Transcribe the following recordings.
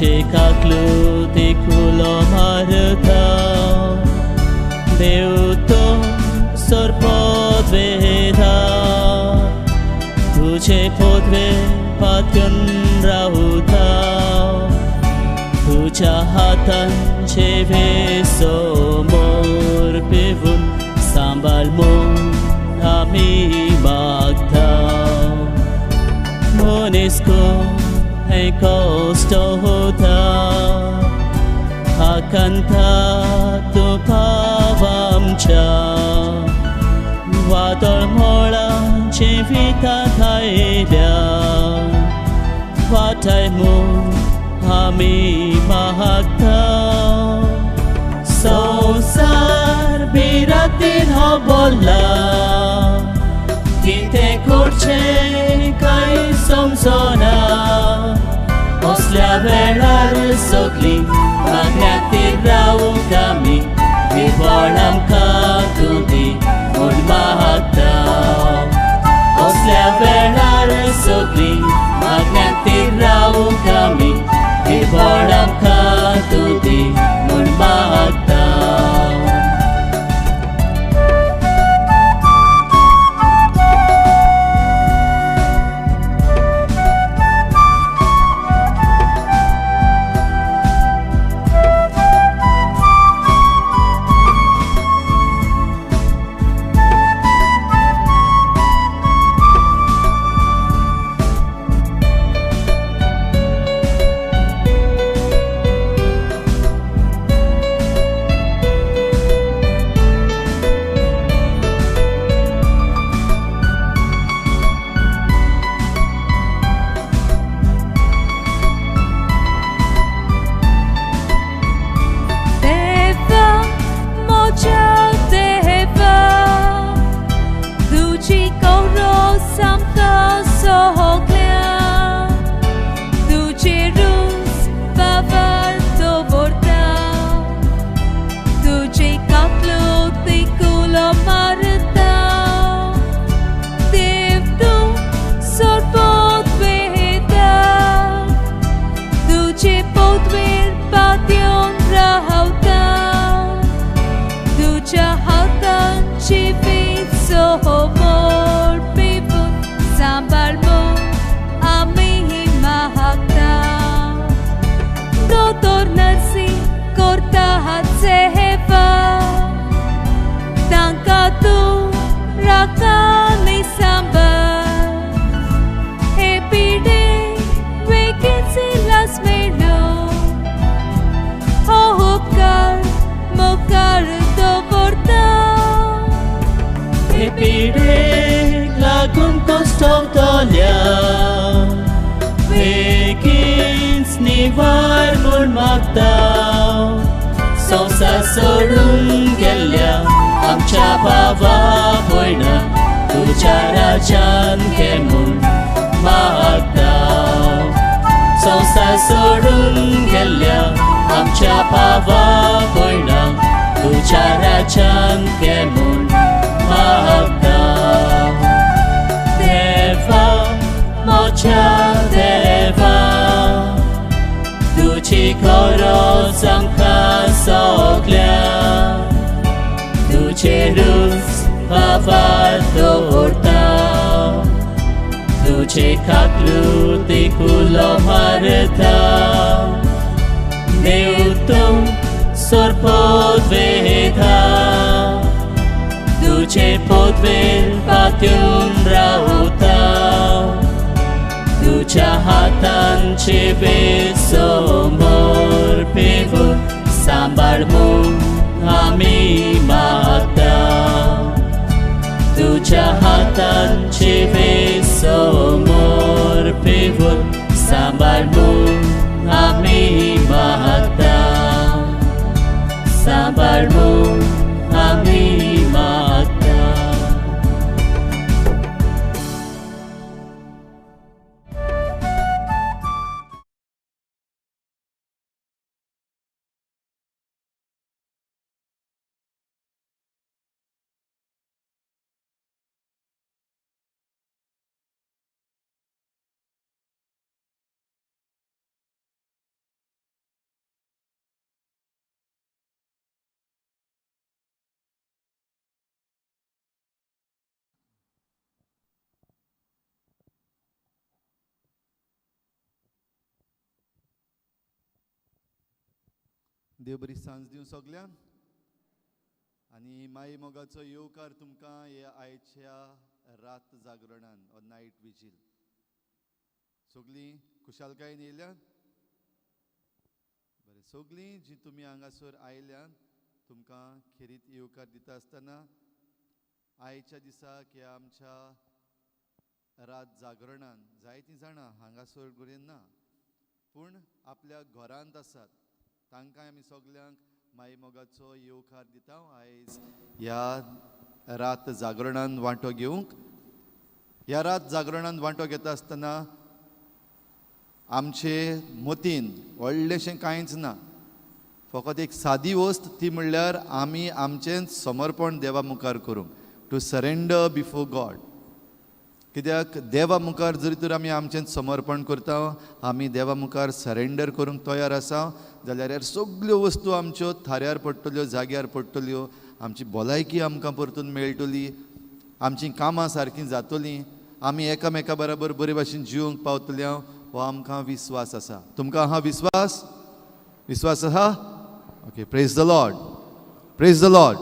Chicalim देव तो सरपद वेधा तुझे पोतवे पात्युन राहुता तुझ्या हातांचे समोर पिवून सांभाळ म्हणून आम्ही मागता मनीसको हे कष्ट होता Akanta tu pawamcha Wadol mola chivita thailia Watai mu hami mahakta Sausar biratin hobolla Kite kurche kai somsona Osल्या वेळार सगळी मागण्यातील रावू कमी विफळ आमकां तुदी म्हूण मागता असल्या वेळार सगळी मागण्यातील रावू कमी विफळ आमकां तुदी म्हूण मागता Lagun kostov dolia Vekins nivar mun magtaw Sausa sorun gelia Amcha bava boina Tuja rajan kemun magtaw Sausa sorun gelia Amcha bava boina Tuja rajan kemun magtaw Mocha deva Duci koro zamka soglia Duce rus pavato urtau Duce kaklu te kulo martau Neutum sorpod veda Duce podvel patyun rautau Tuझ्या हातांचे समोर पिवून सांभाळ म्हणून आम्ही मागता तुझ्या हातांचे समोर पिवून सांभाळ म्हणून आम्ही मागता सांभाळ म्हणून आम्ही देव बरी सांज दिवं सगल्यांक. आनी माई मोगाचो येवकार तुमकां ह्या आयच्या रात जागरणान वा नायट विजील. सगलीं खुशालकायेन येयल्यान. बरें, सगलीं जी तुमी हांगासर आयल्यान तुमकां खेरीत येवकार दिता आसतना आयच्या दिसाक ह्या आमच्या रात जागरणान जायतीं जाणां हांगासर गुरेन ना पूण आपल्या घरांत आसात. तांकां आमी सगल्यांक माई मोगाचो येवकार दिता आयज ह्या रात जागरणान वांटो घेवंक. ह्या रात जागरणान वांटो घेता आसतना आमचे मतीन व्हडलेशें कांयच ना, फकत एक सादी वस्त ती म्हणल्यार आमी आमचें समर्पण देवा मुखार करूंक, टू सरेंडर बिफोर गॉड. कित्याक देवा मुखार जरी तर आमी आमचें समर्पण करता, आमी देवा मुखार सरेंडर करूंक तयार आसा जाल्यार ह्या सगल्यो वस्तू आमच्यो थाऱ्यार पडटल्यो, जाग्यार पडटल्यो. आमची भलायकी आमकां परतून मेळटली, आमचीं कामां सारकीं जातलीं, आमी एकामेका बरोबर बरे भाशेन जिवंक पावतल्या हो आमकां विस्वास आसा. तुमकां आहा विस्वास? विस्वास आहा? Okay, praise the Lord, praise the Lord.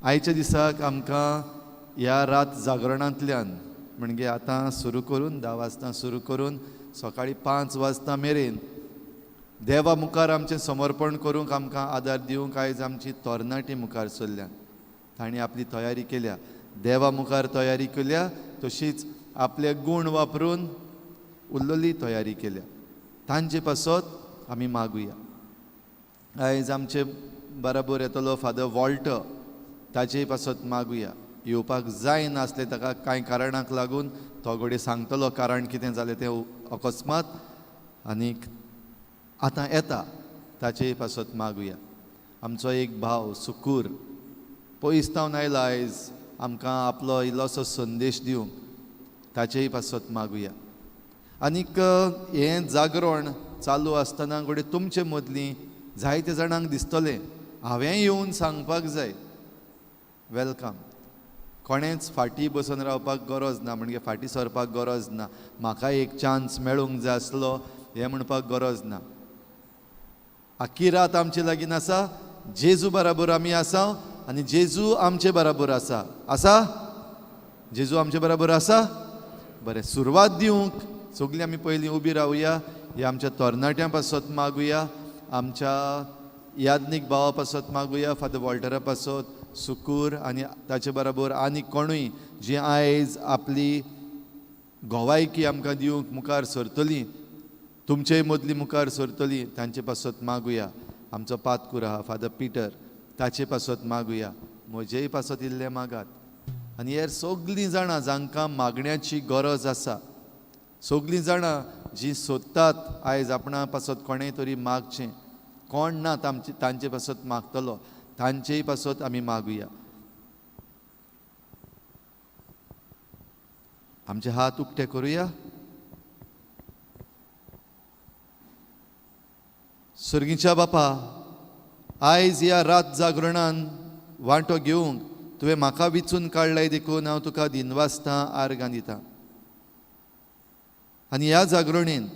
आयच्या दिसाक आमकां ह्या रात जागरणांतल्यान म्हणजे आतां सुरू करून 10 वाजता सुरू करून सकाळीं 5 वाजता मेरेन देवा मुखार आमचें समर्पण करूंक आमकां आदार दिवंक आयज आमची तरणाटी मुखार सरल्यान. तांणी आपली तयारी केल्या, देवा मुखार तयारी केल्या, तशीच आपले गूण वापरून उरलेली तयारी केल्या. तांचे पासत आमी मागुया. आयज आमचे बरोबर येतलो फादर वॉल्टर, ताचे पासत मागुया. येवपाक जायनासलें ताका कांय कारणाक लागून, तो घोडये सांगतलो कारण कितें जालें तें अकस्मात, आनीक आतां येता ताचे पासत मागुया. आमचो एक भाव सुकूर पयसतावन आयला आयज आमकां आपलो इल्लोसो संदेश दिवंक, ताचेय पासत मागुया. आनीक हें जागरण चालू आसतना घोडये तुमचे मदलीं जायते जाणांक दिसतलें हांवें येवन सांगपाक जाय. वेलकम. कोणेंच फाटीं बसून रावपाक गरज ना, म्हणजे फाटीं सरपाक गरज ना, म्हाका एक चान्स मेळूंक जाय आसलो हें म्हणपाक गरज ना. आख्खी रात आमचे लागीं आसा, जेजू बराबर आमी आसा आनी जेजू आमचे बराबर आसा. आसा? जेजू आमचे बराबर आसा? बरें, सुरवात दिवंक सगलीं आमी पयलीं उबी रावया. हे आमच्या तरणाट्यां पासत मागुया, आमच्या याज्ञीक भावा पासत मागुया, फादर वॉल्टरा पासत, सुकूर आनी ताचे बरोबर आनी कोणूय जी आयज आपली गोवायकी आमकां दिवंक मुखार सरतलीं, तुमचे मदली मुखार सरतलीं, तांचे पासत मागुया. आमचो पातकूर आहा फादर पिटर, ताचे पासत मागुया. म्हजेय पासत इल्लें मागात. आनी हेर सगलीं जाणां जांकां मागण्याची गरज आसा, सगलीं जाणां जीं सोदतात आयज आपणा पासत कोणेंय तरी मागचें, कोण ना तांचे पासत मागतलो, तांचेय पासत आमी मागुया. आमचे हात उक्ते करुया. सर्गीच्या बापा, आयज ह्या रात जागरणान वांटो घेवंक तुवें म्हाका विचून काडलाय देखून हांव तुका दिनवासतां आर्गां दितां. आनी ह्या जागरणेन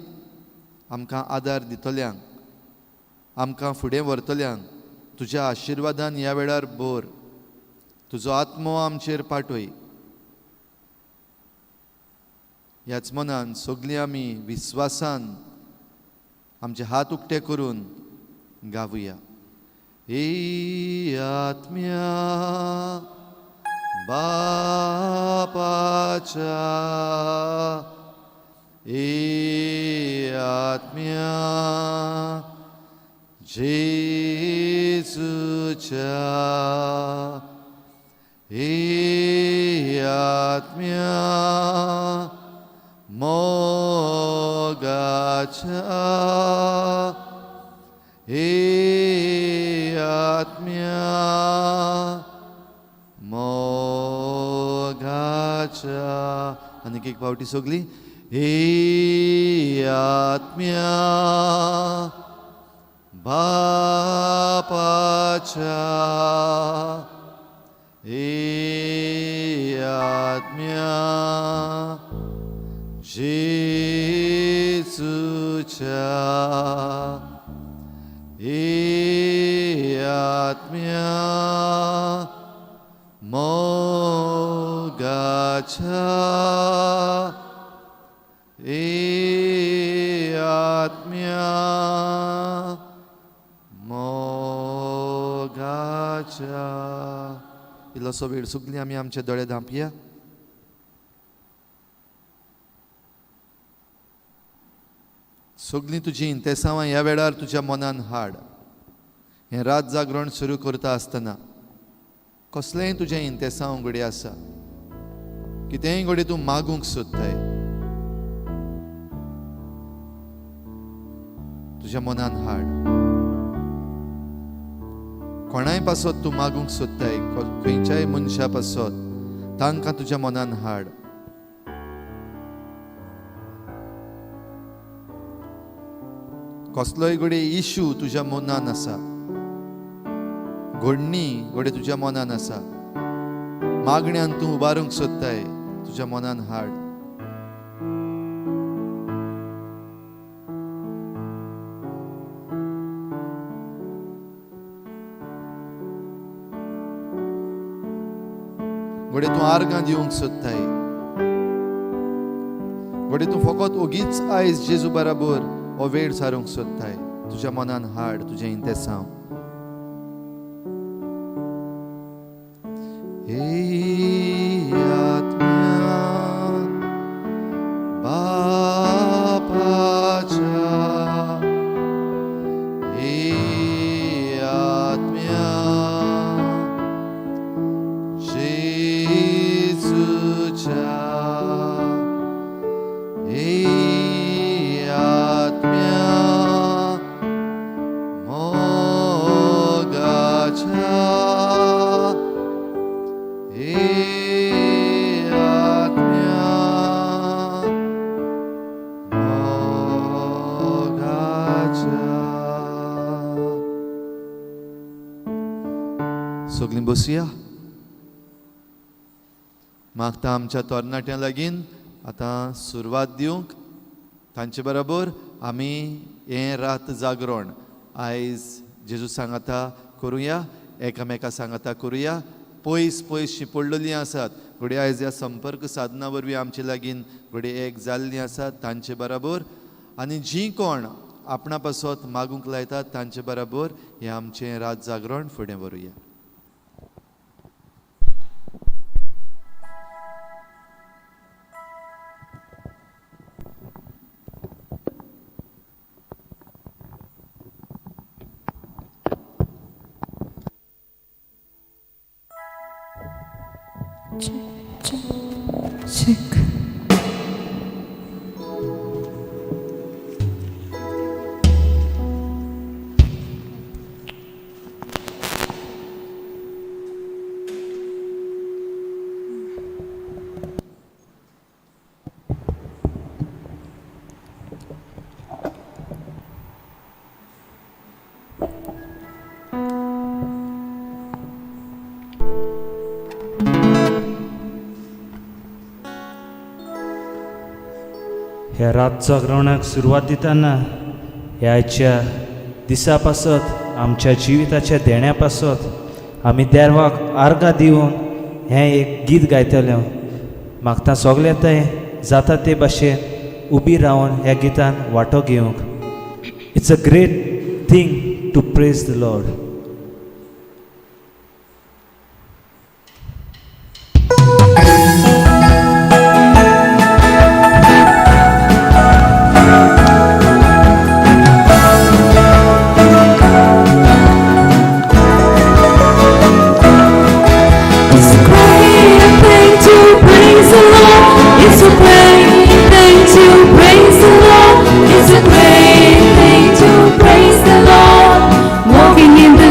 आमकां आदार दितल्यांक, आमकां फुडें व्हरतल्यांक तुज्या आशिर्वादान ह्या वेळार भर. तुजो आत्मो आमचेर पाठय. ह्याच मनान सगलीं आमी विस्वासान आमचे हात उक्ते करून गावुया. हे आत्म्या बापाच्या, हे आत्म्या जेजूच्या, हे आत्म्या मोगाच्या, हे आत्म्या मोगाच्या. आनीक एक फावटी सगळीं, हे आत्म्या बापाच्या, हे आत्म्या जेजूच्या, ए आत्म्या मोगाच्या. इल्लोसो वेळ सुकली आमी आमचे दोळे धांपया. सगलीं तुजीं इंतेसांवां ह्या वेळार तुज्या मनान हाड. हें रात जागरण सुरू करता आसतना कसलेंय तुजें इंतेसांव घडये आसा, कितेंय घडये तूं मागूंक सोदताय, तुज्या मनान हाड. कोणाय पासत तूं मागूंक सोदताय, खंयच्याय मनशा पासत तांकां तुज्या मनान हाड. कसलोय घडये इशू तुज्या मनान आसा, घडणी घडये तुज्या मनान आसा, मागण्यांत तूं उबारूंक सोदताय, तुज्या मनान हाड. घडये तूं आर्गां दिवंक सोदताय, घडये तूं फकत ओगीच आयज जेजू बराबर हो वेळ सारूंक सोदताय, तुज्या मनान हाड तुजें इंतेसांव. हे आत्म्या बापाच्या, हे आत्म्या जेजूच्या, हे आत्म्या मोगाच्या, हे आत्म्या मोगाच्या. सगलीं बसुया. मागता आमच्या तरणाट्यां लागीं आतां सुरवात दिवंक. तांचे बरोबर आमी हें रात जागरण आयज जेजू सांगाता करुया, एकामेका सांगाता करुया. पयस पयस पडलेलीं आसात घडये आयज ह्या संपर्क साधना वरवीं आमचे लागीं घडये एक जाल्लीं आसात तांचे बरोबर, आनी जीं कोण आपणा पासत मागूंक लायतात तांचे बरोबर हें आमचें रात जागरण फुडें व्हरुया. Check. ह्या रात जागरणाक सुरवात दितना ह्या आयच्या दिसा पासत आमच्या जिविताच्या देण्या पासत आमी देवाक आर्गां दिवन हें एक गीत गायतले. मागता सगळे ते जाता ते भाशेन उबी रावन ह्या गितान वांटो घेवंक. It's a great thing to praise the lord. In the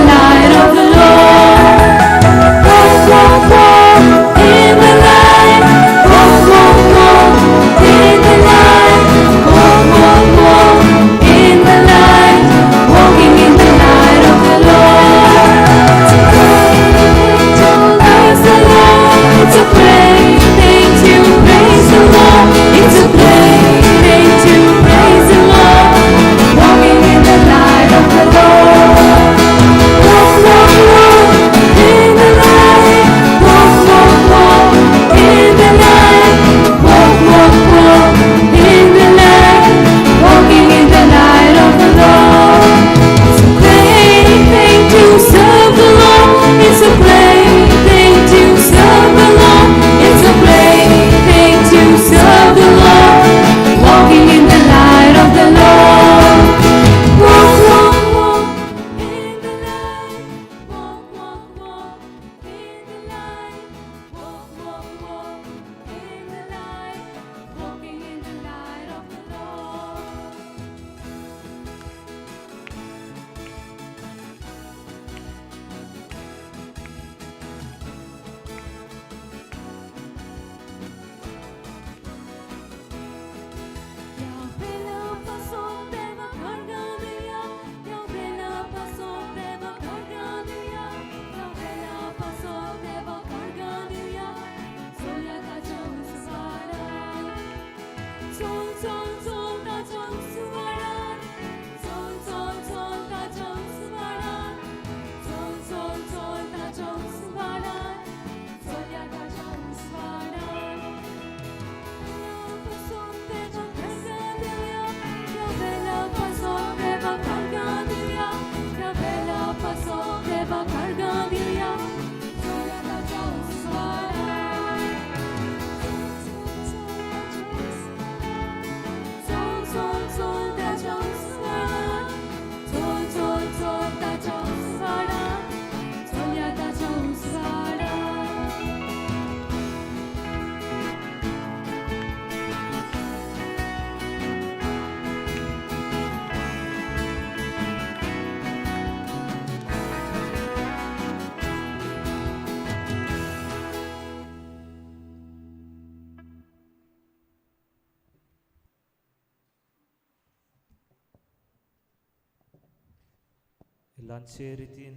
ल्हानशे रितीन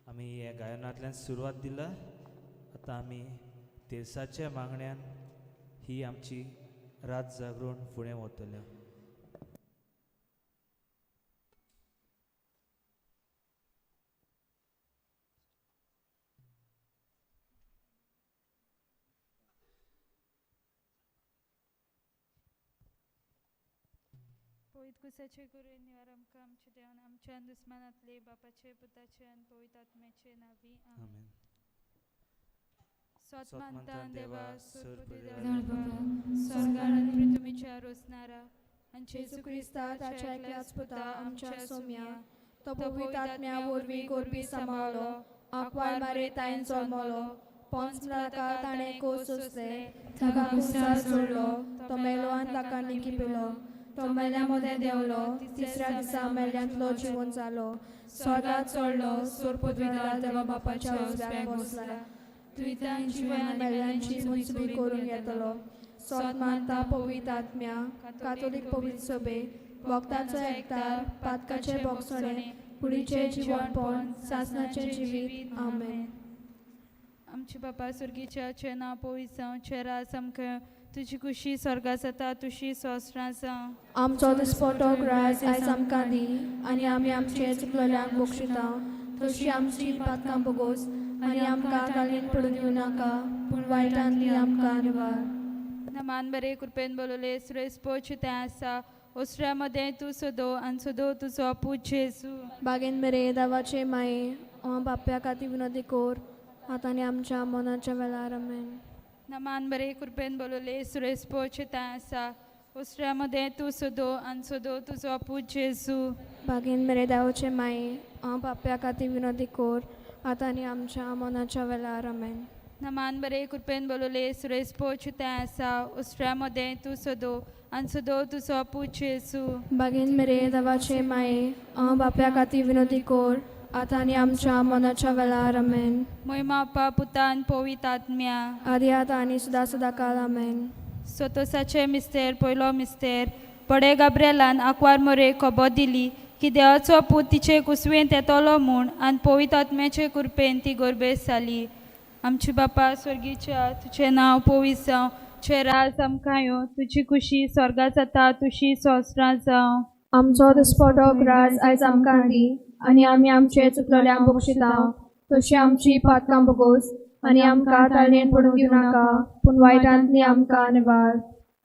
आमी हे गायनांतल्यान सुरवात दिला. आतां आमी देसाच्या मागण्यान ही आमची रात जागरून फुडें वतल्यो. पवित कुसाचे गुरे निवार आमकां आमचे देवान आमच्या दुस्मानातले बापाचे पुताचे आनी पवित आत्म्याचे नावी आमेन. स्वतमंतान देवा स्वर्गान आनी पृथ्वीच्या रोसनारा आनी जेजू क्रिस्ता ताच्या एकल्याच पुता आमच्या सोम्या तो पवित आत्म्या वरवीं गोरबी सांबाळलो आंकवार मारे तायन जल्मलो पोंच लाका ताणें कोस सोंसले ताका कुसार जोडलो तो मेलो आनी ताका निकी पिलो तो मेल्या मदें देंवलो तिसऱ्या दिसा मेल्यांतलो जिवंत जालो स्वर्गांत चडलो सोरपदवीला देवा बापाच्या उजव्याक बसला तुयतान जिवन मेल्यांची मुजबी करून येतलो. सोत मानता पवित आत्म्या कातोलीक पवित सभे वक्तांचो एकतार पातकाचे बोगसणे कुडीचे जिवणपण सासणाचे जिवीत आमेन. आमचे बापा सुर्गीच्या चे नांव पवित जावं चे राज आमकां तुजी खुशी स्वर्गा जाता तुशी सोस्त्रां जावं. आमचो दिसपटो राज आयज आमकां दी आनी आमी आमचे चुकलेल्यांक बक्षिता तशी आमची पातकां बोगोस आनी आमकां गालयेन पडूं दिवं नाका पूण वायटांतली आमकां निवार. नमान बरे कृपेन बोलले सुरेश पोच तें आसा ओसऱ्या मदें तूं सोदो आनी सोदो तुजो आपूच जेजू. बागेन मेरे दावाचे माये बाप्या खातीर विनोदी कोर आतांनी आमच्या मनाच्या वेळार आमेन. नमान बरे कृपेन बोलले सुरेश पोच तें आसा ओसऱ्या मदें तूं सोदो आनी सोदो तुजो आपूच जेजू. बागेन मेरे दावाचे माये बाप्या खातीर विनोदी कोर आतांनी आमच्या मनाच्या वेळार आमेन. नमान बरे कृपेन बोलले सुरेश पोच तें आसा ओसऱ्या मदें तूं सोदो आनी सोदो तुजो आपूच जेजू. बागेन मेरे देवाचे माये बाप्या खातीर विनोदी कोर आतांनी आमच्या मनाच्या वेळार आमेन. महिमा बापा पुता आनी पवित आत्म्या आदी आतां आनी सदां सदां काल आमेन. सोतोसाचे मिस्तेर पयलो मिस्तेर बडे गाब्रिएलान आंकवार मोरे खबर दिली की देवाचो पूत तिचे कुसवेंत येतलो म्हूण आनी पवित आत्म्याचे कृपेन ती गोरबेस जाली. आमची बापा स्वर्गीच्या तुझे नांव पवित जावं तुझे राज आमकां यो तुजी खुशी स्वर्गा जाता तुशी सोस्त्रां जावं. आमचो दिसपटो राज आयज आमकां दी आनी आमी आमचे चुकलेल्यांक बक्षिता तशी आमची पातकां बोगोस आनी आमकां ताळयेन पडूं दिवं नाका पूण वायटांतली आमकां निवार.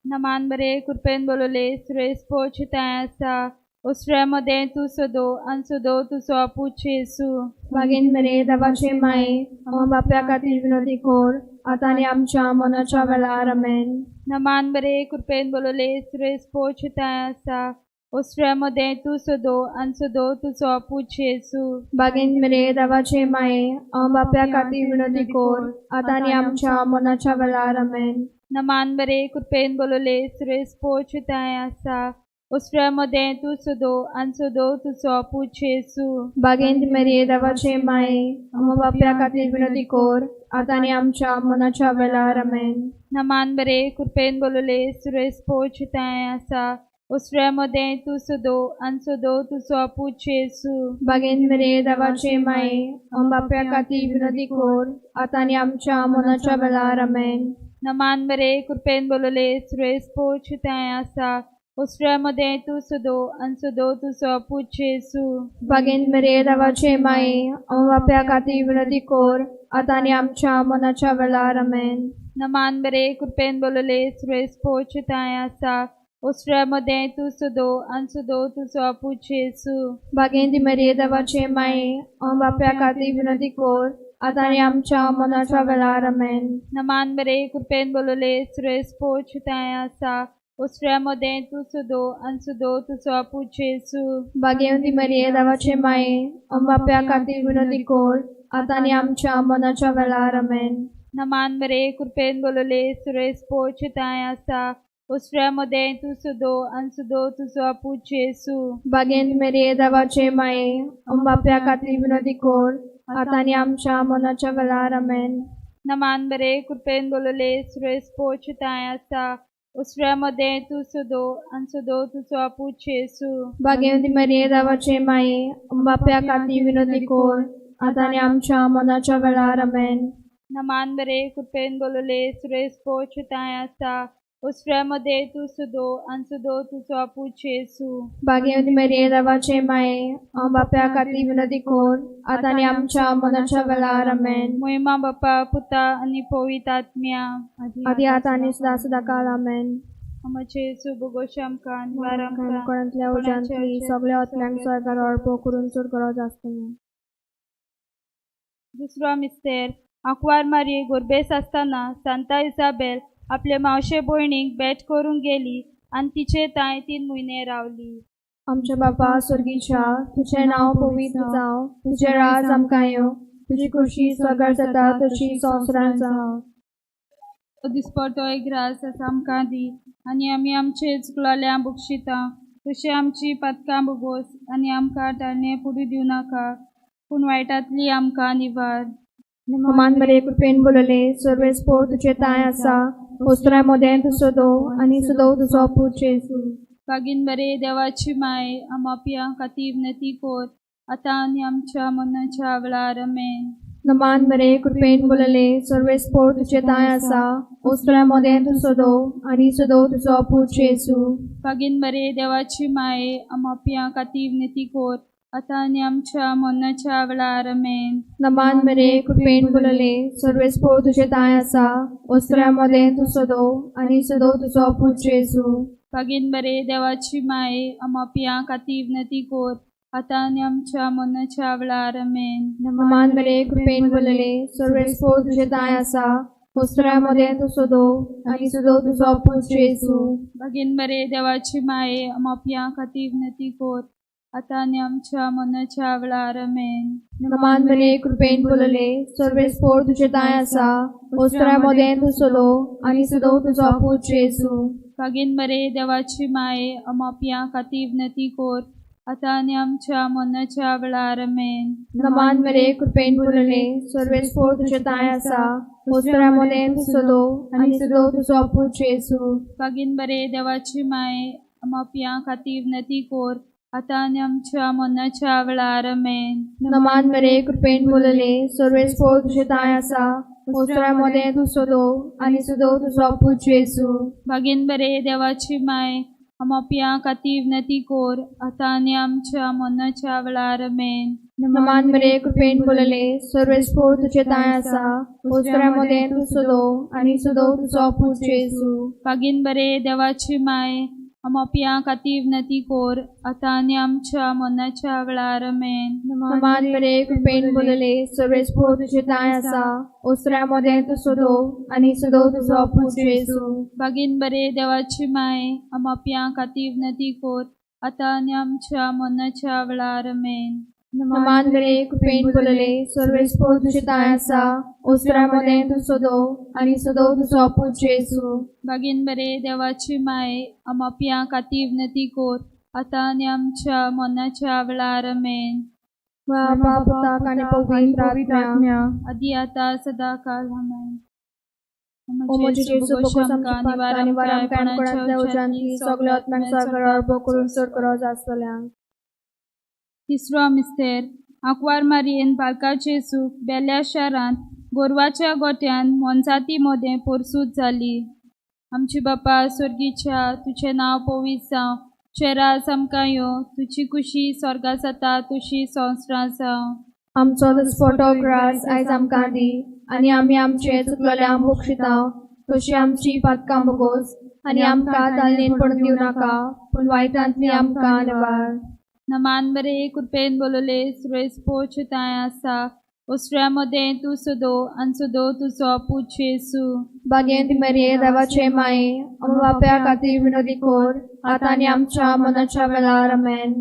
नमान बरे कृपेन बोलले सुरेश पोच तें आसा ओसऱ्या मदें तूं सोदो आनी सोदो तुजो आपूच जेजू. बागेन मेरे देवाचे माये बाप्या खातीर विनोदी कोर आतांनी आमच्या मनाच्या वेळार आमेन. नमान बरे कृपेन बोलले सुरेश पोच तें आसा ओसऱ्या मदें तूं सोदो आनी सोदो तुजो आपूच जेजू. बागेन मेरे देवाचे माये बाप्या खातीर विनोदी कोर आतांनी आमच्या मनाच्या वेळार आमेन. नमान बरे कृपेन बोलले सुरेश पोच तें आसा ओसऱ्या मदें तूं सोदो आनी सोदो तुजो आपूच जेजू. बागेन मेरे देवाचे माये बाप्या खातीर विनोदी कोर आतांनी आमच्या मनाच्या वेळार आमेन. नमान बरे कृपेन बोलले सुरेश पोच तें आसा ओसऱ्या मदें तूं सोदो आनी सोदो तुजो आपूच जेजू. बागेन मेरे देवाचे माये बाप्या खातीर विनोदी कोर आतांनी आमच्या मनाच्या वेळार आमेन. नमान बरे कृपेन बोलले सुरेश पोच तें आसा ओसऱ्या मदें तूं सोदो आनी सोदो तुजो आपूच जेजू. बागेन मेरे देवाचे माये बाप्या खातीर विनोदी कोर आतांनी आमच्या मनाच्या वेळार आमेन. नमान बरे कृपेन बोलले सुरेश पोच तें आसा ओसऱ्या मदें तूं सोदो आनी सोदो तुजो आपूच जेजू. बागेन मेरे देवाचे माये बाप्या खातीर विनोदी कोर आतांनी आमच्या मनाच्या वेळार आमेन. नमान बरे कृपेन बोलले सुरेश पोच तें आसा ओसऱ्या मदें तूं सोदो आनी सोदो तुजो आपूच जेजू. बागेवंती मरिये देवाचे माये बाप्या खातीर विनोदी कोर आतांनी आमच्या मनाच्या वेळार आमेन. नमान बरे कृपेन बोलले सुरेश पोच तें आसा ओसऱ्या मदें तूं सोदो आनी सोदो तुजो आपूच जेजू. बागेन मरिये देवाचे माये बाप्या खातीर विनोदी कोर आतांनी आमच्या मनाच्या वेळार आमेन. नमान बरे कृपेन बोलले सुरेश पोच तें आसा उसऱ्यामध्ये तू सुदो आणि सुदो तुझो आपूच येसू भाग्यवती मरिये देवाचे माये बाप्या खाती विनोदी कोर आता आणि आमच्या मनाच्या वेळार आमेन. नमान बरे कृपेन बोलले सुरेश पोचताय असा उसऱ्यामध्ये तू सुदो आणि सुदो तुझो आपूच येसू भाग्यवती मरिये देवाचे माये बाप्या खाती विनोदी कोर आता आणि आमच्या मनाच्या वेळार आमेन. महिमा बापा पुता आणि पवित्र आत्म्या आधी आता आणि सदा सदा काल आमेन. आमचे सुबगोशामकान वारामकान कोणातल्या उजांतली सगळ्या आत्म्यांक स्वर्गार अर्पो करून चोर करत आसतना. दुसरो मिस्तेर आंकवार मारी गुरबेस असताना सांता इसाबेल आपले मावशे भयणीक भेट करून गेली आणि तिचे ताय 3 म्हयने रावली. आमच्या बापा स्वर्गीच्या तुझे नाव पवित्र जावं, तुझे राज आमकां येवं, तुझी खुशी स्वर्गार जाता तशी संवसारांत जावं. दिसपडटो एक ग्रास आसा आमकां दी आनी आमी आमचे चुकलोल्या बक्षिता तशी आमची पातकां बगोस आनी आमकां टाळणे पुडू दिवं नाका पूण वायटांतली आमकां निवार. नमान बरे कृपेन बोलले सर्वेस पोर तुझे ताय आसा वस्त्रामध्ये तू सदो आणि सदो तुझो पूज येसू. बागीन बरे देवाची माय आमापिया खाती विनती कोर आतां आनी आमच्या मनाच्या वेळार आमेन. नमान बरे कृपेन बोलले सर्वेस पोर तुझे ताय आसा वस्त्रामध्ये तू सदो आणि सदो तुझो पूज येसू. बागीन बरे देवाची माय आमापिया खाती विनती कोर आतां आनी आमच्या मनाच्या वेळार आमेन. नमान बरे कृपेन बोलले सर्वेस पोर तुझे ताय आसा वस्त्रामध्ये तू सदो आणि सदो तुझो पूज येसू. बागीन बरे देवाची माय आमापिया खाती विनती कोर आतां आनी आमच्या मनाच्या वेळार आमेन. नमान बरे कृपेन बोलले सर्वेस पोर तुझे ताय आसा वस्त्रामध्ये तू सदो आणि सदो तुझो पूज येसू. बागीन बरे देवाची माय आमापिया खाती विनती कोर आतां आनी आमच्या मनाच्या वेळार आमेन. नमान बरे कृपेन बोलले सर्वेस पोर तुझे ताय आसा वस्त्रामध्ये तू सदो आणि सदो तुझो पूज येसू. बागीन बरे देवाची माय आमापिया खाती विनती कोर आतां आनी आमच्या मनाच्या वेळार आमेन. नमान बरे कृपेन बोलले सर्वेस पोर तुझे ताय आसा वस्त्रामध्ये तू सदो आणि सदो तुझो पूज येसू. बागीन बरे देवाची माय आमापिया खाती विनती कोर आतां आनी आमच्या मनाच्या वेळार आमेन. नमान बरे कृपेन बोलले सर्वेस पोर तुझे ताय आसा वस्त्रामध्ये तू सदो आणि सदो तुझो पूज येसू. बागीन बरे देवाची माय आमापिया खाती विनती कोर आतां आनी आमच्या मनाच्या वेळार आमेन. नमान बरे कृपेन बोलले सर्वेस पोर तुझे ताय आसा वस्त्रामध्ये तू सदो आणि सदो तुझो पूज येसू. बागीन बरे देवाची माय आमापिया खाती विनती कोर आतां आनी आमच्या मनाच्या वेळार आमेन. नमान बरे कृपेन बोलले सर्वेस पोर तुझे ताय आसा वस्त्रामध्ये तू सदो आणि सदो तुझो पूज येसू. बागीन बरे देवाची माय आमापिया खाती विनती कोर आतां आनी आमच्या मनाच्या वेळार आमेन. नमान बरे कृपेन बोलले सर्वेस पोर तुझे ताय आसा वस्त्रामध्ये तू सदो आणि सदो तुझो पूज येसू. बागीन बरे देवाची माय आमापिया खाती विनती कोर आतां आनी आमच्या मनाच्या वेळार आमेन. बापा पुता आणि पवित्र आत्म्या आदी आता सदा काल आमेन. ओ म्हजे जेजू बगोस आमची पातकां आनी वारामकान कोणातल्या उजांतली सगळ्या आत्म्यांक स्वर्गार अर्पो करून चड करत आसतल्यांक. तिसरो मिस्तेर आंकवार मारयेन बालकाचे सूख बेल्या शारांत गोरवाच्या गोट्यान मोनजाती मोदें पोरसूत जाली. आमची बापा स्वर्गीच्या तुझे नाव पवित्र जावं, तुझे राज आमकां येवं, तुझी खुशी स्वर्गा जाता तशी संवसारांत जावं. आमचो दिसपडटो ग्रास आयज आमकां दी आनी आमी आमचे चुकलेल्या बक्षितांव तशी आमची पातकां बगोस आनी आमकां तालनेन पडून दिवं नाका पूण वायटांतली आमकां निवार. नमान बरे कृपेन बोलले सुरेश पोचताय आसा वस्त्रामध्ये तू सदो आणि सदो तुझो पूज येसू. भाग्यवती मरिये देवाचे माये आमच्या बाप्या खातीर विनोदी कोर आतां आनी आमच्या मनाच्या वेळार आमेन.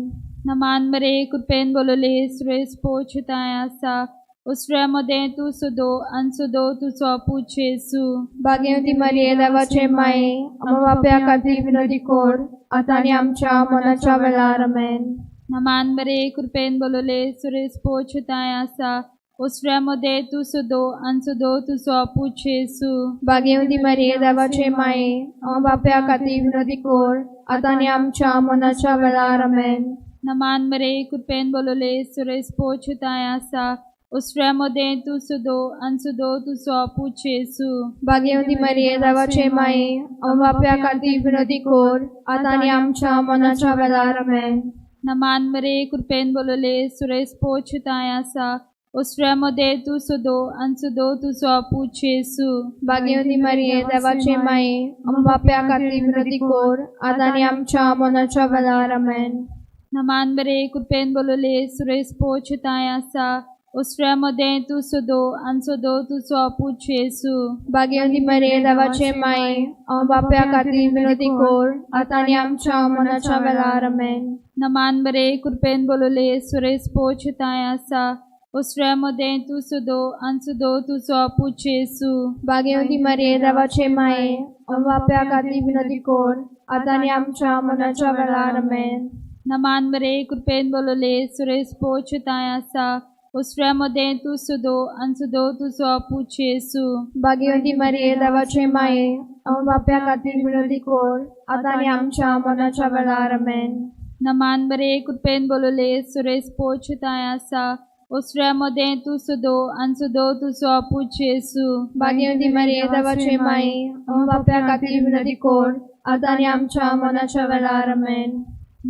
नमान बरे कृपेन बोलले सुरेश पोचताय आसा वस्त्रामध्ये तू सदो आणि सदो तुझो पूज येसू. भाग्यवती मरिये देवाचे माये आमच्या बाप्या खातीर विनोदी कोर आतां आनी आमच्या मनाच्या वेळार आमेन. नमान बरे कृपेन बोलले सुरेश पोचताय आसा ओसऱ्यामध्ये तू सुदो आनी सुदो तुजो पूज येसू भाग्यवती मरिये देवाचे माये हांव बाप्या खातीर विनंती कोर आतां आनी आमच्या मनाच्या वेळार आमेन. नमान मरे कृपेन बोलोले सुरेश पोच ताय आसा ओसऱ्यामध्ये तू सुदो आनी सुदो तुजो पूज येसू भाग्यवती मरिये देवाचे माये हांव बाप्या खातीर विनंती कोर आतां आनी आमच्या मनाच्या वेळार आमेन. नमान मरे कृपेन बोलोले सुरेश पोच ताय आसा ओसऱ्यामध्ये तू सुदो आनी सुदो तुजो पूज येसू भाग्यवती मरिये देवाचे माये हांव बाप्या खातीर विनंती कोर आतां आनी आमच्या मनाच्या वेळार आमेन. नमान मरे कृपेन बोलोले सुरेश पोच ताय आसा ओसऱ्यामध्ये तू सुदो आनी सुदो तुजो पूज येसू भाग्यवती मरिये देवाचे माये हांव बाप्या खातीर विनंती कोर आतां आनी आमच्या मनाच्या वेळार आमेन. नमान मरे कृपेन बोलोले सुरेश पोच ताय आसा ओसऱ्यामध्ये तू सुदो आनी सुदो तुजो पूज येसू भाग्यवती मरिये देवाचे माये हांव बाप्या खातीर विनंती कोर आतां आनी आमच्या मनाच्या वेळार आमेन. नमान मरे कृपेन बोलोले सुरेश पोच ताय आसा ओसऱ्यामध्ये तू सुदो आनी सुदो तुजो पूज येसू भाग्यवती मरिये देवाचे माये हांव बाप्या खातीर विनंती कोर आतां आनी आमच्या मनाच्या वेळार आमेन. नमान मरे कृपेन बोलोले सुरेश पोच ताय आसा ओसऱ्यामध्ये तू सुदो आनी सुदो तुजो पूज येसू भाग्यवती मरिये देवाचे माये हांव बाप्या खातीर विनंती कोर आतां आनी आमच्या मनाच्या वेळार आमेन.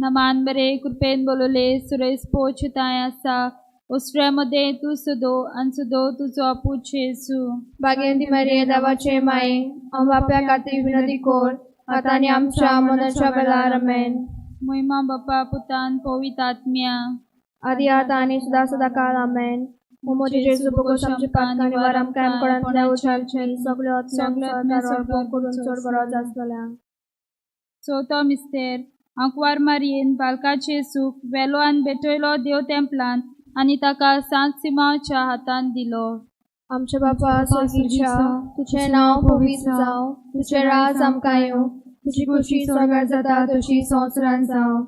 नमान मरे कृपेन बोलोले सुरेश पोच ताय आसा ओसऱ्यामध्ये तू सुदो आनी सुदो तुजो पूज येसू भाग्यवती मरिये देवाचे माये हांव बाप्या खातीर विनंती कोर आतां आनी आमच्या मनाच्या वेळार आमेन. महिमा बापा पुतान पवित्र आत्म्या आदी आतां आनी सदा सदा काळ आमेन. मोमोजी जेजू बोगोस आमचे पाप निवार आमकां कोणांतल्या उचारचे सगळ्यो करून चड बरो आसलेल्यांक. चवथो मिस्तेर आंकवार मारयेन बालकाचे सूख वेलो आनी बेटयलो देव तेंपलान आनी ताका सांत सिमाच्या हातान दिलो. आमचे बापा स्वर्गीच्या तुझें नांव पवित्र जावं, तुझें राज आमकां येवं, तुजी खुशी स्वर्गार जाता तशी संवसारांत जावं.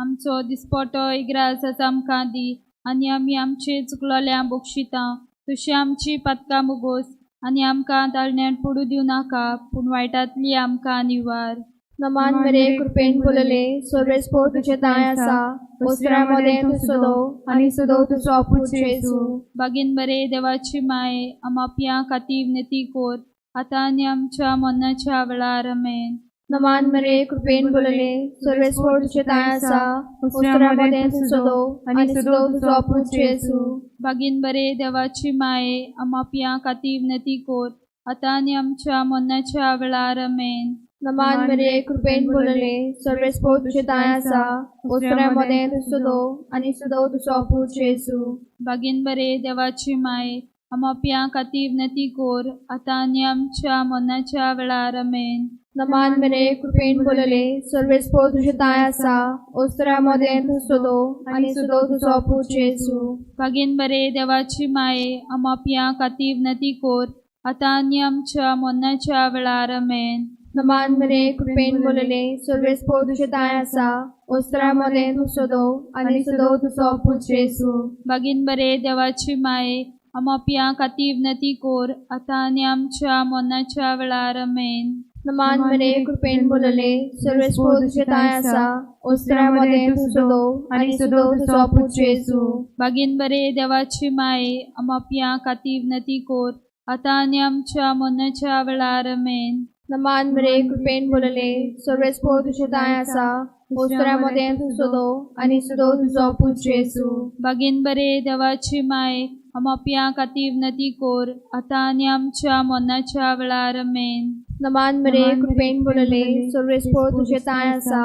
आमचो दिसपटो इग्रास आमकां दी आनी आमी आमचे चुकलोल्यांक बक्षिता तशी आमची पातकां मुगोस आनी आमकां ताळण्यांत पडू दिवं नाका पूण वायटांतली आमकां निवार. नमान मरिये कृपेन बोलले स्वर्गेस पो तुझे ताय आसा ओसऱ्यामध्ये तू सुदो आनी सुदो तुजो पूज येसू. बागीन बरे देवाची माये आमापियां खातीर विनंती कोर आतां आनी आमच्या मरणाच्या वेळार आमेन. नमान मरिये कृपेन बोलले स्वर्गेस पो तुझे ताय आसा ओसऱ्यामध्ये तू सुदो आनी सुदो तुजो पूज येसू. बागीन बरे देवाची माये आमापियां खातीर विनंती कोर आतां आनी आमच्या मरणाच्या वेळार आमेन. नमान मरिये कृपेन बोलले स्वर्गेस पो तुझे ताय आसा ओसऱ्यामध्ये तू सुदो आनी सुदो तुजो पूज येसू. बागीन बरे देवाची माये आमापियां खातीर विनंती कोर आतां आनी आमच्या मरणाच्या वेळार आमेन. नमान मरिये कृपेन बोलले स्वर्गेस पो तुझे ताय आसा ओसऱ्यामध्ये तू सुदो आनी सुदो तुजो पूज येसू. बागीन बरे देवाची माये आमापियां खातीर विनंती कोर आतां आनी आमच्या मरणाच्या वेळार आमेन. नमान मरिये कृपेन बोलले स्वर्गेस पो तुझे ताय आसा ओसऱ्यामध्ये तू सुदो आनी सुदो तुजो पूज येसू. बागीन बरे देवाची माये आमापियां खातीर विनंती कोर आतां आनी आमच्या मरणाच्या वेळार आमेन. नमान मरिये कृपेन बोलले स्वर्गेस पो तुझे ताय आसा ओसऱ्यामध्ये तू सुदो आनी सुदो तुजो पूज येसू. बागीन बरे देवाची माये आमापियां खातीर विनंती कोर आतां आनी आमच्या मरणाच्या वेळार आमेन. नमान मरिये कृपेन बोलले स्वर्गेस पो तुझे ताय आसा ओसऱ्यामध्ये तू सुदो आनी सुदो तुजो पूज येसू. बागीन बरे देवाची माये आमापियां खातीर विनंती कोर आतां आनी आमच्या मरणाच्या वेळार आमेन. नमान मरिये कृपेन बोलले स्वर्गेस पो तुझे ताय आसा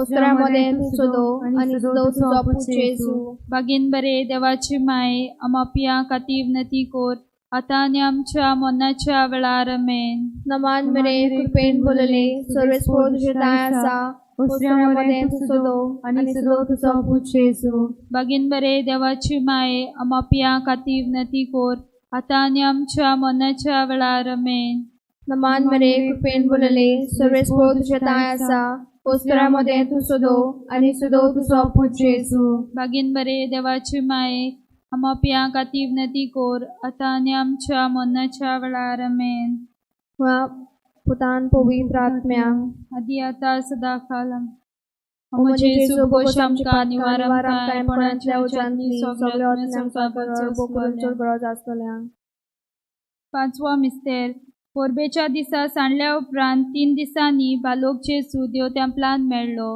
ओसऱ्यामध्ये तू सुदो आनी सुदो तुजो पूज येसू. बागीन बरे देवाची माये आमापियां खातीर विनंती कोर आतां आनी आमच्या मरणाच्या वेळार आमेन. नमान मरिये कृपेन बोलले स्वर्गेस पो तुझे ताय आसा ओसऱ्यामध्ये तू सुदो आनी सुदो तुजो पूज येसू. बागीन बरे देवाची माये आमापियां खातीर विनंती कोर आतां आनी आमच्या मरणाच्या वेळार आमेन. नमान मरिये कृपेन बोलले स्वर्गेस पो तुझे ताय आसा ओसऱ्यामध्ये तू सुदो आनी सुदो तुजो पूज येसू. बागीन बरे देवाची माये आम्हा पिया खातीर विनंती कोर आतां आनी आमच्या मरणाच्या वेळार आमेन. पुतान पवित्र आत्म्या आदी आतां सदाकाल अमो जेसू गोश आमकां निवार आमकां पणाच्या उजांतली सगळ्या गरज आसतल्या. पांचवो मिस्तेर. पोरबेच्या दिसा सांडल्या उपरांत 3 दिसांनी बालोक जेसू देव तेंपलांत मेळ्ळो.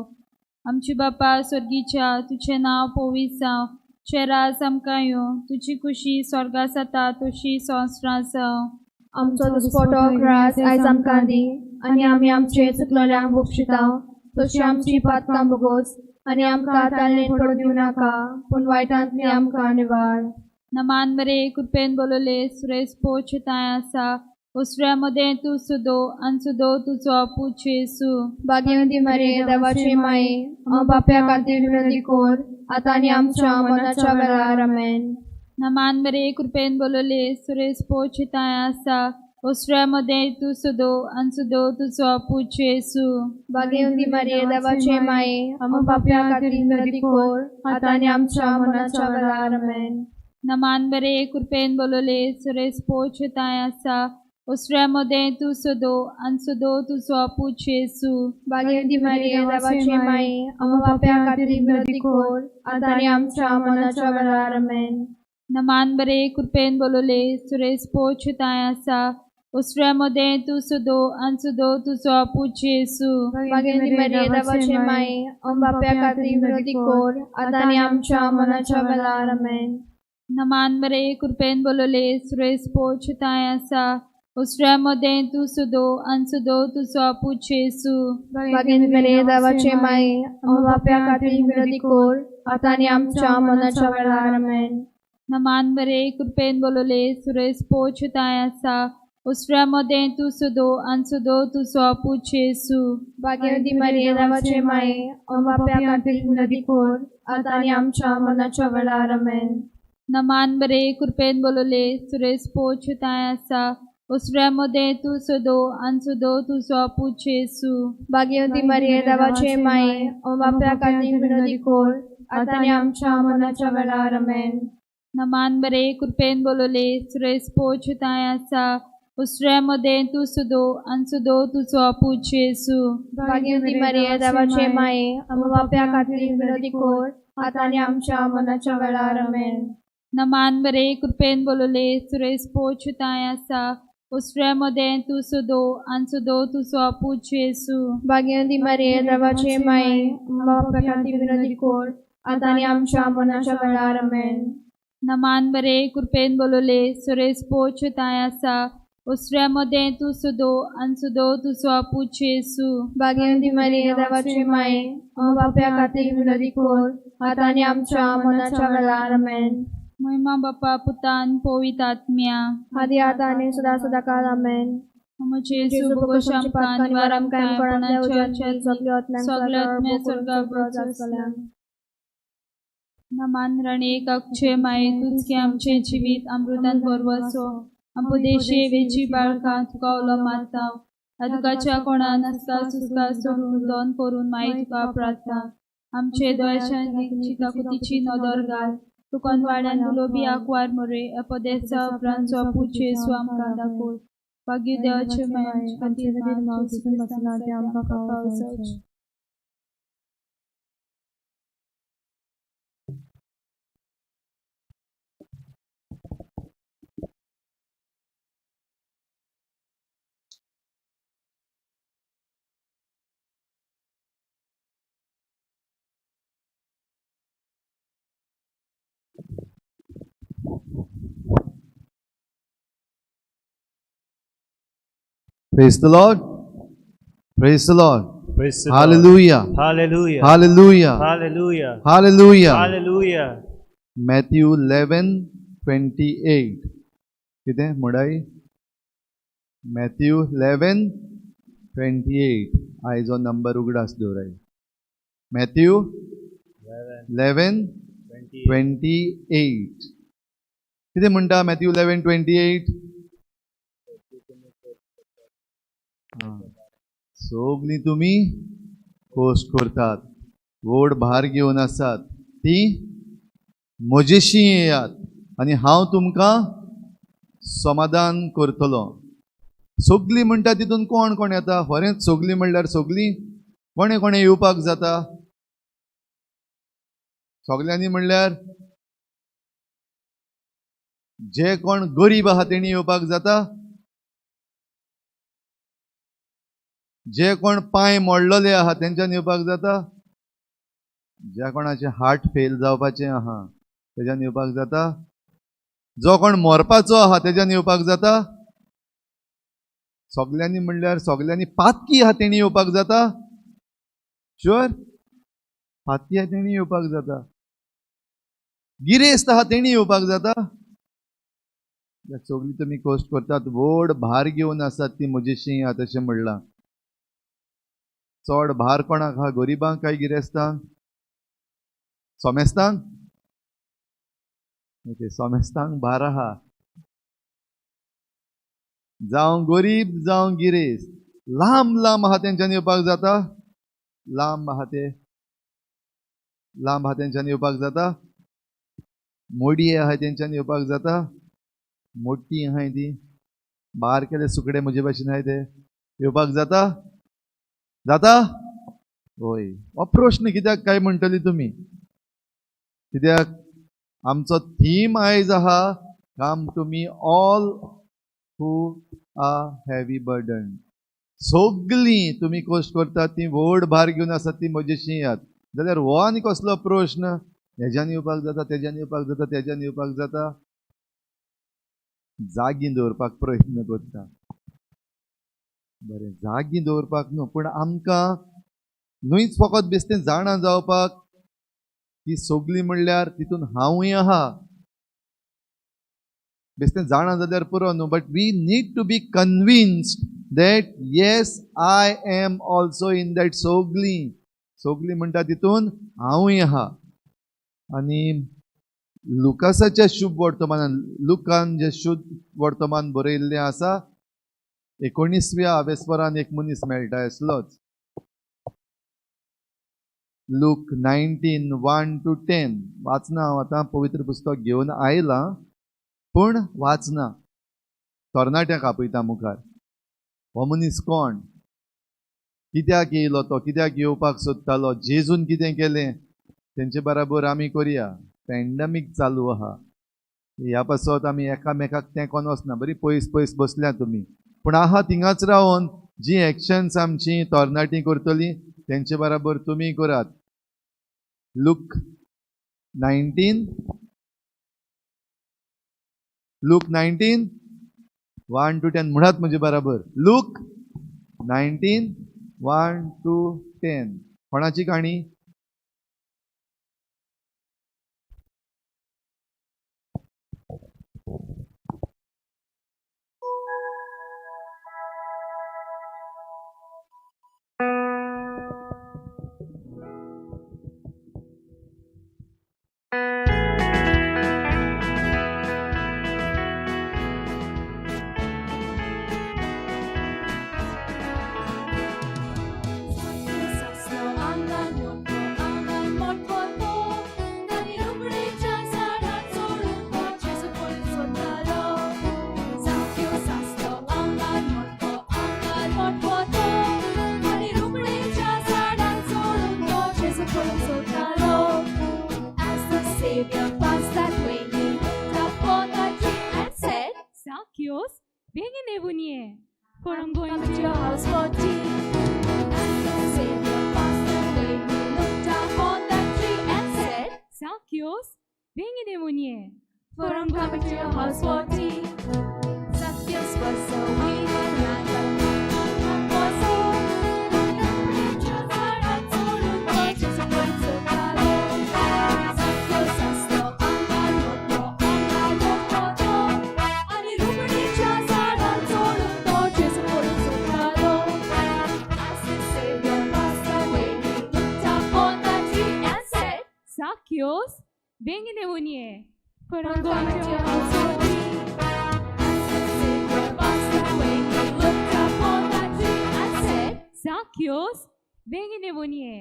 आमची बापा स्वर्गीच्या तुझें नांव पवित्र जावं, तुझें राज आमकां येवं, तुजी खुशी स्वर्गांत जाता तशी संवसारांत जावं. आमचो दिसपटो ग्रास आयज आमकां दी, आनी आमी आमचे चुकलेल्यांक बक्षितांव, तशी आमची पातकां भोगोस, आनी आमकां ताळणेंत पडूं दिवं नाका, पूण वायटांतली आमकां निवार. नमान बरे कृपेन बोलले सुरेश पोच ताय आसा, उसऱ्यामध्ये तू सुदो आनी सुदो तुजो पूज येसू. भाग्यवंती मरिये देवाची माये, आमच्या बाप्या खातीर विनंती कोर आतां आनी आमच्या मरणाच्या वेळार आमेन. नमान बरे कृपेन बोलले सुरेश पोच ताय आसा, उसऱ्यामध्ये तू सुदो आनी सुदो तुजो पूज येसू. भाग्यवंती मरिये देवाची माये, आमच्या बाप्या खातीर विनंती कोर आतां आनी आमच्या मरणाच्या वेळार आमेन. नमान बरे कृपेन बोलले सुरेश पोच ताय आसा, उसऱ्यामध्ये तू सुदो आनी सुदो तुजो पूज येसू. भाग्यवंती मरिये देवाची माये, आमच्या बाप्या खातीर विनंती कोर आतां आनी आमच्या मरणाच्या वेळार आमेन. नमान बरे कृपेन बोलले सुरेश पोच ताय आसा, उसऱ्यामध्ये तू सुदो आनी सुदो तुजो पूज येसू. भाग्यवंती मरिये देवाची माये, आमच्या बाप्या खातीर विनंती कोर आतां आनी आमच्या मरणाच्या वेळार आमेन. नमान बरे कृपेन बोलले सुरेश पोच ताय आसा, उसऱ्यामध्ये तू सुदो आनी सुदो तुजो पूज येसू. भाग्यवंती मरिये देवाची माये, आमच्या बाप्या खातीर विनंती कोर आतां आनी आमच्या मरणाच्या वेळार आमेन. नमान बरे कृपेन बोलले सुरेश पोच ताय आसा, उसऱ्यामध्ये तू सुदो आनी सुदो तुजो पूज येसू. भाग्यवंती मरिये देवाची माये, आमच्या बाप्या खातीर विनंती कोर आतां आनी आमच्या मरणाच्या वेळार आमेन. नमान बरे कृपेन बोलले सुरेश पोच ताय आसा, उसऱ्यामध्ये तू सुदो आनी सुदो तुजो पूज येसू. भाग्यवंती मरिये देवाची माये, आमच्या बाप्या खातीर विनंती कोर आतां आनी आमच्या मरणाच्या वेळार आमेन. नमान बरे कृपेन बोलले सुरेश पोच ताय आसा, उसऱ्यामध्ये तू सुदो आनी सुदो तुजो पूज येसू. भाग्यवंती मरिये देवाची माये, आमच्या बाप्या खातीर विनंती कोर आतां आनी आमच्या मरणाच्या वेळार आमेन. नमान बरे कृपेन बोलले सुरेश पोच ताय आसा, उसऱ्यामध्ये तू सुदो आनी सुदो तुजो पूज येसू. भाग्यवंती मरिये देवाची माये, आमच्या बाप्या खातीर विनंती कोर आतां आनी आमच्या मरणाच्या वेळार आमेन. नमान बरे कृपेन बोलले सुरेश पोच ताय आसा, उसऱ्यामध्ये तू सुदो आनी सुदो तुजो पूज येसू. भाग्यवंती मरिये देवाची माये, आमच्या बाप्या खातीर विनंती कोर आतां आनी आमच्या मरणाच्या वेळार आमेन. महिमा बापा पुतान पवित्र आत्म्या आदी आतां आनी सदा सदाकाळ आमेन. आमचे येसू गोश आमकां निवार आमकां पणाच्या सगळ्यात स्वर्गात. नमान राणे अक्षय माये तुझ की आमचे जिवीत अमृतान बरवसो, आमकां देशे वेची बाळकां तुका उलो मारता, तुकाच्या कोणा नसका सुसका सोडून दोन करून माई तुका प्रार्थना. आमचे दोळ्याच्या चिकाकुतीची नदर घाल, तुकोन वाड्यान गुलोबी आकवार मोरे अपदेसा उपरांतचो पूज येसू आमकां दाखोय. भाग्य देवाचे माये खातीर आमकां पावसाची. Praise the Lord. Praise the Lord. Praise the Lord. Hallelujah. Hallelujah. Hallelujah. Hallelujah. Hallelujah. Hallelujah. Matthew 11:28. कितें मुडाई? Matthew 11:28. आयजो नंबर उगडास दवराय. Matthew 11:28. कितें म्हणटा Matthew 11:28? सगळीं तुमी कोस्ट करतात, व्हड भार घेवन आसात ती म्हजेशी येयात आनी हांव तुमकां समाधान करतलो. सगलीं म्हणटा तितून कोण कोण येता? खरेंच सगलीं म्हणल्यार सगलीं कोणे कोणे येवपाक जाता? सगल्यांनी म्हणल्यार जे कोण गरीब आहा तेणी येवपाक जाता, जे कोण पांय मोडलेले आहा तेंच्यान येवपाक जाता, ज्या कोणाचे हार्ट फेल जावपाचे आहा तेज्यान येवपाक जाता, जो कोण मरपाचो आहा तेज्यान येवपाक जाता, सगल्यांनी म्हणल्यार सगल्यांनी पातकी आहा तेणी येवपाक जाता. शुअर? पातकी आहा तेणी येवपाक जाता. गिरेस्त आहा तेणी येवपाक जाता. सगळी तुमी कश्ट करतात, व्हड भार घेवन आसात ती म्हजेशी आहा तशें म्हणलां. चड भार कोणाक आहा? गरीबांक काय गिरेस्तांक? सोमेस्तांक? सोमेस्तांक भार आहा. जावं गरीब जावं गिरेस्त, लांब लांब आहा तेंच्यान येवपाक जाता. लांब आहा तेंच्यान येवपाक जाता. मोडी आहाय तेंच्यान येवपाक जाता. मोठी आहाय ती बारकेले सुकडे म्हजे भाशेन आहाय ते येवपाक जाता. जाता? होय. हो प्रश्न कित्याक काय म्हणटली तुमी? कित्याक आमचो थीम आयज आहा, come to me all who are heavy burden. सगलीं तुमी कश्ट करतात ती व्हड भार घेवन आसात ती म्हजेशी येयात. जाल्यार हो आनी कसलो प्रश्न? हेज्यान येवपाक जाता, तेज्यान येवपाक जाता, तेज्यान येवपाक जाता. जागी दवरपाक प्रयत्न करता. बरें, जागी दवरपाक न्हू, पूण आमकां न्हूच फकत बेश्टें जाणा जावपाक ती सगलीं म्हणल्यार तितून हांवूय आहा. बेश्टें जाणा जाल्यार पुरो न्हू, but we need to be convinced that yes I am also in that सगलीं. सगलीं म्हणटा तितून हांवूय आहा. आनी लुकासाच्या शुभ वर्तमानान, लुकान जे शुभ वर्तमान बरयल्लें आसा, 19व्या आवेस्परान एक मनीस मेळटा असलोच. लूक 19:1-10 वाचना हांव आतां, पवित्र पुस्तक घेवन आयलां पूण वाचना. तरणाट्याक आपयता मुखार. हो मनीस कोण? कित्याक येयलो तो? कित्याक येवपाक सोदतालो? जेजून कितें केलें तेंचे बराबर आमी करया. पॅन्डमीक चालू आहा, ह्या पासत आमी एकामेकाक तेंकोन वचना. बरी पयस पयस बसल्या तुमी, पूण आहा थिंगाच रावन जी एक्शन्स आमची तरणाटीं करतली तेंचे बराबर तुमी करात. लूक 19:1-10 म्हणत म्हजे बराबर. लूक 19:1-10 कोणाची काणी? बेगीन येऊन ये, for I'm going to your house for tea. Savior passed away, he looked up on that tree and said, Zacchaeus, बेगीन येऊन ये, for I'm coming to your house for tea. Zacchaeus was a weedy man, but was old. Preachers are not so rude, but just a point so caro. Zacchaeus asked the angal motto, ani rupanicha zadan solunto, just a point so caro. As the Savior passed away, he looked up on that tree and said, Zacchaeus, बेगीन येऊन ये, for I'm going to your house for tea. Savior passed away, he looked up on that tree and said, Zacchaeus, बेगीन येऊन ये,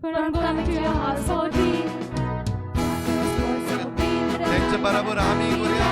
for I'm coming to your house for tea. Zacchaeus was a त्यांच्या बरोबर आम्ही करूया.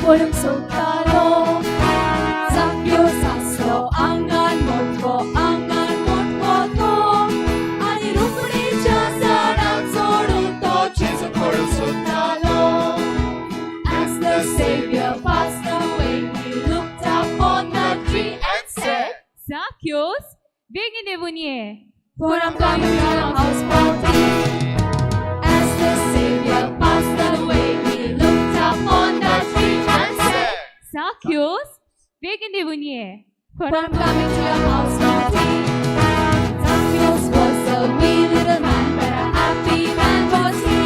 Pulong sotalo, Zacchaeus aslo, angan motko to, ani rupnija zaran sodun to, Jesu pulong sotalo. As the Savior passed away, he looked up on the tree and said, Zacchaeus, bigin devun ye. For I'm coming to your house for thee. As the Savior passed away, he looked up on the tree and said, Zacchaeus, bigin devun ye. For I'm coming to your house for thee. Zacchaeus was a wee little man, but a happy man was he.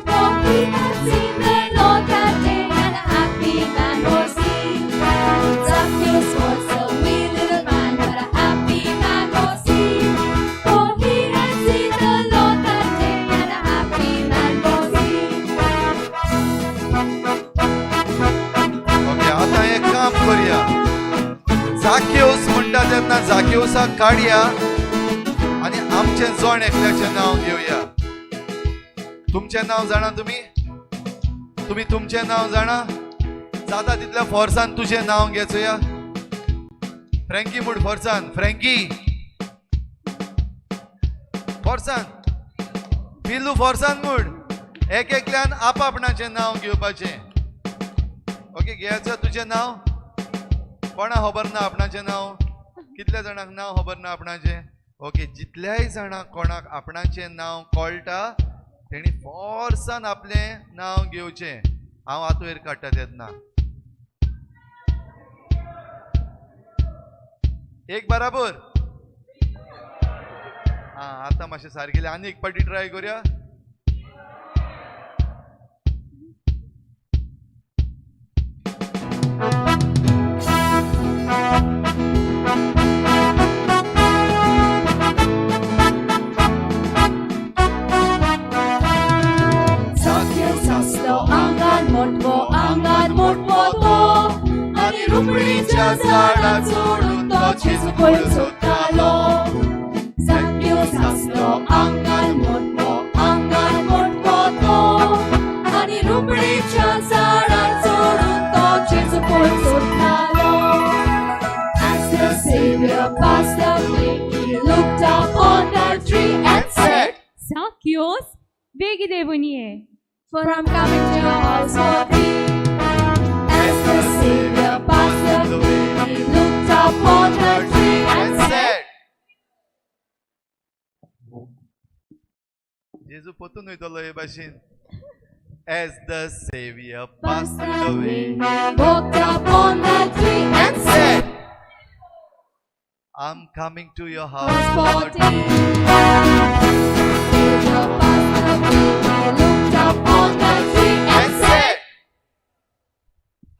For he had seen the Lord that day, and a happy man was he. Zacchaeus was a wee little man, but a happy man was he. For he had seen the Lord that day, and a happy man was he. Okay, आता एक काम करूया. झाकेऊस म्हणटा तेन्ना झाकेऊसाक काडया आणि आमचे जोण एकल्याचें नांव घेवया. तुमचें नांव जाणा तुम्ही तुमचें नांव जाणा. जाता तितल्या फोर्सान तुजें नांव घेचोया. फ्रँकी म्हूण फोर्सान. फ्रँकी फोर्सान. पिलू फोर्सान म्हूण. एक एकल्यान आपआपणाचें नांव घेवपाचें. ओके, घेयाचं तुजें नांव. कोणा खबर ना आपणाचें नांव? कितल्या जाणांक नांव खबर ना आपणाचें? ओके, जितल्याय जाणांक कोणाक आपणाचें नांव कळटा तेणी फोर्सान आपलें नांव घेवचें. हांव हातूंर काडटा तेन्ना एक बराबर. आतां मातशें सारकेलें. आनी एक पाटी ट्राय करूया. Zacchaeus aslo, angan motko to, ani rupnija zaran sodun to, Jesu pulong sotalo. Zacchaeus aslo, angan motko to, ani rupnija zaran sodun to, Jesu pulong sotalo. As the Savior passed away, he looked up on the tree and said, Zacchaeus, bigin devun ye. For I'm coming to your house for thee. As the Savior passed away, he looked up on the tree and said, जेजू पोतून वयतलो हे भाशेन. As the Savior passed away, he looked up on the tree and said, I'm coming to your house for for thee. Savior passed away, he looked up on the tree and said,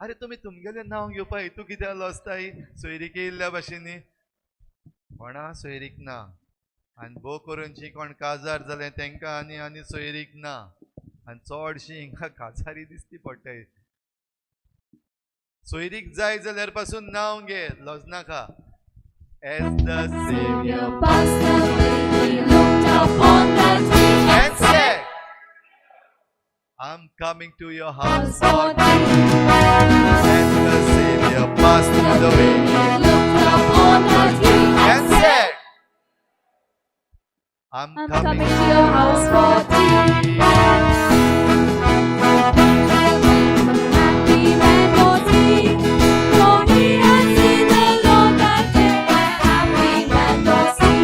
अरे तुम्ही तुमगेलें नांव घेवपा हेतू कितें आलो आसताय? सोयरीक येयल्ल्या भाशेनी कोणा सोयरीक ना. आनी भोव करूनची कोण काजार जालें तेंकां आनी सोयरीक ना. आनी चडशी हिंगा काजारी दिसती पडटाय. सोयरीक जाय जाल्यार पासून नांव घे, लज नाका. As the Savior passed away, he looked up on the tree and said, I'm coming to your house for thee. As the Savior passed away, he looked up on the tree and said, I'm coming to your house for thee. Happy man was he, for he had seen the Lord that day. Happy man was he.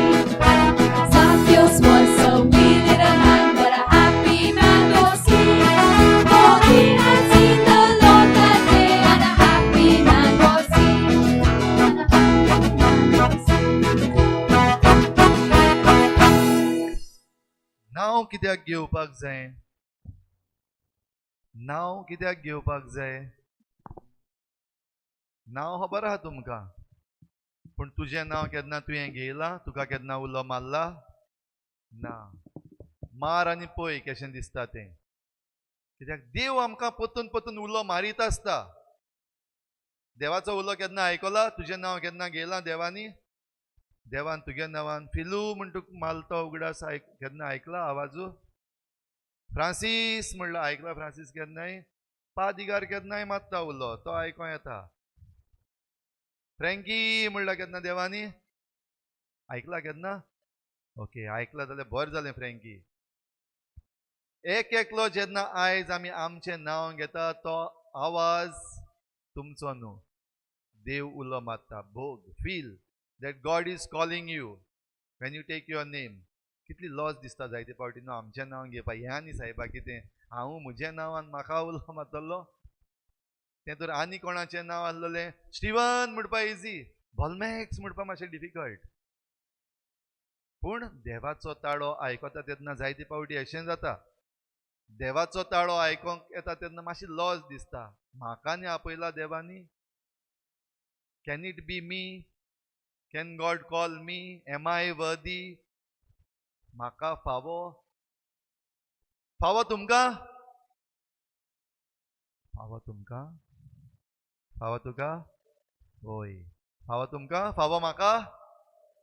Zacchaeus was a wee little man, but a happy man was he. For he had seen the Lord that day, and a happy man was he. And a happy man was he. कित्याक घेवपाक जाय? नांव कित्याक घेवपाक जाय? नांव खबर आहा तुमकां, पूण तुजें नांव केन्ना तुवें घेयलां? तुका केन्ना उलो मारला? ना. मार आनी पळय कशें दिसता तें. कित्याक देव आमकां परतून परतून उलो मारीत आसता. देवाचो उलो केन्ना आयकला? तुजें नांव केन्ना घेयलां देवानी? देवान तुगे नांवान फिलू म्हण तुका मारतो उगडास केन्ना आयकला आवाजू? फ्रांसीस म्हणला आयकला फ्रांसीस केन्नाय? पादिगार केन्नाय मारता उलो, तो आयको येता. फ्रँकी म्हणला केन्ना देवानी? आयकला केन्ना? ओके, आयकला जाल्यार बरें जालें फ्रँकी. एक एकलो जेन्ना आयज आमी आमचें नांव घेता तो आवाज तुमचो न्हू, देव उलो मारता. भोग, feel that God is calling you when you take your name. कितली लॉस दिसता जायते फावटी न्हू आमचें नांव घेवपा. ह्या न्ही सायबा कितें हांव म्हजें नांवान म्हाका उलो मारतलो? तें तर आनी कोणाचें नांव आसलेलें. स्टीवन म्हणपा इजी, बॉलमॅक्स म्हणपा मातशें डिफिकल्ट. पूण देवाचो ताळो आयकता तेन्ना जायते फावटी अशें जाता, देवाचो ताळो आयकोंक येता तेन्ना मातशी लॉस दिसता. म्हाका न्ही आपयला देवानी? Can it be me? Can God call me? Am I worthy? म्हाका फावो? फावो तुमकां? फावो तुमकां? फावो तुका? ओय. फावो तुमकां? फावो म्हाका?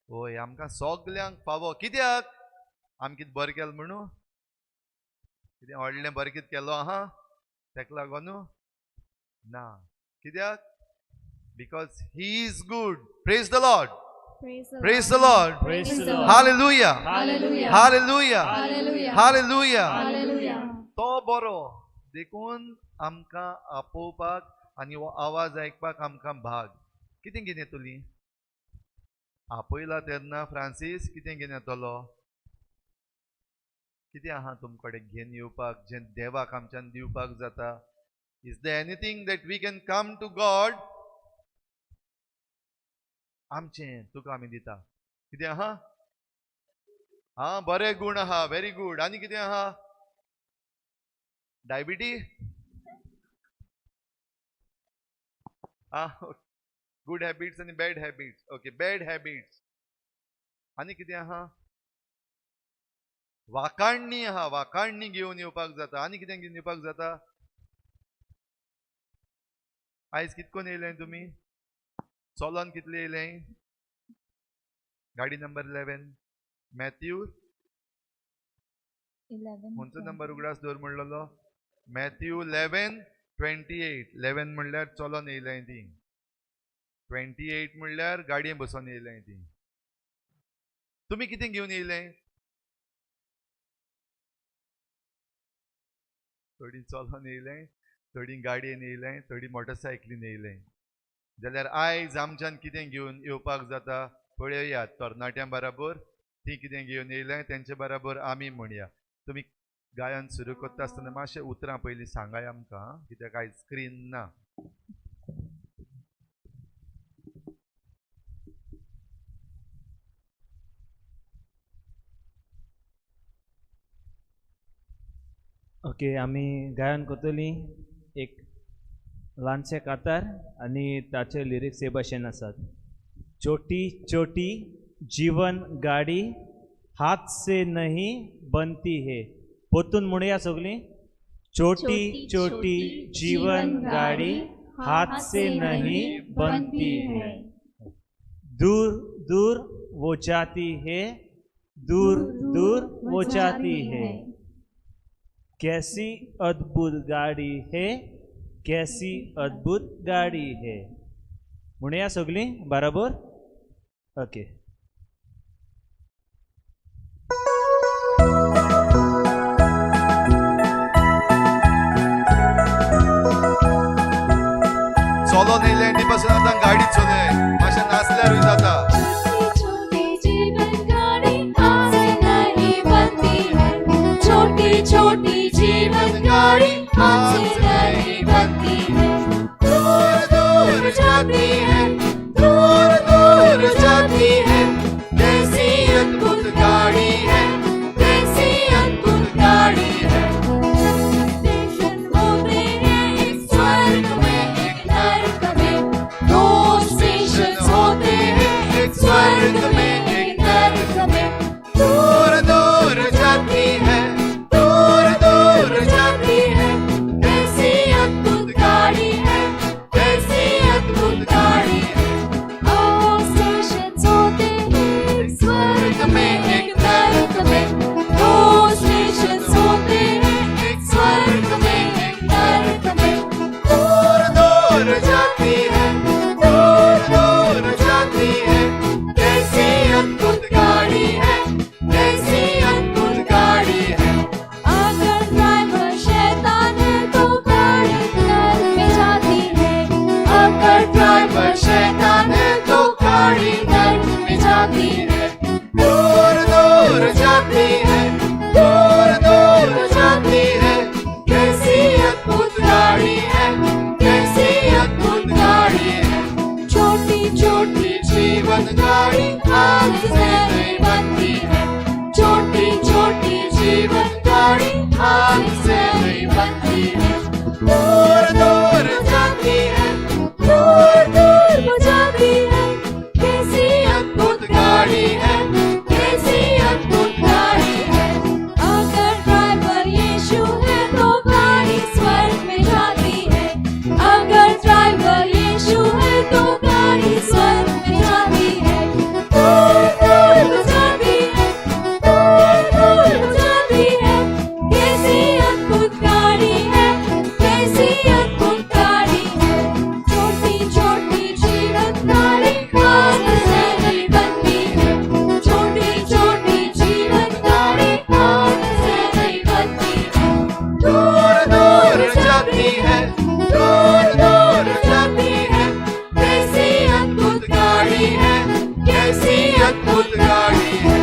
ओय. आमकां सगल्यांक फावो. कित्याक? आमी कितें बरें केलें म्हणू? कितें व्हडलें बरें कितें केलो आहा तेका लागून? ना. कित्याक? Because he is good. Praise the Lord. Praise the Lord. Hallelujah. Hallelujah. Hallelujah. तो बरो देखून आमकां आपोवपाक आनी हो आवाज आयकपाक आमकां भाग. कितें घेवन येतली? आपयला तेन्ना फ्रांसीस कितें घेवन येतलो? कितें आहा तुमचे कडेन घेवन येवपाक जें देवाक आमच्यान दिवपाक जाता? Is there anything that we can come to God? आमचें तुका आमी दिता. कितें आहा? हां, बरे गूण आहा. Very good. आनी कितें आहा? डायबिटी? गुड हॅबिट्स आनी bad habits. Okay, bad habits. आनी कितें आहा? वाकाणणी आहा. वाकाणणी घेवन येवपाक जाता. आनी कितें घेवन येवपाक जाता? आयज कितकोन येयलें तुमी? चलोन कितले येयलें? गाडी नंबर 11. मॅथ्यू 11. खंयचो नंबर उगडास दवर म्हणलेलो? मॅथ्यू 11:28. 11 म्हणल्यार चलोन येयलें ती. 28 म्हणल्यार गाडयेन बसून येयलें ती. तुमी कितें घेवन येयलें? थोडी चलोन येयलें, थोडी गाडयेन येयलें, थोडी मोटरसायकलीन येयलें. जाल्यार आयज आमच्यान कितें घेवन येवपाक जाता? पळयात तरणाट्यां बराबर ती कितें घेवन येयलें तेंचे बराबर आमी म्हणया. तुमी गायन सुरू करता आसतना मातशें उतरां पयलीं सांगाय आमकां, कित्याक आयज स्क्रीन ना. ओके, आमी गायन करतलीं. एक ल्हानशें कातार आनी ताचे लिरिक्स हे भाशेन आसात. छोटी छोटी जीवन गाडी हाथ से नहीं बनती है. पोतून म्हणुया सगळीं. छोटी छोटी जीवन गाड़ी हाथ से नहीं बनती है. दूर दूर वो जाती है, दूर दूर वो जाती है. कैसी अद्भुत गाड़ी है, कैसी अद्भुत गाड़ी है. म्हणुया सगळीं बराबर. ओके. चलोन येयलें ती पासून आतां गाडी चलय. मातशें नाचल्यारूय जाता. छोटी जीवन गाड़ी हाथ से नहीं बनती है. दूर दूर जाती है, दूर दूर जाती है. कैसी अद्भुत गाड़ी है, कैसी अद्भुत बनती है, दूर दूर जाती है, दूर दूर वो जाती है। कैसी अद्भुत गाड़ी है, कैसी अद्भुत गाड़ी है। अगर ड्राइवर यीशु है तो गाड़ी स्वर्ग में जाती है, अगर ड्राइवर यीशु है तो गाड़ी स्वर्ग में जाती है। दूर दूर वो जाती है, दूर दूर वो जाती है। कैसी अद्भुत गाड़ी है, कैसी अद्भुत गाड़ी है। छोटी छोटी जीवन गाड़ी हाथ से नहीं बनती है, छोटी छोटी जीवन गाड़ी हाथ से नहीं बनती है। दूर दूर जाती है, दूर दूर जाती है। कैसी अद्भुत गाड़ी है, कैसी अद्भुत गाड़ी है।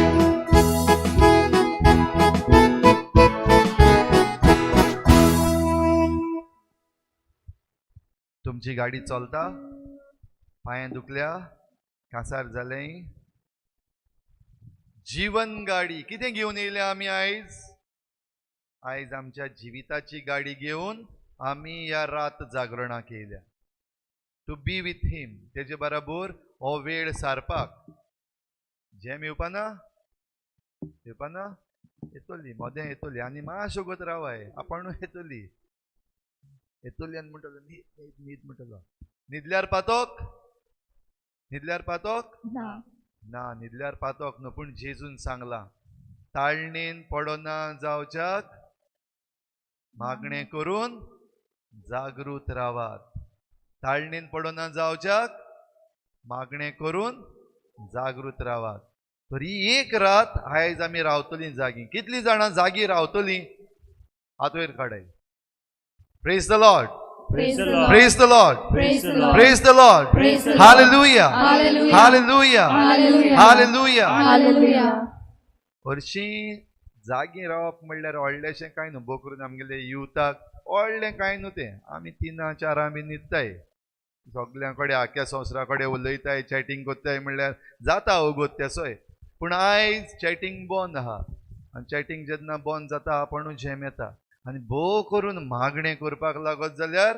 तुमची गाडी चलता, पांय दुखल्या, कासार जाले, जीवन गाडी कितें घेवन येयल्या आमी आयज? आयज आमच्या जिविताची गाडी घेवन आमी ह्या रात जागरणाक येयल्या. टू बी विथ हिम, तेजे बरोबर हो वेळ सारपाक. जेम येवपाना येवपाना येतली, मोदें येतली आनी मातशें वगत रावाय, आपण येतली येतली आनी म्हणटलो न्हीद न्हीद न्हीद म्हणटलो. न्हिदल्यार पातोक, न्हिदल्यार पातोक ना, न्हिदल्यार पातोक न्हू. पूण जेजून सांगला ताळणेन पडोना जावच्याक मागणें करून जागृत रावात. ताळणेन पडोना जावच्याक मागणें करून जागृत रावात. तर ही एक रात आयज आमी रावतलीं जागी. कितलीं जाणां जागी रावतलीं? हात वयर काडाय. Praise the Lord. Praise the Lord. Praise the Lord. Praise the Lord. Praise the Lord. Praise the Lord. Hallelujah. Hallelujah. Hallelujah. Hallelujah. Hallelujah. Hallelujah. हरशीं जागी रावप म्हणल्यार व्हडलेशें कांय न्हू. भोव करून आमगेले युथाक व्हडलें कांय न्हू तें. आमी 3-4 बी न्हिदताय, सगळ्यां कडेन आख्या संवसारा कडेन उलयताय, चॅटींग कोत्ताय म्हणल्यार जाता ओगोत तेसोय. पूण आयज चॅटींग बंद आहा आनी चॅटींग जेन्ना बंद जाता आपुणू झेम येता आनी भोव करून मागणें करपाक लागत जाल्यार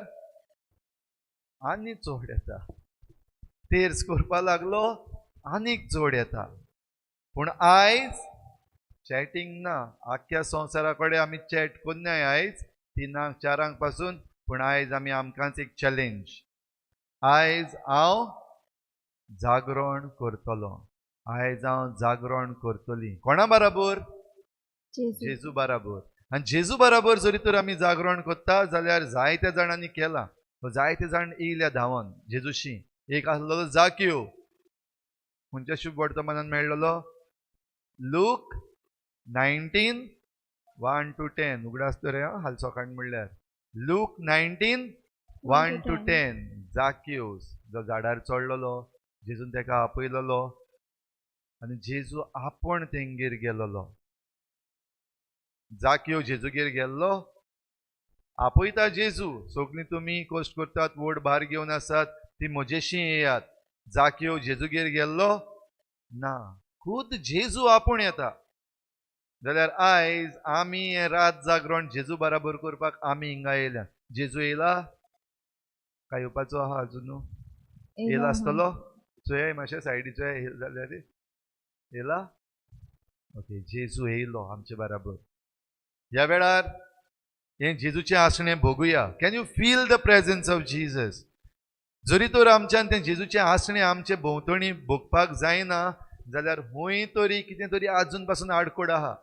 आनी चड येता. तेर्स करपाक लागलो आनीक चड येता. पूण आयज चॅटींग ना. आख्या संवसारा कडेन आमी चॅट कोन्नाय आयज 3-4 पासून. पूण आयज आमी आमकांच एक चॅलेंज. आयज हांव जागरण करतलो. आयज हांव जागरण करतली. कोणा बरोबर? जेजू बरोबर. आनी जेजू बरोबर जरी तर आमी जागरण करता जाल्यार जायत्या जाणांनी केलां. जायते जाण येयल्या धांवन जेजूशी. एक आसलेलो जाक्यो, खंयच्या शुभ वर्तमानान मेळ्ळलो? लूक 19:1-10. उगडास तर हाल सकाळीं म्हणल्यार लूक 19:1-10. जाक्योस जो झाडार चडलेलो, जेजून तेका आपयलेलो आनी जेजू आपूण तेंगेर गेलोलो. जाक्यो जेजूगेर गेल्लो, आपयता जेजू. सगळीं तुमी कश्ट करतात, व्हड भार घेवन आसात, ती म्हजेशी येयात. जाक्यो जेजूगेर गेल्लो ना, खुद जेजू आपूण येता. जाल्यार आयज आमी हें रात जागरण जेजू बरोबर करपाक आमी हिंगा येयल्या. जेजू येयला काय येवपाचो आहा अजून? येयला आसतलो? चोय मातशें सायडीचो जाल्यार येयला. ओके, जेजू येयलो आमचे बरोबर. ह्या वेळार हें जेजूचें आसणें भोगुया. Can you feel the presence of Jesus? जरी तर आमच्यान तें जेजूचें आसणें आमचे भोंवतणी भोगपाक जायना जाल्यार हूंय तरी कितें तरी आजून पासून आडकोड आहा.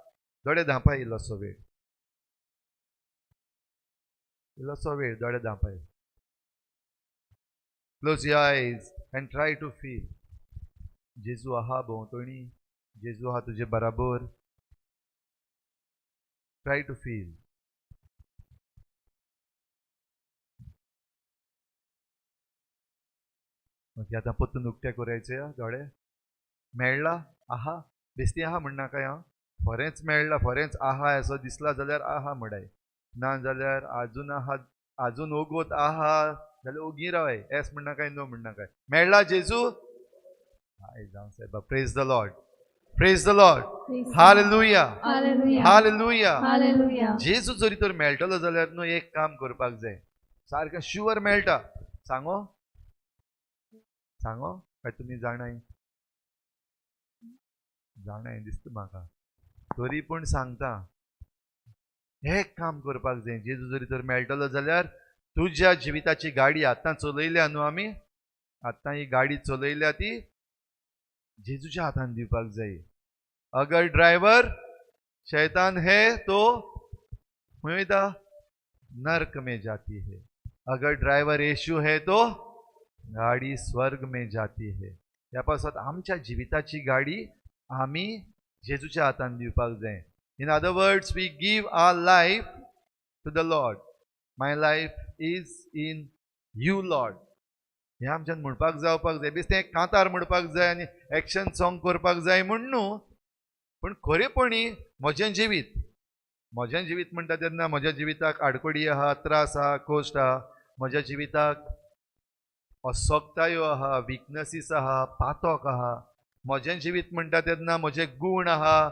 दोळे धांपाय इल्लोसो वेळ, इल्लोसो वेळ दोळे धांपाय. Close your eyes and try to feel. Jezu आहा भोंवतणी, जेजू आहा तुजे बराबर. Try to feel. ओके, आता पोतून उक्ते करायचे दोळे. मेळ्ळा आहा, बेस्ती आहा म्हणनाका हांव. खरेंच मेळ्ळा, खरेंच आहा असो दिसला जाल्यार आहा म्हणाय. ना जाल्यार आजून आहा, आजून ओगोत आहा जाल्यार ओगी रावाय. S म्हणनाकाय, no म्हणनाकाय. मेळ्ळा जेजू? आयज हांव सायबा. Praise the Lord. Praise the Lord. Hallelujah. Hallelujah. Hallelujah. Hallelujah. जेजू जरी तर मेळटलो जाल्यार न्हू एक काम करपाक जाय. सारकें शुअर मेळटा. सांगो सांगो काय तुमी जाणाय दिसता म्हाका. तरी पूण सांगता एक काम करपाक जाय. जेजू जरी तर मेळटलो जाल्यार तुज्या जिविताची गाडी आतां चलयल्या न्हू आमी. आतां ही गाडी चलयल्या ती जेजूच्या हातान दिवपाक जाय. अगर ड्रायव्हर शैतान है तो खंय वयता? नर्क में जाती है. अगर ड्रायव्हर येशू है तो गाडी स्वर्ग में जाती है. ह्या पासत आमच्या जिविताची गाडी आमी जेजूच्या हातान दिवपाक जाय. In other words we give our life to the lord. My life is in you lord. हे आमच्यान म्हणपाक जावपाक जाय. बेश्टें कांतार म्हणपाक जाय आनी एक्शन सॉंग करपाक जाय म्हण न्हू. पण खरेपणी म्हजें जिवीत म्हणटा तेन्ना म्हज्या जिविताक आडकोडी आहा, त्रास आहा, कोश्ट आहा. म्हज्या जिविताक अस्वक्तायो आहा, विकनसीस आहा, पातक आहा. म्हजें जिवीत म्हणटा तेन्ना म्हजे गूण आहा.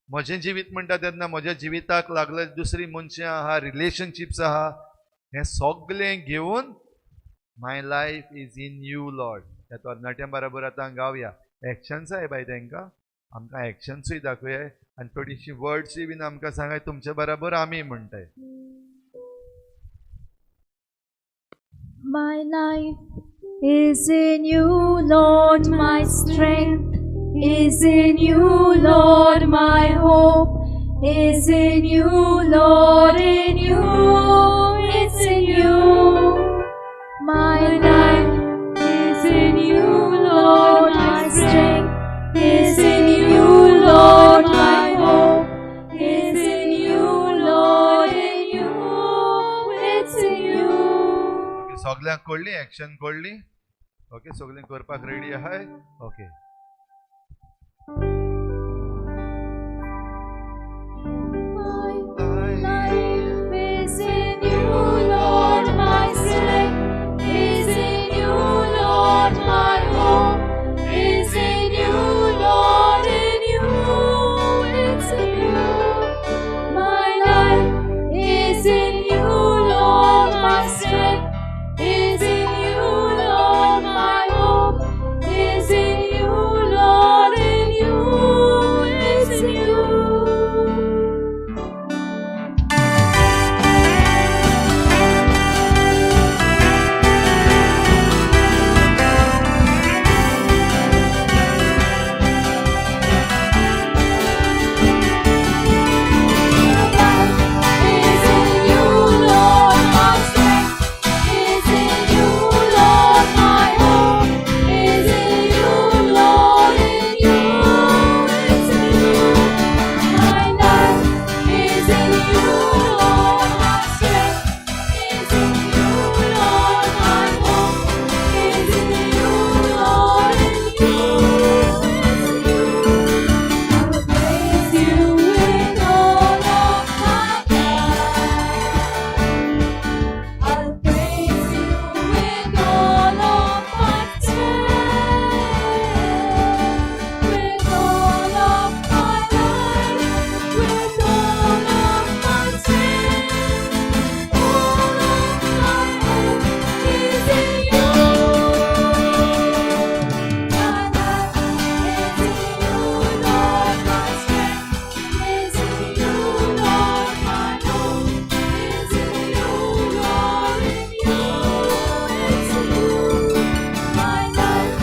म्हजें जिवीत म्हणटा तेन्ना म्हज्या जिविताक लागले दुसरी मनशां आहा, रिलेशनशिप्स आहा. हें सगळें घेवन my life is in you Lord. ह्या तरणाट्यां बरोबर आतां गावया. एक्शन्स जाय बाय तांकां. आमकां एक्शन्सूय दाखोवया आनी थोडीशी वर्ड्सूय बीन आमकां सांगाय. तुमचे बरोबर आमी म्हणटाय. My life is in you, Lord, my strength is in you, Lord, my hope is in you, Lord, in you, it's in you. My life is in you, Lord, my strength is in you, Lord, my hope is in you, Lord, in you, it's in you. सगळ्यांक कळ्ळी action कळ्ळी. Okay सगळीं करपाक ready आहाय. Okay My life is in you, Lord, my strength is in you, Lord, my hope is in you, Lord, in you, it's in you. My life is in you, Lord, my strength is in you, Lord, my hope is in you, Lord, in you, it's in you. Is in you, Lord, my strength is in you, Lord, my hope is in you, Lord, in you, it's in you. My life is in you, Lord, my strength is in you, Lord, my hope is in you, Lord, in you, it's in you. I will praise you with all of my life. I'll praise you with all of my strength, with all of my life, with all of my strength. All of my hope is in you. My life is in you, Lord, my strength is in you, Lord, my hope is in you, Lord, in you, it's in you. My life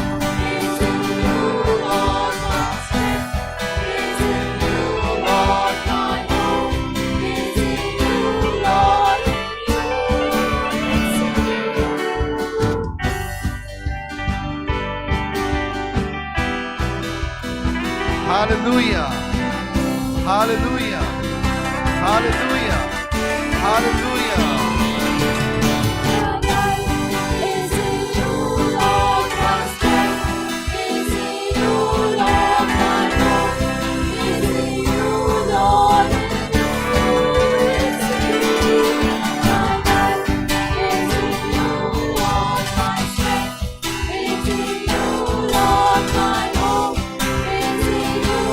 is in you, Lord, my strength is in you, Lord, my hope is in you, Lord, in you, it's in you. Hallelujah. Hallelujah. Hallelujah. Hallelujah. My life is in you, Lord, my strength is in you, Lord, my hope is in you, Lord, in you, it's in you. My life is in you, Lord, my strength is in you, Lord, my hope is in you,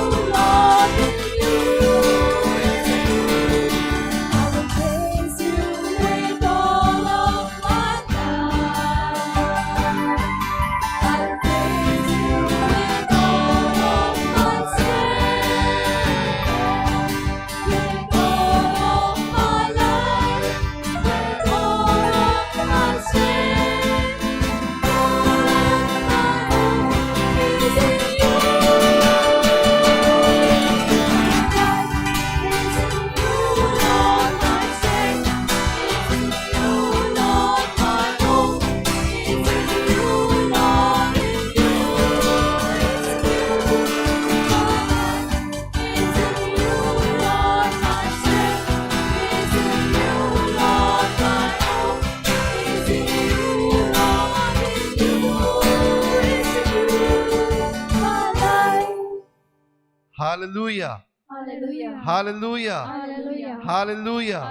Hallelujah. Hallelujah. Hallelujah. Hallelujah. Hallelujah. Hallelujah.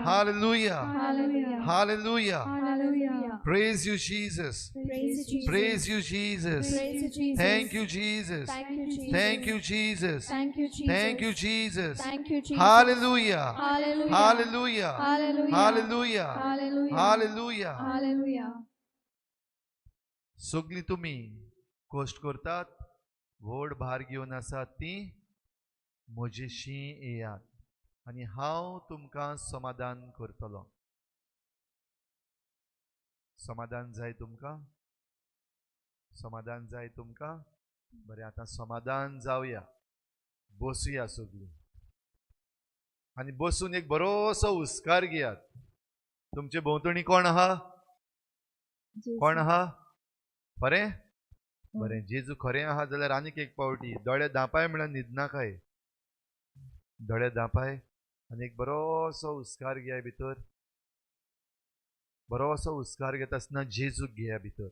Hallelujah. Hallelujah. Hallelujah. Hallelujah. Praise you, Jesus. Praise you, Jesus. Praise you, Jesus. Praise you, Jesus. Thank you, Jesus. Thank you, Jesus. Thank you, Jesus. Thank you, Jesus. Thank you, Jesus. Thank you, Jesus. Hallelujah. Hallelujah. Hallelujah. Hallelujah. Hallelujah. Hallelujah. Hallelujah. Hallelujah. सगळी तुम्ही गोष्ट करतात व्हड भार घेवन आसात ती म्हजेशी येयात आनी हांव तुमकां समाधान करतलो. समाधान जाय तुमकां? समाधान जाय तुमकां? बरें, आतां समाधान जावया. बसुया सगळीं आनी बसून एक बरोसो हुस्कार घेयात. तुमचे भोंवतणी कोण आहा? कोण आहा? बरें बरें. जेजू खरें आहा जाल्यार आनीक एक पावटी दोळे धांपाय म्हळ्यार न्हिदनाकाय. दोळे धांपाय आनी एक बरोसो हुस्कार घेया भितर. बरोसो हुस्कार घेता आसतना जेजूक घेया भितर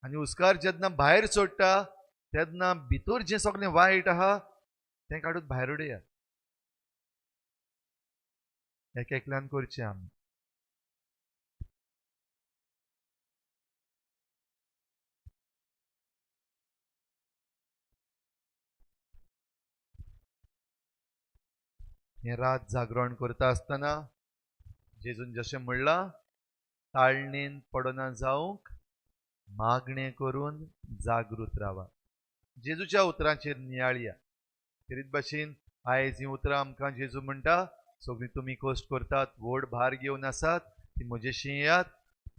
आनी हुस्कार जेन्ना भायर सोडटा तेन्ना भितर जें सगळें वायट आहा तें काडून भायर उडयात. एक एकल्यान करचें आमी. हें रात जागरण करता आसतना जेजून जशें म्हणलां, ताळणेन पडना जावंक मागणें करून जागृत रावा. जेजूच्या उतरांचेर नियाळया. तेच भाशेन आयज हीं उतरां आमकां जेजू म्हणटा, सगळीं तुमी कश्ट करतात, व्हड भार घेवन आसात, ती म्हजेशी येयात.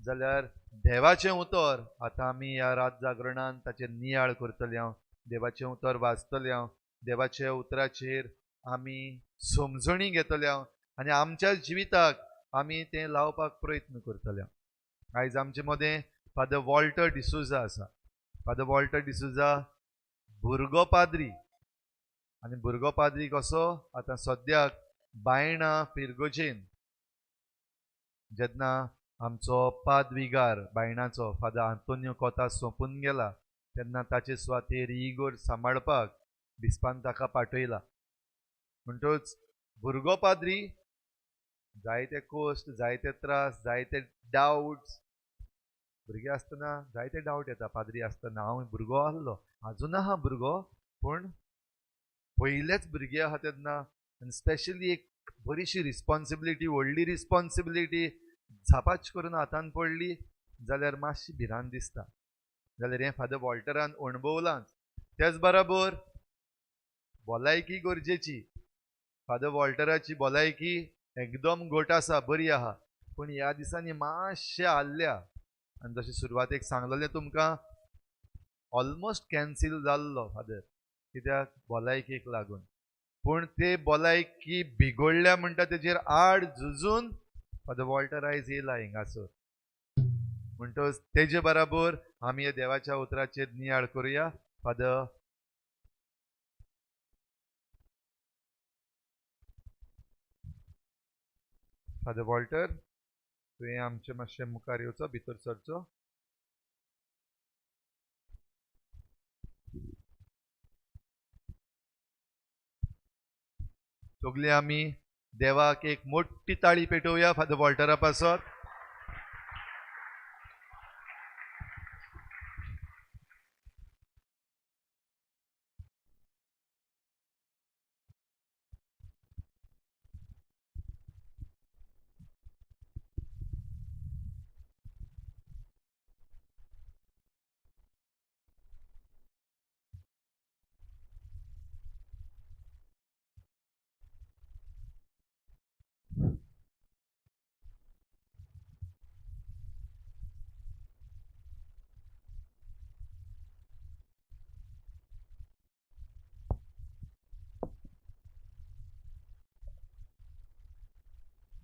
जाल्यार देवाचें उतर आतां आमी ह्या रात जागरणान ताचेर नियाळ करतले हांव. देवाचें उतर वाचतले हांव. देवाच्या उतराचेर आमी समजणी घेतले हांव आनी आमच्या जिविताक आमी तें लावपाक प्रयत्न करतले हांव. आयज आमचे मदें फादर वॉल्टर डिसोजा आसा. फादर वॉल्टर डिसोजा भुरगो पाद्री आनी भुरगो पाद्री कसो आतां सद्याक बायणां फिरगोजेन जेन्ना आमचो पादविगार बायणाचो फादर आंतोनियो कोता सोंपून गेला तेन्ना ताचे सुवातेर इगोर सांबाळपाक बिस्पान ताका पाठयला. म्हणटच भुरगो पाद्री जायते कश्ट, जायते त्रास, जायते डावट्स. भुरगे आसतना जायते डावट येता. पाद्री आसतना हांव भुरगो आहलो, आजून आहा भुरगो, पूण पयलेच भुरगे आहा तेन्ना आनी स्पेशली एक बरीशी रिस्पॉन्सिबिलिटी, व्हडली रिस्पॉन्सिबिलिटी झापाच करून हातान पडली जाल्यार मातशी भिरांत दिसता. जाल्यार हें फादर वॉल्टरान अणभवलां. तेच बरोबर भलायकी गरजेची. फादर वॉल्टराची भलायकी एकदम घट आसा, बरी आहा, पूण ह्या दिसांनी मातशें आल्ल्या आनी जशें सुरवातेक सांगलेलें तुमकां ऑलमोस्ट कॅन्सील जाल्लो फादर, कित्याक भलायकेक लागून. पूण ते भलायकी बिगडल्या म्हणटा तेजेर आड झुजून फादर वॉल्टर आयज येयला हिंगासर. म्हणटच तेजे बराबर आमी ह्या देवाच्या उतराचेर नियाळ करुया. फादर फादर वॉल्टर, तुवें आमचे मातशें मुखार येवचो, भितर सरचो. सगळीं आमी देवाक एक मोठी ताळी पेटोवया फादर वॉल्टरा पासत.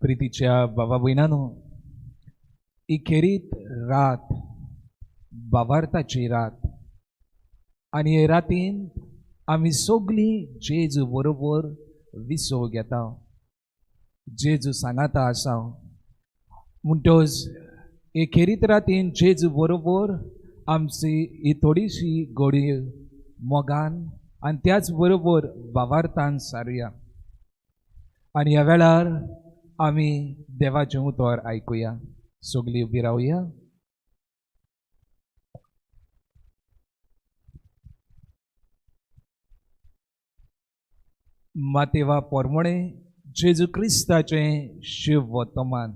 प्रितीच्या बाबा भयणांनो, इखेरीत रात, बाबार्थाची रात, आनी हे रातीन आमी सगळीं जेजू बरोबर विसव घेता. जेजू सांगाता आसा म्हणटच एखेरीत रातीन जेजू बरोबर आमची ही थोडीशी घडी मोगान आणि त्याच बरोबर भावार्थान सारुया. आणि ह्या वेळार आमी देवाचें उतर आयकुया. सगळीं उबी रावया. मातेवा पोरमोणे जेजू क्रिस्ताचें शिव वर्तमान.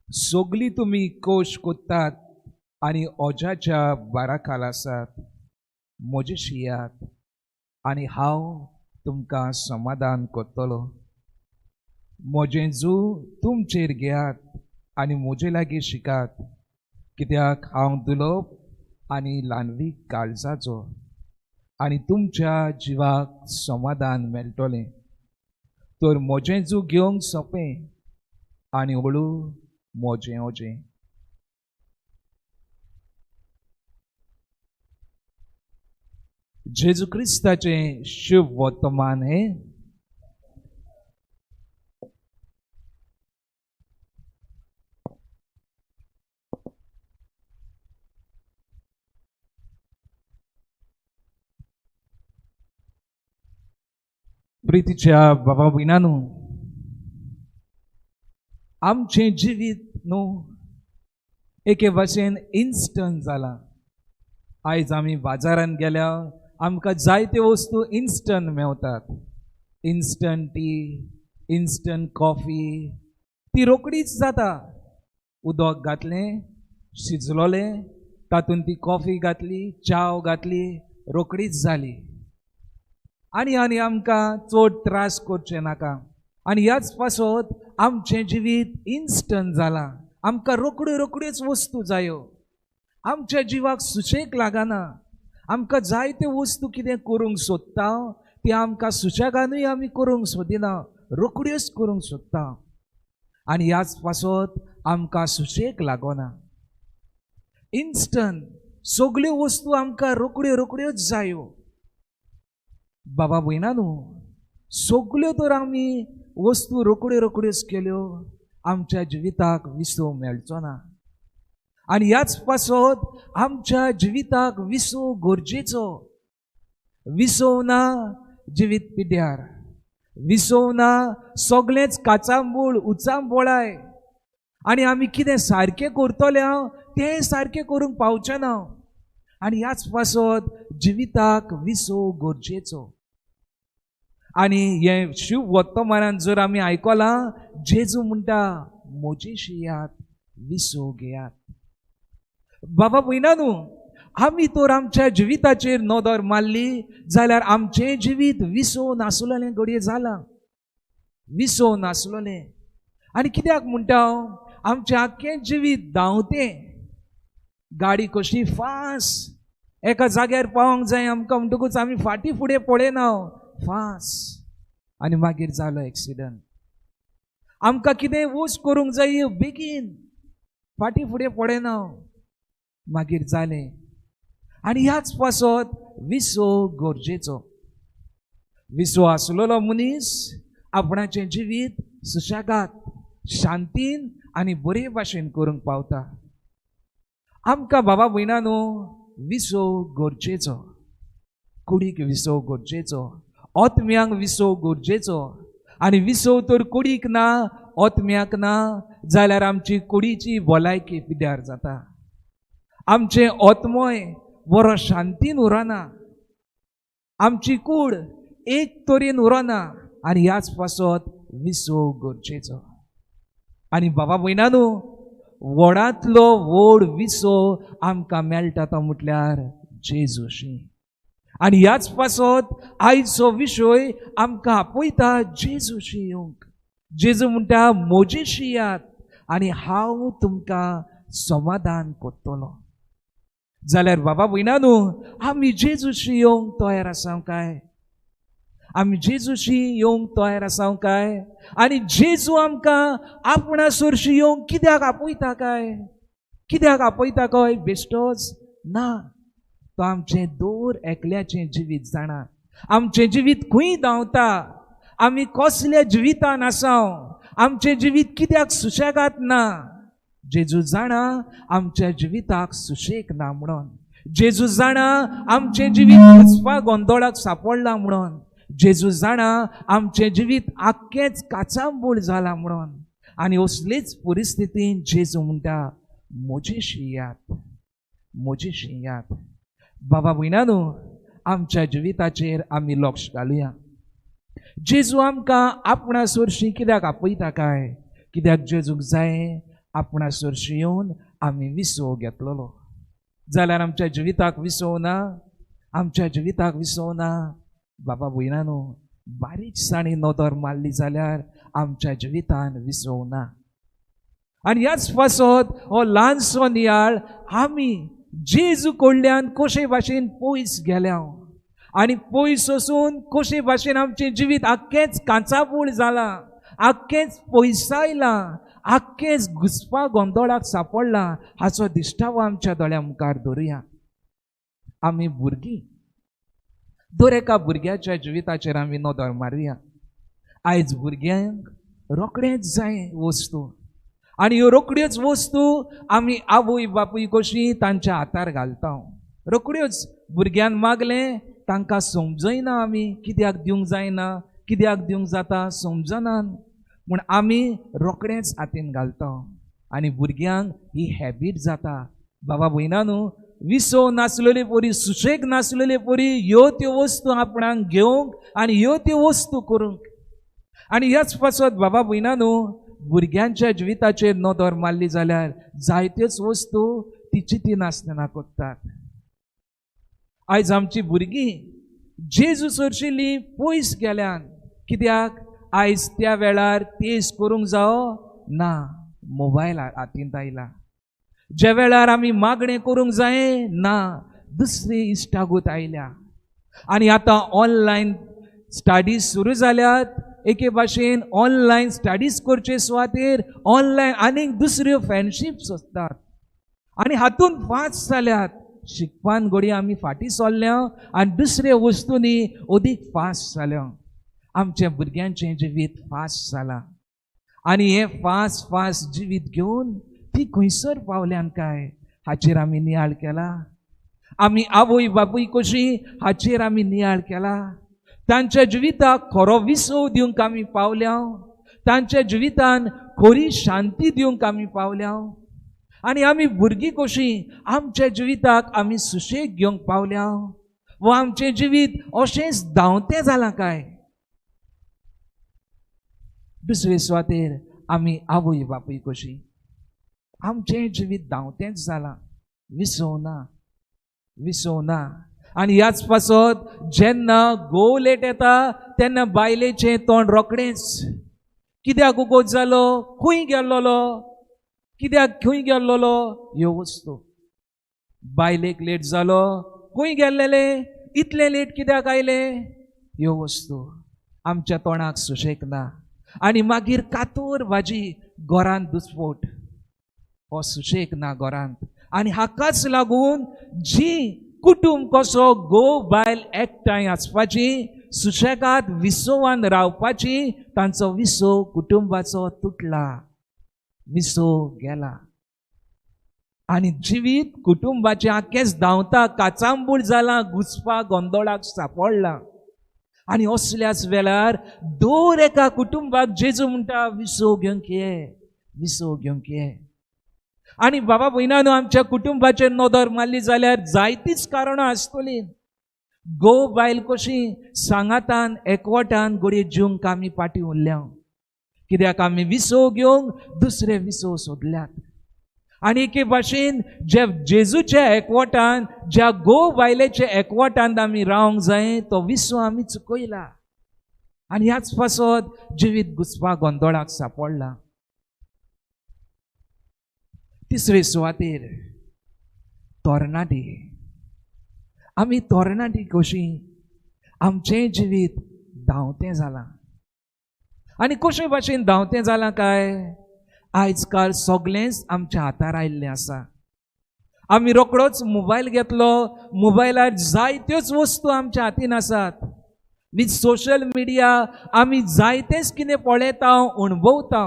सगळीं तुमी कोश कोत्तात आनी ओजाच्या बाराखाल आसात. म्हजेशी यात आनी हांव तुमकां समाधान करतलो. म्हजें जू तुमचेर घेयात आनी म्हजे लागीं शिकात, कित्याक हांव दुलोप आनी ल्हानवीक काळजाचो, आनी तुमच्या जिवाक समाधान मेळटलें. तर म्हजें जू घेवंक सोंपें आनी हळू म्हजें ओजें. जेजू क्रिस्ताचें शुभ वर्तमान हें प्रितीच्या बाबा भयणांनो, आमचें जिवीत न्हू एके भाशेन इन्स्टंट जाला. आयज आमी बाजारान गेल्या आमकां जायत्यो वस्तू इन्स्टंट मेवतात. इन्स्टंट टी, इन्स्टंट कॉफी, ती रोकडीच जाता. उदक घातलें, शिजलोलें, तातूंत ती कॉफी घातली, चाव घातली, रोकडीच जाली. आनी आमकां चड त्रास करचे नाका. आनी ह्याच पासत आमचें जिवीत इन्स्टंट जालां. आमकां रोखड्योच वस्तू जायो. आमच्या जिवाक सुशेग लागना. आमकां जायत्यो वस्तू कितें करूंक सोदता ती आमकां सुशेगानूय आमी करूंक सोदिना, रोखड्योच करूंक सोदता. आनी ह्याच पासत आमकां सुशेग लागना. इन्स्टंट सगल्यो वस्तू आमकां रोखड्योच जायो. बाबा भयणांनो, सगल्यो तर आमी वस्तू रोखड्योच केल्यो, आमच्या जिविताक विसव मेळचो ना. आनी ह्याच पासत आमच्या जिविताक विसव गरजेचो. विसव ना जिवीत पिड्ड्यार. विसव ना सगळेंच काचांबूळ उचांबोळाय. आनी आमी कितें सारकें करतले तें सारकें करूंक पावचे ना. आनी ह्याच पासत जिविताक विसव गरजेचो. आनी हें शिव वर्तमानान जर आमी आयकलां, जेजू म्हणटा म्हजेशी यात, विसव घेयात. बाबा भयणांनो, आमी तर आमच्या जिविताचेर नदर मारली जाल्यार आमचें जिवीत विसव नासलोलें घडये जालां. विसव नासलोलें. आनी कित्याक म्हणटा आमचें आख्खें जिवीत धांवतें. गाडी कशी फास्ट एका जाग्यार पावंक जाय आमकां म्हणटकूच आमी फाटीं फुडें पळयना, फास्ट. आनी मागीर जालो एक्सिडंट. आमकां कितें वोस करूंक जाय बेगीन, फाटीं फुडें पळयना, मागीर जालें. आनी ह्याच पासत विसव गरजेचो. विसव आसलोलो मनीस आपणाचें जिवीत सुशेगाद, शांतीन आनी बरे भाशेन करूंक पावता. आमकां बाबा भयणांनो विसव गरजेचो. कुडीक विसव गरजेचो, ओतम्यांक विसव गरजेचो. आनी विसव तर कुडीक ना, ओतम्याक ना जाल्यार आमची कुडीची भलायकी पिड्ड्यार जाता. आमचें ओतमोय बरो शांतीन उरना. आमची कूड एक तरेन उरना. आनी ह्याच पासत विसव गरजेचो. आनी बाबा भयणांनो, व्हडांतलो व्हड विसव आमकां मेळटा तो म्हटल्यार जेजूशी. आनी ह्याच पासत आयचो विशय आमकां आपयता जेजूशी येवंक. जेजू म्हणटा म्हजेशी यात आनी हांव तुमकां समाधान करतलो. जाल्यार बाबा भयणांनो, आमी जेजूशी येवंक तयार आसा काय? आमी जेजूशी येवंक तयार आसा काय? आनी जेजू आमकां आपणासरशी येवंक कित्याक आपयता काय? कित्याक आपयता काय बेश्टोच ना. तो आमचें दोर एकल्याचें जिवीत जाणा. आमचें जिवीत खंय धांवता, आमी कसल्या जिवितान आसा, आमचें जिवीत कित्याक सुशेगाद ना, जेजू जाणा आमच्या जिविताक सुशेग ना म्हणून. जेजू जाणा आमचे जिवीत घुसपा गोंदळाक सापडला म्हणून. जेजू जाणा आमचे जिवीत आख्खेच काचांबूळ जाला म्हणून. आनी असलीच परिस्थितीन जेजू म्हणटा म्हजेशी यात, म्हजेशी यात. बाबा भयणानो, आमच्या जिविताचेर आमी लक्ष घालुया. जेजू आमकां आपणा सोरशी कित्याक आपयता काय? कित्याक जेजूक जाय आपणा सोरशी येवन आमी विसव घेतलोलो. जाल्यार आमच्या जिविताक विसव ना, आमच्या जिविताक विसव ना. बाबा भयणानो, बारीकसाणी नदर मारली जाल्यार आमच्या जिवितान विसव ना. आनी ह्याच पासत हो ल्हानसो नियाळ आमी जेजू कडल्यान कशे भाशेन पयस गेल्या आनी पयस वचून कशे भाशेन आमचें जिवीत आख्खेंच कांचाबूळ जालां, आख्खेंच पयसायलां, आख्खेंच घुसपा गोंदळाक सापडलां हाचो दिश्टावो आमच्या दोळ्या मुखार दवरुया. आमी भुरगीं, दर एका भुरग्याच्या जिविताचेर आमी नदर मारुया. आयज भुरग्यांक रोखडेंच जाय वस्तू, आनी ह्यो रोखड्योच वस्तू आमी आवय बापूय कशी तांच्या हातार घालता. रोखड्योच भुरग्यान मागलें तांकां समजयना आमी कित्याक दिवंक जायना, कित्याक दिवंक जाता समजनान, म्हूण आमी रोखडेंच हातीन घालता. आनी भुरग्यांक ही हॅबीट जाता. बाबा भयणानो, विसव नासलेले परी, सुशेग नासलेले परी ह्यो त्यो वस्तू आपणाक घेवंक आनी ह्यो त्यो वस्तू करूंक. आनी ह्याच पासत बाबा भयणानो, भुरग्यांच्या जिविताचेर नदर मारली जाल्यार जायत्योच वस्तू ती चिती नासतना कोत्तात. आयज आमची भुरगीं जेजू सोरशिल्लीं पयस गेल्यान. कित्याक? आयज त्या वेळार तेज करूंक जावो ना, मोबायल हातींत आयला. ज्या वेळार आमी मागणें करूंक जाय ना, दुसरी इश्टागत आयल्या. आनी आतां ऑनलायन स्टडीज सुरू जाल्यात. एके भाशेन ऑनलायन स्टडीज करचे सुवातेर ऑनलायन आनीक दुसऱ्यो फ्रेंडशिप्स आसतात. आनी हातूंत फास्ट जाल्यात. शिकपान घडये आमी फाटीं सरल्या आनी दुसऱ्या वस्तूंनी अदीक फास्ट जाल्या. आमच्या भुरग्यांचें जिवीत फास्ट जालां. आनी हें फास्ट फास्ट जिवीत घेवन ती खंयसर पावल्यान काय हाचेर आमी नियाळ केला. आमी आवय बापूय कशी हाचेर आमी नियाळ केला. तांच्या जिविताक खरो विसव दिवंक आमी पावल्या. तांच्या जिवितान खरी शांती दिवंक आमी पावल्या. आनी आमी भुरगीं कशी आमच्या जिविताक आमी सुशेग घेवंक पावल्या. वा आमचें जिवीत अशेंच धांवतें जालां काय? दुसरे सुवातेर आमी आवय बापूय कशी आमचें जिवीत धांवतेंच जालां. विसव ना, विसव ना. आनी ह्याच पासत जेन्ना घोव लेट येता तेन्ना बायलेचें तोंड रोखडेंच कित्याक उगोत जालो, खंय गेल्लोलो, कित्याक खंय गेल्लोलो, ह्यो वस्तू. बायलेक लेट जालो, खंय गेल्लेले, इतले लेट कित्याक आयले, ह्यो वस्तू. आमच्या तोंडाक सुशेग ना. आनी मागीर कातोर भाजी घरांत दुस्फोट, हो सुशेग ना घरांत. आनी हाकाच लागून जी कुटुंब कसो घोव बायल एकठांय आसपाची, सुशेगाद विसवान रावपाची, तांचो विसव कुटुंबाचो तुटला, विसव गेला. आनी जिवीत कुटुंबाचें आख्खेंच धांवता, काचांबूळ जालां, घुसपा गोंदळाक सापडला. आनी असल्याच वेळार दर एका कुटुंबाक जेजू म्हणटा विसव घेवंक ये, विसव घेवंक ये. आनी बाबा भयणानो, आमच्या कुटुंबाचेर नदर मारली जाल्यार जायतीच कारणां आसतलीं. घोव बायल कशी सांगातान एकवटान घडये जिवंक आमी फाटीं उरल्या. कित्याक आमी विसव घेवंक दुसरे विसव सोदल्यात. आनी एके भाशेन जे जेजूच्या एकवटान, ज्या घोव बायलेचे एकवटान आमी रावंक जाय, तो विसव आमी चुकयला. आनी ह्याच पासत जिवीत घुसपा गोंदळाक सापडला. तिसरे सुवातेर तोरणाटी. आमी तोरणाटी कशी आमचें जिवीत धांवतें जालां. आनी कशे भाशेन धांवतें जालां काय? आयज काल सगळेंच आमच्या हातार आयिल्लें आसा. आमी रोखडोच मोबायल घेतलो, मोबायलार जायत्योच वस्तू आमच्या हातीन आसात. विथ सोशल मिडिया आमी जायतेच कितें पळयता, अणभवता.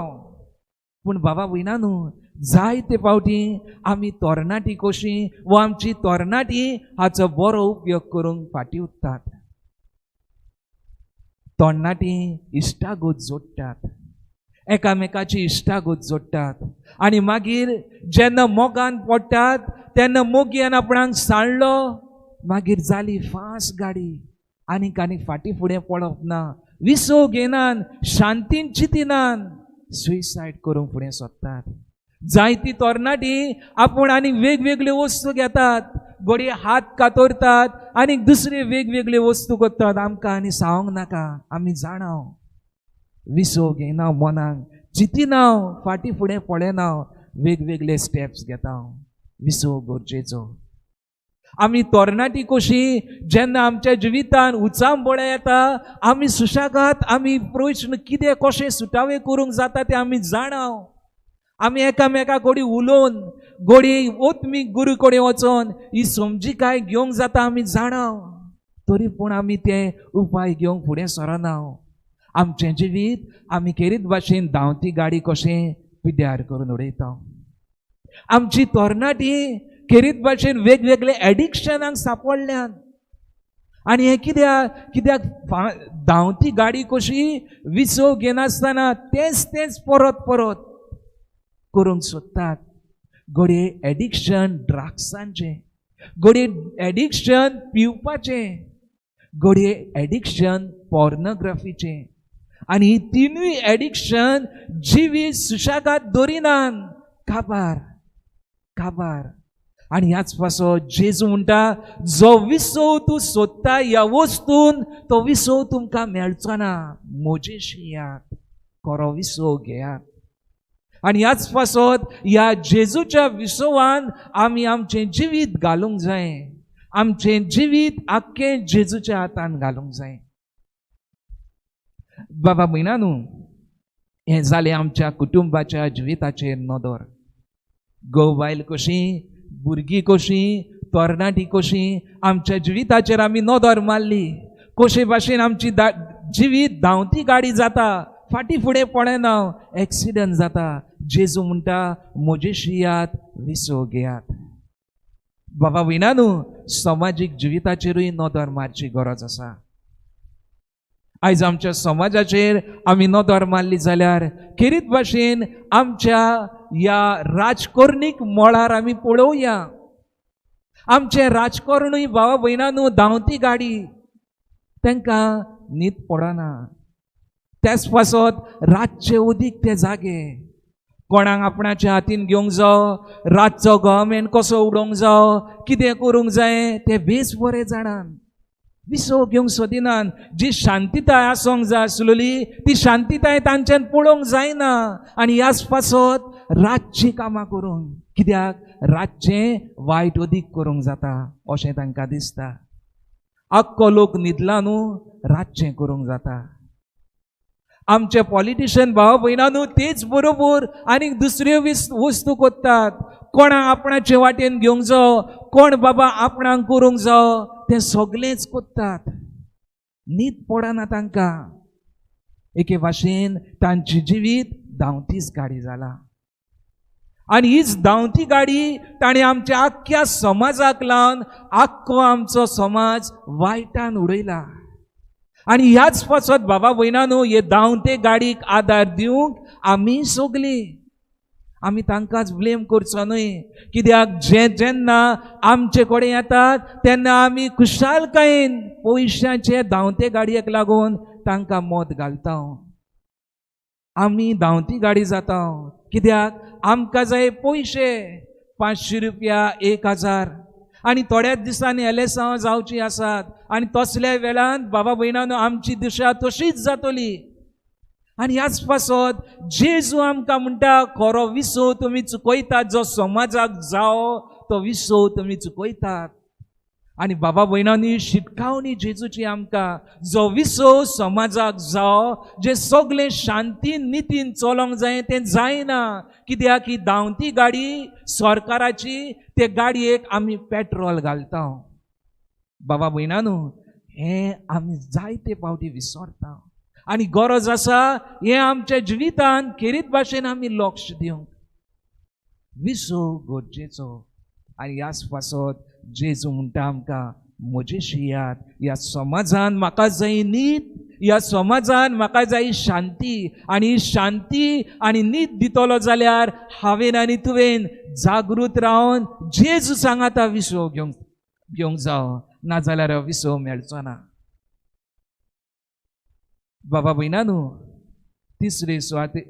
पूण बाबा भयणांनो, जायते फावटी आमी तरणाटी कशी व आमची तरणाटी हाचो बरो उपयोग करूंक फाटी उरतात. तरणाटी इश्टागत जोडटात, एकामेकाची इश्टागत जोडटात आनी मागीर जेन्ना मोगान पडटात तेन्ना मोगयान आपणाक साणलो, मागीर जाली फास्ट गाडी, आनीक फाटी फुडें पडप ना, विसो घेनान, शांतीन चिंतिनान सुइसायड करूंक फुडें सरतात. जायती तरणाटी आपूण आनी वेगवेगळ्यो वस्तू घेतात, घडये हात कातरतात आनी दुसरे वेगवेगळ्यो वस्तू करतात. आमकां आनी सांगूंक नाका, आमी जाणाव. विसो घेना, मनाक चिंतिना, फाटी फुडें पळयना, वेगवेगळे स्टेप्स घेता. विसो गरजेचो. आमी तरणाटी कशी जेन्ना आमच्या जिवितान उचांबळे येता, आमी सुशागात आमी प्रश्न कितें कशें सुटावे करूंक जाता तें आमी जाणाव. आमी एकामेका कडेन उलोवन घडी ओतमी गुरू कडेन वचोन ही समजिकाय घेवंक जाता आमी जाणाव. तरी पूण आमी ते उपाय घेवंक फुडें सरना. आमचें जिवीत आमी खेरीत भाशेन धांवती गाडी कशें पिड्ड्यार करून उडयता. आमची तरणाटी खेरीत भाशेन वेगवेगळे एडिक्शनाक सांपडल्यान. आनी हे कित्याक धांवती गाडी कशी विसो घेनासतना तेच परत परत करूंक सोदतात. घडये एडिक्शन ड्रग्सांचें, घडये एडिक्शन पिवपाचें, घडये एडिक्शन पॉर्नोग्राफीचें. आनी ही तिनूय एडिक्शन जिवीत सुशागात दवरिनान. काबार. आनी ह्याच पासो जेजू म्हणटा, जो विसो तूं सोदता ह्या वस्तून तो विसो तुमकां मेळचो ना. मोजेशी यात, खरो विसो घेयात. आनी ह्याच पासत ह्या जेजूच्या विसवान आमी आमचें जिवीत घालूंक जाय. आमचें जिवीत आख्खें जेजूच्या हातान घालूंक जाय. बाबा भयणांनो, हें जालें आमच्या कुटुंबाच्या जिविताचेर नदर. घोव बायल कशी, भुरगीं कशी, तरणाटी कशी आमच्या जिविताचेर आमी नदर मारली. कशे भाशेन आमची जिवीत धांवती गाडी जाता, फाटी फुडें पळयना, एक्सिडंट जाता. जेजू म्हणटा, मोजेशी यात, विसो घेयात. बाबा भयणांनो, समाजीक जिविताचेरूय नदर मारची गरज आसा. आयज आमच्या समाजाचेर आमी नदर मारली जाल्यार खेरीत भाशेन आमच्या ह्या राजकरणीक मळार आमी पळोवया. आमचे राजकरणूय बाबा भयणांनो धांवती गाडी, तांकां न्हीद पडना. त्याच पासत रातचे उदीक ते जागे. कोणाक आपणाच्या हातीन घेवंक जावो, रातचो गव्हर्मेंट कसो उडोवंक जावो, कितें करूंक जाय ते बेस बरें जाणान. विसो घेवंक सोदिनान. जी शांतीताय आसोंक जाय आसलेली ती शांतीताय तांच्यान पळोवंक जायना. आनी ह्याच पासत रातची कामां करूंक, कित्याक रातचें वायट उदीक करूंक जाता अशें तांकां दिसता. आख्खो लोक न्हिदला न्हू, रातचें करूंक जाता. आमचे पॉलिटिशियन भाव भयणांनो तेच बरोबर आनीक दुसऱ्यो वस्तू करतात. कोणाक आपणाचे वाटेन घेवंक जावो, कोण बाबा आपणाक करूंक जावो, ते सगळेंच करतात. न्हीद पडना तांकां. एके भाशेन तांची जिवीत धांवतीच गाडी जाला. आनी हीच धांवती गाडी ताणें आमच्या आख्ख्या समाजाक लावन आख्खो आमचो समाज वायटान उडयला. आनी ह्याच पासत बाबा भयणांनो, हे धांवते गाडीक आदार दिवंक आमी सगळीं. आमी तांकांच ब्लेम करचो न्हय, कित्याक जेन्ना आमचे कडेन येतात तेन्ना आमी खुशालकायेन पयशांचे धांवते गाडयेक लागून तांकां मत घालता. आमी धांवती गाडी जाता कित्याक आमकां जाय पयशे, 500 रुपया, 1000. आनी थोड्याच दिसांनी एलेसांव जावची आसात. आनी तसल्या वेळान बाबा भयणांनो आमची दिशा तशीच जातली. आनी ह्याच पासत जेजू आमकां म्हणटा, खरो विसो तुमी चुकयतात. जो समाजाक जावो तो विसो तुमी चुकयतात. आनी बाबा भयणांनी शिटकावणी जेजूची आमकां, जो विसो समाजाक जावो, जे सगळे शांतीन नितीन चलोंक जाय तें जायना. कित्याक ही धांवती गाडी सरकाराची, ते गाडयेक आमी पेट्रोल घालता. बाबा भयणांनो, हें आमी जायते फावटी विसरता. आणि गरज आसा हे आमच्या जिवितान खेरीत भाशेन आमी लक्ष दिवंक. विसव गरजेचो. आनी ह्याच पासत जेजू म्हणटा आमकां, म्हजेशी यात, ह्या समाजान म्हाका जाय न्हीद, ह्या समाजान म्हाका जाय शांती, आनी ही शांती आनी न्हीद दितलो जाल्यार हांवेन आनी तुवेन जागृत रावन जेजू सांगाता विसव घेवंक जावो, नाजाल्यार विसव मेळचो ना. बाबा भयणानू, तिसरे सुवातेर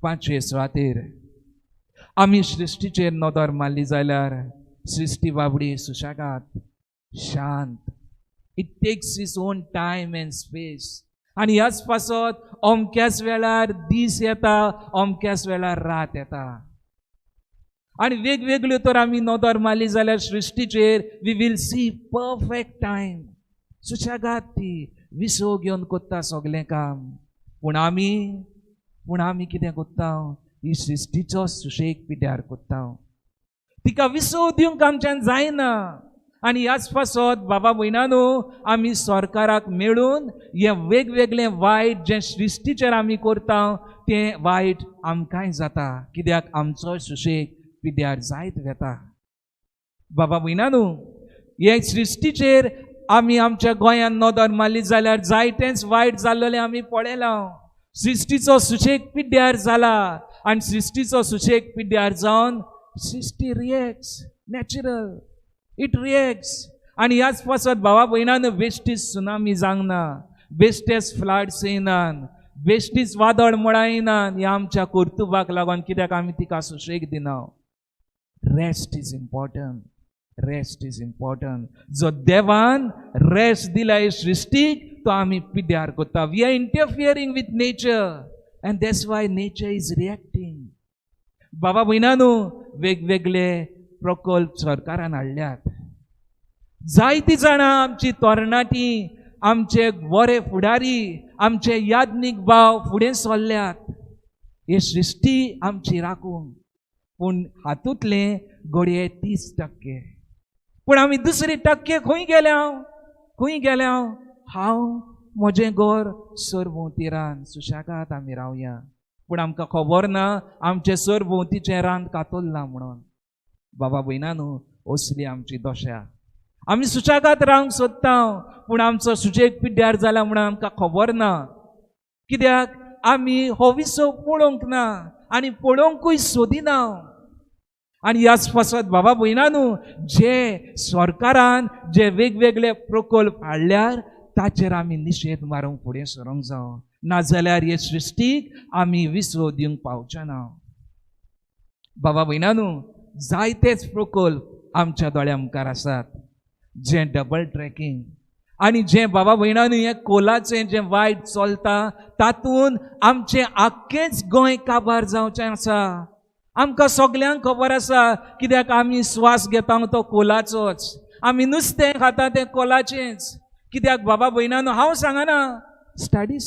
5वे सुवातेर आमी सृश्टीचेर नदर मारली जाल्यार सृश्टी बाबडी सुशेगाद, शांत. It text its own time end space. आनी ह्याच पासत अमक्याच वेळार दीस येता, अमक्याच वेळार रात येता. आनी वेगवेगळ्यो तर आमी नदर मारली जाल्यार सृश्टीचेर we will see perfect time. सुशेगाद ती विसव घेवन कोत्ता सगळें काम. पूण आमी कितें कोत्ता? ही सृश्टीचो सुशेग पिड्यार कोत्ता. तिका विसव दिवंक आमच्यान जायना. आनी ह्याच पासत बाबा भयणानू, आमी सरकाराक मेळून हे वेगवेगळे वायट जे सृश्टीचेर आमी करता तें वायट आमकांय जाता, कित्याक आमचो सुशेग पिड्यार जायत वेता. बाबा भयणानू, हे सृश्टीचेर आमी आमच्या गोंयांत नदर मारली जाल्यार जायतेंच वायट जाल्लेलें आमी पळयलां. सृश्टीचो सुशेग पिड्यार जाला, आनी सृश्टीचो सुशेग पिड्यार जावन सृश्टी रिएक्ट्स. Natural, it reacts. आनी ह्याच पासत बाबा भयणान बेश्टीच सुनामी जावंक ना, बेश्टेच फ्लड्स येयनात, बेश्टीच वादळ मळां येयनात. ह्या आमच्या कर्तुबाक लागून, कित्याक आमी तिका सुशेग दिना. Rest is important. Rest is important. जो देवान रेस्ट दिला हे सृश्टीक, तो आमी पिड्यार करता. We are interfering with nature, and that's why nature is reacting. बाबा भयणानू, वेगवेगळे प्रकल्प सरकारान हाडल्यात. जायतीं जाणां आमची तरणाटी, आमचे बरे फुडारी, आमचे याज्ञीक भाव फुडें सरल्यात हे सृश्टी आमची राखूंक. पूण हातूंतले घडये 30%. पूण आमी दुसरे टक्के खंय गेल्या? हांव म्हजें घर सरभोंवती रान सुशेगाद आमी रावया. पूण आमकां खबर ना आमचे सरभोंवतीचें रान कातरलां म्हणून. बाबा भयणानू, असली आमची दशा. आमी सुशेगाद रावंक सोदता, पूण आमचो सुशेग पिड्यार जाला म्हणून आमकां खबर ना, कित्याक आमी हो विसव पळोवंक ना आनी पळोवंकूय सोदिना. आनी ह्याच पासत बाबा भयणानू, जे सरकारान जे वेगवेगळे प्रकल्प हाडल्यार ताचेर आमी निशेध मारूंक फुडें सरूंक जाय, नाजाल्यार हे सृश्टीक आमी विसव दिवंक पावचे ना. बाबा भयणानू, जायतेच प्रकल्प आमच्या दोळ्या मुखार आसात, जे डबल ट्रॅकिंग आनी जे बाबा भयणानू हे कोलाचें जे वायट चलता तातूंत आमचें आख्खेंच गोंय काबार जावचें आसा. आमकां सगल्यांक खबर आसा, कित्याक आमी स्वास घेता तो कोलाचोच, आमी नुस्तें खाता तें कोलाचेंच. कित्याक बाबा भयणानू, हांव सांगना, स्टडीज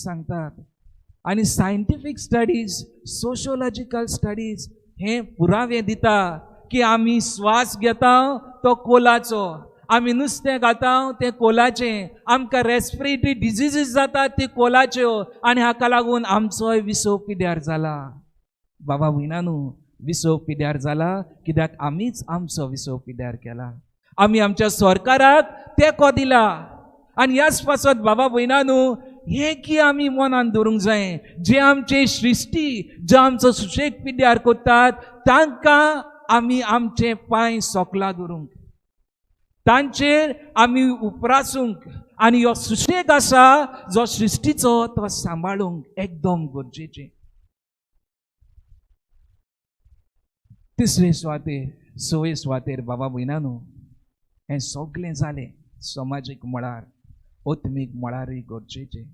सांगतात. आनी सायंटिफीक स्टडीज, सोशियोलॉजिकल स्टडीज हे पुरावे दिता की आमी स्वास घेता तो कोलाचो, आमी नुस्तें खाता तें कोलाचें, आमकां रेस्पिरेटरी डिजीजीस जाता ती कोलाच्यो, आनी हाका लागून आमचोय विसव पिड्यार जाला. बाबा भयणानू, विसव पिड्यार जाला कित्याक आमीच आमचो विसव पिड्यार केला. आमी आमच्या सरकाराक तेंको दिला. आनी ह्याच पासत बाबा भयणानू, हे की आमी मनान दवरूंक जाय, जे आमचे सृश्टी, जे आमचो सुशेग पिड्यार करतात तांकां आमी आमचे पांय सोकला दवरूंक, तांचेर आमी उपरासूंक, आनी हो सुशेग आसा जो सृश्टीचो तो सांबाळूंक एकदम गरजेचें. तिसरे सुवातेर, 6वे सुवातेर बाबा भयणानू, हें सगळें जालें समाजीक मळार, ओत्मीक मळारूय गरजेचें.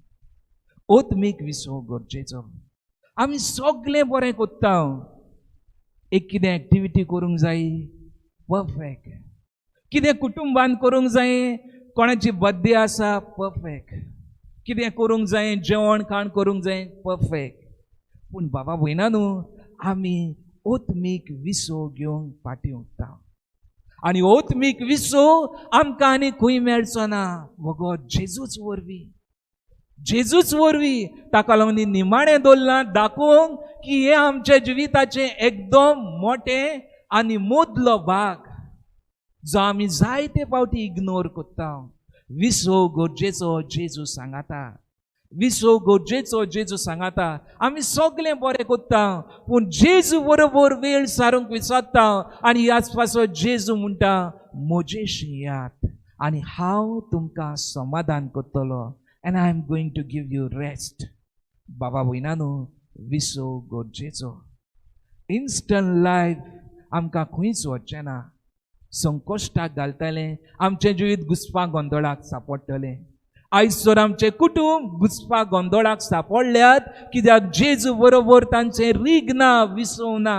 ओत्मीक विसव गरजेचो. आमी सगळें बरें कोत्ता, एक कितें एक्टिविटी करूंक जाय परफेक्ट, कितें कुटुंबान करूंक जाय, कोणाची बर्थडे आसा परफेक्ट, कितें करूंक जाय, जेवण खाण करूंक जाय परफेक्ट. पूण बाबा भयणानू, आमी ओत्मीक विसव घेवंक फाटीं उरता. आनी ओत्मीक विसव आमकां आनी खंय मेळचो ना, वगत जेजूच वरवीं. जेजूच वरवीं ताका लागून निमाणें दोल्लां दाखोवंक की हे आमच्या जिविताचे एकदम मोठे आनी मोदलो भाग जो आमी जायते फावटी इग्नोर करता. विसव गरजेचो जेजू सांगाता. विसव गरजेचो जेजू सांगाता. आमी सगळें बरें करता पूण जेजू बरोबर वेळ सारूंक विसरता आनी ह्याच पासत जेजू म्हणटा म्हजेशी यात आनी हांव तुमकां समाधान करतलो and I am going to give you rest. बाबा भयणानो, विसव गरजेचो. इन्स्टंट लायफ आमकां खंयच वचचें ना. संकश्टाक घालतलें, आमचें जिवीत घुस्पा गोंदळाक सांपडटलें. आयज तर आमचे कुटुंब घुस्पा गोंदळाक सांपडल्यात कित्याक जेजू बरोबर तांचें रीग ना, विसव ना.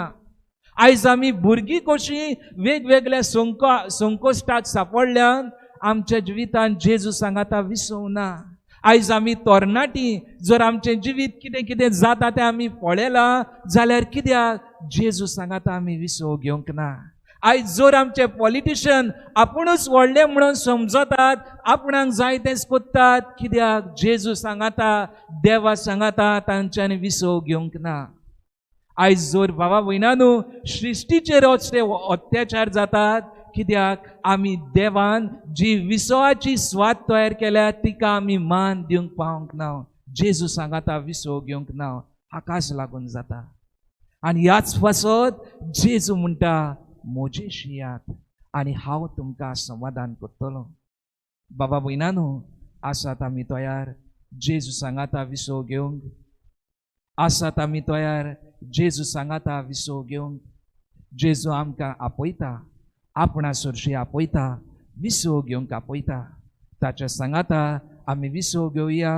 आयज आमी भुरगीं कशीं वेगवेगळ्या संकश्टाक सांपडल्यात आमच्या जिवितांत जेजू सांगाता विसव ना. आयज आमी तरणाटी जर आमचें जिवीत कितें कितें जाता तें आमी पळयलां जाल्यार कित्याक जेजू सांगाता आमी विसव घेवंक ना. आयज जर आमचे पॉलिटिशियन आपुणूच व्हडले म्हणून समजतात, आपणाक जाय तेंच कोत्तात कित्याक जेजू सांगाता, देवा सांगाता तांच्यांनी विसव घेवंक ना. आयज जर बाबा भयणानो सृश्टीचेर असले अत्याचार जातात कित्याक आमी देवान जी विसवाची स्वात तयार केल्या तिका आमी मान दिवंक पावंक ना. जेजू सांगाता विसव घेवंक ना. हाकाच लागून जाता. आनी ह्याच पासत जेजू म्हणटा म्हजेशी यात आनी हांव तुमकां समाधान करतलो. बाबा भयणानो, आसात आमी तयार जेजू सांगाता विसव घेवंक? आसात आमी तयार जेजू सांगाता विसव घेवंक? जेजू आमकां आपयता, आपणा सरशी आपयता, विसव घेवंक आपयता. ताच्या सांगाता आमी विसव घेवया,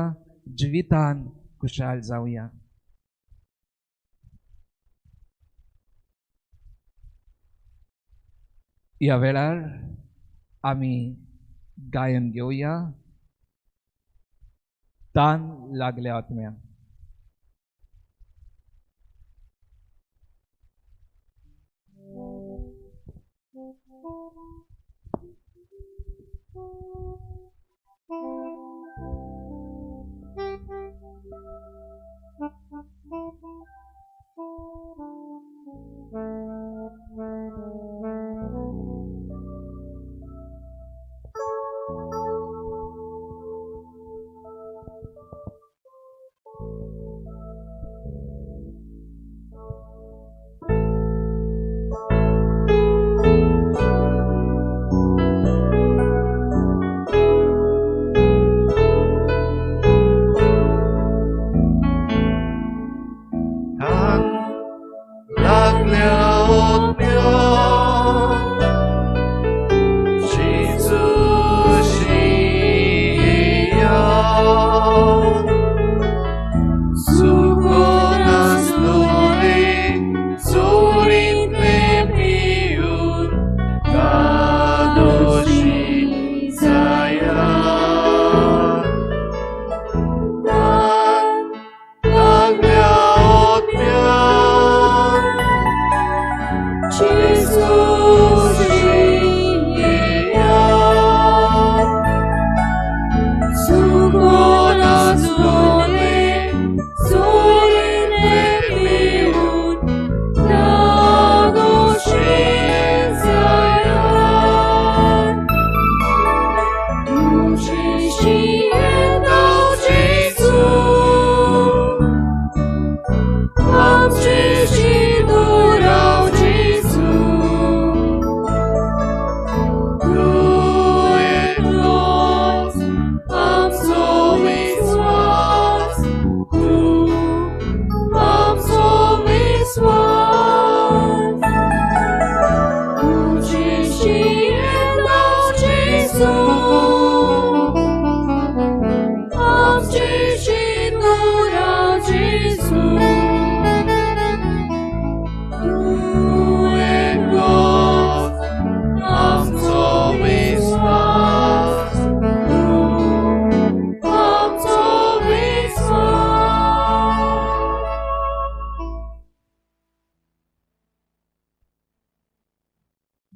जिवितान खुशाल जावया. ह्या वेळार आमी गायन घेवया. तान लागल्या आत्म्या.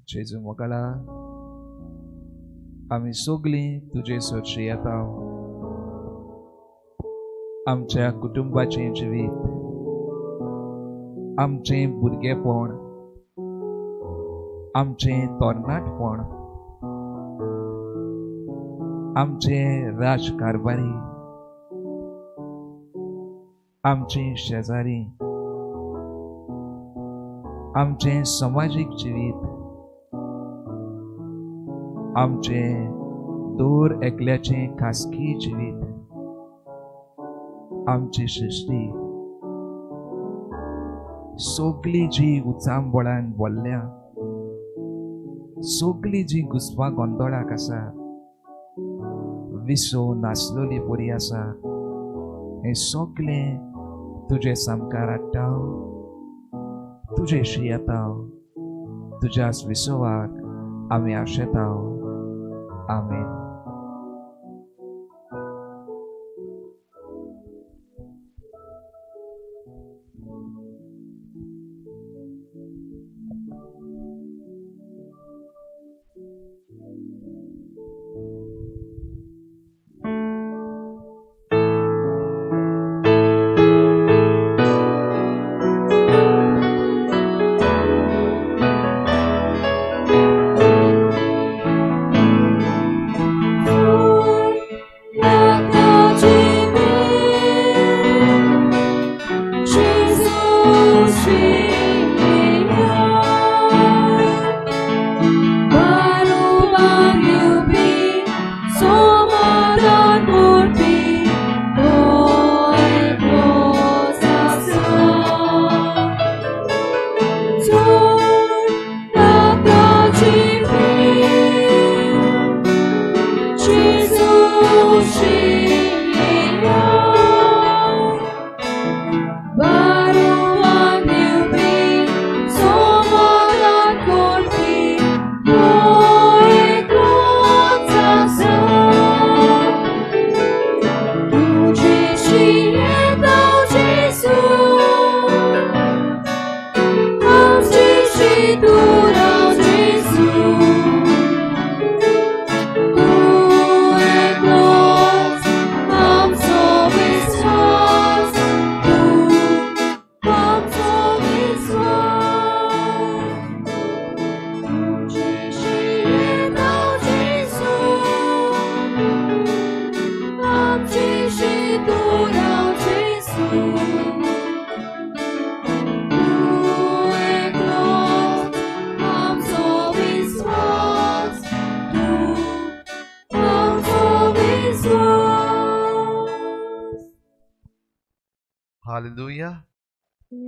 जेजू मोकळा, आमी सगळीं तुजे सरशी येता. आमच्या कुटुंबाचें जिवीत, आमचें भुरगेपण, आमचें तरणाटपण, आमचें राजकारबारी, आमचें शेजारी, आमचें समाजीक जिवीत, आमचें दर एकल्याचें खासगी जिवीत, आमची सृश्टी सगळी जी उचांबळान बोल्ल्या, सगळी जी घुसपा गोंदळाक आसा, विसो नासलोली बरी आसा, हें सगळें तुजे सामकार हाडटा, तुजेशी येता, तुज्याच विसोवाक आमी आशेता. आमेन. Hallelujah.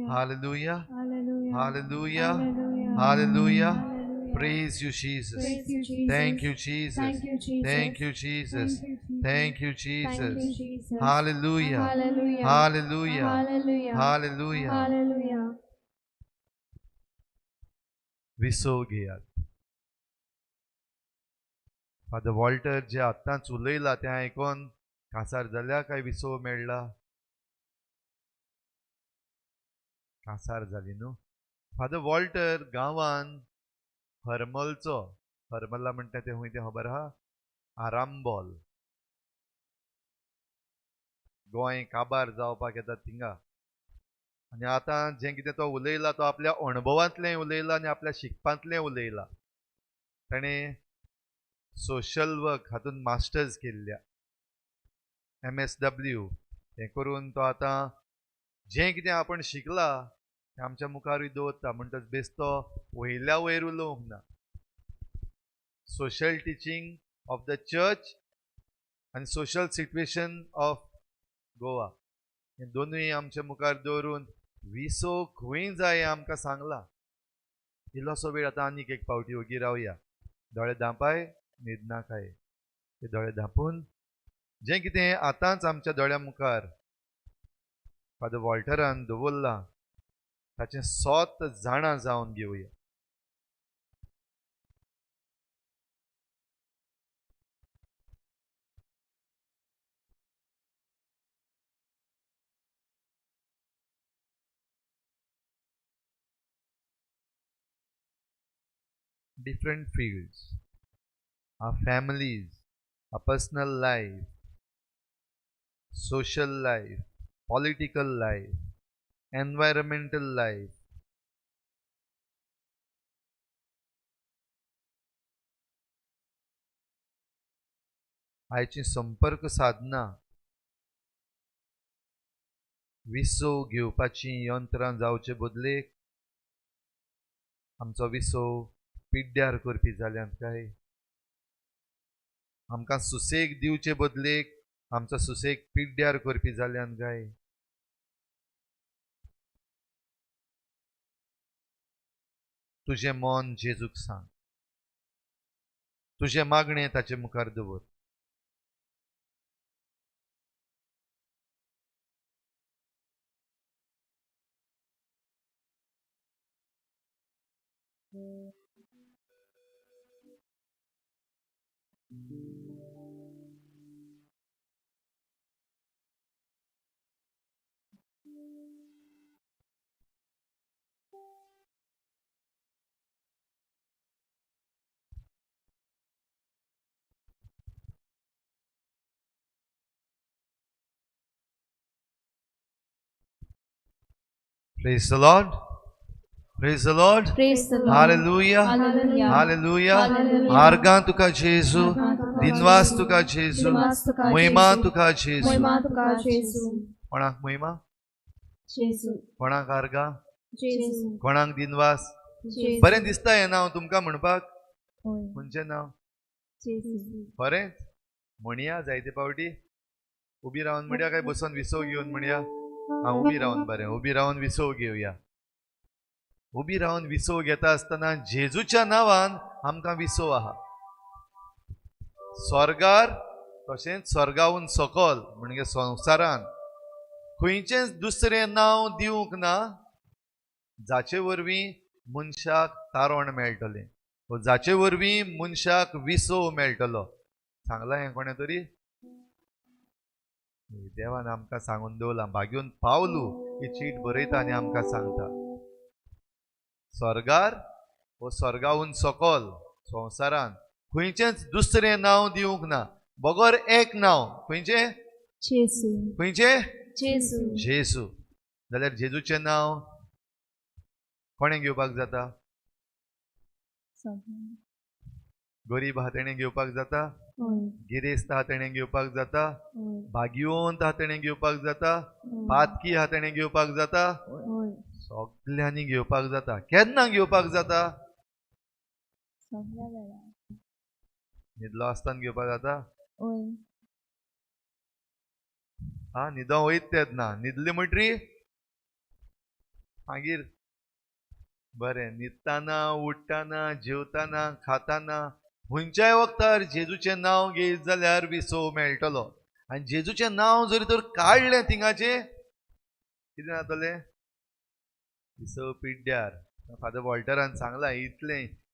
Hallelujah. Hallelujah. Hallelujah. Hallelujah. Hallelujah. Hallelujah. Praise you, Jesus. Praise you, Jesus. Thank you, Jesus. Thank you, Jesus. Thank you, Jesus. Thank you, Jesus. Thank you, Thank you, Jesus. Jesus. Hallelujah. Hallelujah. Hallelujah. Hallelujah. Hallelujah. Hallelujah. Wiseau घेयात. Father Walter जे आत्ताच उलयला तें आयकोन कांसार जाल्या काय Wiseau मेळ्ळा? कांसार जाली न्हू. फादर वॉल्टर गांवान हरमलचो, हरमला म्हणटा तें खंय तें खबर आहा? आरांबोल. गोंय काबार जावपाक येता थिंगा. आनी आतां जें कितें तो उलयला तो आपल्या अणभवांतलें उलयला आनी आपल्या शिकपांतलें उलयला. ताणें सोशल वर्क हातूंत मास्टर्स केल्ल्या, MSW. हें करून तो आतां जें कितें आपण शिकला तें आमच्या मुखारूय दवरता. म्हणटच बेस्तो वयल्या वयर उलोवंक ना. Social teaching of the church आनी सोशल सिट्युएशन ऑफ गोवा हे दोनूय आमच्या मुखार दवरून विसो खंय जाय आमकां सांगला. इल्लोसो वेळ आतां आनीक एक पावटी ओगी रावया. दोळे धांपाय, न्हीद नाकाय. ते दोळे धांपून जें कितें आतांच आमच्या दोळ्या मुखार फादर वॉल्टरान दवरलां ताचें सोत जाणा जावन घेवया. Different fields, our families, our personal life, social life, political life, environmental life, आयची संपर्क साधना विसव घेवपाची यंत्रां जावचे बदलेक आमचो विसव पिड्ड्यार करपी जाल्यात काय? आमकां सुसेग दिवचे बदलेक आमचो सुसेग पिड्ड्यार करपी जाल्यात काय? तुझे मन जेजूक सांग, तुझे मागणे ताचे मुखार दवर. Praise the Lord. Praise the Lord. Praise the Lord. Hallelujah. Hallelujah. Hallelujah. Hallelujah. आर्गां तुका जेजू, दिनवास तुका जेजू, महिमा तुका जेजू. महिमा तुका जेजू. कोणाक महिमा? जेजू. कोणाक आर्गां? जेजू. कोणाक दिनवास? जेजू. बरें दिसता हें नांव तुमकां म्हणपाक? खंयचें नांव? जेजू. बरें म्हणया जायते पावटी. उबी रावन म्हणया काय बसून विसव घेवन म्हणया? हांव उबी रावन बरें उबी रावन विसव घेवया. उबी रावन विसव घेता आसतना जेजूच्या नांवान आमकां विसव आहा. स्वर्गार तशेंच स्वर्गावून सकल म्हणजे संवसारान खंयचेंच दुसरें नांव दिवंक ना जाचे वरवीं मनशाक तारण मेळटलें, जाचे वरवीं मनशाक विसव मेळटलो. सांगलां हें कोणें तरी? देवान आमकां सांगून दवरलां. भाग्यून पावलू ही चीट बरयता आनी आमकां सांगता. स्वर्गार वो स्वर्गावून सकल संवसारान खंयचेंच दुसरें नांव दिवंक ना. बगोर एक नांव खंयचें? जेजू. खंयचें? जेजू. जेजू. जाल्यार जेजूचें नांव कोणें घेवपाक जाता? गरीब आहा तेणें घेवपाक जाता, गिरेस्त आहा तेणें घेवपाक जाता, भाग्यवंत आहा तेणें घेवपाक जाता, पातकी आहा तेणें घेवपाक जाता, सगल्यांनी घेवपाक जाता. केन्ना घेवपाक जाता? न्हिदलो आसतना घेवपाक जाता. हा न्हिदो वयत तेन्ना न्हिदले म्हणटरी मागीर बरें न्हिदताना उठताना जेवताना खाताना खंयच्याय वक्तार जेजूचें नांव घेयत जाल्यार विसव मेळटलो. आनी जेजूचें नांव जरी तर काडलें थिंगाचें कितें जातलें? विसव पिड्ड्यार. फादर वॉल्टरान सांगलां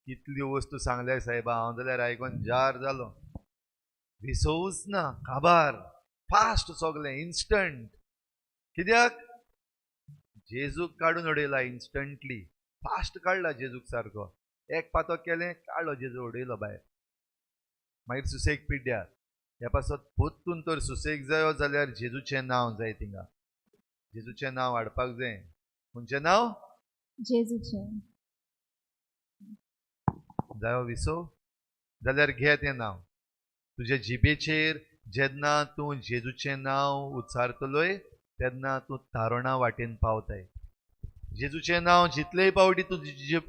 इतल्यो वस्तू सांगल्या सायबा हांव जाल्यार आयकून जार जालो. विसवूच ना, काबार फास्ट सगलें इन्स्टंट. कित्याक? जेजूक काडून उडयला इन्स्टंटली. फास्ट काडला जेजूक सारको. एक पातो केलें काडलो जेजू उडयलो भायर. मागीर सुसेग पिड्ड्यार. ह्या पासत पोत्तून तर सुसेग जायो जाल्यार जेजूचें नांव जाय थिंगा. जेजूचें नांव हाडपाक जाय. खंयचें नांव? जेजूचें. जायो विसव? जाल्यार घे तें नांव. तुज्या जिबेचेर जेन्ना तूं जेजूचें नांव उच्चारतलोय तेन्ना तूं तारणा वाटेन पावताय. जेजूचें नांव जितलेय पावटी तूं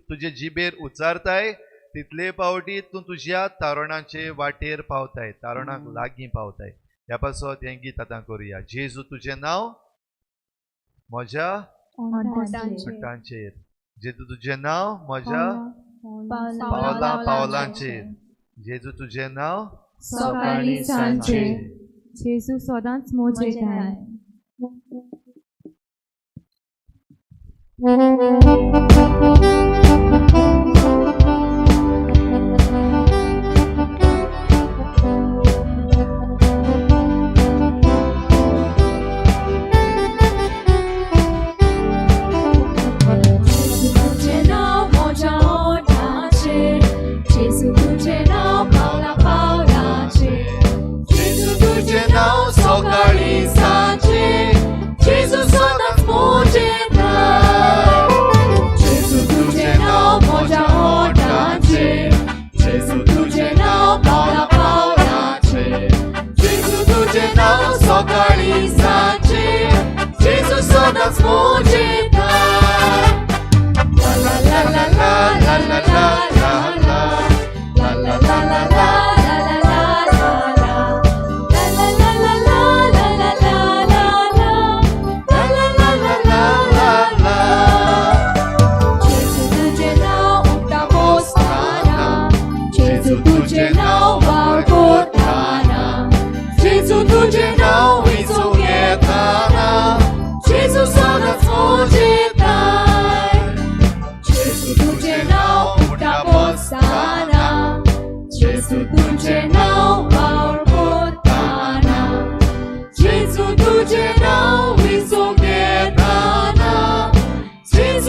तुजे जिबेर उच्चारताय तितले पावटी तूं तुज्या तारणाचे वाटेर पावताय, तारणाक लागीं पावताय. ह्या पासत हें गीत आतां करुया. जेजू तुजें नांव म्हज्या ओंठांचेर. जेजू तुजें नांव म्हज्या पावलांचेर. जेजू तुजें नांव सकाळी सांजे. जेजू सदांच मोजेताय. सकाळी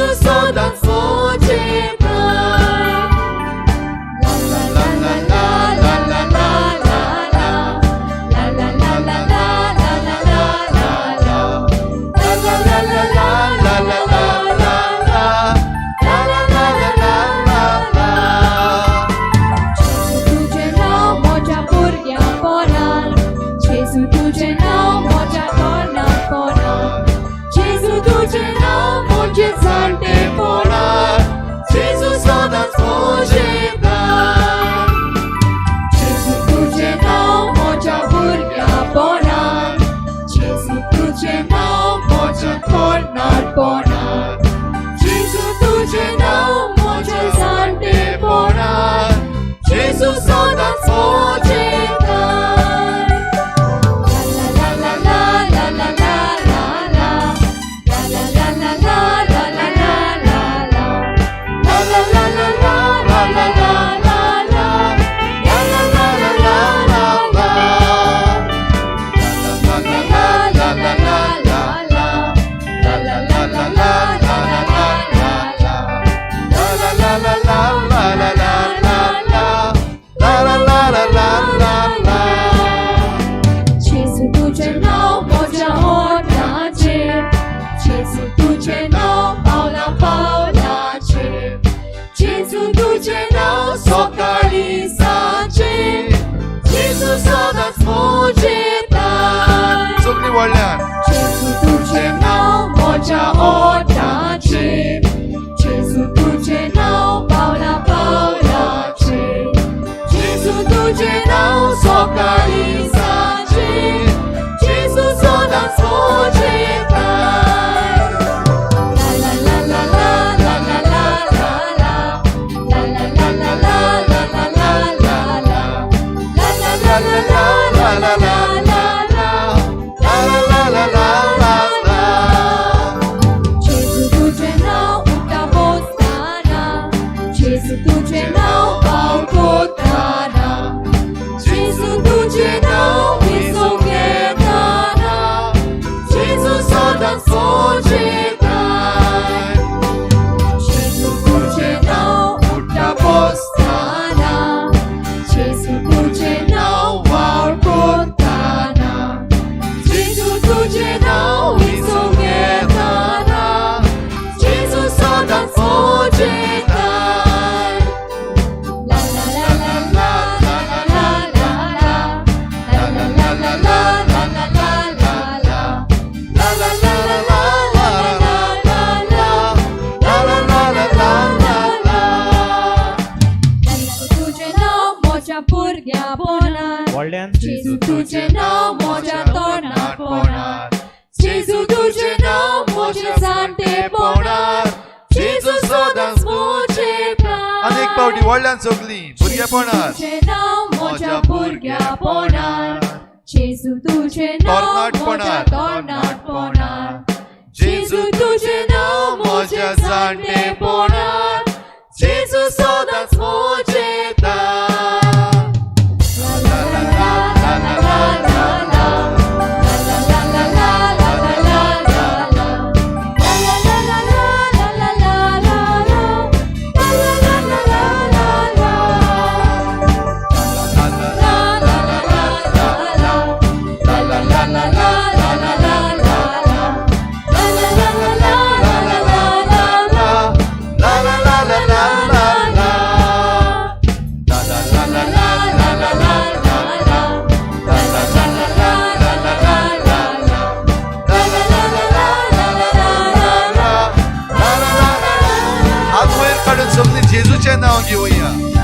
제수 서단 소제발 व्हडल्यान जेजू तुझे नाव म्हज्या तोंडार पोणार जेजू तुझे नाव म्हज्या जाणटेपणार जेजू सदांच म्हजे प्राण अनेक पावटी व्हडल्यान सगली भुरगेपणात तुझे नाव म्हज्या भुरग्यापणार जेजू तुझे नाव म्हज्या तोंडार जेजू तुझे नाव म्हज्या जाणटेपणार जेजू सदांच म्हजे प्राण जेजूचे नाव घेऊया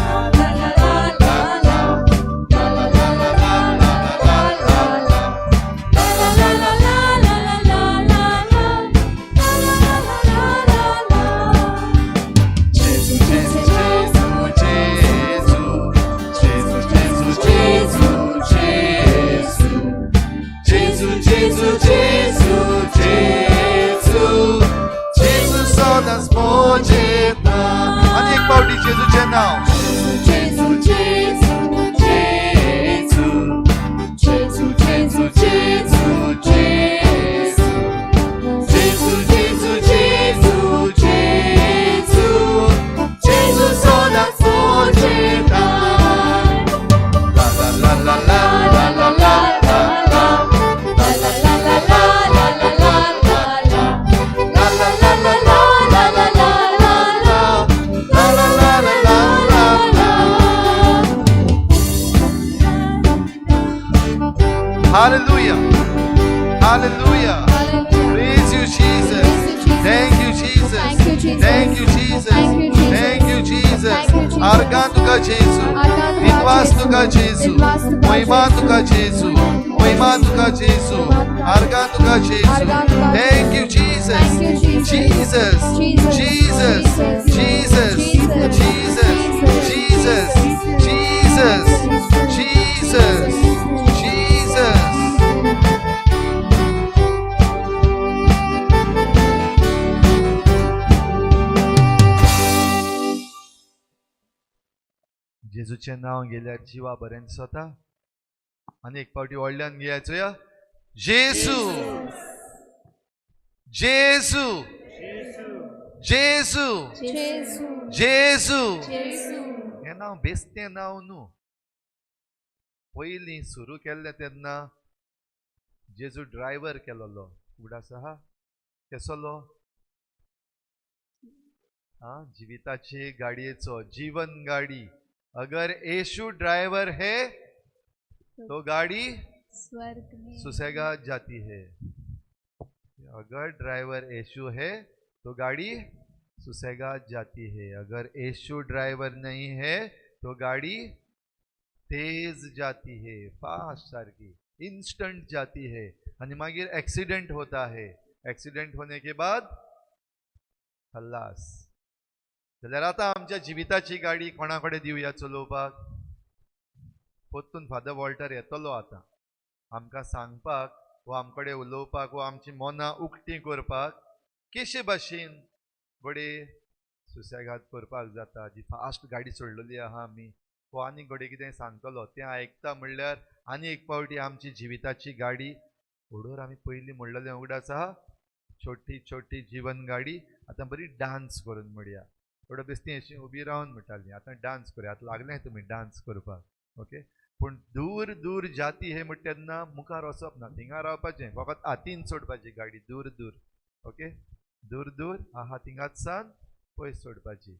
जेजूचे नाव जेजू जेजू जेजू जेजू जेजू जेजू जेजू जेजू जेजू जेजू जेजू Jesus. Thank you, Jesus. Thank you, Jesus. Thank you, Jesus. Thank you, Jesus. Thank you, Jesus. Argan tuka Jesu. Argan tuka Inwas Jesu. tuka Jesu. Inwas tuka Moima Jesu. tuka Jesu. Moima tuka Jesu. Argan tuka Jesu. Argan tuka Thank you, Jesu. Jesus. Thank you, Jesus. Jesus. Jesus. Jesus. Jesus. Jesus. Jesus. Jesus. Jesus. Jesus. जेजूचे नाव गेल्यार जिवा बरें दिसता आनी एक पावटी व्हडल्यान घेयाचो या जेसू जेसू जेसू Jesu. जेसू Jesu. हें नांव बेस्तें नांव न्हू पयलीं सुरू केल्लें तेन्ना जेजू ड्रायव्हर केलोलो उगडास आहा केसोलो जिविताची गाडयेचो जीवन गाडी अगर येशू ड्राइवर है तो गाड़ी स्वर्ग में सुसेगाद जाती है अगर ड्राइवर येशू है तो गाड़ी सुसेगाद जाती है अगर येशू ड्राइवर नहीं है तो गाड़ी तेज जाती है फास्ट सारखी इंस्टंट जाती है आणि मागीर एक्सीडेंट होता है एक्सीडेंट होने के बाद खल्लास जाल्यार आतां आमच्या जिविताची गाडी कोणाकडे दिवया चलोवपाक पोत्तून फादर वॉल्टर येतलो आतां आमकां सांगपाक वा आमकडे उलोवपाक वा आमची मनां उक्तीं करपाक केशे भाशेन घोडे सुसेगाद करपाक जाता जी फास्ट गाडी सोडलेली आहा आमी वो आनी घोडे कितें सांगतलो तें आयकता म्हणल्यार आनी एक पावटी आमची जिविताची गाडी ओडोर आमी पयलीं म्हणलेलें उगडास आहा छोटी छोटी जीवन गाडी आतां बरी डान्स करून म्हणया थोडं बेस्ती अशी उबी रावन म्हणटाली आतां डान्स करूया आतां लागलें तुमी डान्स करपाक ओके पूण दूर दूर जाती हे म्हणटा तेन्ना मुखार वचप ना थिंगा रावपाचें फकत हातीन सोडपाची गाडी दूर दूर ओके दूर दूर आहा थिंगाच सान पयस सोडपाची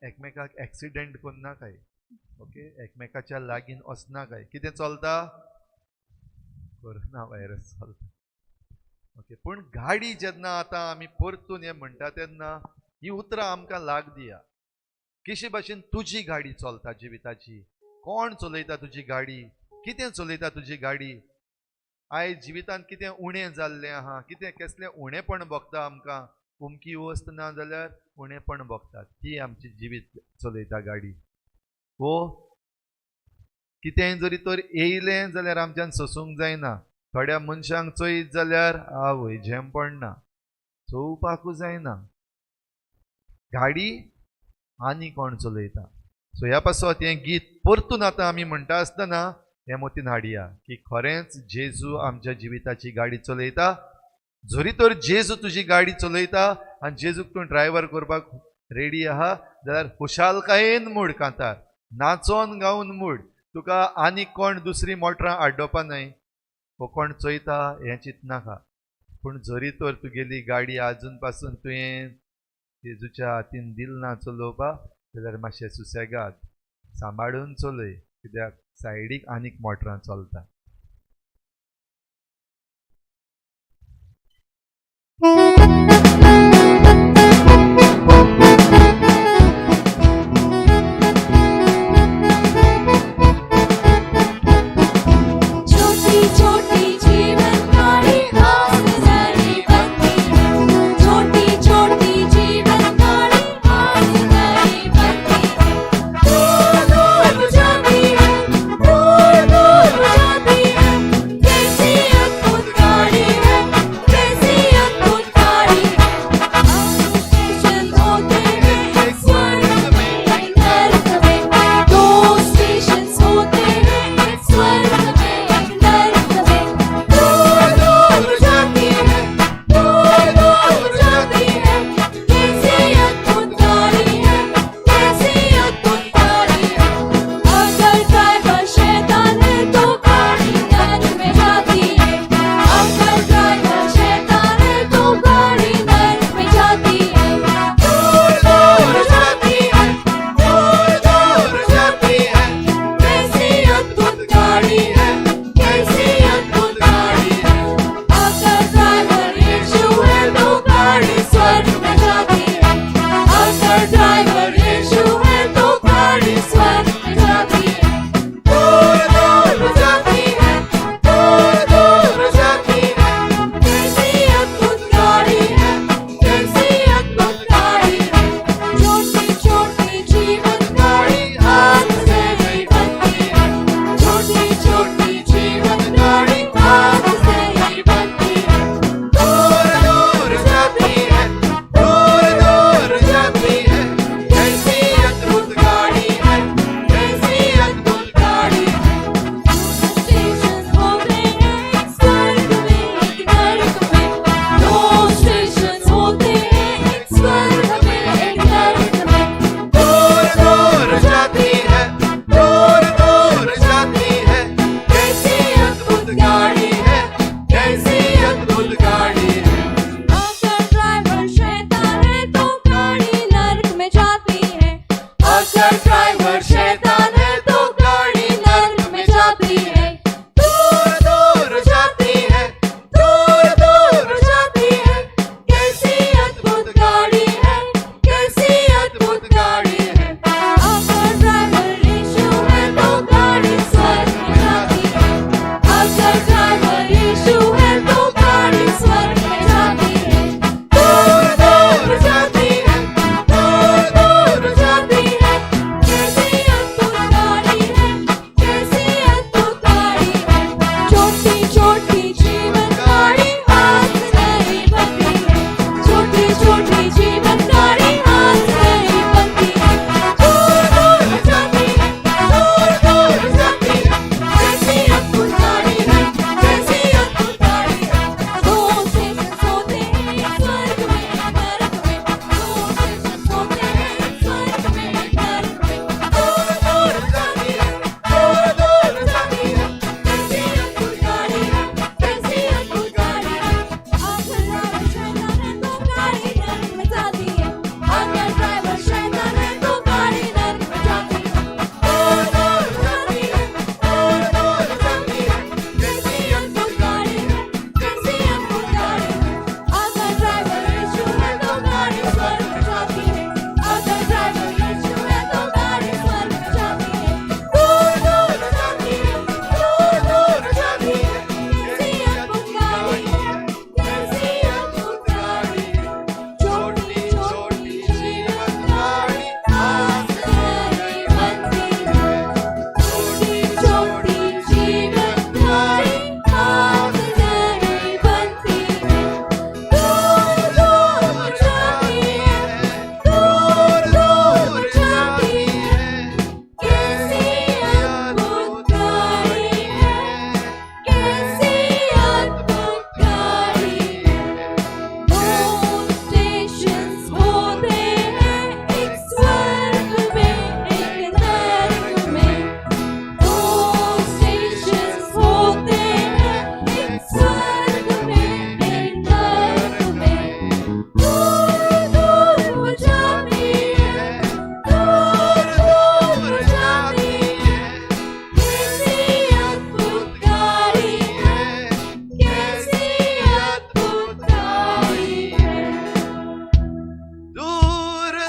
एकमेकाक एक्सिडेंट करना काय ओके एकमेकाच्या लागीं वचना काय कितें चलता कोरोना व्हायरस चलता ओके पूण गाडी जेन्ना आतां आमी परतून हें म्हणटा तेन्ना ही उतरां आमकां लाग दिया केशे भाशेन तुजी गाडी चलता जिविताची कोण चलयता तुजी गाडी कितें चलयता तुजी गाडी आयज जिवितांत कितें उणें जाल्लें आहा कितें कसलें उणेंपण भोगता आमकां उमकी वस्त ना जाल्यार उणेंपण भोगतात ती आमची जिवीत चलयता गाडी वो कितेंय जरी तर येयलें जाल्यार आमच्यान सोसूंक जायना थोड्या मनशांक चोयत जाल्यार आवय झेम पडना चोवपाकूच जायना गाडी आनी कोण चलयता सो ह्या पासत हें गीत परतून आतां आमी म्हणटा आसतना हें मोतीन हाडया की खरेंच जेजू आमच्या जिविताची गाडी चलयता जरी तर जेजू तुजी गाडी चलयता आनी जेजूक तूं ड्रायव्हर करपाक रेडी आहा जाल्यार खुशालकायेन मूड कांतार नाचोन गावन मूड तुका आनी कोण दुसरी मोटरां आड्डोवपा न्हय हो कोण चोयता हें चिंतनाका पूण जरी तर तुगेली गाडी आजून पासून तुवें जेजूच्या हातीन दिल ना चलोवपाक जाल्यार मातशें सुसेगाद सांबाळून चलय कित्याक सायडीक आनीक मोटरां चलता दूर दूर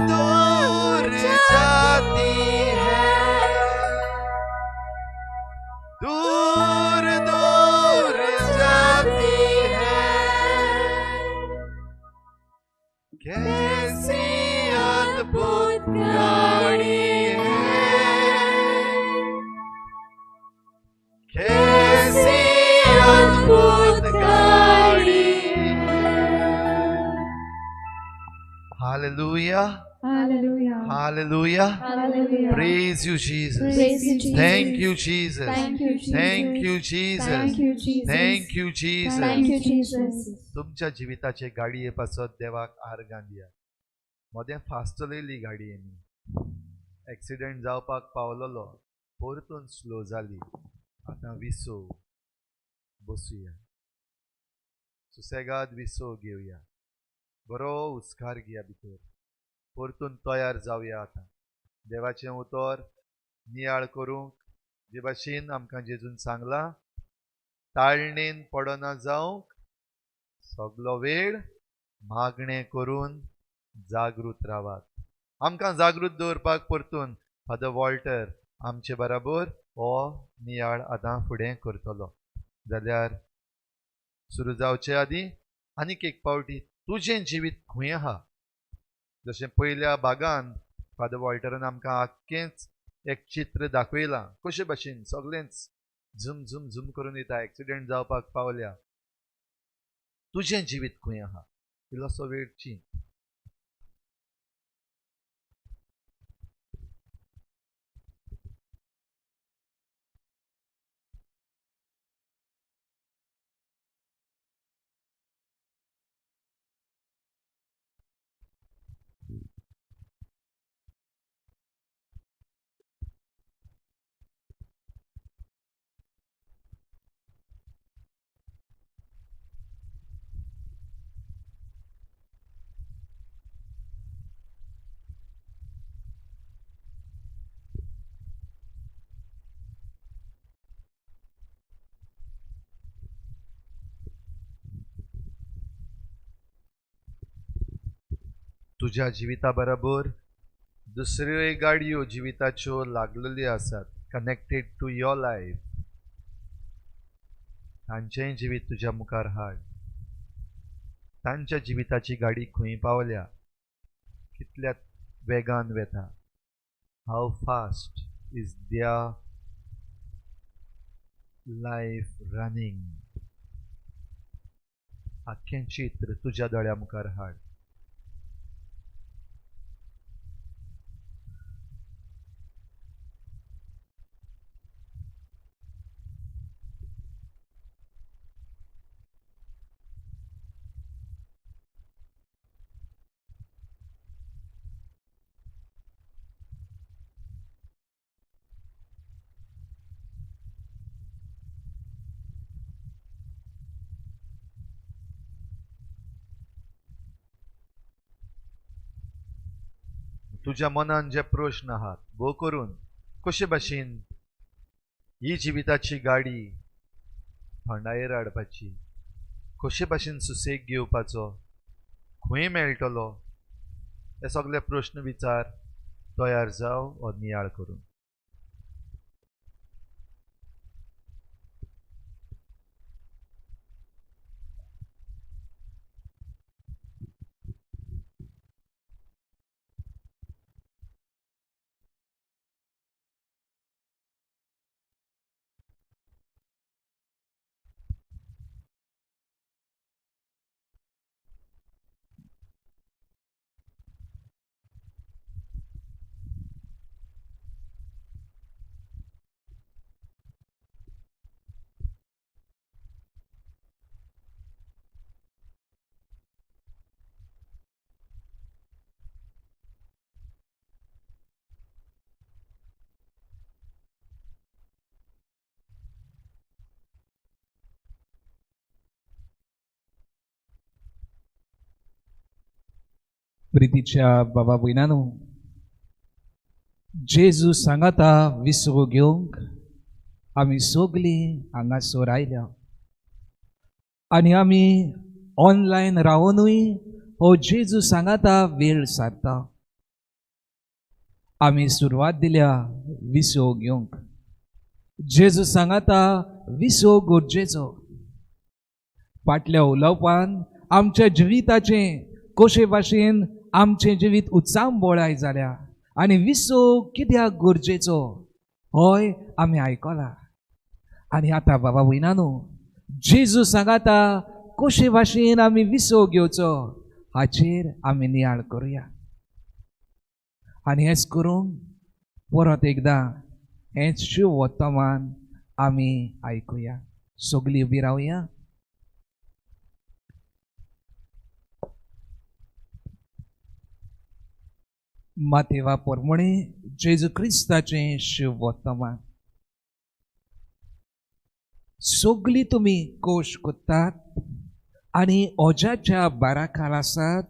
दूर जाती है, दूर दूर जाती है, कैसी अद्भुत गाड़ी है, कैसी अद्भुत गाड़ी है। Hallelujah. Hallelujah. Hallelujah. Hallelujah. Praise you, Jesus. Praise you, Jesus. Thank you, Jesus. Thank you, Jesus. Thank you, Jesus. Thank you, Jesus. Thank you, Jesus. Thank you, Jesus. तुमच्या जिविताचे गाडये पासत देवाक आर्गां दिया. मोदें फास्ट चलयली गाडी आमी. एक्सिडेंट जावपाक पावलोलो, परतून स्लो जाली. आतां विसो बसूया, सुसेगाद विसो घेवया, बरो उस्कार घेया भितर, परतून तयार जावया. आतां देवाचें उतर नियाळ करूंक जे भाशेन आमकां जेजून सांगलां, ताळणेन पडना जावंक सगलो वेळ मागणें करून जागृत रावात. आमकां जागृत दवरपाक परतून फादर वॉल्टर आमचे बराबर हो नियाळ आतां फुडें करतलो. जाल्यार सुरू जावचे आदीं आनीक एक पावटी तुजें जिवीत खंय आहा. जशें पयल्या भागांत फादर वॉल्टरान आमकां आख्खेंच एक चित्र दाखयलां, कशे भाशेन सगळेंच झूम झूम झूम करून येता, एक्सिडेंट जावपाक पावल्या. तुजें जिवीत खंय आहा, इल्लोसो वेळ चिंत. तुज्या जिविता बरोबर दुसऱ्योय गाडयो जिविताच्यो लागलेल्यो आसात, कनेक्टेड टू युअर लायफ. तांचेंय जिवीत तुज्या मुखार हाड. तांच्या जिविताची गाडी खंय पावल्या, कितल्या वेगान वेता, how fast is their life running. आख्खें चित्र तुज्या दोळ्या मुखार हाड. तुज्या मनान जे प्रश्न आहात, भोव करून कशे भाशेन ही जिविताची गाडी थंडायेर हाडपाची, कशे भाशेन सुसेग घेवपाचो, खंय मेळटलो, हे सगळे प्रश्न विचार तयार जाव हो नियाळ करून. प्रितीच्या बाबा भयणानो, जेजू सांगाता विसरू घेवंक आमी सगळीं हांगासर आयल्या आनी आमी ऑनलायन रावनूय हो जेजू सांगाता वेळ सारता. आमी सुरवात दिल्या विसव घेवंक. जेजू सांगाता विसव गरजेचो. फाटल्या उलोवपान आमच्या जिविताचे कशे भाशेन आमचें जिवीत उत्सांबोळाय जाल्या आनी विसव कित्याक गरजेचो होय आमी आयकलां. आनी आतां बाबा भयणानो, जेजू सांगाता कशे भाशेन आमी विसव घेवचो हाचेर आमी नियाळ करुया. आनी हेच करूंक परत एकदां हेच शुभ वर्तमान आमी आयकुया. सगळीं उबी रावया. मातेवा परमणे जेजू क्रिस्ताचें शुभ वर्तमान. सगळीं तुमी कोश कोत्तात आनी ओजाच्या बारा खाल आसात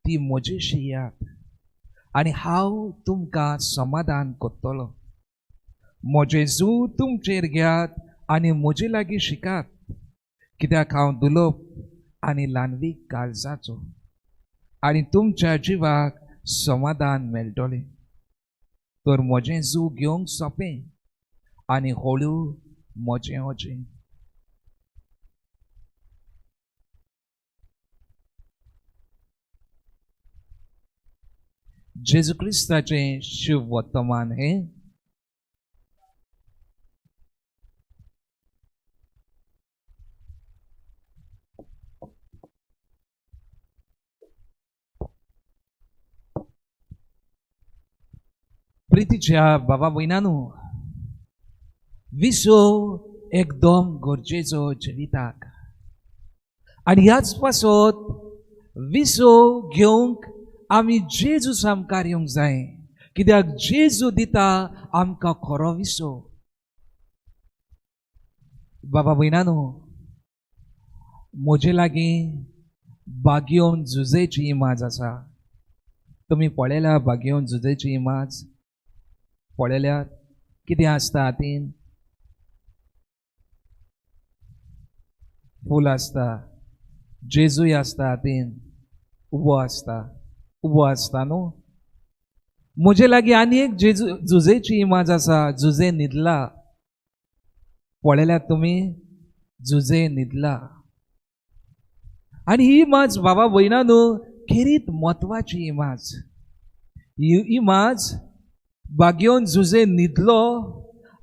ती म्हजेशी यात आनी हांव तुमकां समाधान कोत्तलो. म्हजें जू तुमचेर घेयात आनी म्हजे लागीं शिकात, कित्याक हांव दुलोप आनी ल्हानवीक काळजाचो आनी तुमच्या जिवाक समाधान मेळटलें. तर म्हजें जू घेवंक सोंपें आनी हळू म्हजें ओजें. जेजू क्रिस्ताचें शुभ वर्तमान हें. प्रितीच्या बाबा भयणानो, विसव एकदम गरजेचो जिविताक. आनी ह्याच पासत विसव घेवंक आमी जेजू सामकार येवंक जाय, कित्याक जेजू दिता आमकां खरो विसव. बाबा भयणानो, म्हजे लागीं बागयोन जुजेची इमाज आसा. तुमी पळयल्या बागयोन जुजेची इमाज? पळयल्यात? कितें आसता हातीन? फूल आसता, जेजूय आसता हातीन, उबो आसता न्हू. म्हजे लागीं आनी एक जुजेची इमाज आसा, जुजे न्हिदला. पळयल्यात तुमी? जुजे न्हिदला. आनी ही इमाज बाबा भयणानो खरीत म्हत्वाची इमाज. ही इमाज बागयोन जुजे न्हिदलो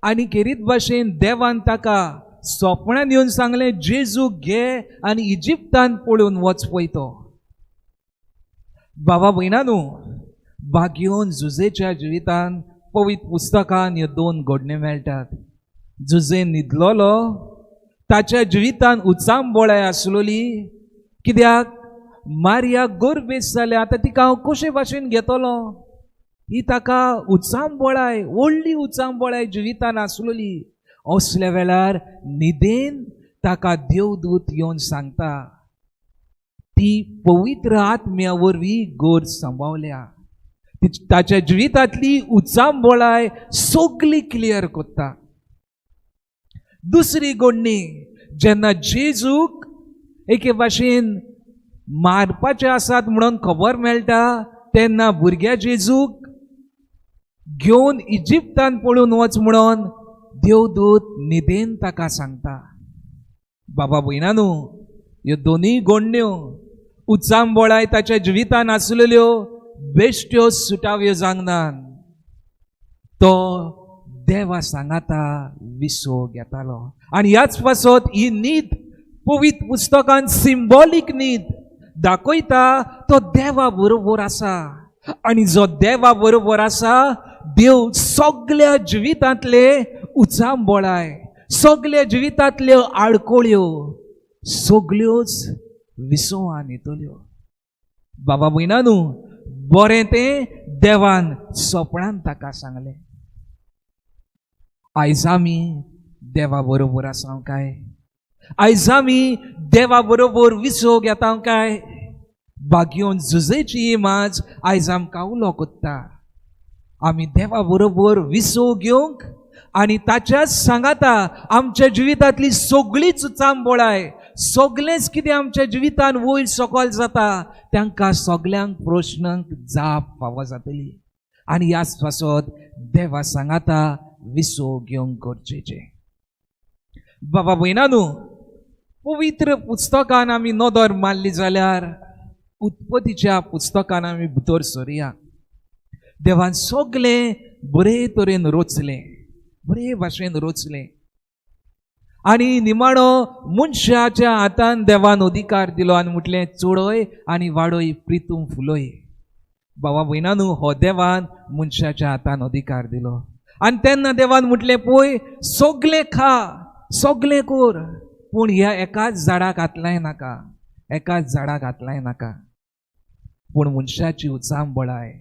आनी खरीत भाशेन देवान ताका सोपण्यान येवन सांगलें, जेजू घे आनी इजिप्तान पळून वच पळय तो. बाबा भयणानो, बागयोन जुजेच्या जिवितान पवित्र पुस्तकान ह्यो दोन घडण्यो मेळटात. जुजे न्हिदलोलो, ताच्या जिवितान उत्सांबोळाय आसलोली, कित्याक मारिया गर्भेस जाल्या. आतां तिका हांव कशे भाशेन घेतलो? ही ताका उत्सांबोळाय, व्हडली उत्सांबोळाय जिवितान आसलोली. असल्या वेळार न्हिदेन ताका देवदूत येवन सांगता, ती पवित्र आत्म्या वरवीं गोर सांबावल्या. ताच्या जिवितांतली उत्सांबोळाय सगळी क्लियर कोत्ता. दुसरी घडणी, जेन्ना जेजूक एके भाशेन मारपाचे आसात म्हणून खबर मेळटा, तेन्ना भुरग्या जेजूक घेवन इजिप्तान पळून वच म्हणून देवदूत न्हिदेन ताका सांगता. बाबा भयणानो, ह्यो दोनूय घडण्यो उत्सांबोळाय ताच्या जिवितान आसलेल्यो बेश्ट्यो सुटाव्यो जावंक तो देवा सांगाता विसव घेतालो. आनी ह्याच पासत ही न्हीद पवित्र पुस्तकान सिंबॉलीक न्हीद दाखयता, तो देवा बरोबर आसा. आनी जो देवा बरोबर आसा, देव सगळ्या जिवितांतले उत्सांबोळाय, सगळ्या जिवितांतल्यो आडकोळ्यो सगळ्योच विसवान येतल्यो. बाबा भयणानो, बरें तें देवान सोपणान ताका सांगलें. आयज आमी देवा बरोबर आसा काय? आयज आमी देवा बरोबर विसव घेता काय? बागयोन जुजेची इमाज आयज आमकां उलो कोत्ता. आमी देवा बरोबर विसव घेवंक आनी ताच्याच सांगाता आमच्या जिवितांतली सगळीच उत्सांबोळाय, सगळेंच कितें आमच्या जिवितान वयर सकयल जाता, तांकां सगळ्यांक प्रश्नांक जाप फावो जातली. आनी ह्याच पासत देवा सांगाता विसो घेवंक गरजेचे. बाबा भयणानू, पवित्र पुस्तकान आमी नदर मारली जाल्यार उत्पत्तीच्या पुस्तकान आमी भितर सरुया. देवान सगळें बरे तरेन रचलें, बरे भाशेन रचलें. आनी निमाणो मनशाच्या हातान देवान अधिकार दिलो आनी म्हटलें चोडय आनी वाडय प्रितूम फुलय. बाबा भयणानू, हो देवान मनशाच्या हातान अधिकार दिलो. आनी तेन्ना देवान म्हटलें पळय, सगळें खा, सगळें कर, पूण ह्या एकाच झाडाक हातलाय नाका, एकाच झाडाक हातलाय नाका. पूण मनशाची उचांबळाय,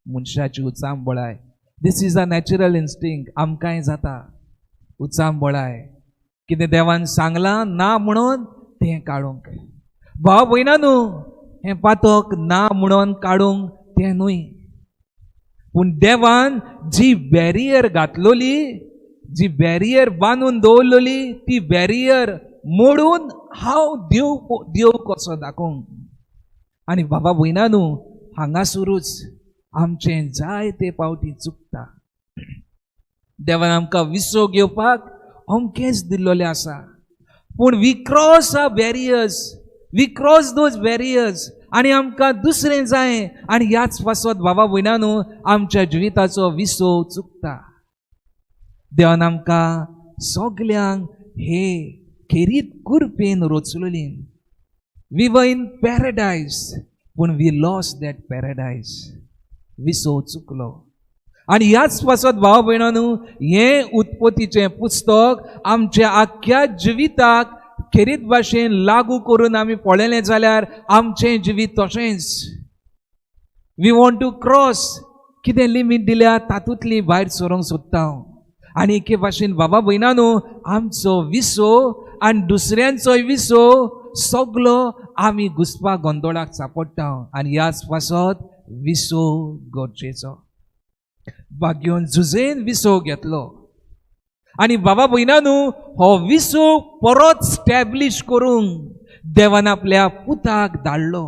मनशाची उचांबळाय. दिस इज अ नॅचरल इन्स्टिंक्ट. आमकांय जाता उचांबळाय. कितें देवान सांगलां ना म्हणून तें काडूंक. भाव भयणानू, हें पातक ना म्हणून काडूंक तें न्हय, पूण देवान जी बॅरियर घातलोली, जी बॅरियर बांदून दवरलोली, ती बॅरियर मोडून हांव देव कसो दाखोवंक. आनी बाबा भयणानू, हांगासरूच आमचें जायते पावटी चुकता. देवान आमकां विसो घेवपाक अमकेंच दिल्लोलें आसा, पूण we cross our barriers, we cross those barriers, आनी आमकां दुसरें जाय. आनी ह्याच पासत बाबा भयणानू, आमच्या जिविताचो विसो चुकता. देवान आमकां सगल्यांक हे खेरीत कुरपेन रचलोली. वी वर इन पॅराडायज, पूण we lost that paradise. Wiseau चुकलो. आनी ह्याच पासत भाव भयणानू, हें उत्पत्तीचें पुस्तक आमच्या आख्या जिविताक खेरीत भाशेन लागू करून आमी पळयलें जाल्यार आमचें जिवीत तशेंच. वी वॉन्ट टू क्रॉस, कितें लिमीट दिल्या तातूंतली भायर सरोंक सोदता हांव. आनी एके भाशेन बाबा भयणानू, आमचो विसो आनी दुसऱ्यांचोय विसो सगलो आमी घुसपा गोंदोळाक सांपडटा. आनी ह्याच पासत विसो गरजेचो. भाग्योन झुजेन विसो घेतलो. आनी बाबा भयणानू, हो विसो परत स्टॅब्लिश करूंक देवान आपल्या पुताक धाडलो.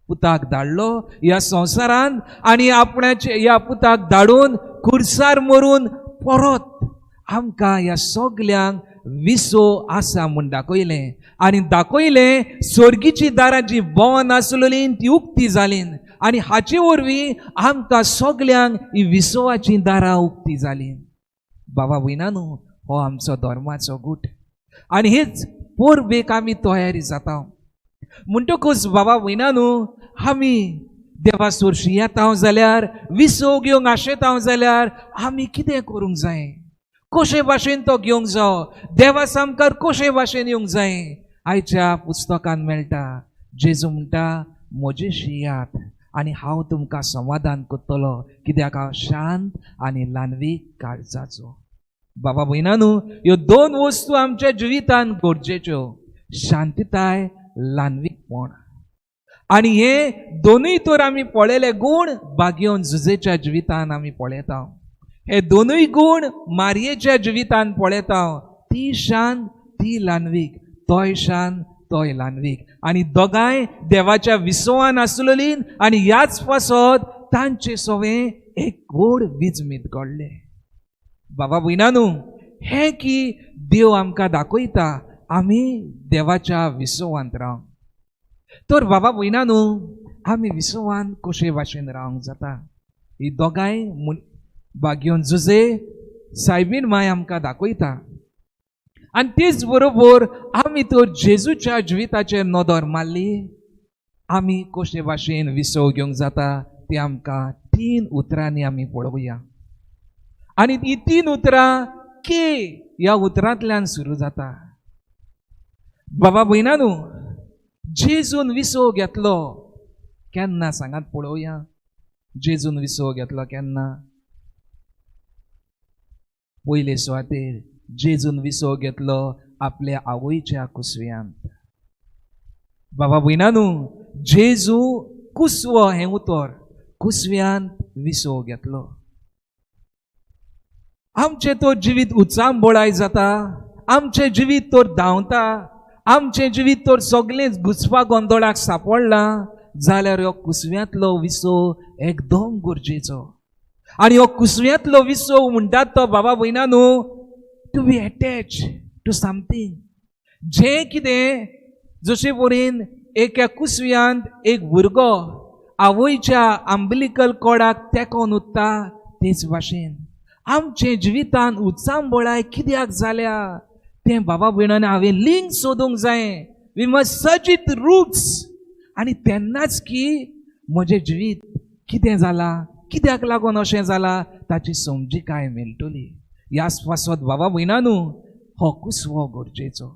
पुताक धाडलो ह्या संवसारान, आनी आपणाचे ह्या पुताक धाडून खुर्सार मरून परत आमकां ह्या सगल्यांक विसो आसा म्हूण दाखयलें. आनी दाखयलें सर्गीची दारां जी बंद आसलोलीं ती उक्ती जालीं. आनी हाचे वरवीं आमकां सगल्यांक ही विसोवाची दारां उक्ती जालीं. बाबा भयणानू, हो आमचो धर्माचो गूट. आनी हेच पोरबेक आमी तयारी जाता. म्हणटकूच बाबा भयणानू, आमी देवा सोरशी येता जाल्यार, विसो घेवंक आशेता जाल्यार आमी कितें करूंक जाय, कशे भाशेन तो घेवंक जायो, देवा सामकार कशे भाशेन येवंक जाय. आयच्या पुस्तकान मेळटा, जेजू म्हणटा, म्हजेशी यात आनी हांव तुमकां समाधान करतलो, कित्याक हांव शांत आनी ल्हानवीक काळजाचो. बाबा भयणानू, ह्यो दोन वस्तू आमच्या जिवितान गरजेच्यो, शांतताय, ल्हानवीकपण. आनी हे दोनूय तर आमी पळयले गूण भाग्योन झुजेच्या जिवितान आमी पळयता. हे दोनूय गूण मारयेच्या जिवितान पळयता. ती शांत, ती ल्हानवीक, तोय शांत, तोय ल्हानवीक. आनी दोगांय देवाच्या विसवान आसलोलीं. आनी ह्याच पासत तांचे सवें एक गोड विजमीत घडलें. बाबा भयणानू, हें की देव आमकां दाखयता आमी देवाच्या विसवांत रावंक. तर बाबा भयणानू, आमी विसवान कशे भाशेन रावंक जाता, ही दोगांय भाग्योन झुजे सायबीण माय आमकां दाखयता. आनी तेच बरोबर आमी तर जेजूच्या जिविताचेर नदर मारली, आमी कशे भाशेन विसव घेवंक जाता ती आमकां 3 उतरांनी आमी पळोवया. आनी ही 3 उतरां के ह्या उतरांतल्यान सुरू जाता. बाबा भयणानू, जेजून विसव घेतलो केन्ना सांगात पळोवया. जेजून विसव घेतलो केन्ना? पयले सुवातेर जेजून विसव घेतलो आपल्या आवयच्या कुसव्यांत. बाबा भयणानू, जेजू कुसवो हें उतर कुसव्यांत विसव घेतलो. आमचें तो जिवीत उचांबळाय जाता, आमचें जिवीत तर धांवता, आमचें जिवीत तर सगळें घुसपा गोंदोळाक सांपडलां. जाल्यार ह्यो कुसव्यांतलो विसो एकदम गरजेचो. आनी हो कुसव्यांतलो विसो म्हणटात तो बाबा भयणांनो, to be attach to something. जें कितें जशे परेन एका कुसव्यांत एक भुरगो आवयच्या अंबिलिकल कॉर्डाक तेंकोन उरता, तेच भाशेन आमचे जिवितांत उत्सांबळाय कित्याक जाल्या तें बाबा भयणांनी हांवें लिंक सोदूंक जाय. We must search it roots. आनी तेन्नाच की म्हजें जिवीत कितें जालां, कित्याक लागून अशें जालां ताची समजीकाय मेळटली. ह्या पासत बाबा भयणांनो, हो कुसवो गरजेचो,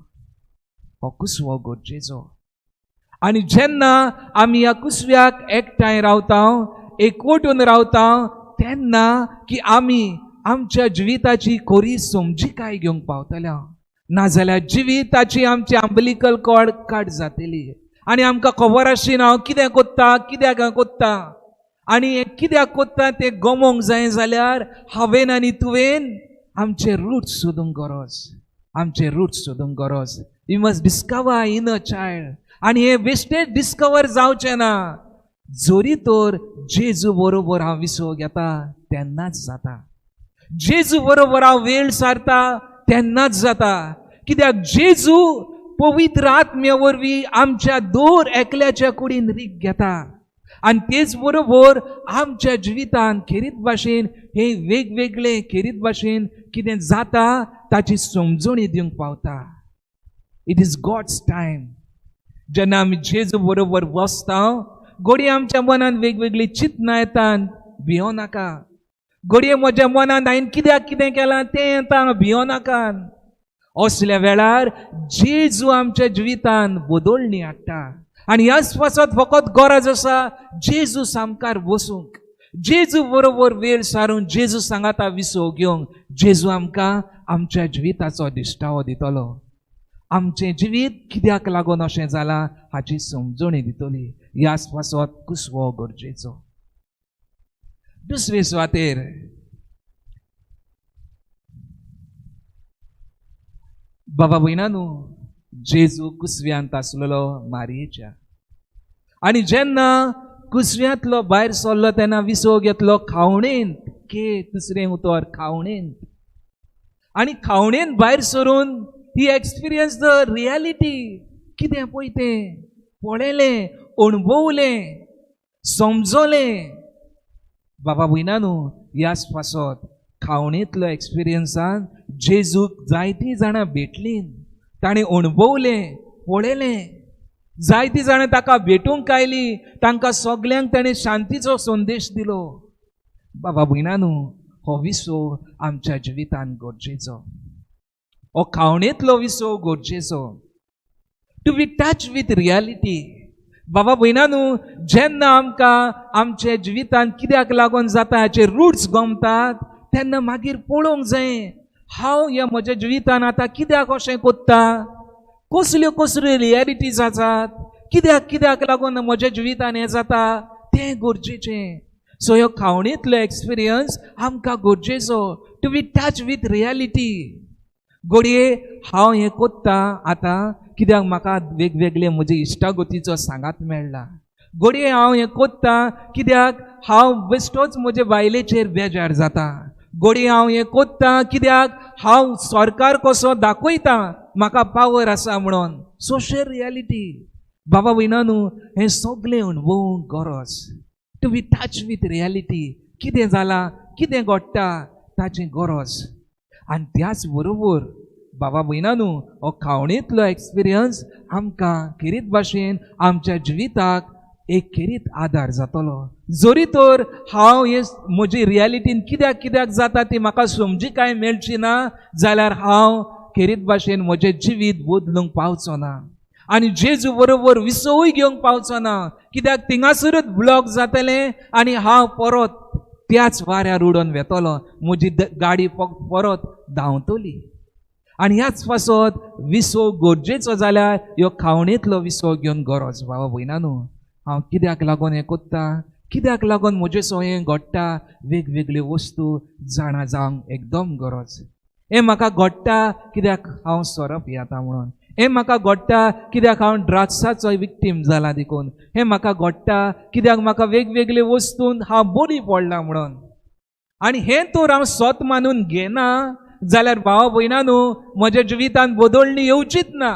हो कुसवो गरजेचो. आनी जेन्ना आमी ह्या कुसव्याक एकठांय रावता, एकवटून रावता, तेन्ना की आमी आमच्या जिविताची खरी समजीकाय घेवंक पावतल्या. नाजाल्यार जिविताची आमची अंबिलिकल कॉर्ड काट जातली आनी आमकां खबर आसची हांव कितें कोत्ता, कित्याक हांव कोत्ता. आनी हें कित्याक कोत्ता तें गमोंक जाय जाल्यार हांवें आनी तुवें आमचे रूट्स सोदूंक गरज, आमचे रूट्स सोदूंक गरज. We must discover inner child. आनी हे बेश्टेच डिस्कवर जावचें ना, जोरी तर जेजू बरोबर हांव विसव घेता तेन्नाच जाता. जेजू बरोबर हांव वेळ सारता तेन्नाच जाता. कित्याक जेजू पवित्र आत्म्या वरवीं आमच्या दर एकल्याच्या कुडीन रीक घेता. आनी तेच बरोबर आमच्या जिवितांत खेरीत भाशेन हे वेगवेगळे खेरीत भाशेन कितें जाता ताची समजणी दिवंक पावता. It is God's time. जेन्ना आमी जेजू बरोबर बसता, घडये आमच्या मनांत वेगवेगळी चिंतनां येतात, भियो नाका. घडये म्हज्या मनांत हांवें कित्याक कितें केलां तें येता, भियो नाका. असल्या वेळार जेजू आमच्या जिवितांत बदलणी हाडटा. आनी ह्याच पासत फकत गरज आसा जेजू सामकार बसूंक, जेजू बरोबर वेळ सारून जेजू सांगाता विसव घेवंक. जेजू आमकां आमच्या जिविताचो दिश्टावो दितलो. आमचें जिवीत कित्याक लागून अशें जालां हाची समजणी दितली. ह्याच पासत कुसवो गरजेचो. दुसरे सुवातेर बाबा भयणांनो, जेजू कुसव्यांत आसलेलो मारयेच्या. आनी जेन्ना कुसव्यांतलो भायर सरलो तेन्ना विसव घेतलो खावणेंत. दुसरें उतर खावणेंत. आनी खावणेंत भायर सरून ही एक्सपिरियन्स द रियालिटी. कितें पळय तें पळयलें, अणभवलें, समजलें. बाबा भयणांनो, ह्याच पासत खावणेंतलो एक्सपिरियन्सान जेजूक जायतीं जाणां भेटलीं, ताणें अणभवलें, पळयलें. जायतीं जाणां ताका भेटूंक आयलीं, तांकां सगल्यांक ताणें शांतीचो संदेश दिलो. बाबा भयणांनो, हो विसव आमच्या जिवितांत गरजेचो. हो खावणेंतलो विसव गरजेचो. To be touch with reality. बाबा भयणांनो, जेन्ना आमकां आमच्या जिवितांत कित्याक लागून जाता हाचे रूट्स गमतात, तेन्ना मागीर पळोवंक जाय हांव ह्या म्हज्या जिवितांत आतां कित्याक अशें कोत्ता, कसल्यो कसल्यो रियालिटीज आसात, कित्याक लागून म्हज्या जिवितांत हें जाता, तें गरजेचें. सो ह्यो खावणेंतलो एक्सपिरियन्स आमकां गरजेचो. To be touch with reality. घडये हांव हें कोत्ता आतां कित्याक म्हाका वेगवेगळे म्हजे इश्टागतीचो सांगात मेळ्ळा. घडये हांव हें कोत्ता कित्याक हांव बेश्टोच म्हजे बायलेचेर बेजार जाता. घडये हांव हें कोत्ता कित्याक हांव सरकार कसो दाखयता म्हाका पावर आसा म्हणून. Social reality. बाबा भयणांनो, हें सगळें अणभवूंक गरज. To be touch with reality. कितें जालां, कितें घडटा ताची गरज. आनी त्याच बरोबर बाबा भयणांनो, हो खावणेंतलो एक्सपिरियन्स आमकां खेरीत भाशेन आमच्या जिविताक एक खेरीत आदार जातलो. जरी तर हांव हे म्हजी रियालिटीन कित्याक जाता ती म्हाका समजीकाय मेळची ना जाल्यार हांव खेरीत भाशेन म्हजें जिवीत बदलूंक पावचो ना. आनी जेजू बरोबर विसवूय घेवंक पावचो ना. कित्याक थिंगासरूच ब्लॉक जातलें आनी हांव परत त्याच वाऱ्यार उडोवन वेतलो. म्हजी गाडी परत धांवतली. आनी ह्याच पासत विसव गरजेचो जाल्यार ह्यो खावणेंतलो विसव घेवन गरज. बाबा भयणांनो, हांव कित्याक लागून हें कोत्ता, कित्याक लागून म्हजें सो हें घडटा, वेगवेगळ्यो वस्तू जाणा जावंक एकदम गरज. हें म्हाका घडटा कित्याक हांव सोरप येता म्हणून. हें म्हाका घडटा कित्याक हांव ड्रग्साचो विक्टीम जाला देखून. हें म्हाका घडटा कित्याक म्हाका वेगवेगळे वस्तून हांव बरी पडला म्हणून. आनी हें तर हांव स्वत मानून घेना जाल्यार भावा भयणांनो म्हज्या जिवितांत बदलणी येवचीच ना.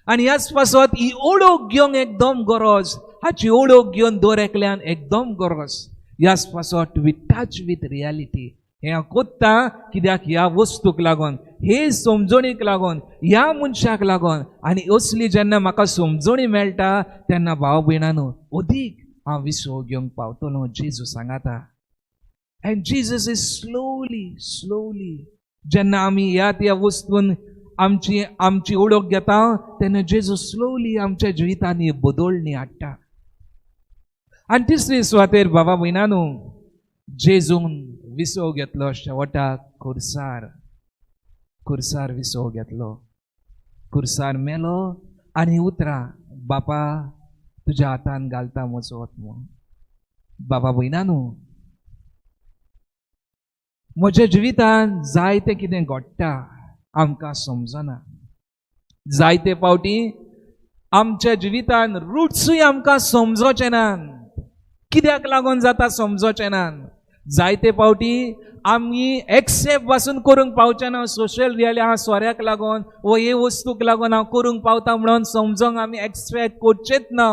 आनी ह्याच पासत ही ओळख घेवंक एकदम गरज. हाची ओळख घेवन दर एकल्यान एकदम गरज. ह्याच पासत वी टच विथ रियालिटी. हें हांव कोत्ता कित्याक ह्या वस्तूक लागून, हे समजणीक लागून, ह्या मनशाक लागून. आनी असली जेन्ना म्हाका समजणी मेळटा तेन्ना भाव भयणांनो अदीक हांव विसव घेवंक पावतलो जेजू सांगाता. एंड जीसस इज स्लोली जेन्ना आमी ह्या वस्तून आमची ओळख घेता तेन्ना जेजू स्लोली आमच्या जिवितांनी बदलणी हाडटा. आनी तिसरी सुवातेर बाबा भयणांनो जेजून विसव घेतलो शेवटाक खुर्सार विसव घेतलो. खुर्सार मेलो आनी उतरा बापा तुज्या हातान घालता म्हजो आत्मो. बाबा भयणांनो म्हज्या जिवितान जायते कितें घडटा आमकां समजना. जायते फावटी आमच्या जिवितान रुट्सूय आमकां समजोचे नात. कित्याक लागून जाता समजोचे नात. जायते फावटी आमी एक्सेप्ट पासून करूंक पावचे ना. सोशल रियालिटी सोऱ्याक लागून वो हे वस्तूक लागून हांव करूंक पावता म्हणून समजोंक आमी एक्सपेक्ट करचेच ना.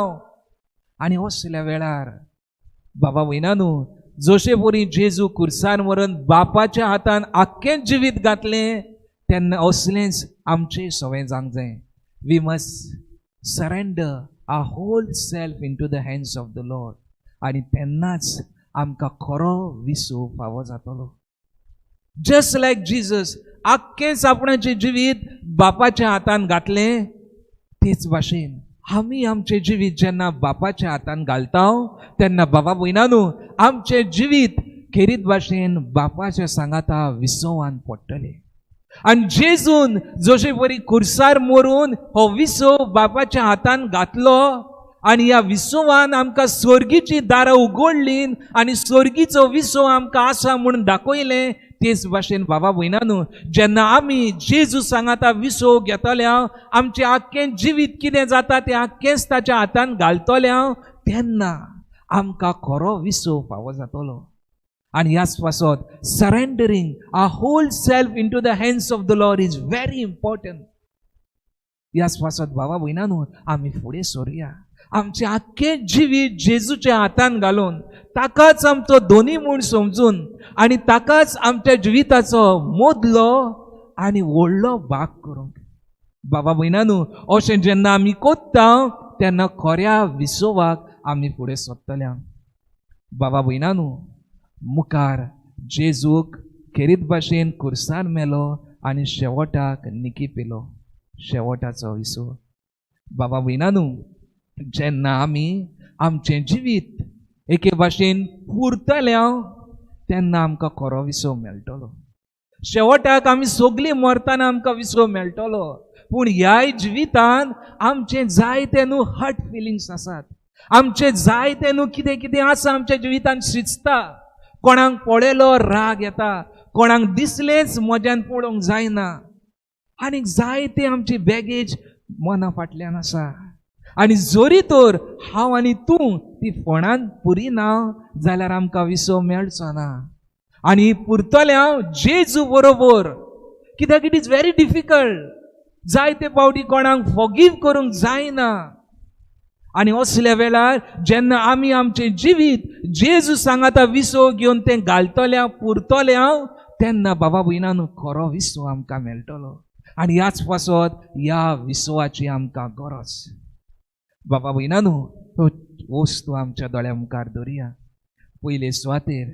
आनी असल्या वेळार बाबा भयणांनो जशे परी जेजू खुर्सार व्हरून बापाच्या हातान आख्खें जिवीत घातलें तेन्ना असलेंच आमचें सवय जावंक जाय. We must surrender our whole self into the hands of the lord. आनी तेन्नाच आमकां खरो विसव फावो जातलो. जस्ट लायक जीसस आख्खेंच आपणाचें जिवीत बापाच्या हातान घातलें तेच भाशेन आमी आमचें जिवीत जेन्ना बापाच्या हातान घालता तेन्ना बाबा भयणांनो आमचें जिवीत खेरीत भाशेन बापाच्या सांगाता विसवान पडटलें. आनी जेजून जशे परी खुर्सार मरून हो विसव बापाच्या हातान घातलो आनी ह्या विसवान आमकां स्वर्गीची दारां उगडलीं आनी स्वर्गीचो विसव आमकां आसा म्हणून दाखयलें. तेच भाशेन बाबा भयणांनो जेन्ना आमी जेजू सांगाता विसव घेतले आमचें आख्खें जिवीत कितें जाता तें आख्खेंच ताच्या हातान घालतले तेन्ना आमकां खरो विसव फावो जातलो. आनी ह्याच पासत surrendering our whole self into the hands of the Lord is very important. ह्याच पासत बाबा भयणांनो आमी फुडें सरुया. आमचें आख्खें जिवीत जेजूच्या हातान घालून ताकाच आमचो धोनी म्हूण समजून आनी ताकाच आमच्या जिविताचो मोदलो आनी व्हडलो भाग करूंक. बाबा भयणांनो अशें जेन्ना आमी कोत्ता तेन्ना खऱ्या विसवाक आमी फुडें सरतले. बाबा भयणांनो मुखार जेजूक खेरीत भाशेन खुर्सार मेलो आनी शेवटाक निकी पेलो शेवटाचो विसव. बाबा भयणांनो जेन्ना आमी आमचें जिवीत एके भाशेन पुरतले तेन्ना आमकां खरो विसव मेळटलो. शेवटाक आमी सगळीं मरतना आमकां विसव मेळटलो. पूण ह्याय जिवितान आमचे जायते न्हू हर्ट फिलिंग्स आसात. आमचे जायते न्हू कितें कितें आसा आमच्या जिवितान शिजता. कोणाक पळयलो राग येता, कोणाक दिसलेंच मजान पळोवंक जायना. आनी जायते आमची बॅगेज मना फाटल्यान आसा. आनी जरी तर हांव आनी तूं ती फोंडान पुरिना जाल्यार आमकां विसव मेळचो ना. आनी पुरतले जेजू बरोबर कित्याक इट इज व्हेरी डिफिकल्ट. जायते फावटी कोणाक फॉरगिव करूंक जायना. आनी असल्या वेळार जेन्ना आमी आमचें जिवीत जेजू सांगाता विसव घेवन तें घालतले पुरतले तेन्ना बाबा भयणांनो खरो विसव आमकां मेळटलो. आनी ह्याच पासत ह्या विसवाची आमकां गरज. बाबा भयणांनो वस्तू आमच्या दोळ्या मुखार दवरया. पयले सुवातेर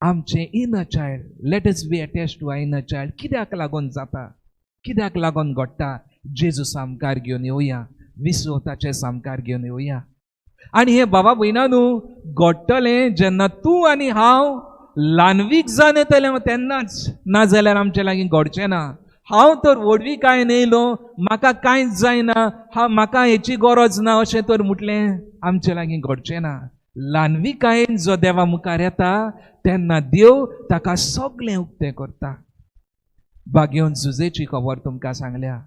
आमचें inner child, let us be attached to our inner child. कित्याक लागून जाता, कित्याक लागून घडटा, जेजू सामकार घेवन येवया, विसव ताचे सामकार घेवन येवया. आनी हे बाबा भयणांनो घडटलें जेन्ना तूं आनी हांव ल्हानवीक जावन येतले तेन्नाच, ना जाल्यार आमचे लागीं घडचें ना. हांव तर व्हडवीक आयन येयलो, म्हाका कांयच जायना, म्हाका हेची गरज ना अशें तर म्हटलें आमचे लागीं घडचें ना. ल्हानविकायेन जो देवा मुखार येता तेन्ना देव ताका सगळें उक्तें करता. बागेवन झुजेची खबर तुमकां सांगल्या.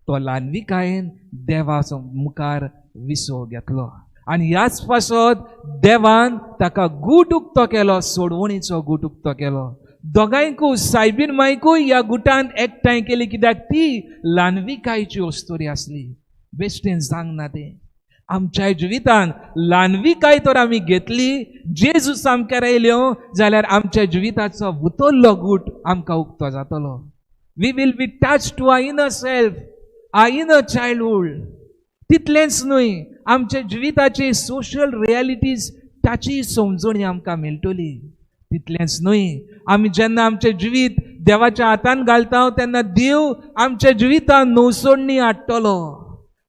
तो ल्हानविकायेन देवा मुखार विसव घेतलो आनी ह्याच पासत देवान ताका गूट उक्तो केलो, सोडवणीचो गूट उक्तो केलो. दोगांयकूय सायबीन मायकूय ह्या गुटान एकठांय केली, कित्याक ती ल्हानविकायेची वस्तुरी आसली. बेश्टेन सांग ना तें आमच्या जिवितान ल्हानविकाय तर आमी घेतली, जेजू सामक्यार येयल्यो जाल्यार आमच्या जिविताचो भितरलो गूट आमकां उक्तो जातलो. We will be touch to our inner self, our inner childhood. तितलेंच न्हय, आमच्या जिविताची सोशल रियलिटीज ताची समजणी आमकां मेळटली. तितलेंच न्हय, आमी जेन्ना आमचें जिवीत देवाच्या हातान घालता तेन्ना देव आमच्या जिवितान नवसोडणी हाडटलो.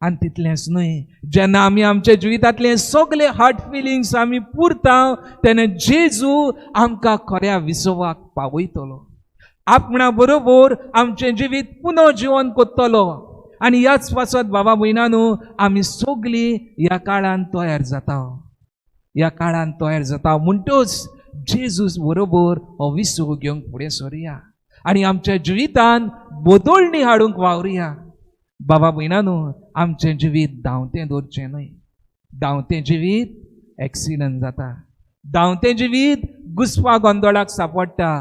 आनी तितलेंच न्हय, जेन्ना आमी आमच्या जिवितांतले सगळे हार्ट फिलिंग्स आमी पुरता तेन्ना जेजू आमकां खऱ्या विसवाक पावयतलो. आपणा बरोबर आमचें जिवीत पुनर्जीवन करतलो. आनी ह्याच पासत बाबा भयणांनो, आमी सगळीं ह्या काळान तयार जाता. ह्या काळान तयार जाता म्हणटच जेजूस बरोबर हो विसव घेवंक फुडें सरुया आनी आमच्या जिवितान बदलणी हाडूंक वावरुया. बाबा भयणांनो, आमचें जिवीत धांवतें दवरचें न्हय. धांवतें जिवीत एक्सिडंट जाता, धांवतें जिवीत घुस्पा गोंदळाक सांपडटा,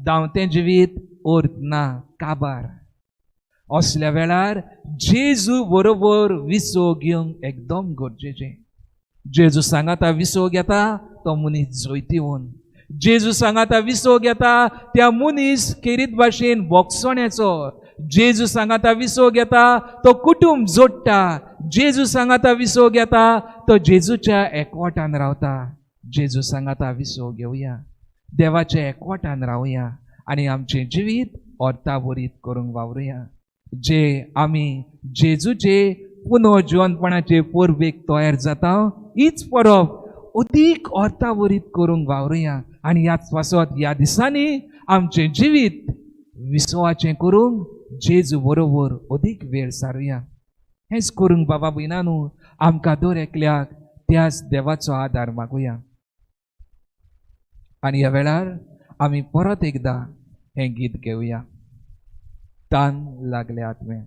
धांवतें जिवीत अर्थ ना, काबार. असल्या वेळार जेजू बरोबर विसव घेवंक एकदम गरजेचें. जेजू सांगाता विसव घेता तो मनीस जैतिवन. जेजू सांगाता विसव घेता त्या मनीस खेरीत भाशेन बोगसोण्याचो. जेजू सांगाता विसव घेता तो कुटुंब जोडटा. जेजू सांगाता विसव घेता तो जेजूच्या एकवटान रावता. जेजू सांगाता विसव घेवया, देवाच्या एकवटान रावया आनी आमचें जिवीत अर्थाभरीत करूंक वावरुया. जे आमी जेजूचे पुनर्जीवनपणाचे परबेक तयार जाता, हीच परब अदीक अर्थाभरीत करूंक वावरुया. आनी ह्याच पासत ह्या दिसांनी आमचें जिवीत विसवाचें करूंक जेजू बरोबर अदीक वेळ सारुया. हेंच करूंक बाबा भयणांनो, आमकां दर एकल्याक त्याच देवाचो आदार मागुया. आनी ह्या वेळार आमी परत एकदां हें गीत घेवया, तान लागले आत्मे.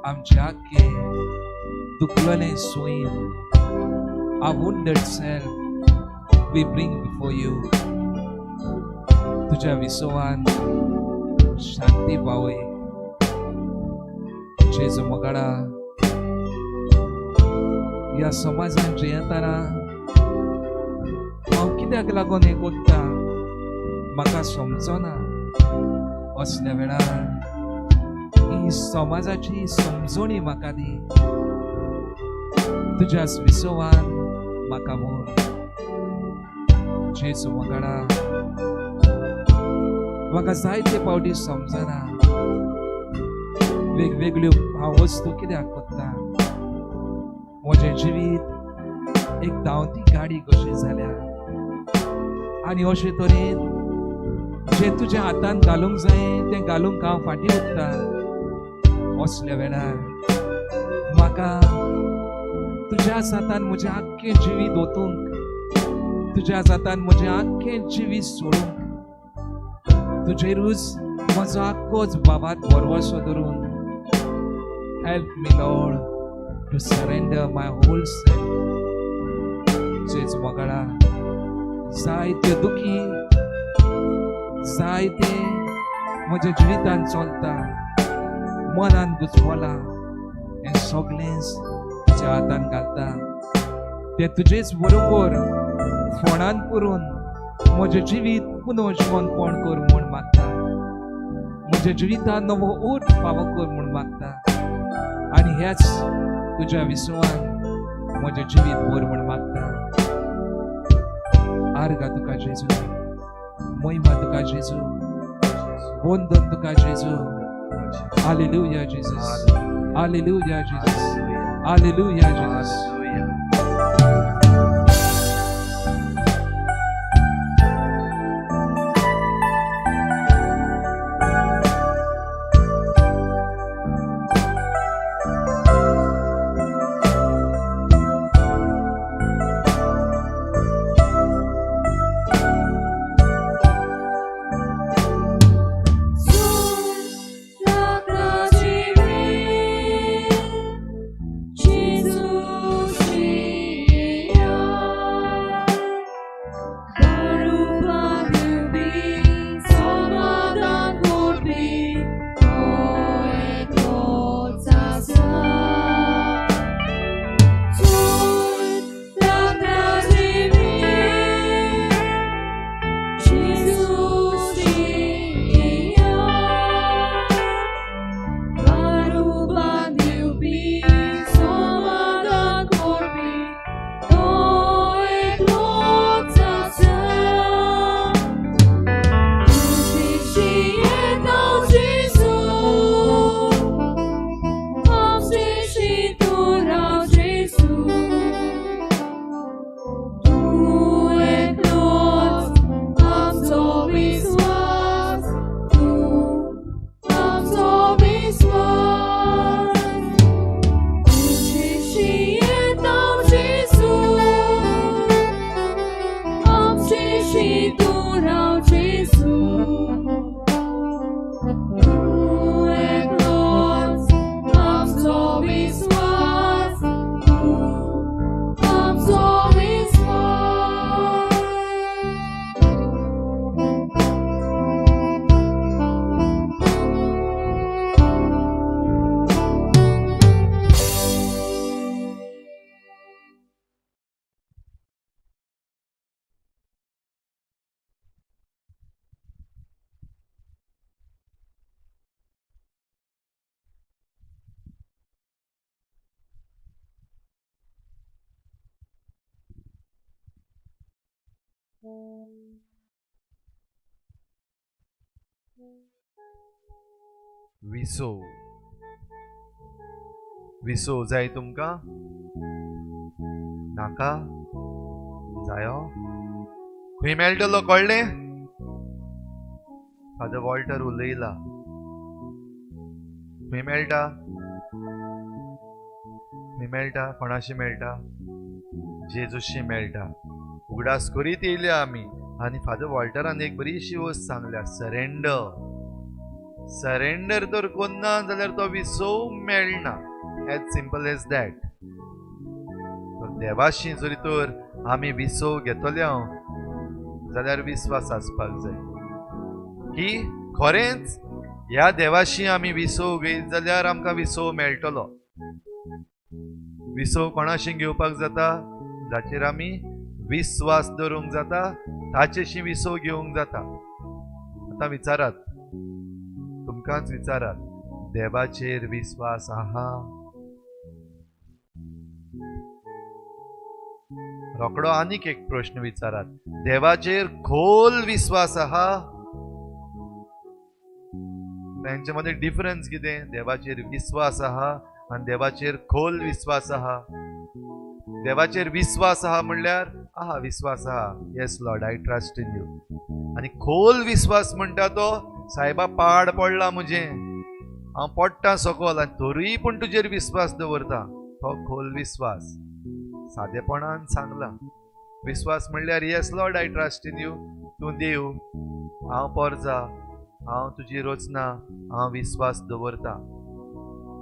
आमच्या के दुखलेले सोयीन our wounded self we bring before you. तुझ्या विसवान शांती पावय जेजू मगाडा. या समाजान जियेताना कित्याक लागून हें कोत्ता म्हाका समजना. असल्या वेळार ही समाजाची समजणी म्हाका दी. तुज्याच विसवान म्हाका मोर. जेजू वांगडा म्हाका जायते फावटी समजना वेगवेगळ्यो हांव वस्तू कित्याक कोत्ता. म्हजें जिवीत एक धांवती गाडी कशी जाल्या आनी अशे तरेन जें तुज्या हातान घालूंक जाय तें घालूंक हांव फाटीं उरता. असल्या वेळार म्हाका तुज्याच हातान म्हजें आख्खें जिवीत ओतूंक, तुज्याच हातान म्हजें आख्खें जिवीत सोडूंक, तुजेरूच म्हजो आख्खोच बाबात भरवसो धरून. Help me lord to surrender my whole self. जेजू वांगडा जायत्यो दुखी जायते म्हज्या जिवितान चलता, मनान गुजवलां, हें सगळेंच तुज्या हातान घालता. तें तुजेच बरोबर फोंडान करून म्हजें जिवीत पुनः जिवनपण कर म्हूण मागता. म्हज्या जिवितान नवो ओट फावो कर म्हूण मागता. आनी हेच तुज्या विसवान म्हजें जिवीत भर म्हूण मागता. आर्गा तुका जेजू, महिमा तुका जेजू, वंदन तुका Jezu. Hallelujah Jesus, hallelujah Jesus, hallelujah Jesus. विसो विसो जाय तुमकां? नाका जायो? खंय मेळटलो कळ्ळें? फादर वॉल्टर उलयला. खंय मेळटा? खंय मेळटा? कोणाशी मेळटा? जेजूशी मेळटा. उगडास करीत येयल्या आमी आनी फादर वॉल्टरान एक बरीशी वस्त सांगल्या, सरेंडर तर कोन्ना जाल्यार तो विसो मेळना. As simple as that. देवाशी जरी तर आमी विसो घेतल्या जाल्यार विस्वास आसपाक जाय की खरेंच ह्या देवाशी आमी विसो घेत जाल्यार आमकां विसो मेळटलो. विसो कोणाशी घेवपाक जाता? जाचेर आमी विश्वास दवरूंक जाता, ताचेशी विसव घेवंक जाता. आतां विचारात, तुमकांच विचारात, देवाचेर विश्वास आहा? रोकडो आनीक एक प्रश्न विचारात, देवाचेर खोल विश्वास आहा? त्यांच्या मध्ये डिफरन्स कितें? देवाचेर विश्वास आहा आनी देवाचेर खोल विश्वास आहा. देवाचेर विश्वास आहा म्हणल्यार आहा विश्वास आहा, yes Lord I trust in you. आनी खोल विश्वास म्हणटा तो, सायबा पाड पडला म्हजे, हांव पडटा सकल आनी तरीय पूण तुजेर विश्वास दवरता, तो खोल विश्वास. सादेपणान सांगला. विश्वास म्हणल्यार yes Lord I trust in you, तूं देव, हांव परजा, हांव तुजी रचना, हांव विश्वास दवरता.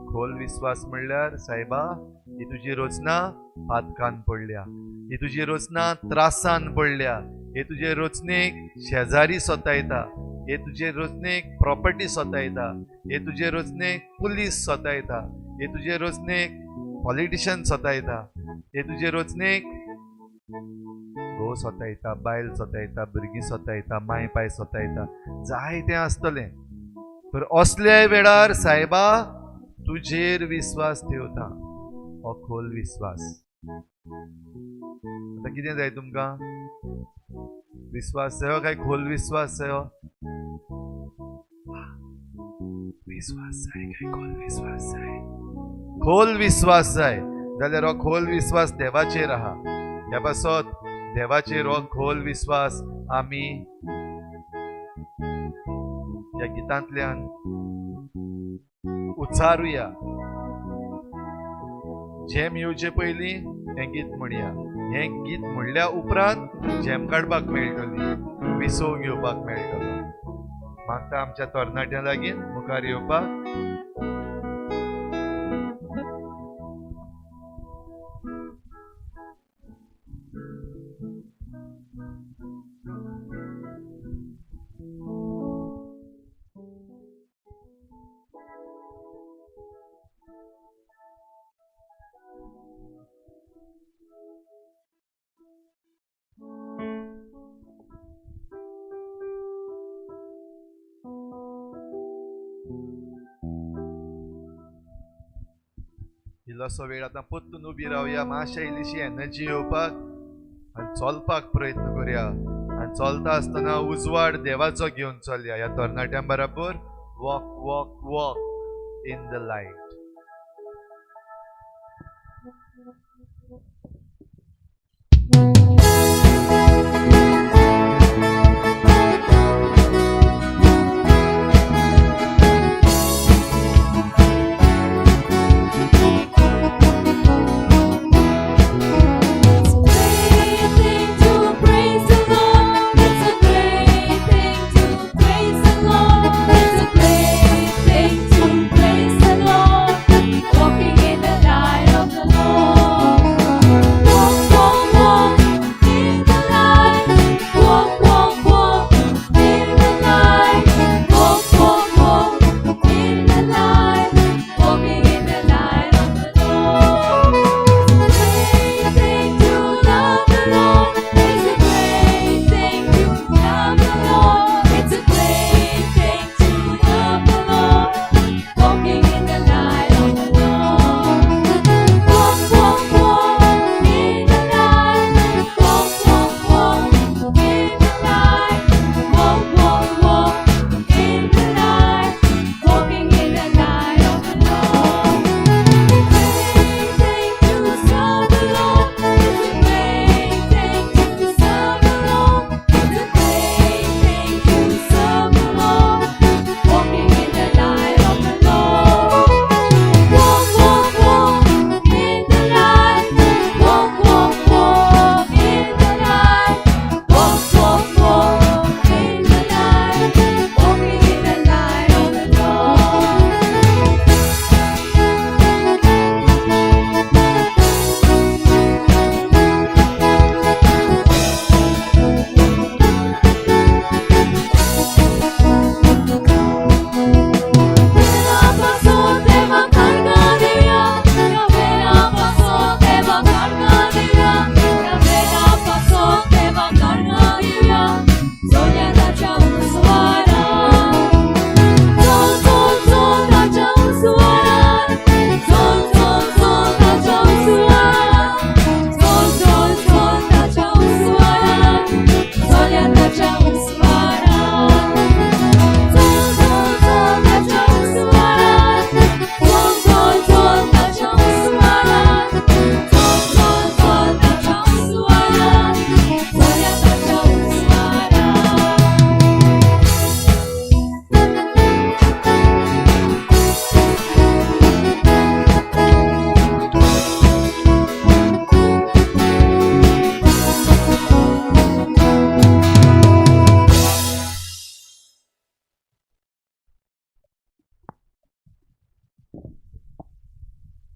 खोल विश्वास म्हणल्यार सायबा ही तुजी रचना पातकान पडल्या, ही तुजी रचना त्रासान पडल्या, हे तुजे रचनेक शेजारी सतायता, हे तुजे रचनेक प्रॉपर्टी सतायता, हे तुजे रचनेक पुलीस सतायता, हे तुजे रचनेक पॉलिटिशियन सतायता, हे तुजे रचनेक घोव सतायता, बायल सतायता, भुरगीं सतायता, माय पाय सतायता, जाय तें आसतलें. तर असल्या वेळार सायबा तुजेर विश्वास ठेवता, हो खोल विश्वास. आतां कितें जाय तुमकां? विश्वास जायो काय खोल विश्वास जायो? विश्वास जाय काय खोल विश्वास जाय? खोल विश्वास जाय जाल्यार हो खोल विश्वास देवाचेर आहा. ह्या पासत देवाचेर हो खोल विश्वास आमी ह्या गितांतल्यान उच्चारुया. झेम येवचे पयलीं हें गीत म्हणया. हें गीत म्हणल्या उपरांत झेम काडपाक मेळटली, विसव घेवपाक मेळटलो. मागता आमच्या तरणाट्या लागीं मुखार येवपाक. इल्लोसो वेळ आतां पोत्तून उबी रावया, मातशें इल्लीशी एनर्जी येवपाक आनी चलपाक प्रयत्न करया. आनी चलता आसतना उजवाड देवाचो घेवन चलया. ह्या तरणाट्यां बरोबर walk walk walk in the light. It's a great thing to praise the Lord.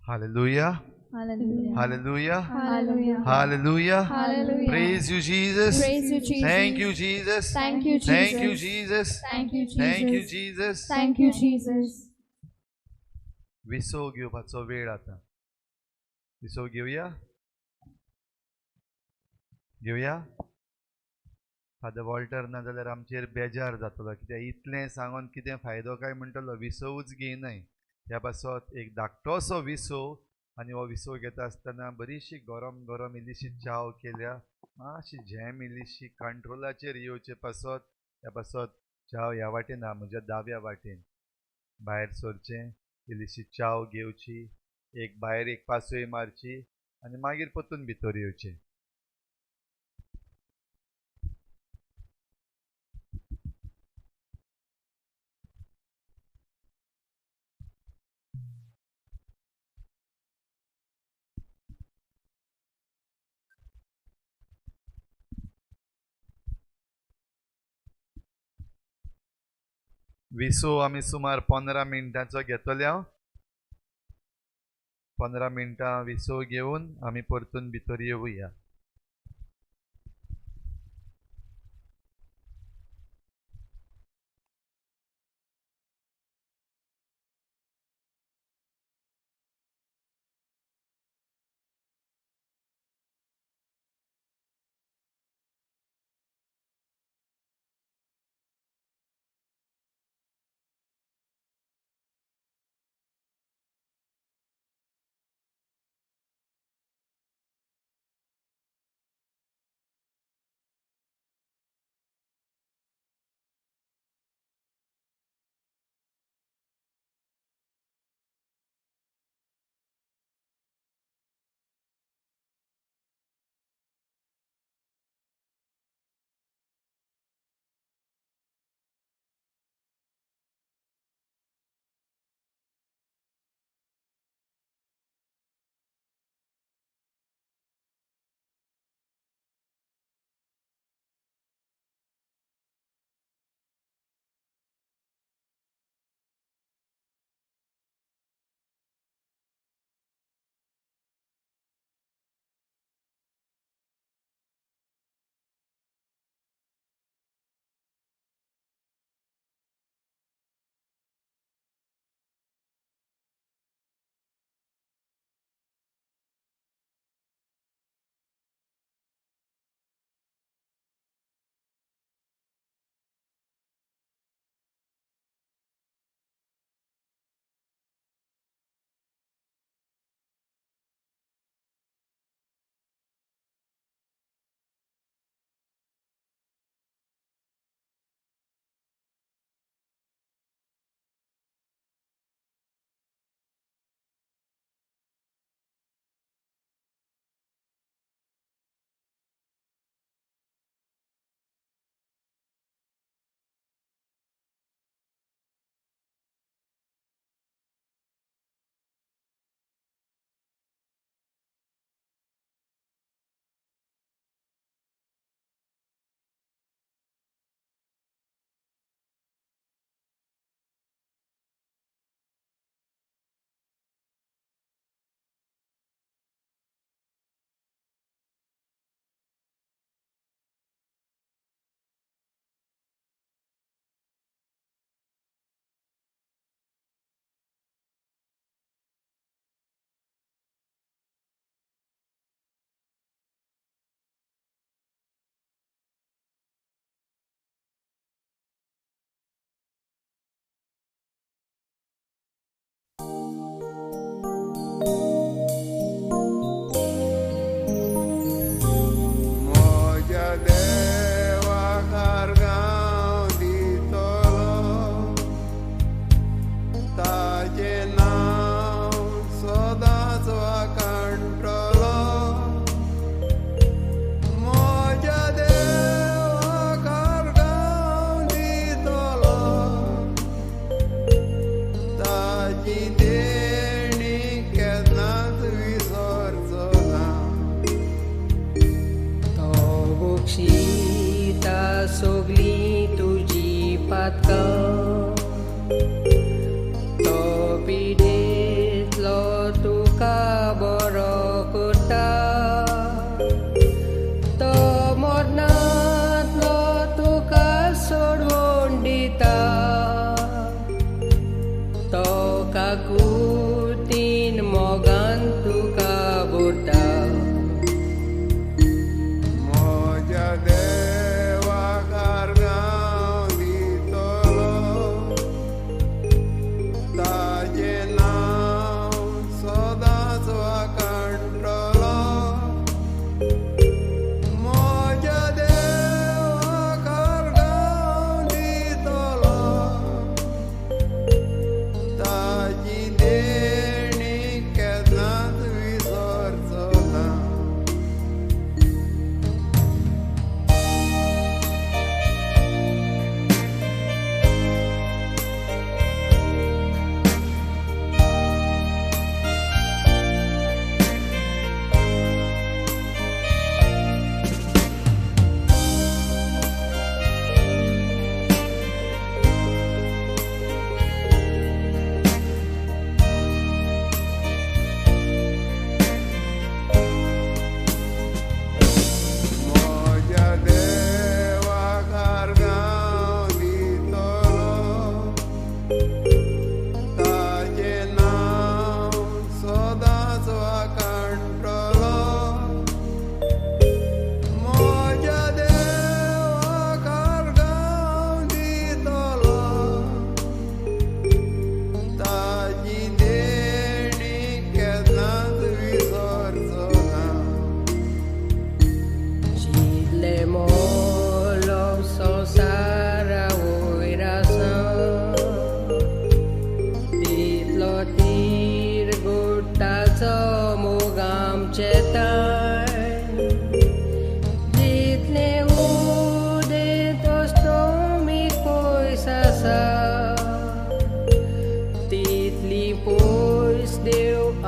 Hallelujah. Hallelujah. Hallelujah. Hallelujah. Hallelujah. Hallelujah. Praise you, Jesus. Praise you, Jesus. Thank you, Jesus. Thank you, Jesus. Thank you, Jesus. Thank you, Jesus. Thank you, Jesus. Thank you, Jesus. विसव घेवपाचो वेळ आता. विसव घेवया. घेवया. Father Walter ना जाल्यार आमचेर बेजार जातलो, कित्याक इतलें सांगून कितें फायदो काय म्हणटलो. विसवूच घेयनाय. ह्या पासत एक धाकटोसो विसव, आनी हो विसव घेता आसतना बरीशी गरम गरम इल्लीशी चाव केल्या, मातशी झॅम इल्लीशी कंट्रोलाचेर येवचे पासत. ह्या पासत चाव ह्या वाटेन हा, म्हज्या दाव्या वाटेन. भायर सरचें, इल्लीशी चाव घेवची, एक भायर एक पासय मारची, आनी मागीर परतून भितर येवचें. विसव आमी सुमार 15 मिनटांचो घेतले. 15 मिनटां विसव घेवन आमी परतून भितर येवया.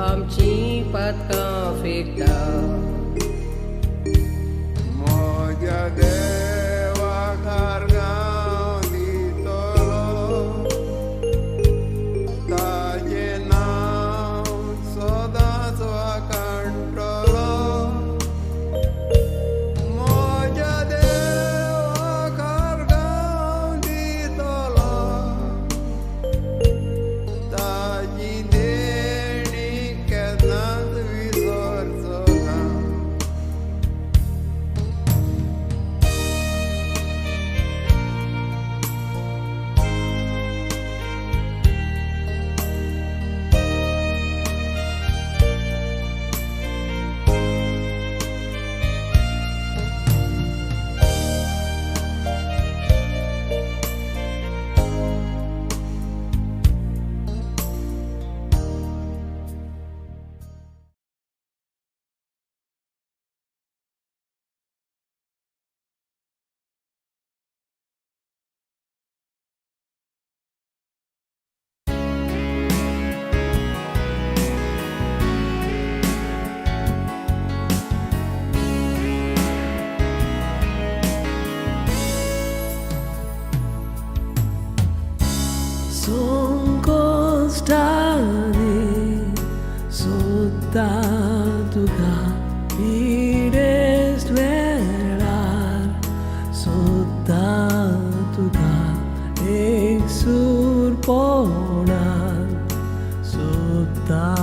आमची पातकां फेकता. म्हज्या देवाक आर्गां दितलो, ताजें नांव सदांच वाखाणटलो. म्हज्या देवाक आर्गां दितलो, ताजी देणी केन्नाच विसरचो ना. Sonkostani sottatuga idest velar sottatuga exur ponan sottatuga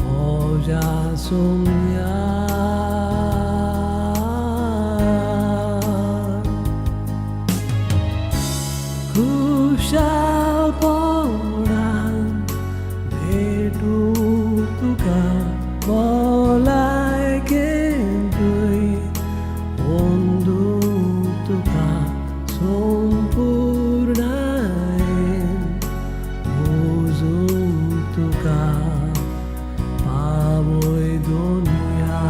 moja sumya. Kushal poran betu tuka bolai kentui ondu tuka sompurnain muzum tuka pavoy dunya.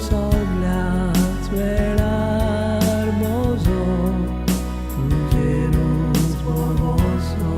सगळ्याच वेळार म्हजो तुजेरूच भरोसो.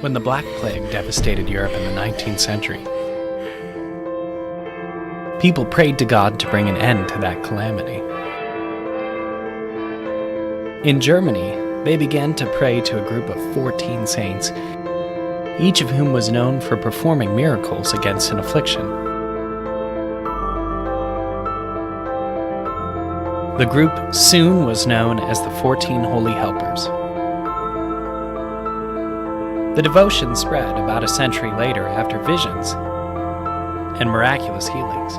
when the Black Plague devastated Europe in the 19th century. People prayed to God to bring an end to that calamity. In Germany, they began to pray to a group of 14 saints, each of whom was known for performing miracles against an affliction. The group soon was known as the 14 Holy Helpers. The devotion spread about a century later after visions and miraculous healings.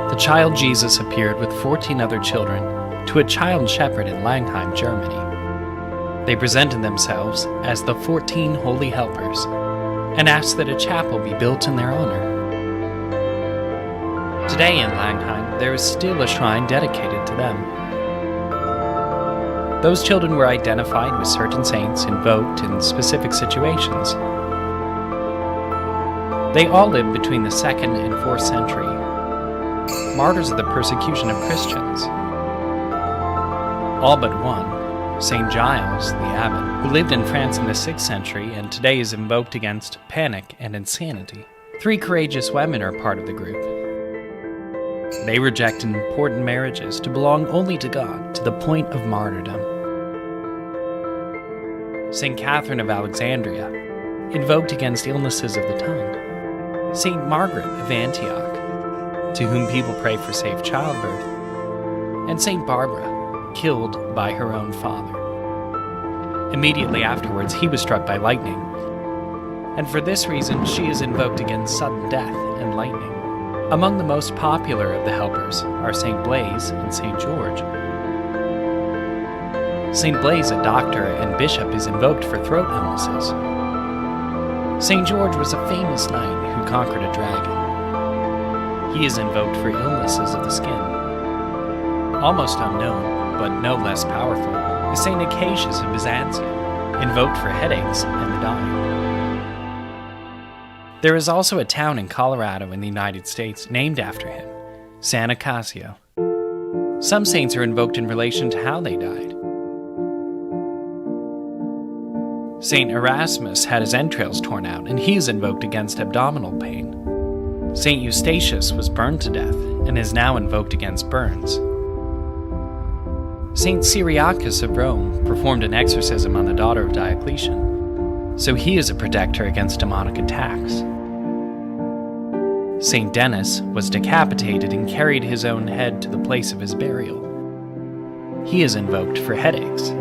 The child Jesus appeared with 14 other children to a child shepherd in Langheim, Germany. They presented themselves as the 14 Holy Helpers and asked that a chapel be built in their honor. Today in Langheim, there is still a shrine dedicated to them. Those children were identified with certain saints invoked in specific situations. They all lived between the 2nd and 4th century, martyrs of the persecution of Christians. All but one, St. Giles the Abbot, who lived in France in the 6th century and today is invoked against panic and insanity. 3 courageous women are part of the group. They reject important marriages to belong only to God to the point of martyrdom. St. Catherine of Alexandria, invoked against illnesses of the tongue. St. Margaret of Antioch, to whom people pray for safe childbirth. And St. Barbara, killed by her own father. Immediately afterwards, he was struck by lightning, and for this reason she is invoked against sudden death and lightning. Among the most popular of the helpers are St. Blaise and St. George. St. Blaise, a doctor and bishop, is invoked for throat illnesses. St. George was a famous knight who conquered a dragon. He is invoked for illnesses of the skin. Almost unknown, but no less powerful, is St. Acacius of Byzantium, invoked for headaches and the dying. There is also a town in Colorado in the United States named after him, San Acacio. Some saints are invoked in relation to how they died. St. Erasmus had his entrails torn out, and he is invoked against abdominal pain. St. Eustatius was burned to death, and is now invoked against burns. St. Cyriacus of Rome performed an exorcism on the daughter of Diocletian, so he is a protector against demonic attacks. St. Denis was decapitated and carried his own head to the place of his burial. He is invoked for headaches.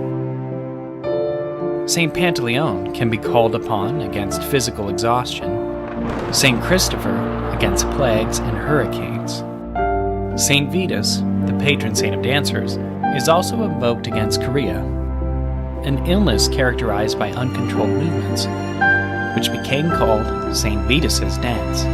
St. Pantaleon can be called upon against physical exhaustion. St. Christopher against plagues and hurricanes. St. Vitus, the patron saint of dancers, is also invoked against chorea, an illness characterized by uncontrolled movements, which became called St. Vitus's dance.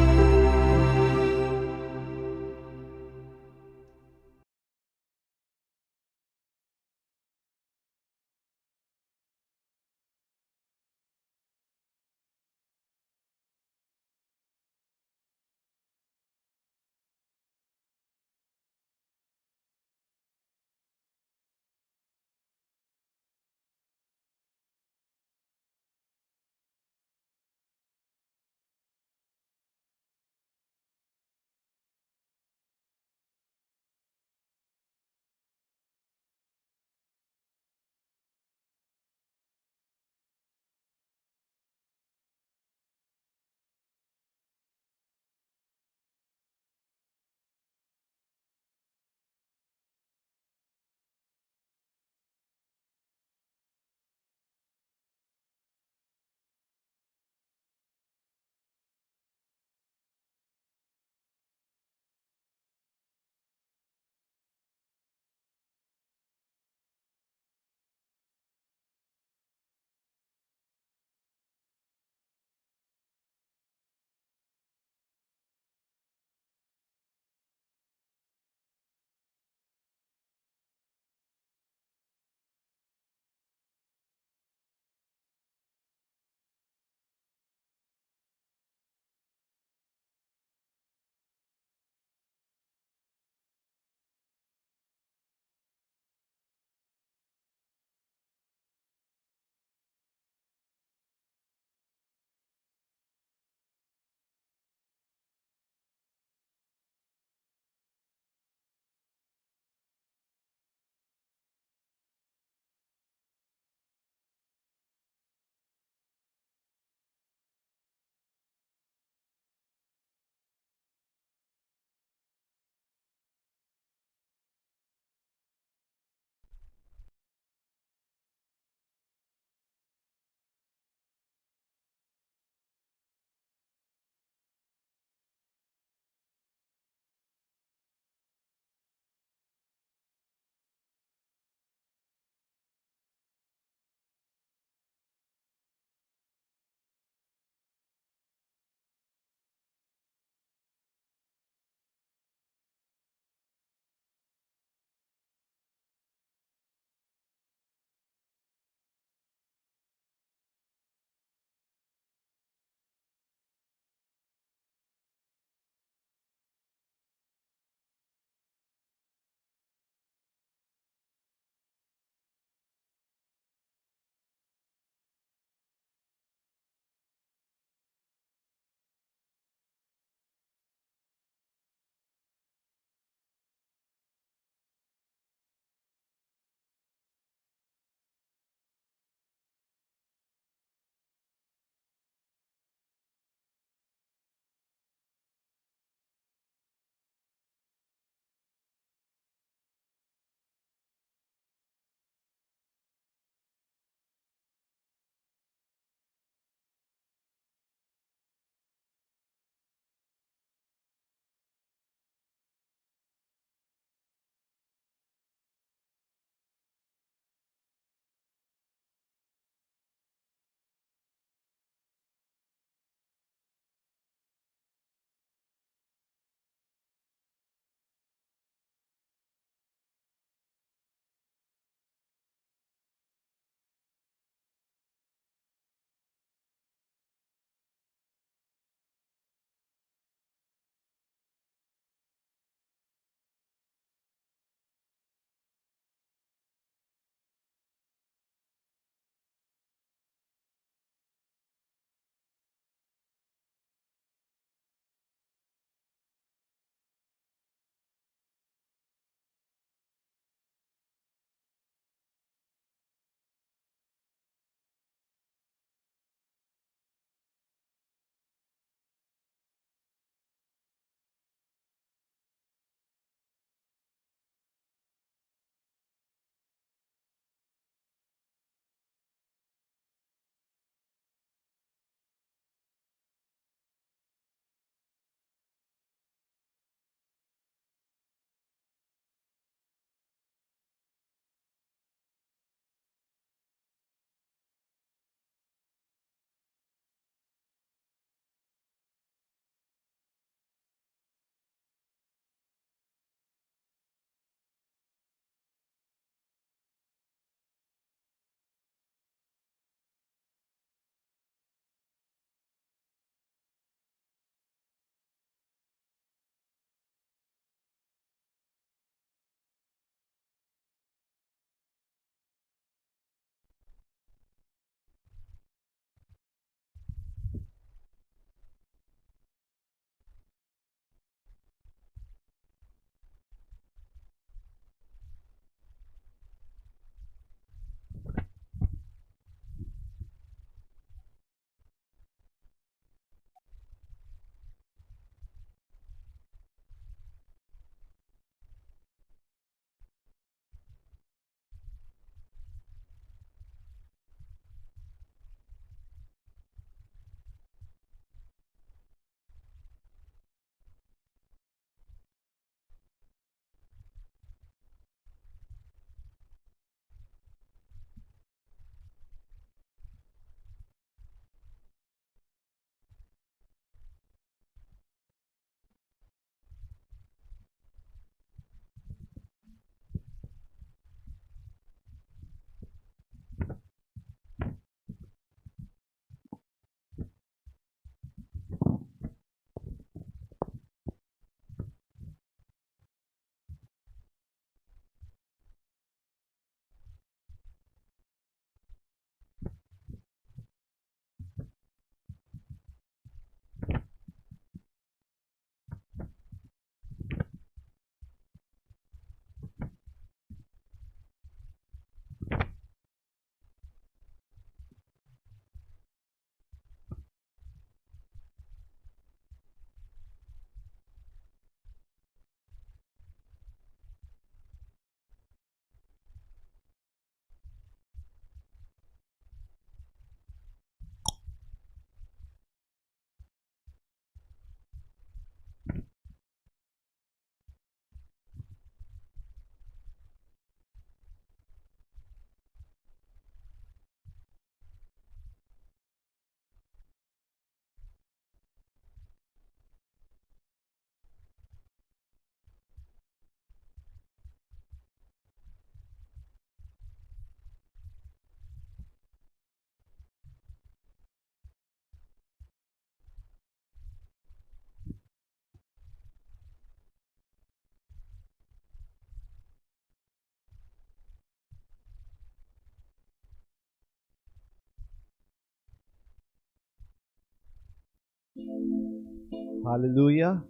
Hallelujah.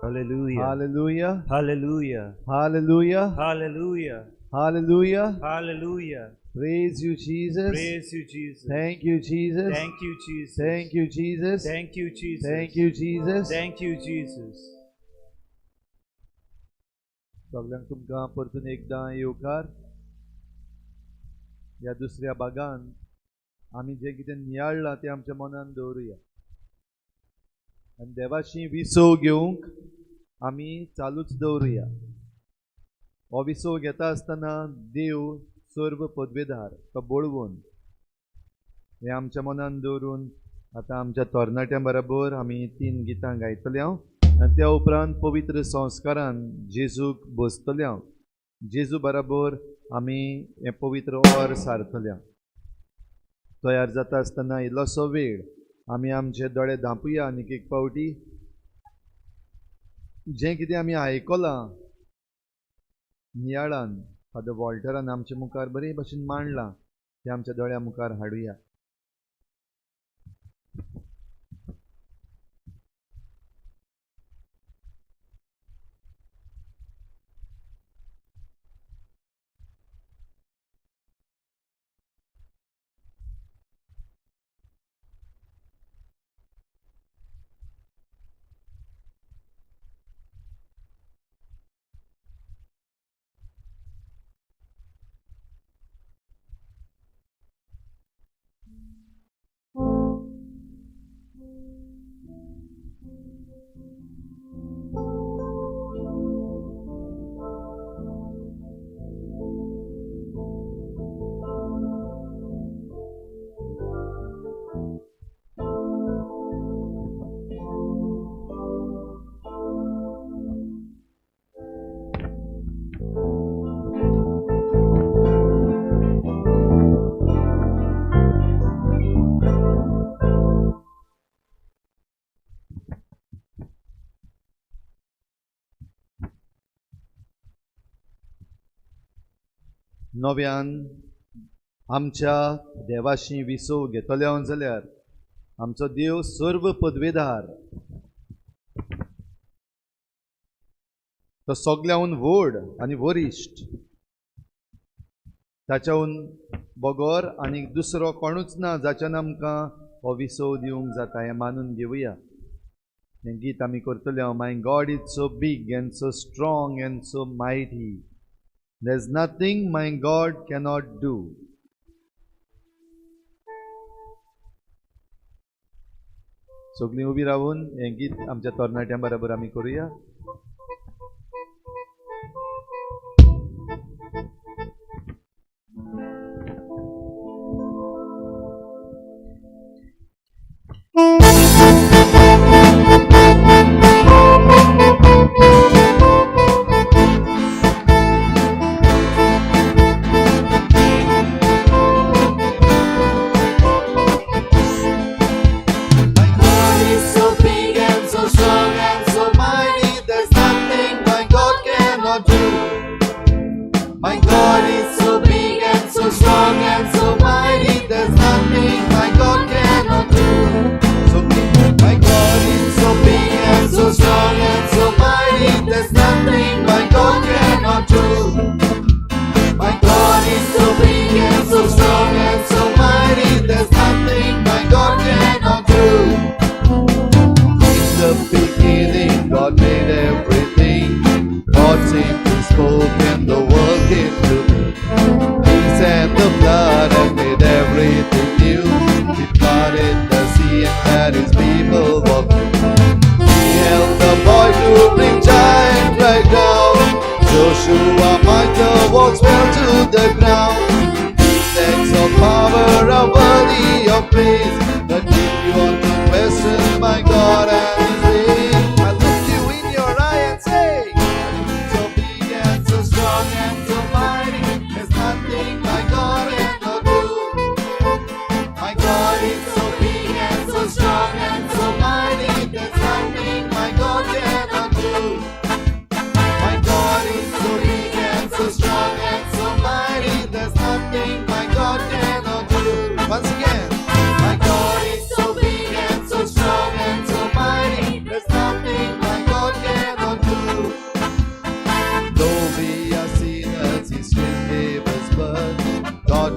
Hallelujah. Hallelujah. Hallelujah. Hallelujah. Hallelujah. Hallelujah. Hallelujah. Praise you, Jesus. Praise you, Jesus. Thank you, Jesus. Thank you, Jesus. Thank you, Jesus. Thank you, Jesus. Thank you, Jesus. Thank you, Jesus. सगळ्यांक तुमकां परतून एकदां येवकार. ह्या दुसऱ्या भागान आमी जें कितें नियाळ्ळां तें आमच्या मनान दवरुया आनी देवाची विसव घेवंक आमी चालूच दवरुया. हो विसव घेता आसतना देव सर्व पदवेदार तो बोळवून हें आमच्या मनान दवरून आतां आमच्या तरणाट्यां बरोबर आमी 3 गितां गायतले हांव आनी त्या उपरांत पवित्र संस्कारान जेजूक बसतले हांव. जेजू बरोबर आमी हें पवित्र ओर सारतले हांव. तयार जाता आसतना इल्लोसो वेळ आमी आमचे दोळे धांपुया आनीक एक पावटी. जें कितें आमी आयकलां नियाळान फादर वॉल्टरान आमचे मुखार बरे भशेन मांडलां तें आमच्या दोळ्या मुखार हाडुया. नव्यान आमच्या देवाशी विसव घेतले जाल्यार आमचो देव सर्व पदवेदार तो सगळ्याहून व्हड आनी वरिश्ठ. ताच्याहून बगोर आनी दुसरो कोणूच ना जाच्यान आमकां हो विसव दिवंक जाता हें मानून घेवया. हें गीत आमी करतले हांव. My God is so big and so strong and so mighty. There's nothing my God cannot do. सगळीं उबी रावून हें गीत आमच्या तरणाट्यां बरोबर आमी करुया. So big and so strong and so mighty.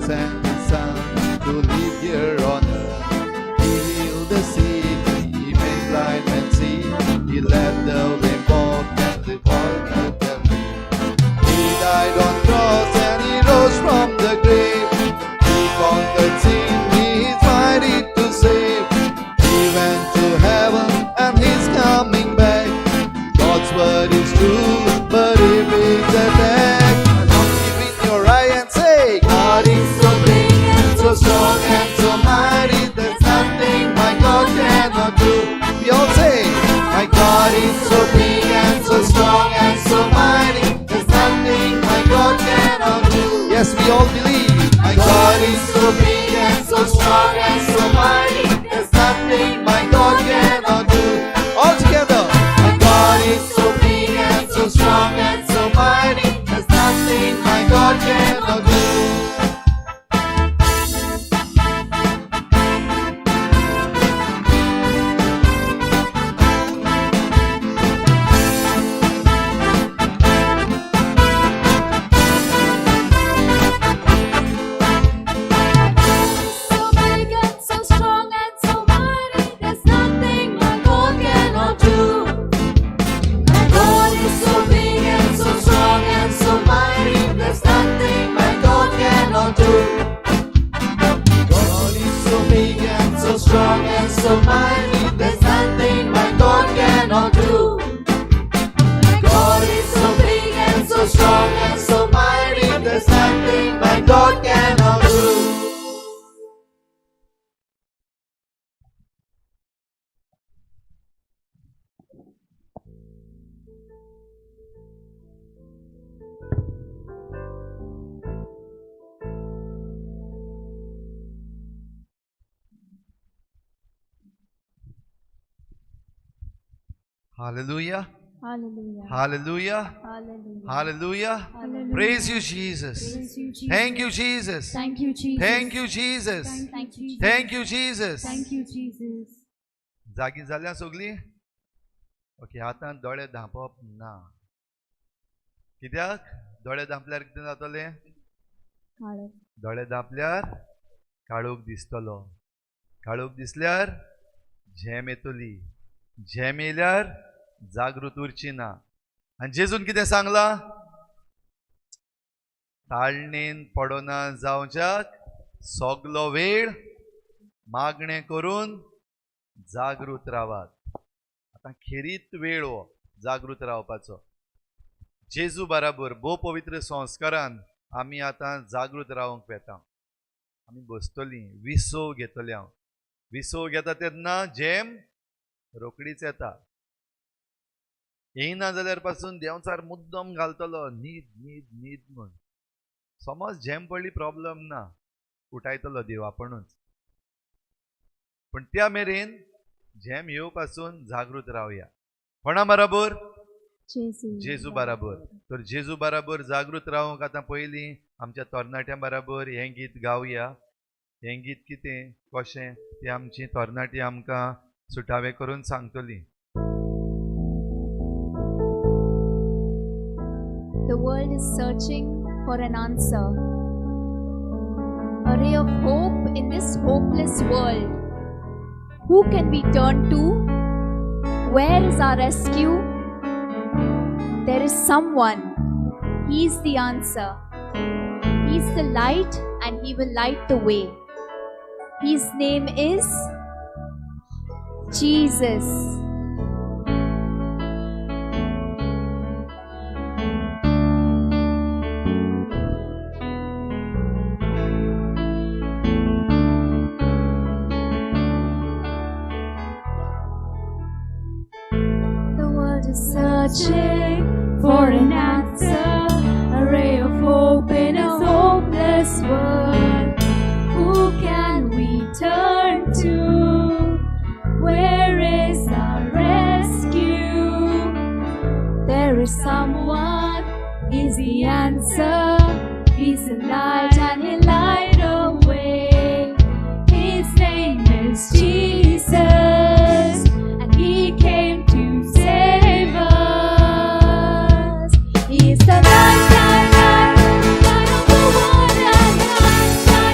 sent His Son to live here on earth. He healed the sick, He made blind men see, He led the lame walk and the poor can be. He died on cross and He rose from the grave. He conquered sin, He is mighty to save. He went to heaven and He's coming back. God's word is true, but if it's attack, don't give in your eye and say, God is so big and so strong and so mighty, there's nothing my God cannot do. We all say, my God is so big and so strong and so mighty, there's nothing my God cannot do. Yes, we all believe, my God is so big and so strong and so mighty, there's nothing my God cannot do. All together, my God is so big and so strong and so mighty, there's nothing my God cannot do. So big and so strong and so mighty, there's nothing my God cannot do. My God is so big and so strong and so mighty, there's nothing my God cannot do. God is so big and so strong and so mighty, there's nothing my God cannot do. God is so big and so strong and so mighty, there's nothing my God cannot do. Hallelujah. Hallelujah. Hallelujah. Hallelujah. Hallelujah. Hallelujah. Praise you, Jesus. Praise you, Jesus. Thank you, Jesus. Thank you, Jesus. Thank you, Jesus. Thank you, Jesus. Thank you, Jesus. Thank you, Jesus. जागी जाल्या सगळी? Okay, आतां दोळे धांपप ना. कित्याक? दोळे धांपल्यार कितें जातलें? Hallelujah. दोळे धांपल्यार काळोख दिसतलो. काळोख दिसल्यार झेम येतली. झेम येयल्यार जागृत उरची ना. आनी जेजून कितें सांगलां? ताळणेन पडोना जावच्याक सगलो वेळ मागणें करून जागृत रावात. आतां खेरीत वेळ हो जागृत रावपाचो. जेजू बराबर भोव पवित्र संस्कारान आमी आतां जागृत रावंक वेता. आमी बसतलीं, विसव घेतले हांव. विसव घेता तेन्ना झेम रोकडीच येता. येयना जाल्यार पासून देंवचार मुद्दम घालतलो न्हीद न्हीद न्हीद म्हूण. समज झेम पडली प्रॉब्लेम ना, उठायतलो देव आपुणूच. पण त्या मेरेन झेम येव पासून जागृत रावया. कोणा बराबर? जेजू बराबर. तर जेजू बराबर जागृत रावंक आतां पयलीं आमच्या तरणाट्यां बराबर हें गीत गावया. हें गीत कितें कशें तें आमची तरणाटी आमकां सुटावे करून सांगतली. The world is searching for an answer, a ray of hope in this hopeless world. Who can we turn to? Where is our rescue? There is someone. He's the answer. He's the light and He will light the way. His name is Jesus. Searching for an answer, a ray of hope in a hopeless world. Who can we turn to? Where is our rescue? There is someone, He's the answer. He's the light and He'll light the way. His name is Jesus, and He came to save us. He is the light, light, light, light of the world, and light, light.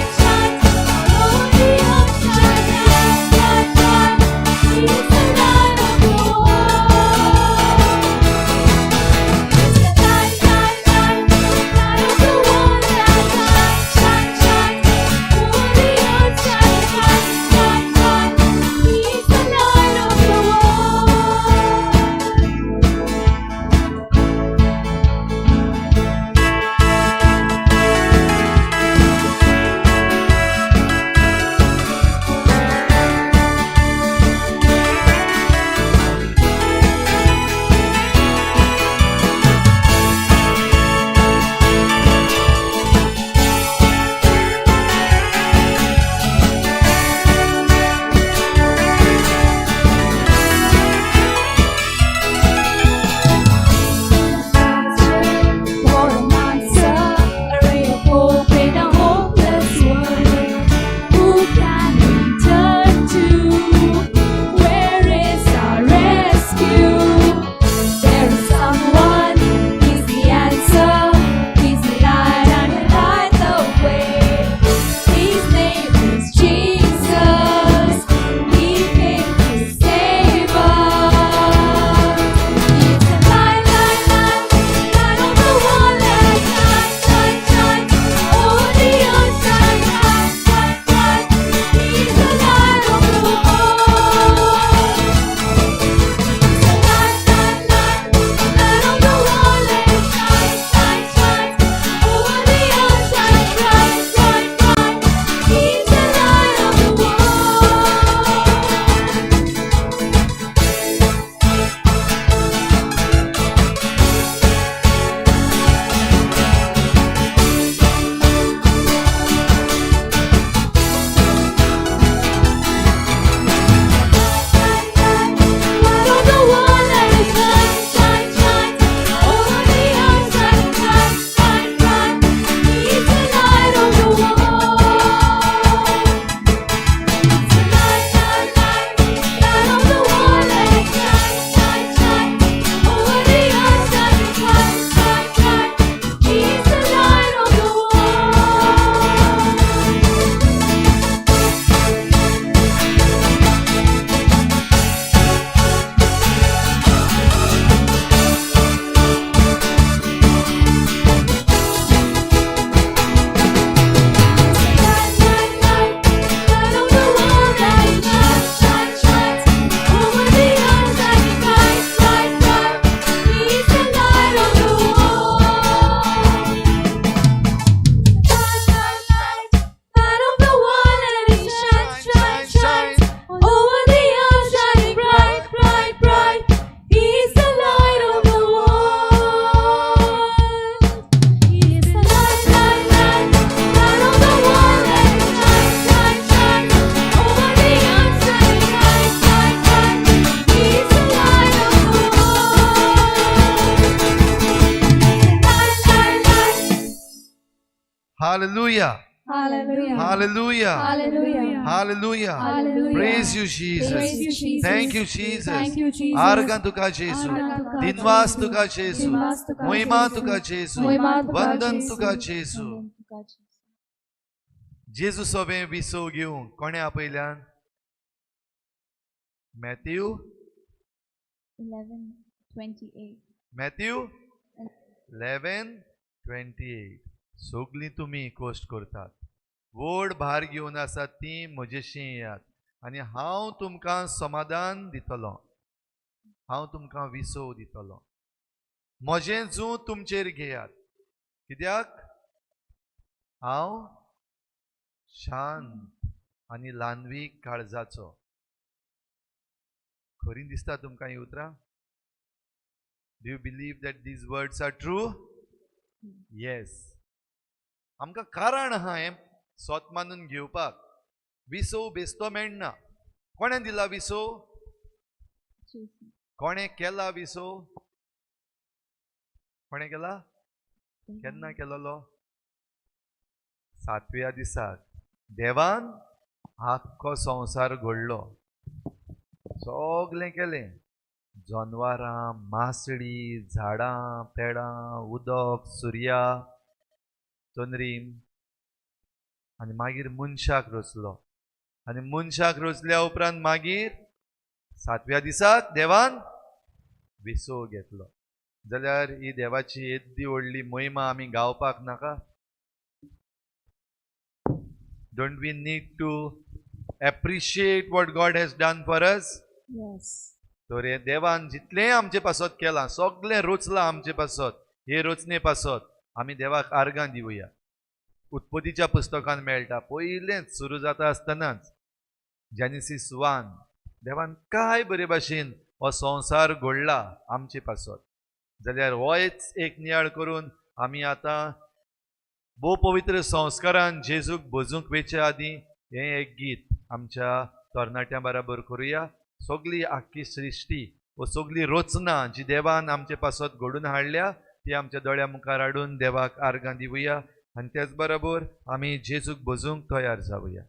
Hallelujah. Hallelujah. Hallelujah. Hallelujah. Hallelujah. Hallelujah. Praise you, Jesus. Praise you, Jesus. Thank you, Jesus. Thank you, Jesus. Argan tuka Jesu. Argan tuka Dinwas Jesu. tuka Jesu. Dinwas tuka Muhima Jesu. tuka Jesu. Muhima tuka Vandan Jesu. tuka Jesu. जेजू सोबे Wiseau घेवंक कोणे आपयल्यान? Matthew 11:28. Matthew 11:28. सगळीं तुमी cost करतात, व्हड भार घेवन आसात ती म्हजेशी येयात आनी हांव तुमकां समाधान दितलो, हांव तुमकां विसो दितलो. म्हजें जूं तुमचेर घेयात, कित्याक हांव शांत आनी ल्हानवीक काळजाचो. खरीं दिसता तुमकां ही उतरां? Do you believe that these words are true? Yes. आमकां कारण आहा हें स्वत मानून घेवपाक. विसो बेस्तो मेळना. कोणें दिला विसो? कोणें केला विसो? कोणें केला? केन्ना केलोलो? 7व्या दिसाक देवान आख्खो संवसार घडलो, सगळें केलें. जनवारां, मासडी, झाडां, पेडां, उदक, सुर्या, चंद्रीम, आनी मागीर मनशाक रचलो. आनी मनशाक रचल्या उपरांत मागीर 7व्या दिसाक देवान विसो घेतलो. जाल्यार ही देवाची येदी व्हडली मोहिमा आमी गावपाक नाका? Don't we need to appreciate what God has done for us? Yes. तर हे देवान जितलें आमचे पासत केलां, सगळें रचलां आमचे पासत, हे रचने पासत आमी देवाक आर्गां दिवया. उत्पत्तीच्या पुस्तकान मेळटा, पयलेंच सुरू जाता आसतनाच जेनेसीस 1 देवान काय बरे भाशेन हो संवसार घडला आमचे पासत. जाल्यार होच एक नियाळ करून आमी आतां भोव पवित्र संस्कारान जेजूक भोजूंक वेचे आदीं हें एक गीत आमच्या तरणाट्यां बराबर करुया. सगळी आख्खी सृश्टी वो सगळी रचना जी देवान आमचे पासत घडून हाडल्या ती आमच्या दोळ्या मुखार हाडून देवाक आर्गां दिवया आनी त्याच बरोबर आमी जेजूक भोजूंक तयार जावया.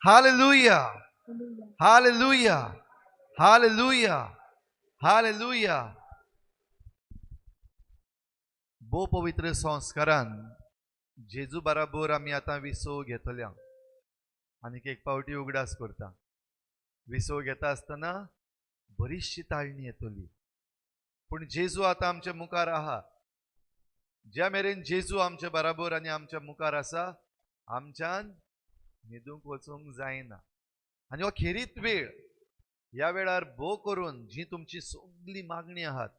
Hallelujah, hallelujah, hallelujah, hallelujah. भोव पवित्र संस्कारान जेजू बराबर आमी आतां विसव घेतल्या आनीक एक पावटी उगडास करता. विसव घेता आसतना बरीचशी ताळणी येतली, पूण जेजू आतां आमच्या मुखार आहा. ज्या मेरेन जेजू आमच्या बराबर आनी आमच्या मुखार आसा, आमच्यान न्हिदूंक वचूंक जायना. आनी हो खेरीत वेळ. ह्या वेळार भोव करून जी तुमची सगळी मागणी आहात,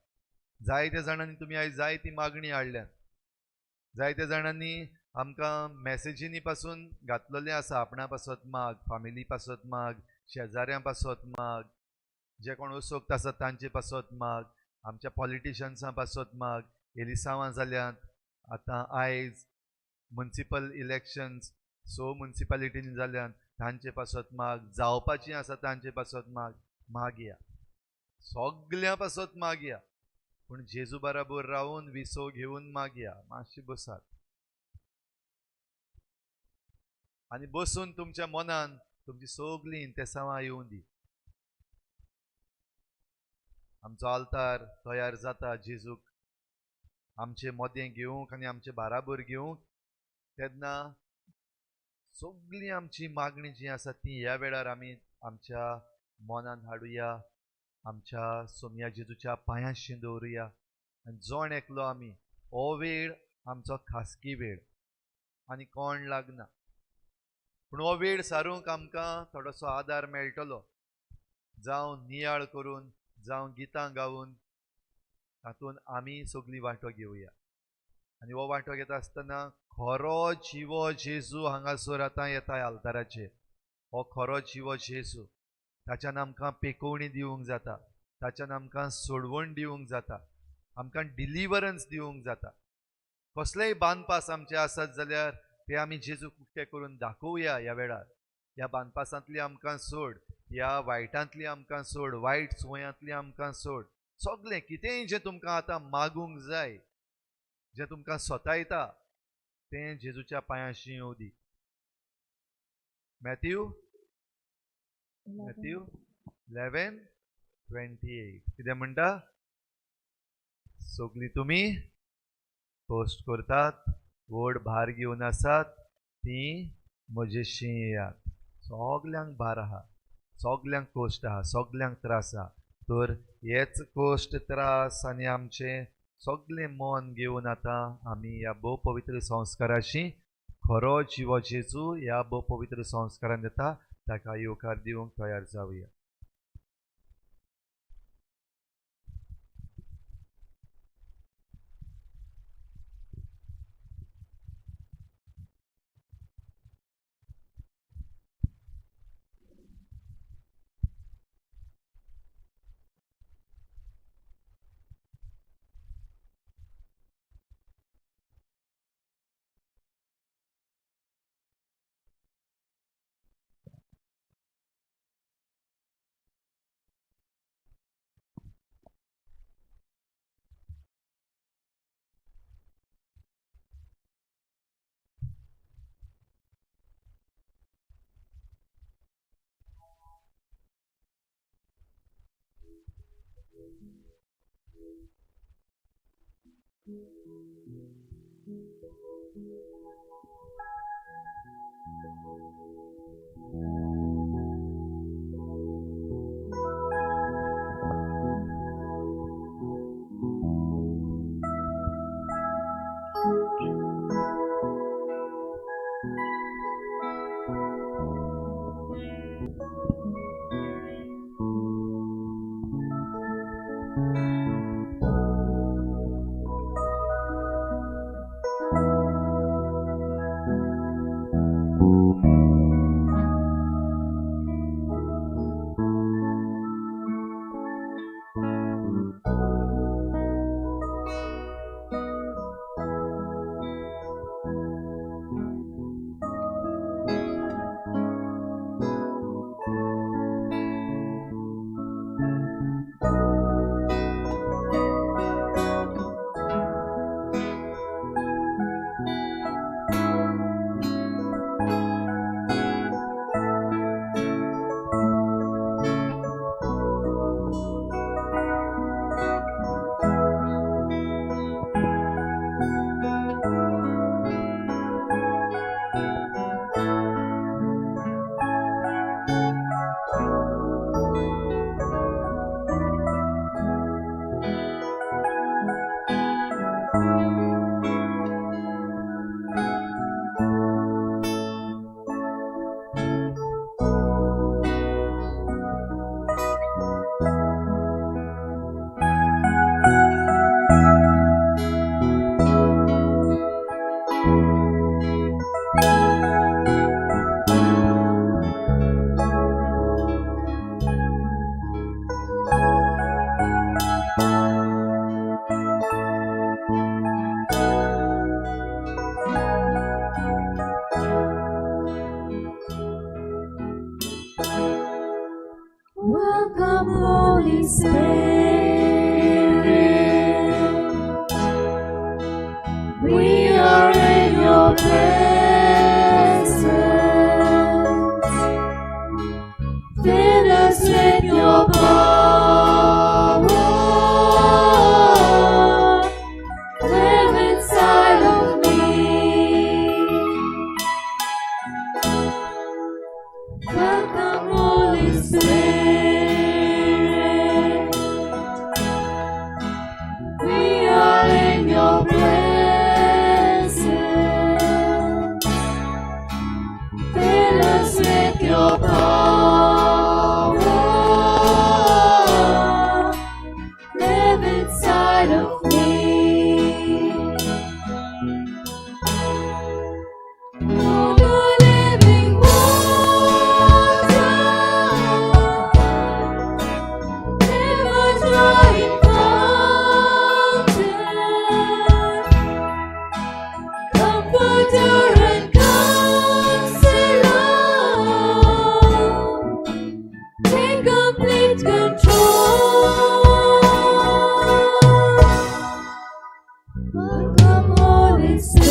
जायत्या जाणांनी तुमी आयज जायती मागणी हाडल्यात. जायत्या जाणांनी आमकां मॅसेजीनी पासून घातलेलें आसा. आपणा पासत माग, फामिली पासत माग, शेजाऱ्यां पासत माग, जे कोण उसोक्त आसात तांचे पासत माग, आमच्या पॉलिटिशन्सां पासत माग, एलिसांवां जाल्यात. आतां आयज मुन्सिपल इलेक्शन्स 6 मुन्सिपालिटीनी जाल्यात, तांचे पासत माग, जावपाची आसा तांचे पासत माग. मागया, सगळ्यां पासत मागया, पूण जेजू बराबर रावन विसव घेवन मागया. मातशी बसात आनी बसून तुमच्या मनान तुमची सगळीं इंतेसांवां येवं दी. आमचो आल्तार तयार जाता जेजूक आमचे मोदें घेवंक आनी आमचे बराबर घेवंक. तेन्ना सगळीं आमची मागणी जी आसा ती ह्या वेळार आमी आमच्या मनान हाडुया, आमच्या सोम्या जेजूच्या पांयाशी दवरुया आनी जोण एकलो आमी. हो वेळ आमचो खासगी वेळ आनी कोण लागना, पूण हो वेळ सारूंक आमकां थोडोसो आदार मेळटलो. जावं नियाळ करून, जावं गितां गावून तातूंत आमी सगळीं वांटो घेवया. आनी हो वांटो घेता आसतना खरो जिवो जेजू हांगासर आतां येता आल्ताराचेर. हो खरो जिवो जेजू, ताच्यान आमकां पेकोवणी दिवंक जाता, ताच्यान आमकां सोडवण दिवंक जाता, आमकां डिलिव्हरन्स दिवंक जाता. कसलेय बानपास आमचे आसत जाल्यार ते आमी जेजूक उक्ते करून दाखोवया ह्या वेळार. ह्या बानपासांतली आमकां सोड, ह्या वायटांतली आमकां सोड, वायट संवयांतली आमकां सोड. सगळें कितेंय जें तुमकां आतां मागूंक जाय, जें तुमकां सतायता, तें जेजूच्या पांयाशी येवं दी. मॅथ्यू 11:28 कितें म्हणटा? सगळीं तुमी पोस्ट करतात, व्हड भार घेवन आसात, ती म्हजेशी येयात. सगल्यांक भार आहा, सगल्यांक कोश्ट आहा, सगल्यांक त्रास आहा. तर हेच कोश्ट, त्रास आनी आमचें सगळें मन घेवन आतां आमी ह्या भोव पवित्र संस्काराशी खरो जिवो जेजू ह्या भोव पवित्र संस्कारान येता, ताका येवकार दिवंक तयार जावया. Spirit. We are in your presence. Fill us with your power. Live inside of me. Welcome, Holy Spirit. We are in your presence. Fill us with your power. Live inside of me. Oh, the living water, never drying fountain, comforter and counselor, take complete control. Welcome, Holy Spirit.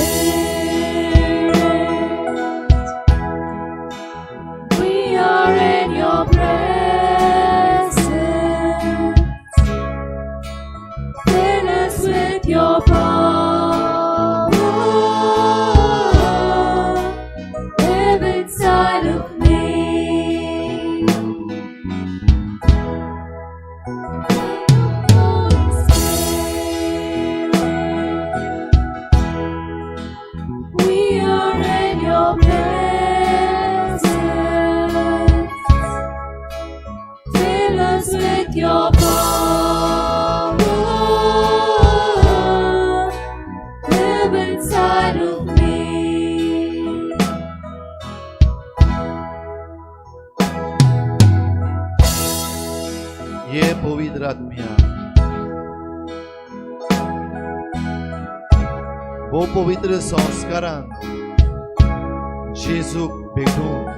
We are in your presence. Fill us with your power. Live inside of me. Holy Spirit. We are in your presence. Fill us with your power. Live inside of me. ये पवित्र आत्म्या वो पवित्र संस्कारान जेजूक भेटून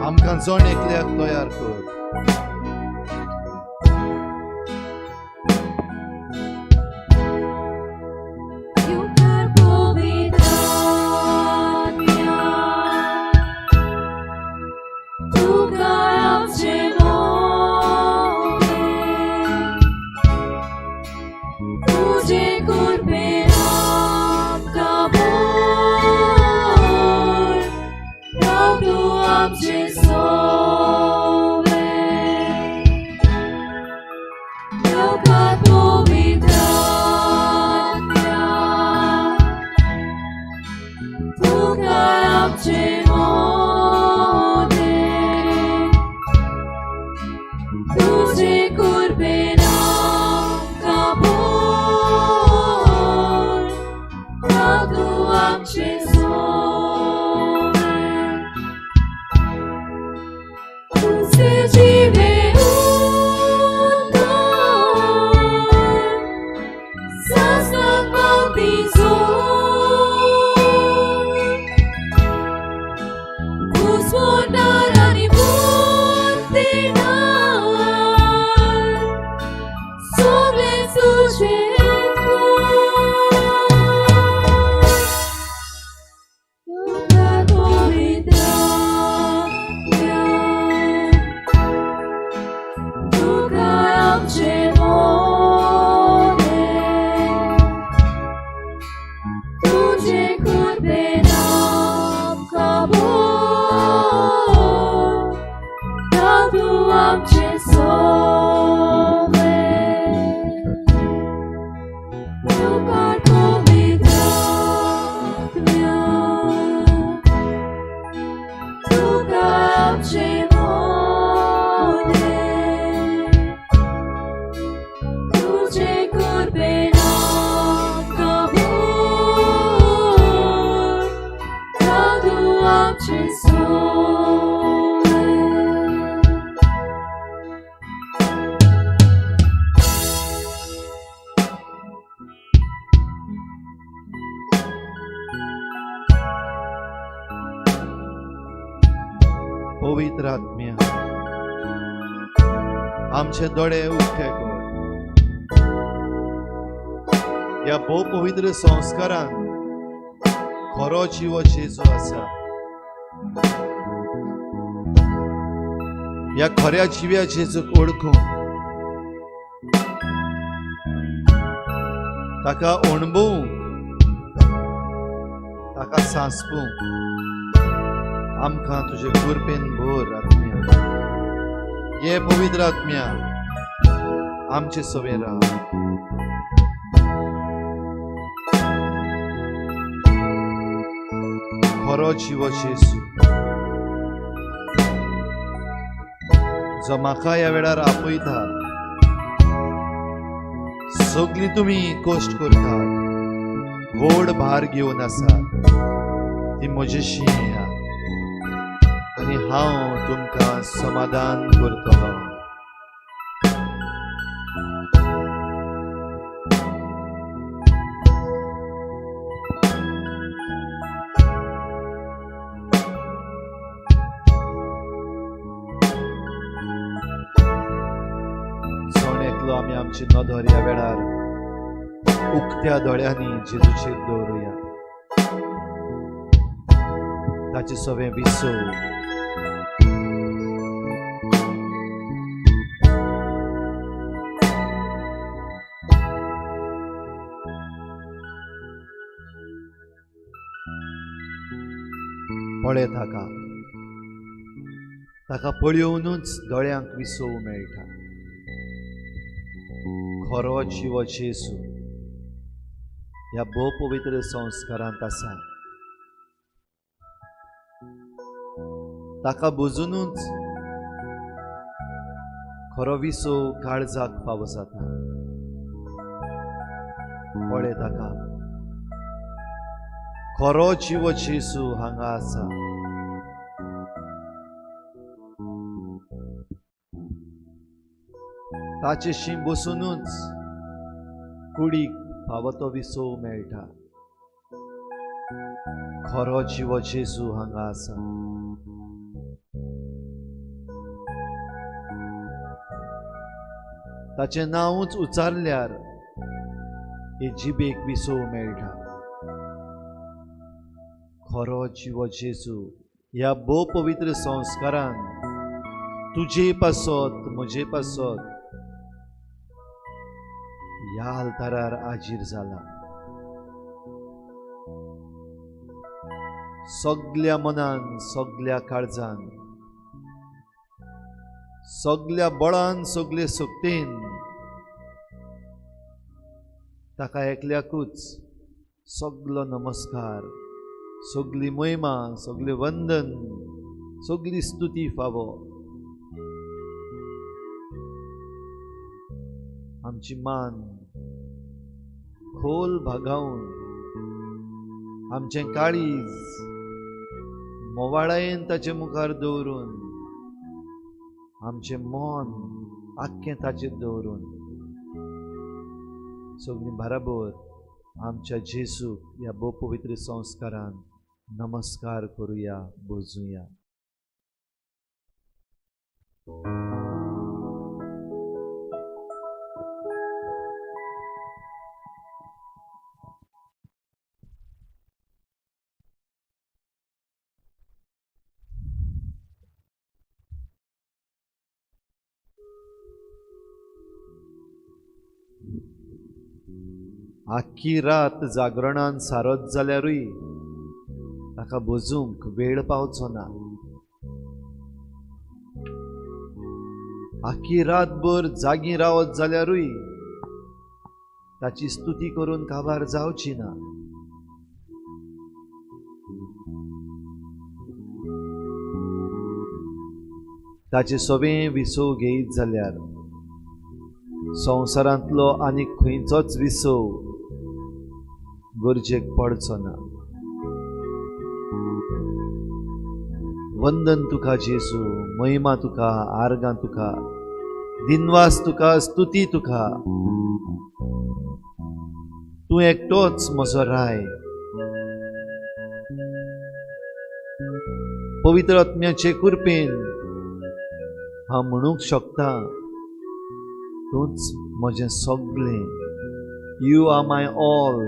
आमकां जण एकल्याक तयार कर. Yucar powiedzenia, Tukar przemówi, Tudzie kurby nam kabul, Prawdu amcie słowe. Yucar powiedzenia, Tukar przemówi, Tudzie kurby nam kabul, Prawdu amcie słowe. Tudzie dziwy udar, Zastan baptizor, Gospodarani buntinar, Sobre službe Yucar powiedzenia, Tukar amcie młode, Tudzie kurby nam kabul, Prawdu amcie słowe. Yucar powiedzenia, Tukar amcie młode, Tudzie kurby nam kabul, Prawdu amcie słowe. पवित्र आत्म्या आमचे दोळे उक्ते कर. ह्या भोव पवित्र संस्कारान खरो जिवो जेजू आसा. ह्या खऱ्या जिव्या जेजूक ओळखूंक, ताका अणभवूंक, ताका सांसपूंक आमकां तुजे कृपेन भर आत्म्या. ये पवित्र आत्म्या आमचे सवे राव. खरो जिवो जेजू जो म्हाका ह्या वेळार आपयता, सगळी तुम्ही कश्ट करतात, व्हड भार घेवन आसात, ती म्हजेशी या आनी हांव तुमकां समाधान करतलो. आमी आमची नदर ह्या वेळार उक्त्या दोळ्यांनी जेजूचेर दवरुया. ताचे सवे विसव पळय ताका. ताका पळयोवनूच दोळ्यांक विसव मेळटा. खरो जिवो जेजू ह्या भोव पवित्र संस्कारांत आसा. ताका बुजूनूच खरो विसव काळजाक फावो जाता. पळय ताका. खरो जिवो जेजू हांगा आसा. ताचेशी बसूनूच कुडीक फावो तो विसव मेळटा. खरो जिवो जेजू हांगा आसा. ताचें नांवूच उच्चारल्यार हे जिबेक विसव मेळटा. खरो जिवो जेजू ह्या भोव पवित्र संस्कारान तुजे पासत म्हजे पासत ह्या आल्तारार आजीर जाला. सगळ्या मनान, सगळ्या काळजान, सगळ्या बळान, सगळे शक्तीन ताका एकल्याकूच सगळो नमस्कार, सगळी महिमा, सगळे वंदन, सगळी स्तुती फावो. आमची मान खोल भागावन, आमचें काळीज मोवाळायेन ताचे मुखार दवरून, आमचें मन आख्खें ताचेर दवरून सगळीं बराबर आमच्या जेजूक ह्या भोव पवित्र संस्कारान नमस्कार करुया, बोजुया. आख्खी रात जागरणान सारत जाल्यारूय ताका बोजूंक वेळ पावचो ना. आख्खी रातभर जागी रावत जाल्यारूय ताची स्तुती करून काबार जावची ना. ताचे सगळे विसव घेयत जाल्यार संवसारांतलो आनीक खंयचोच विसव गरजेक पडचो ना. वंदन तुका जेजू, महिमा तुका, आर्गां तुका, दिनवास तुका, स्तुती तुका. तूं एकटोच म्हजो राय. पवित्र आत्म्याचे कृपेन हांव म्हणूंक शकता तूच म्हजें सगळें. You are my all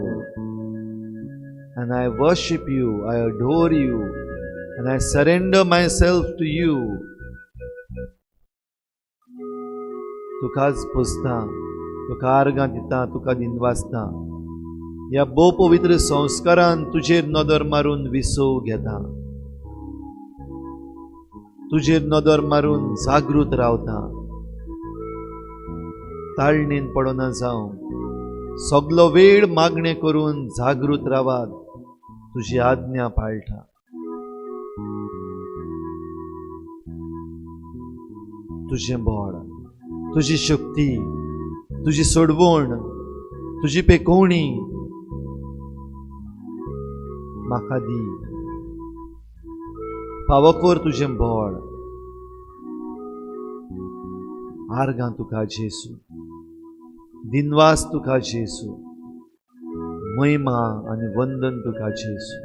and I worship you, I adore you, and I surrender myself to you. तुकाच पुजता, तुका आर्गां दिता, तुका दिनवासता. ह्या भोव पवित्र संस्कारान तुजेर नदर मारून विसव घेता, तुजेर नदर मारून जागृत रावता. ताळणेन पडना जावं, सगलो वेळ मागणे करून जागृत रावात. तुजी आज्ञा पाळटा. तुझें बळ, तुजी शक्ती, तुजी सोडवण, तुजी पेकोवणी म्हाका दी. फावो कर तुजें बळ. आर्गां तुका जेसू, दिनवास तुका जेसू, महिमा आनी वंदन तुका जेसू.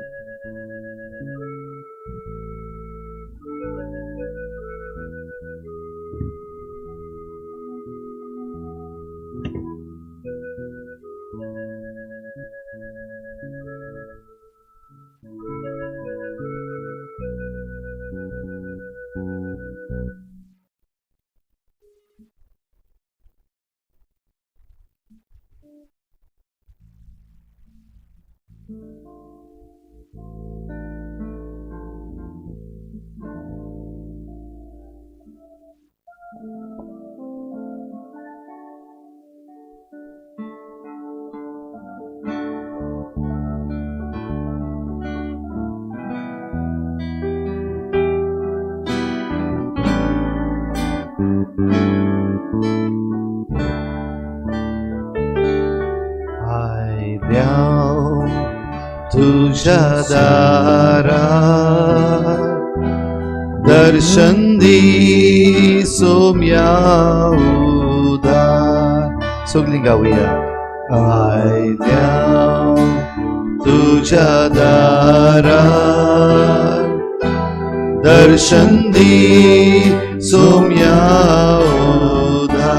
तुझ्या दारात दर्शन दी सोम्या उदार. सगळी गाऊया. आयल्या तुझ्या दारात दर्शन दी सोम्या उदार.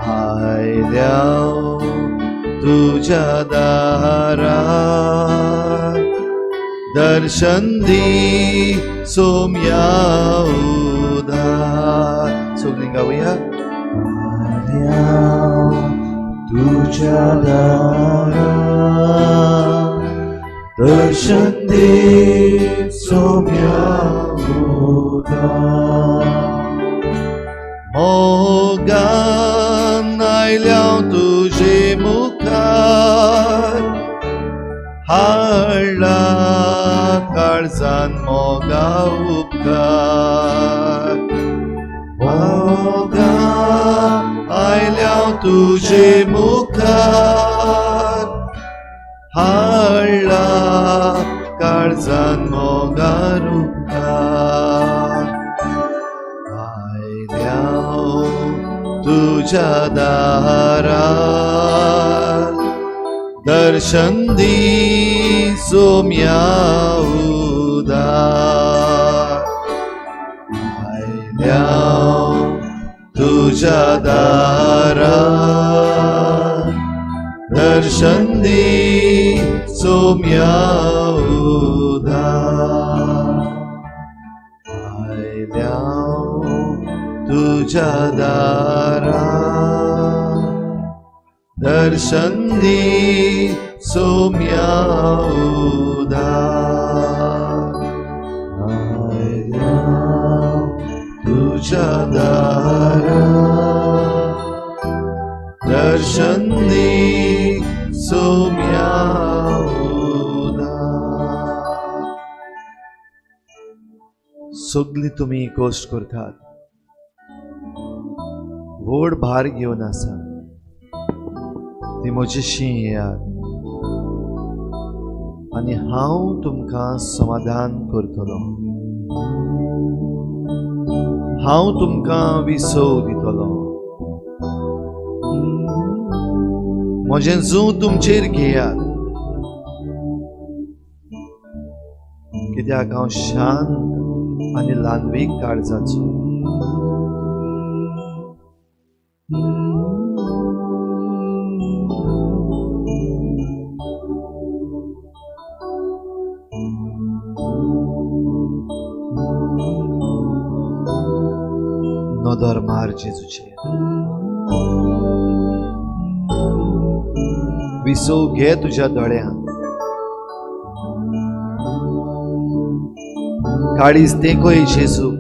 आयल्या तुझ्या दारात दर्शन दी सोम्या उदार. सगळी गाऊया. आल्या तुझ्या दारात दर्शन दे सोम्या उदार. मोगान आयल्या तुझे मुखार, हाडला काळजान मोगा उपकार. मोगा आयल्या तुझे मुखार, हाडला काळजान मोगा उपकार. आयल्या तुझ्या दारात दर्शन दी सोम्या उदार. आयल्या तुझ्या दारात दर्शन दी सोम्या उदार. आयल्या तुझ्या दारात दर्शन दी सोम्या उदार. आयल्या तुझ्या दारात दर्शन दी सोम्या उदार. सगळी तुम्ही गोष्ट करतात, व्हड भार घेवन आसा, ती म्हजेशी येयात आनी हांव तुमकां समाधान करतलो. हांव तुमकां विसव दितलो. म्हजें जूं तुमचेर घेयात, कित्याक हांव शांत आनी ल्हानवीक काळजाचो. नदर मार जेजूचेर, विसव घे तुझ्या दोळ्यांत, काळीज तेंकोय जेजूक,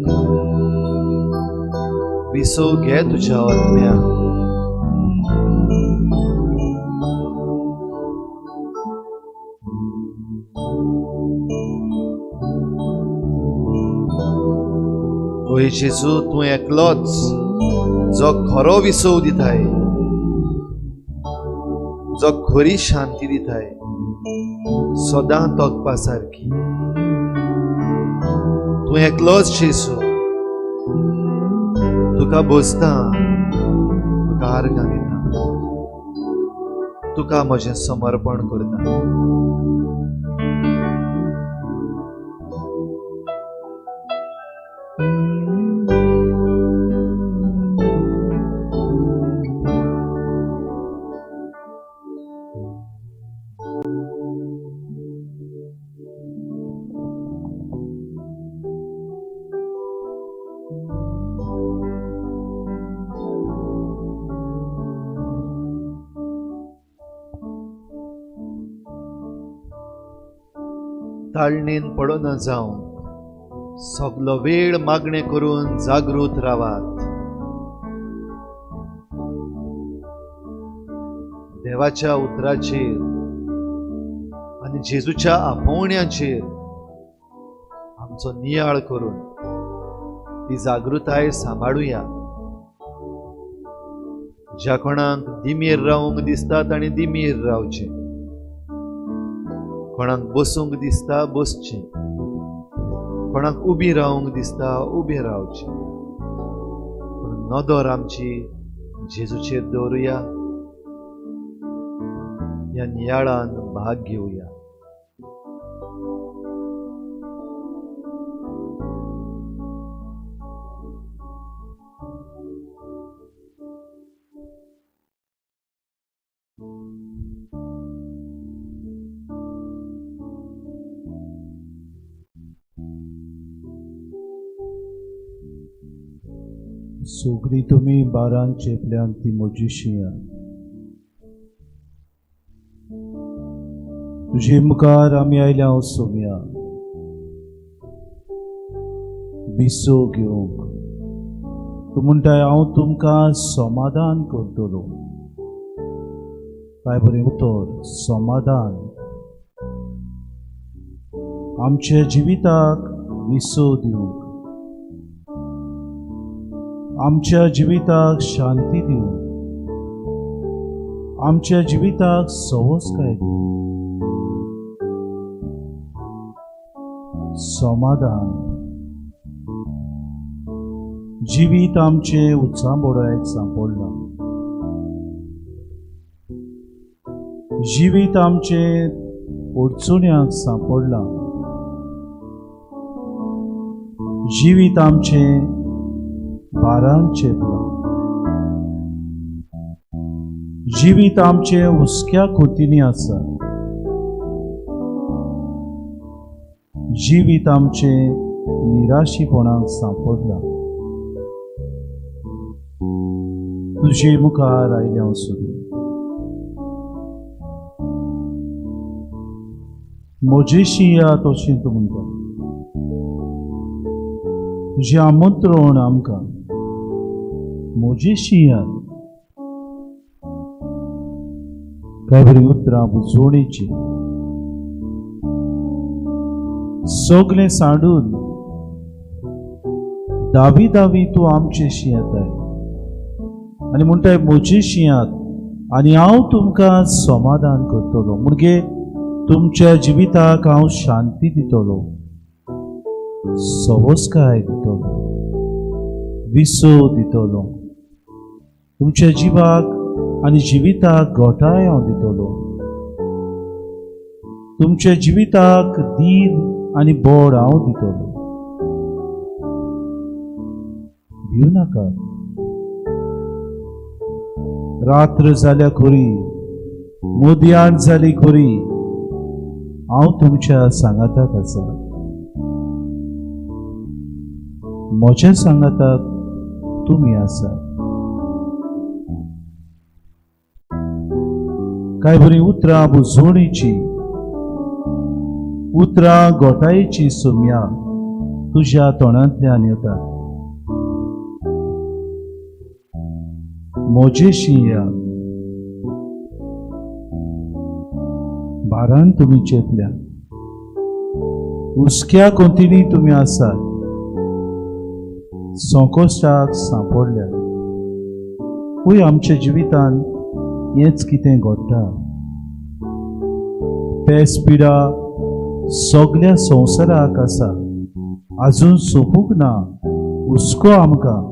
विसव घे तुझ्या आत्म्यात. ओय जेजू, तूं एकलोच जो खरो विसव दिताय, जो खरी शांती दिताय, सदां तोकपा सारकी. तूं एकलोच जेजू, तुका बोसता, तुका आर्गां दिता, तुका म्हजें समर्पण करता. ताळणेन पडून जावन सगलो वेळ मागणे करून जागृत रावात. देवाच्या उतराचेर आनी जेजूच्या आपोवण्यांचेर आमचो नियाळ करून ती जागृताय सांबाळुया. ज्या कोणाक दिमीर रावंक दिसता ताणें दिमीर रावचें, कोणाक बसूंक दिसता बसचें, कोणाक उबी रावंक दिसता उबें रावचें. पूण नदर आमची जेजूचेर दवरुया, ह्या नियाळान भाग घेवया. सगळीं तुमी बारांक चेपल्यान ती मोजीशिया. तुजे मुखार आमी आयल्या सोम्या, विसो घेवंक. तूं म्हणटाय हांव तुमकां समाधान करतलो. काय बरें उतर, समाधान. आमच्या जिविताक विसो दिवंक, आमच्या जिविताक शांती दिवंक, आमच्या जिविताक सवस्काय दिवंक. समाधान. जिवीत आमचे उत्सांबोडायक सांपडलां. जिवीत आमचे अडचण्यांक सांपडलां. जिवीत आमचे बारांक चेपलां. जिवीत आमचे हुस्क्या खोतींनी आसा. जिवीत आमचे निराशीपणाक सांपडलां. तुजे मुखार आयल्या सोदूं. मोजेशी या तोशें तूं म्हणटा. तुजें आमंत्रण आमकां मोजेशी या. काय बरी उतरां बुजवणेची. सगळें सांडून दावी दावी तूं आमचेशी येताय आनी म्हणटाय मोजेशी यात आनी हांव तुमकां समाधान करतलो. म्हणजे तुमच्या जिविताक हांव शांती दितलो, सवस्काय दितलो, विसो दितलो. तुमच्या जिवाक आनी जिविताक घोटाय हांव दितलो. तुमच्या जिविताक दीन आनी बोड हांव दितलो. भिवू नाका. रात्र जाल्या खोरी, मोदयान जाली खोरी, हांव तुमच्या सांगाताक आसा. म्हज्या सांगाताक तुमी आसा. कांय बरी उतरां बुजवणेची, उतरां गोठायेची सोम्या तुज्या तोंडांतल्यान येता. मोजेशी या, भारान तुमी चेपल्या, हुस्क्या कोंतिनी तुमी आसात, संकोश्टाक सांपडल्या. पळय आमच्या जिवितान हेच कितें घडटा. पेसपिडा सगळ्या संवसाराक आसा, अजून सोंपूंक ना. हुस्को आमकां,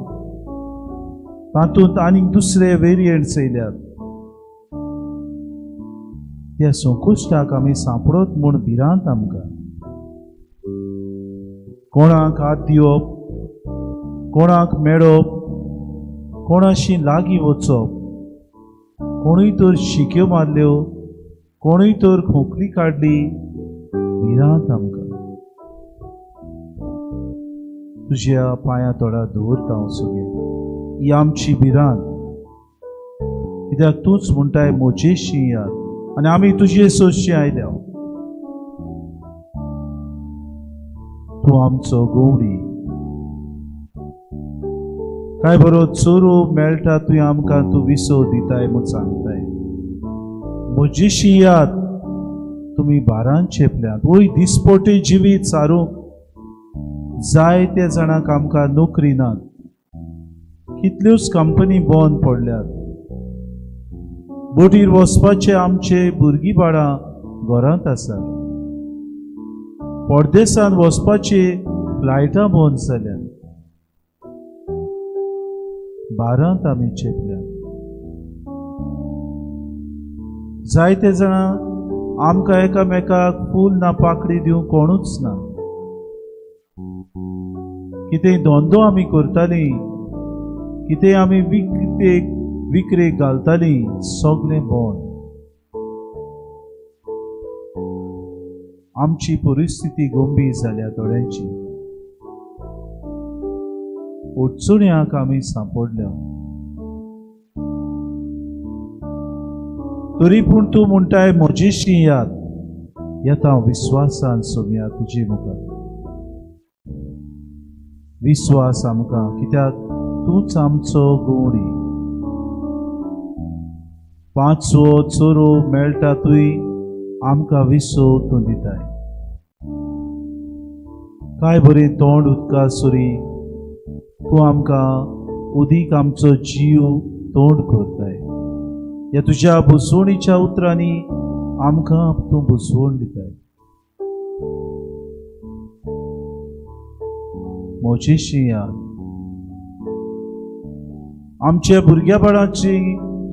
तातूंत आनीक दुसरे वेरियंट्स येयल्यात. त्या संकोश्टाक आमी सांपडत म्हूण भिरांत आमकां. कोणाक हात दिवप, कोणाक मेळप, कोणाशी लागीं वचप, कोणूय तर शिक्यो मारल्यो, कोणूय तर खोंकली काडली, भिरांत आमकां. तुज्या पांया तोडार दवरता हांव सगळें. ही आमची भिरांत, कित्याक तूंच म्हणटाय मोजेशी याद, आनी आमी तुजे सोयशी आयल्या. तूं आमचो गवडी. काय बरो चोरो मेळटा तुवें आमकां, तूं विसो दिताय म्हूण सांगताय. मोजेशी याद तुमी भारान चेपल्यात. वय दिसपोटे जिवीत सारूंक जायत्या जाणांक आमकां नोकरी नात. कितल्योच कंपनी बंद पडल्यात. बोटीर वचपाचे आमचे भुरगीं बाळां घरांत आसात. परदेसांत वचपाचे फ्लायटां बंद जाल्यात. भारांत आमी चेपल्यात. जायते जाणां आमकां एकामेकाक फूल ना पाकळी दिवंक कोणूच ना. कितें धंदो आमी करतालीं, कितें आमी विक्रेक घालतालीं, सगळें बंद. आमची परिस्थिती गंभीर जाल्या थोड्यांची. अडचण्याक आमी सांपडल्या. तरी पूण तूं म्हणटाय मोजेशी याद. येता विश्वासान सोम्या तुजे मुखार. विश्वास आमकां, कित्याक तूंच आमचो गवडी. पांचवो चोरो मेळटा तुय आमकां विसो तूं दिताय. काय बरें तोंड उदका सुरी तूं आमकां उदीक आमचो जीव तोंड करताय. ह्या तुज्या बुजवणीच्या उतरांनी आमकां तूं बुजवण दिताय. मोजेशी याद. आमच्या भुरग्या बाळांची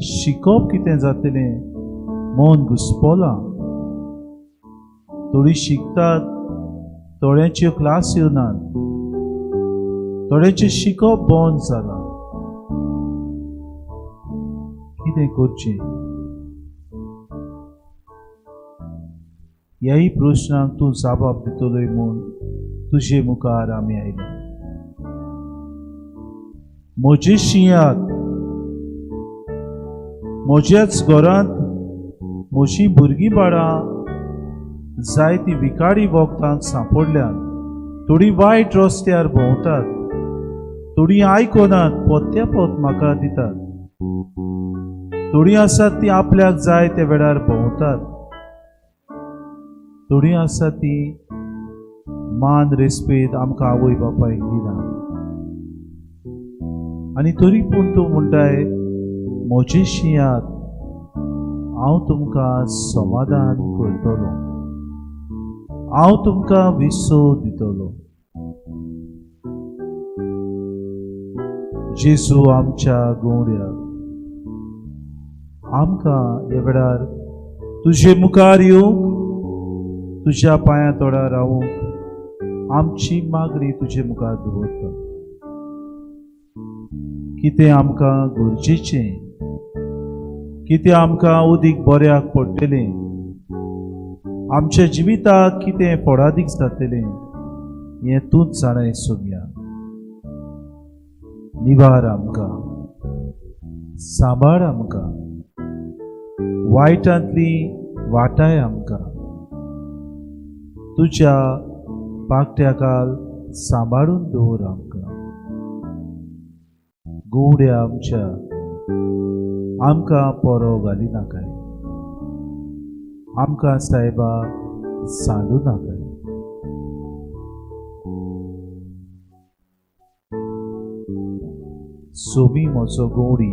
शिकोवप कितें जातलें मन घुस्पोलां. थोडीं शिकतात, थोड्यांच्यो क्लास येवनात, थोड्यांचें शिकोवप बंद जालां. कितें करचें? ह्याही प्रश्नाक तूं जाप दितलोय म्हूण तुजे मुखार आमी आयल्या. मोजेशी याद. म्हज्याच घरांत म्हजी भुरगीं बाळां जायतीं विकारी वखदांक सांपडल्यात. थोडीं वायट रस्त्यार भोंवतात, थोडीं आयकोनात, पोत्या पोत म्हाका दितात. थोडीं आसात तीं आपल्याक जाय त्या वेळार भोंवतात. थोडीं आसात तीं मान रेस्पेद आमकां आवय बापायक दिना. आनी तरी पूण तूं म्हणटाय मोजेशी याद. हांव तुमकां समाधान करतलो, हांव तुमकां विसो दितलो. जेजू आमच्या गवड्याक, आमकां ह्या वेळार तुजे मुखार येवंक, तुज्या पांया तोडार रावूंक आमची मागणी तुजे मुखार दवरता. कितें आमकां गरजेचें कितें आमकां उदीक बऱ्याक पडटलें, आमच्या जिविताक कितें फळादीक जातलें हें तूंच जाणाय सोम्या. निवार आमकां, सांबाळ आमकां, वायटांतली वाटाय आमकां. तुज्या पाकट्याकाल सांबाळून दवर आमकां. गोवड्या आमच्या आमकां परो घाली नाकाय, आमकां सायबा सांडू नाकाय. सोमी म्हजो गोवडी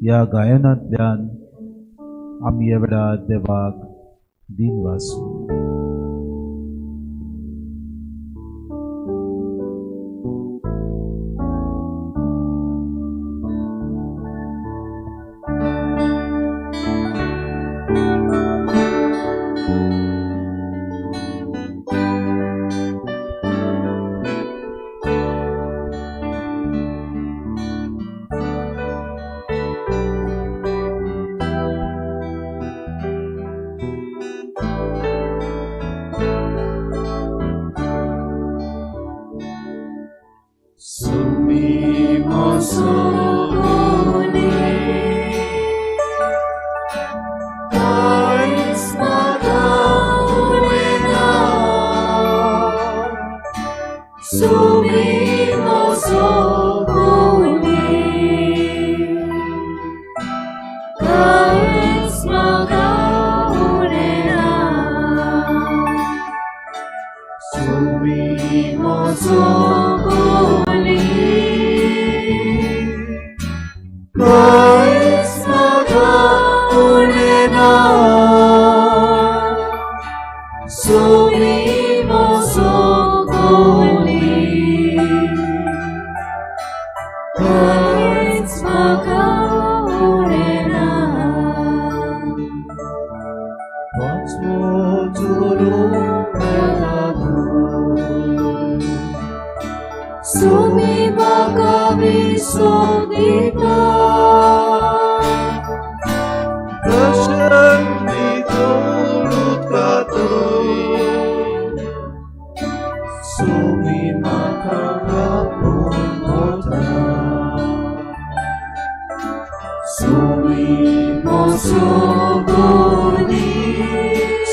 ह्या गायनांतल्यान आमी एवढा देवाक दिन वासू.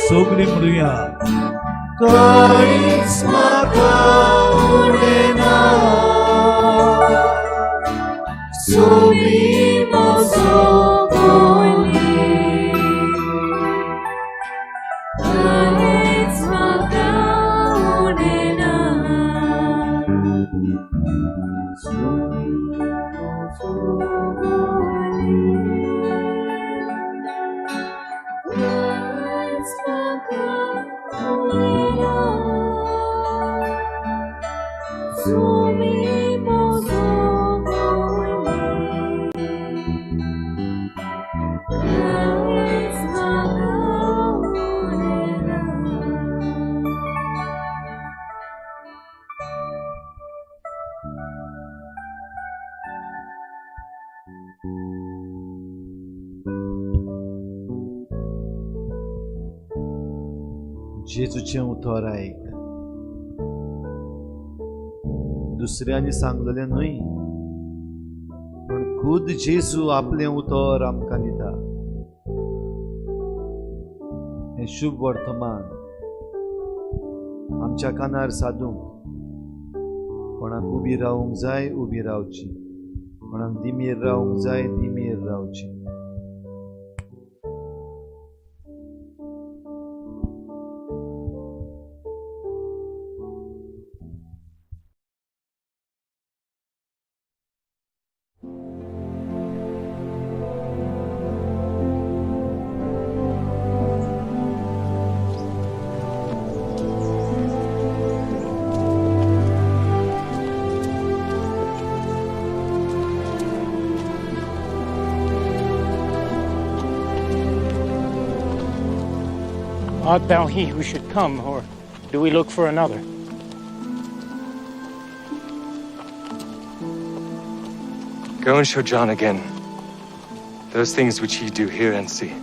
सगळी म्हणुया काळीच म्हाका उडेना, सोमी म्हजो गोली, काळीच म्हाका उडेना, सोमी म्हजो गोली. जेजूचें उतर आयक, दुसऱ्यांनी सांगलेलें न्हय, पण खुद जेजू आपलें उतर आमकां दिता. हें शुभ वर्तमान आमच्या कानार सादूंक कोणाक उबी रावूंक जाय उबी रावची, कोणाक दिमेर रावूंक जाय दिमेर रावची. Art thou he who should come, or do we look for another? Go and show John again those things which ye do hear and see.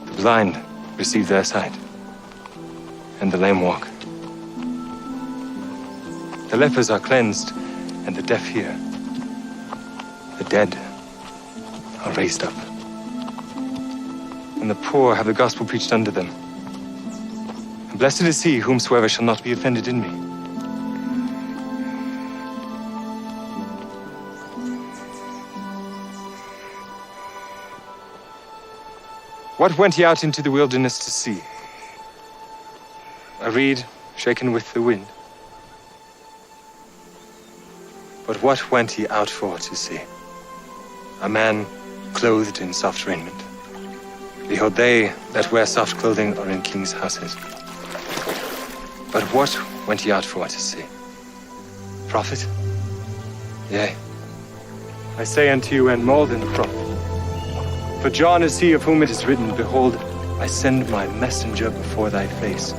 The blind receive their sight, and the lame walk. The lepers are cleansed, and the deaf hear. The dead are raised up, and the poor have the gospel preached unto them. And blessed is he whomsoever shall not be offended in me. What went ye out into the wilderness to see? A reed shaken with the wind? But what went ye out for to see? A man clothed in soft raiment. Behold, they that wear soft clothing are in kings' houses. But what went ye out for to see? Prophet? Yea, I say unto you, and more than a prophet. For John is he of whom it is written, Behold, I send my messenger before thy face,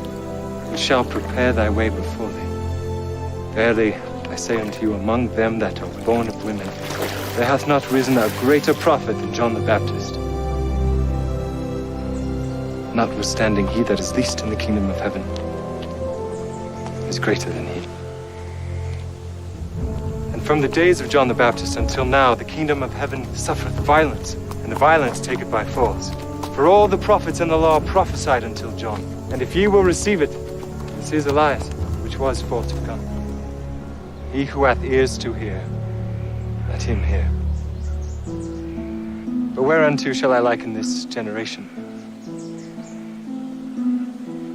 which shall prepare thy way before thee. Verily, I say unto you, among them that are born of women, there hath not risen a greater prophet than John the Baptist. Notwithstanding, he that is least in the kingdom of heaven is greater than he. And from the days of John the Baptist until now, the kingdom of heaven suffereth violence, and the violence take it by force. For all the prophets and the law prophesied until John. And if ye will receive it, this is Elias, which was for to come. He who hath ears to hear, let him hear. But whereunto shall I liken this generation?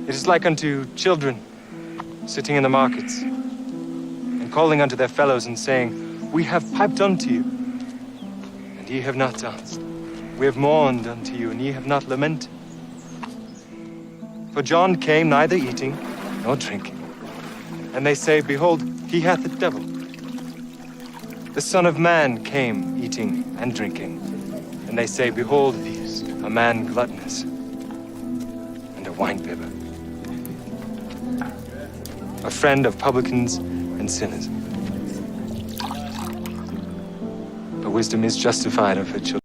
It is like unto children sitting in the markets, and calling unto their fellows, and saying, We have piped unto you, and ye have not danced. We have mourned unto you, and ye have not lamented. For John came neither eating nor drinking. And they say, Behold, he hath a devil. The Son of Man came eating and drinking. And they say, Behold, a man gluttonous, and a winebibber, a friend of publicans and sinners. But wisdom is justified of her children.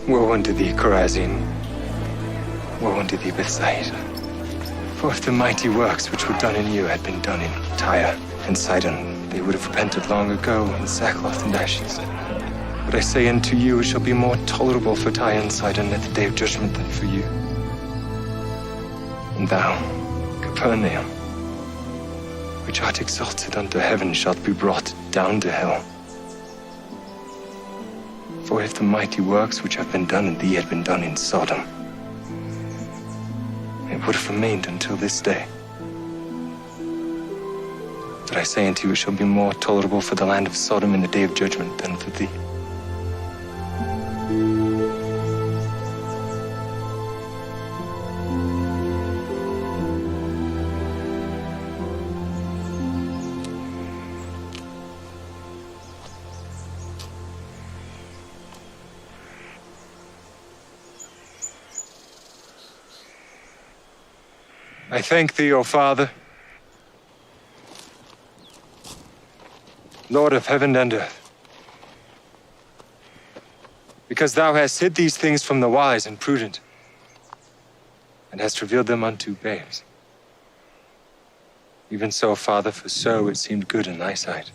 Woe unto thee, Chorazin! Woe unto thee, Bethsaida! For if the mighty works which were done in you had been done in Tyre and Sidon, they would have repented long ago in sackcloth and ashes. But I say unto you, it shall be more tolerable for Tyre and Sidon at the day of judgment than for you. And thou, Capernaum, which art exalted unto heaven, shalt be brought down to hell. For if the mighty works which have been done in thee had been done in Sodom, it would have remained until this day. But I say unto you, it shall be more tolerable for the land of Sodom in the day of judgment than for thee. I thank thee, O Father, Lord of heaven and earth, because thou hast hid these things from the wise and prudent, and hast revealed them unto babes. Even so, Father, for so it seemed good in thy sight.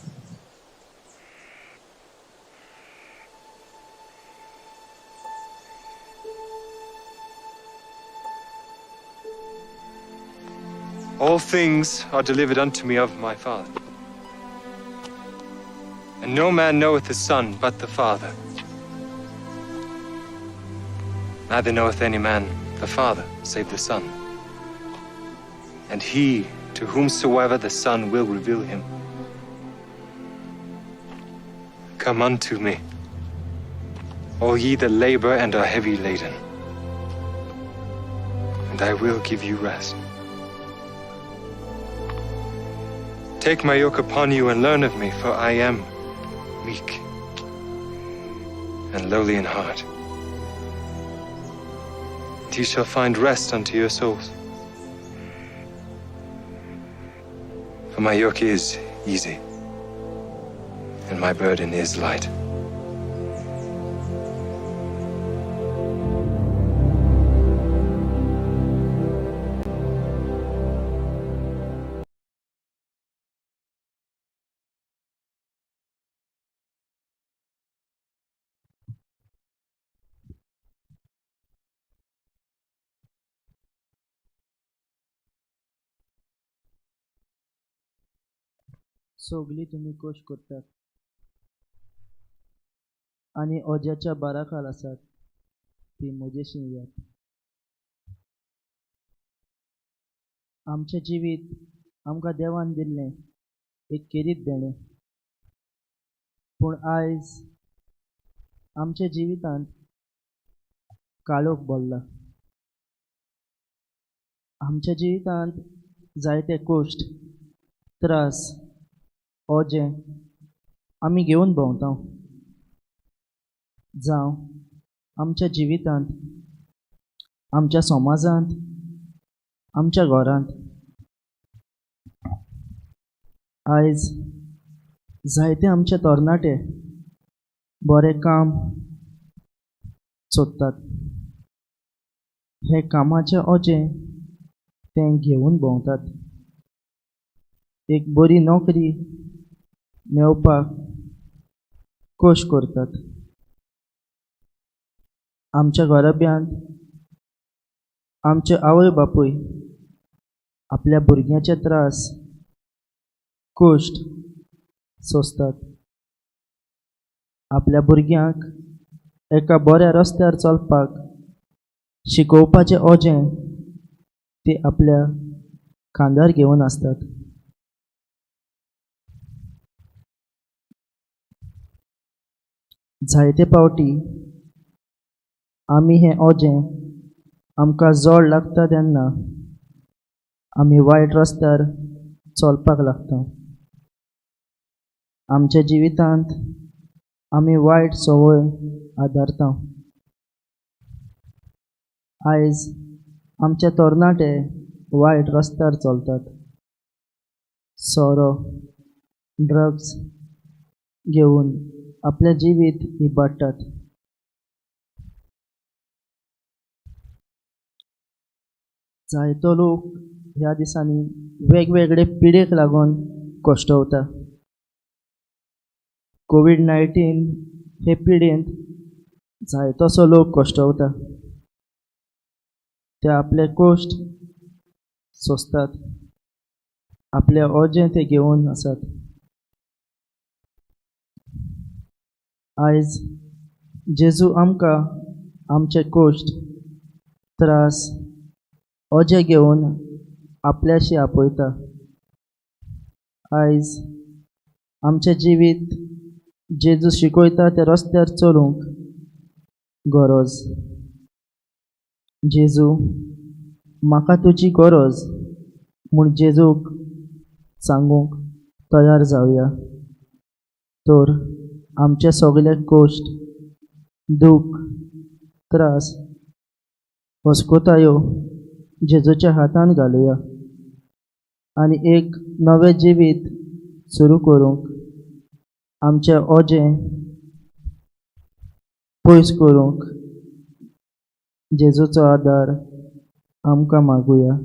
All things are delivered unto me of my Father. And no man knoweth the Son but the Father. Neither knoweth any man the Father, save the Son. And he to whomsoever the Son will reveal him. Come unto me, all ye that labor and are heavy laden, and I will give you rest. Take my yoke upon you and learn of me, for I am meek and lowly in heart. And ye shall find rest unto your souls. For my yoke is easy, and my burden is light. सगळी तुम्ही कोश करतात आणि ओज्याच्या बाराखाल आसात ती म्हजेशी येयात. आमचें जिवीत आमकां देवान दिल्लें एक केरीत देणें, पूण आयज आमच्या जिवितांत काळोख भरला. आमच्या जिवितांत जायते कोश्ट, त्रास, ओजें आमी घेवन भोंवता. जावं आमच्या जिवितांत, आमच्या समाजांत, आमच्या घरांत. आयज जायते आमचे तरणाटे बरें काम सोदतात. हे कामाचें ओजें ते घेवन भोंवतात. एक बरी नोकरी मेळपाक कोश करतात. आमच्या घराब्यांत आमचे आवय बापूय आपल्या भुरग्याचे त्रास, कोश्ट सोंसतात. आपल्या भुरग्यांक एका बऱ्या रस्त्यार चलपाक शिकोवपाचें ओजें ते आपल्या खांद्यार घेवन आसतात. जायते पावटी आमी हें ओजें आमकां जड लागता तेन्ना आमी वायट रस्त्यार चलपाक लागता. आमच्या जिवितांत आमी वायट संवय आदारता. आयज आमचे तरणाटे वायट रस्त्यार चलतात. सोरो, ड्रग्स घेवन आपलें जिवीत इबाडटात. जायतो लोक ह्या दिसांनी वेगवेगळे पिडेक लागून कोश्टवता. कोविड-19 हे पिडेंत जायतोसो लोक कोश्टवता. ते आपले कोश्ट सोंसतात. आपले ओजें ते घेवन आसात. आयज जेजू आमकां आमचे कोश्ट, त्रास, ओजें घेवन आपल्याशी आपयता. आयज आमचें जिवीत जेजू शिकयता ते रस्त्यार चलूंक गरज. जेजू म्हाका तुजी गरज म्हूण जेजूक सांगूंक तयार जावया. तर आमचे सगळे कोश्ट, दूख, त्रास, अस्कोतायो जेजूच्या हातान घालुया आनी एक नवें जिवीत सुरू करूंक, आमचें ओजें पयस करूंक जेजूचो आदार आमकां मागुया.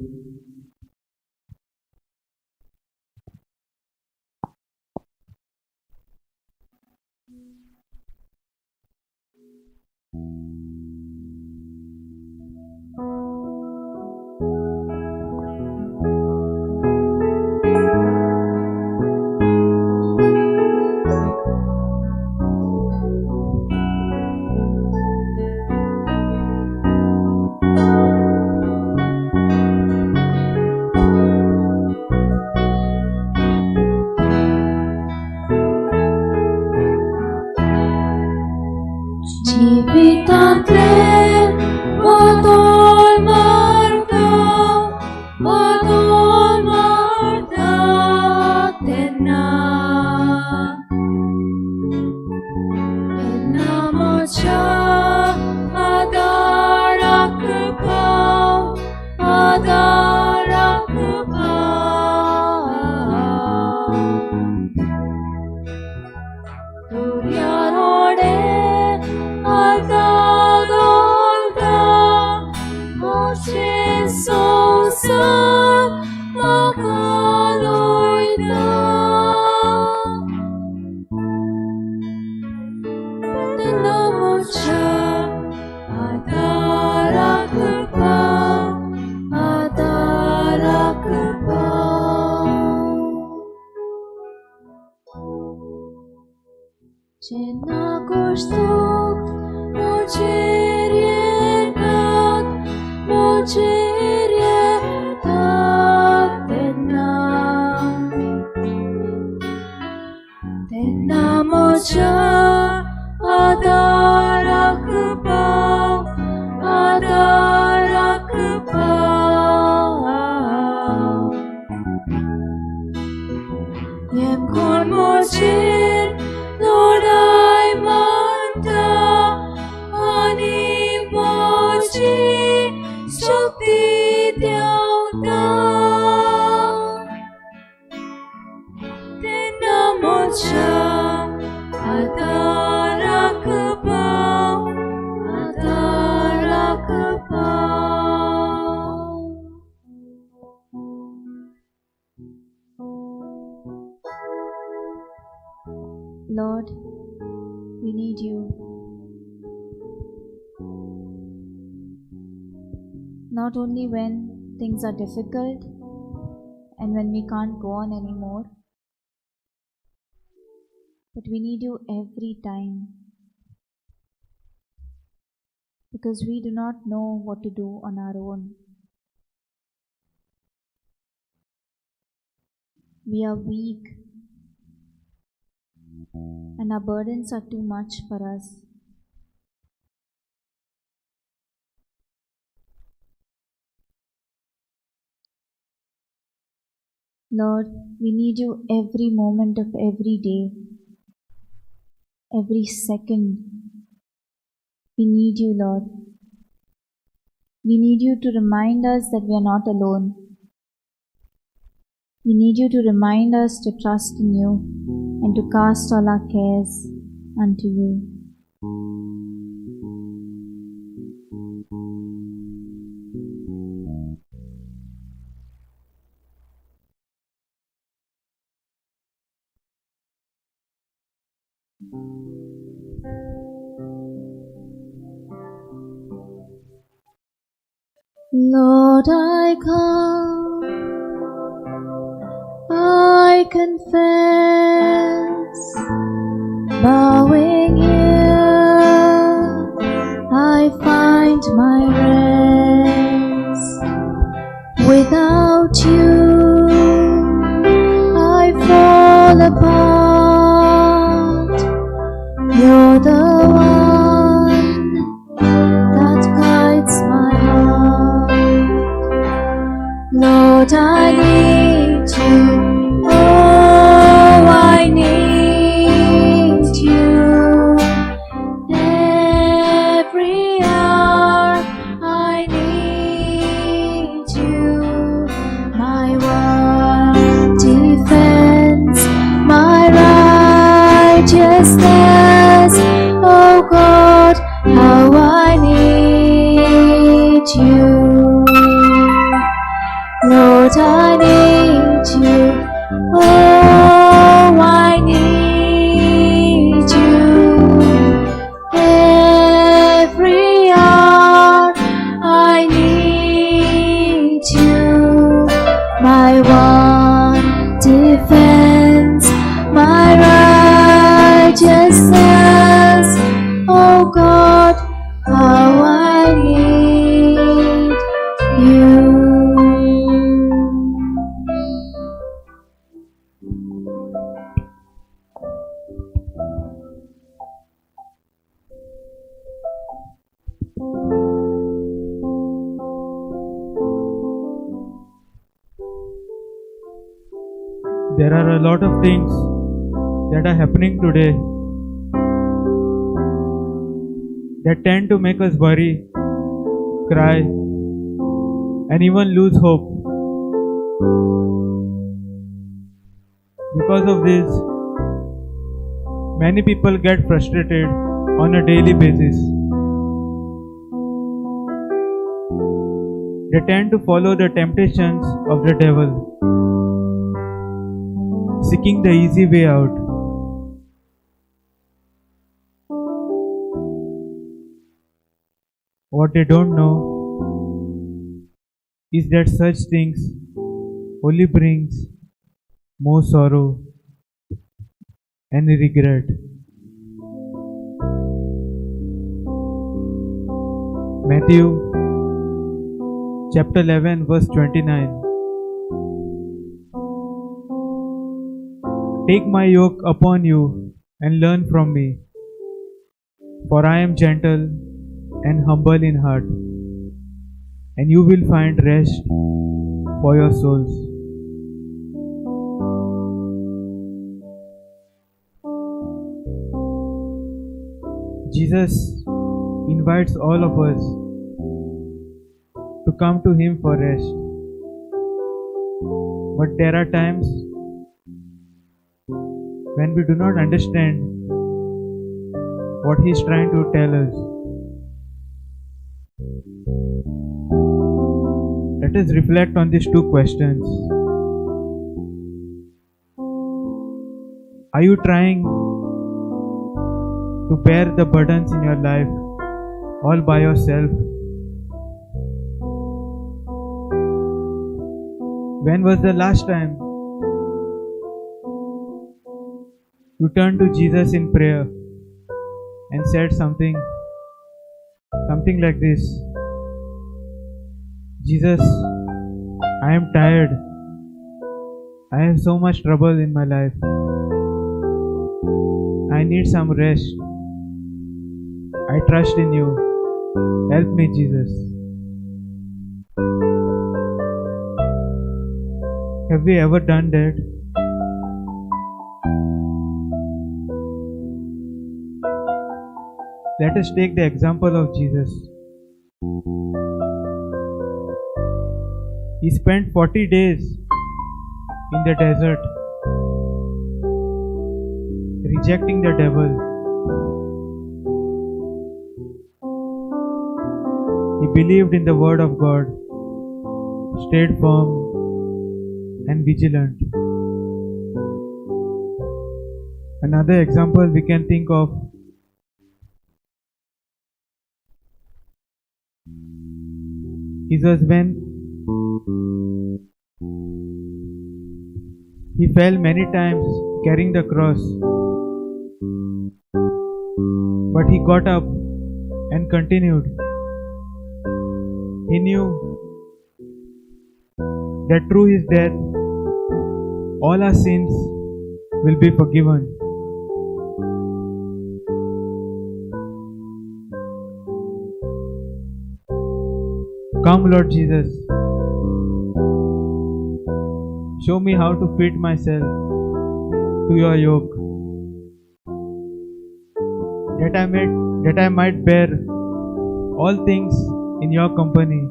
Jenna koshtok mocher yetat tenna mocha adarak pau Yem kon mocher Lord I manta ani mochi shakti dyauta Tenna mocha adarak pau Lord, we need you. Not only when things are difficult and when we can't go on anymore, but we need you every time because we do not know what to do on our own. We are weak and our burdens are too much for us. Lord, we need you every moment of every day, every second. We need you, Lord. We need you to remind us that we are not alone. We need you to remind us to trust in you and to cast all our cares unto you. Lord, I come, I confess, bowing here, I find my rest. Without you, I fall apart. You're the one that guides my heart. Lord, I need you. Oh, I need you. Every hour I need you. My one defense, my righteousness. Oh God, how I need you. Lord, I need you. Oh, I need you. Every hour I need you. My one defense, my righteousness. Oh God, how I need you. There are a lot of things that are happening today that tend to make us worry, cry, and even lose hope. Because of this, many people get frustrated on a daily basis. They tend to follow the temptations of the devil, seeking the easy way out. What they don't know is that such things only brings more sorrow and regret. Matthew chapter 11 verse 29. Take my yoke upon you and learn from me, for I am gentle and humble in heart, and you will find rest for your souls. Jesus invites all of us to come to Him for rest. But there are times when we do not understand what He is trying to tell us. Let us reflect on these two questions. Are you trying to bear the burdens in your life all by yourself? When was the last time you turned to Jesus in prayer and said something like this: Jesus, I am tired. I have so much trouble in my life. I need some rest. I trust in you. Help me, Jesus. Have we ever done that? Let us take the example of Jesus. He spent 40 days in the desert, rejecting the devil. He believed in the word of God, stayed firm and vigilant. Another example we can think of is when he fell many times carrying the cross, but he got up and continued. He knew that through his death all our sins will be forgiven. Come, Lord Jesus, show me how to fit myself to your yoke, that I might bear all things in your company,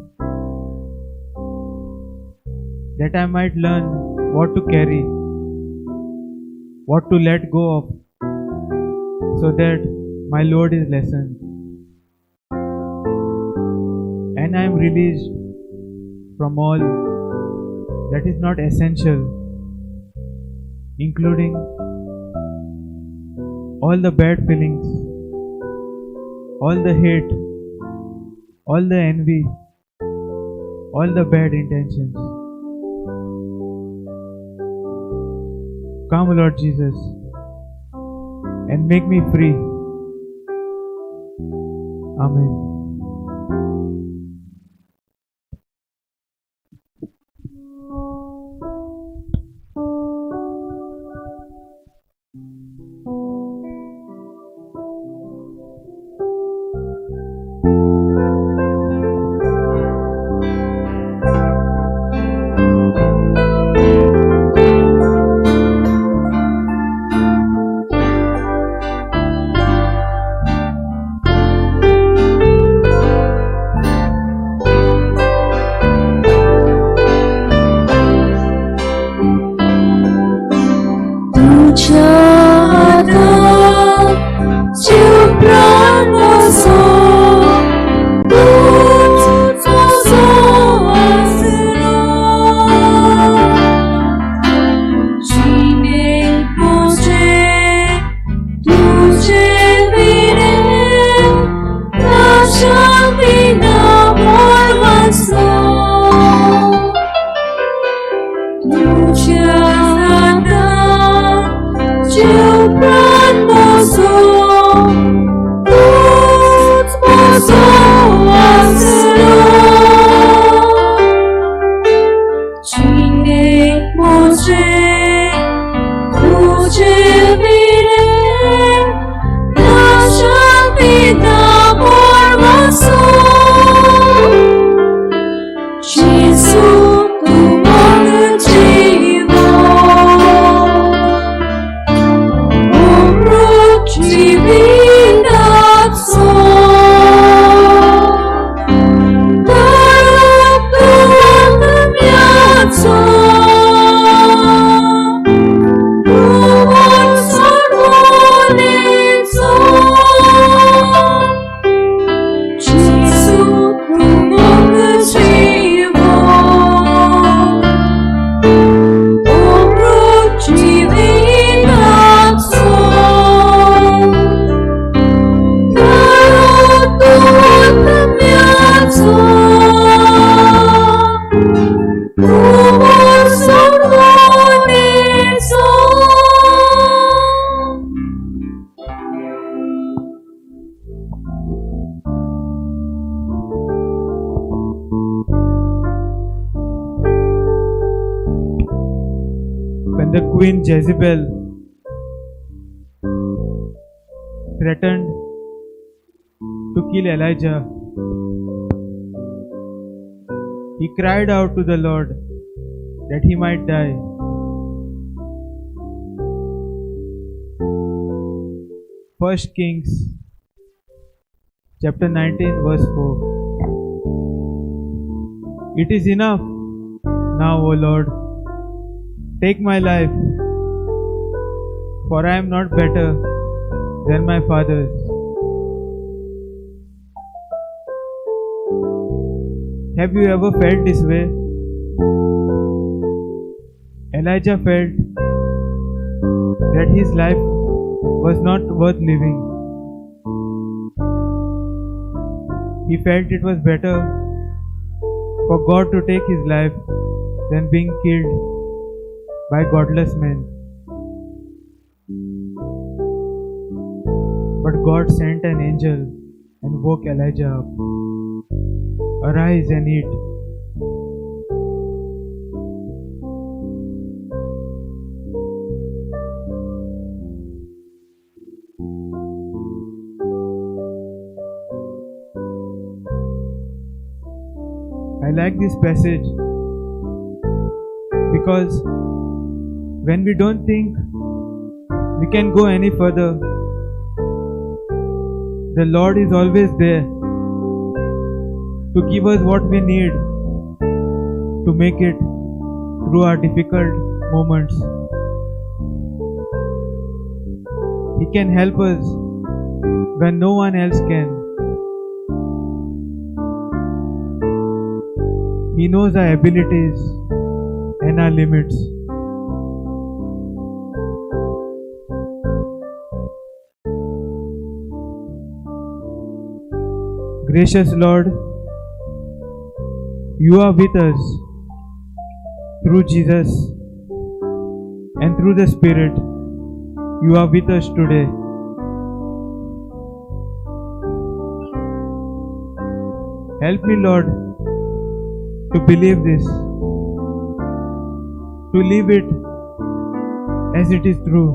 that I might learn what to carry, what to let go of, so that my load is lessened and I am released from all that is not essential, including all the bad feelings, all the hate, all the envy, all the bad intentions. Come, Lord Jesus, and make me free. Amen. Ciu When the queen Jezebel threatened to kill Elijah, he cried out to the Lord that he might die. First Kings chapter 19 verse 4. It is enough now, O Lord. Take my life, for I am not better than my fathers. Have you ever felt this way? Elijah felt that his life was not worth living. He felt it was better for God to take his life than being killed by godless men. But God sent an angel and woke Elijah up. Arise and eat. I like this passage because when we don't think we can go any further, the Lord is always there to give us what we need to make it through our difficult moments. He can help us when no one else can. He knows our abilities and our limits. Gracious Lord, you are with us through Jesus and through the Spirit. You are with us today. Help me, Lord, to believe this, to live it as it is true.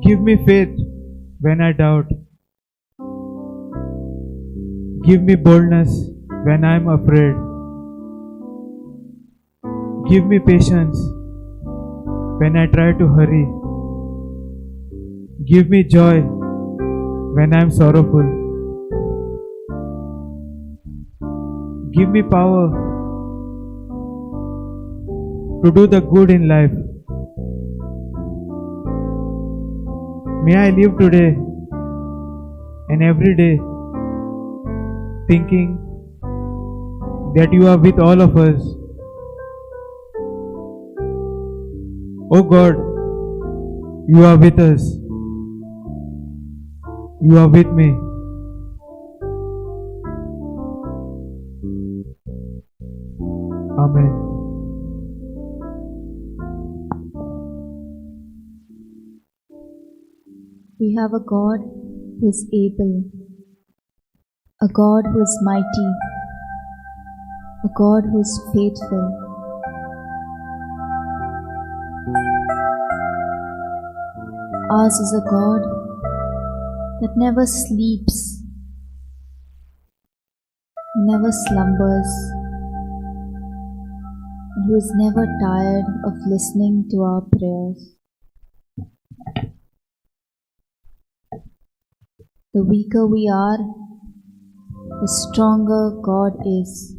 Give me faith when I doubt. Give me boldness when I am afraid. Give me patience when I try to hurry. Give me joy when I am sorrowful. Give me power to do the good in life. May I live today and every day thinking that you are with all of us. Oh God, you are with us. You are with me. Amen. We have a God who is able, a God who is mighty, a God who is faithful, Ours is a God that never sleeps, never slumbers, and who is never tired of listening to our prayers. The weaker we are, the stronger God is.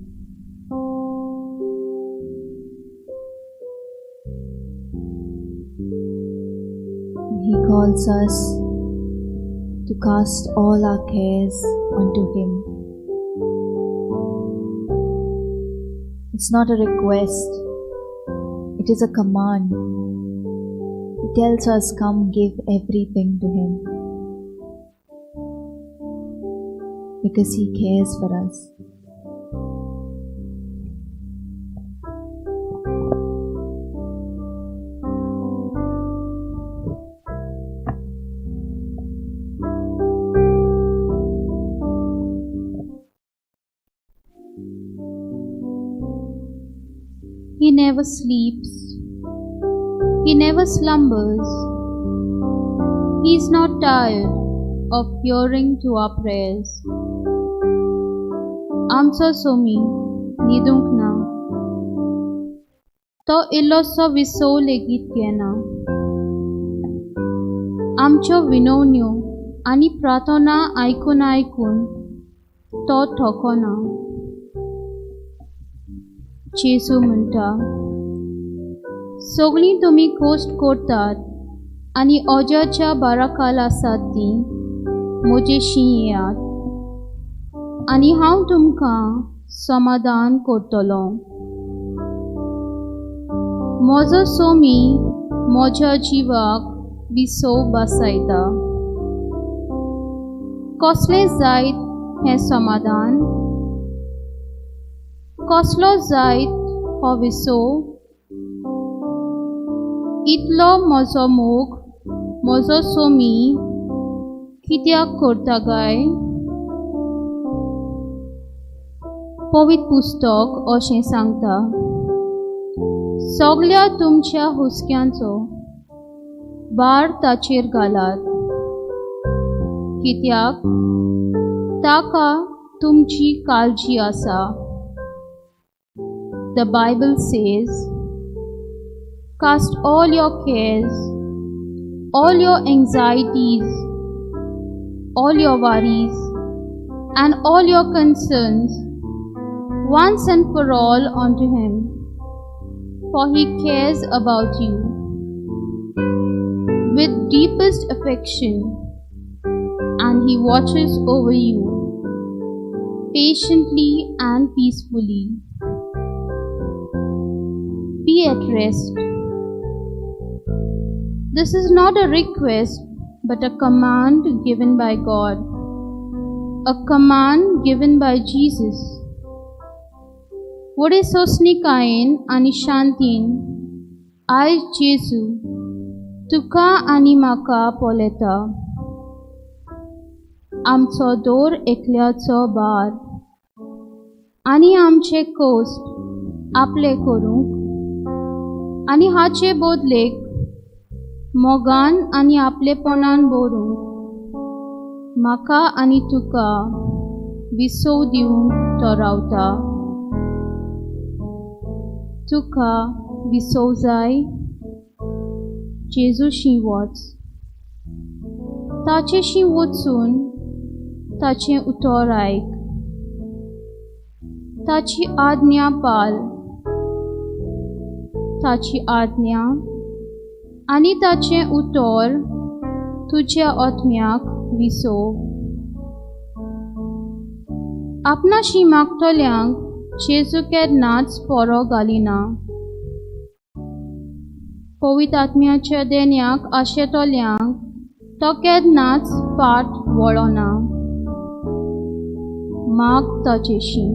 He calls us to cast all our cares onto Him. It's not a request, it is a command. He tells us, come give everything to Him, because He cares for us. He never sleeps. He never slumbers. He is not tired of hearing to our prayers. Amso somi nidunkna. To illoso viso legit kena. Amcho vinonyo ani pratona aikun to thokona. जेसू म्हणटा, सगळीं तुमी coast करतात आनी ओजाच्या बारा काल आसात ती म्हजेशी येयात आनी हांव तुमकां समाधान करतलो. म्हजो सोमी म्हज्या जिवाक विसो बसयता. कसलें जायत हें समाधान? कसलो जायत हो विसो? इतलो म्हजो मोग म्हजो सोमी कित्याक करता गाय? पवित्र पुस्तक अशें सांगता, सगळ्या तुमच्या हुस्क्यांचो भार ताचेर घालात, कित्याक ताका तुमची काळजी आसा. The Bible says, cast all your cares, all your anxieties, all your worries, and all your concerns once and for all onto Him, for He cares about you with deepest affection, and He watches over you patiently and peacefully. Be at rest. This is not a request, but a command given by God, a command given by Jesus. Vode sosnikayen ani shantin ay Jesu tuka ani maka poleta. Amcho dor ekल्याचो भार आनी आमचे coast आपले करूंक आनी हाचे बोदलेक मोगान आनी आपलेपणान भरूंक म्हाका आनी तुका विसो दिवंक तो रावता. तुका विसो जाय? जेजूशी वच. ताचेशी वचून ताचें उतर आयक. ताची आज्ञा पाल. ताची आज्ञा आनी ताचें उतर तुज्या आत्म्याक विसो. आपणाशी मागतल्यांक जेजू केन्नाच पोरो घालिना. पवित्र आत्म्याच्या देण्याक आशेतल्यांक तो केन्नाच फाट वळोना. माग ताचेशी.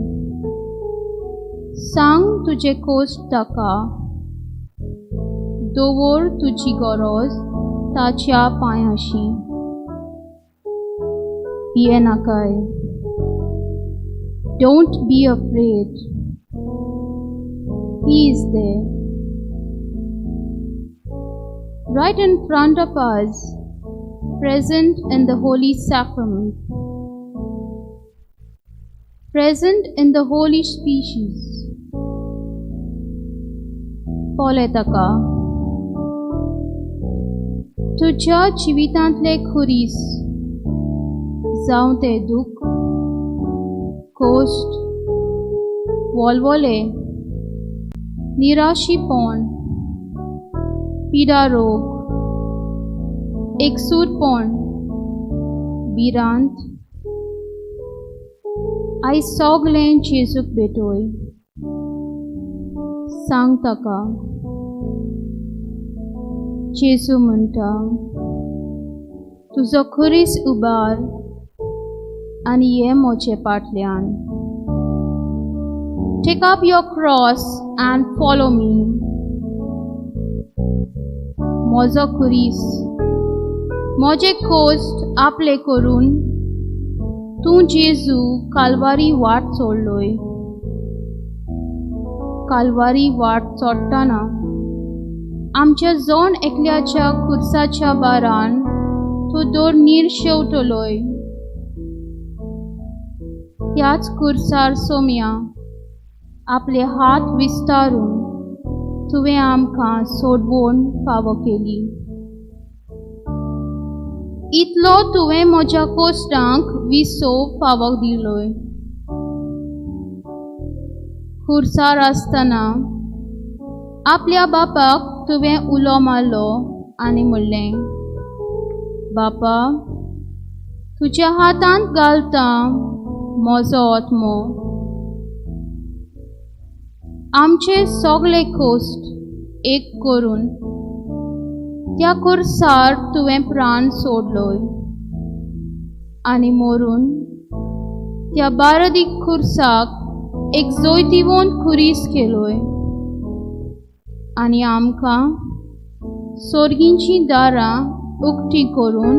सांग तुजे कोस्ट ताका. दवर तुजी गरज ताच्या पांयाशी. भियेनाकाय. Don't be afraid. He is there. Right in front of us present in the Holy Sacrament, present in the holy species. पोलेतका तुझ्या जिवितांतले खुरीस जावं ते दुख, कोश्ट, वोलवोले, निराशीपण, पिडारोग, एकसूरपण, भिरांत, आयज सगळें जेजूक भेटोय. सांग ताका. जेजू म्हणटा, तुजो खुरीस उबार आनी ये मोचे फाटल्यान. Take up your cross and follow me. म्हजो खुरीस, म्हजे कोश्ट आपले करून तूं जेजू काल्वारी वाट चोडलोय. काल्वारी वाट चोडटाना आमच्या जोन एकल्याच्या खुर्साच्या बारान तो दोर नीर शेवटलोय. त्याच खुर्सार सोम्या आपले हात विस्तारून तुवें आमकां सोडवून फावो केली. इतलो तुवें म्हज्या कोश्टांक विसो फावो दिलोय. खुर्सार आसतना आपल्या बापाक तुवें उलो मारलो आनी म्हणलें, बापा, तुज्या हातांत घालता म्हजो आत्मो. आमचे सगळे कोश्ट एक करून त्या खुर्सार तुवें प्राण सोडलोय आनी मरून त्या बारदीक खुर्साक एक जोयतिवोन खुरीस केलोय आनी आमकां सोर्गींची दारां उक्ती करून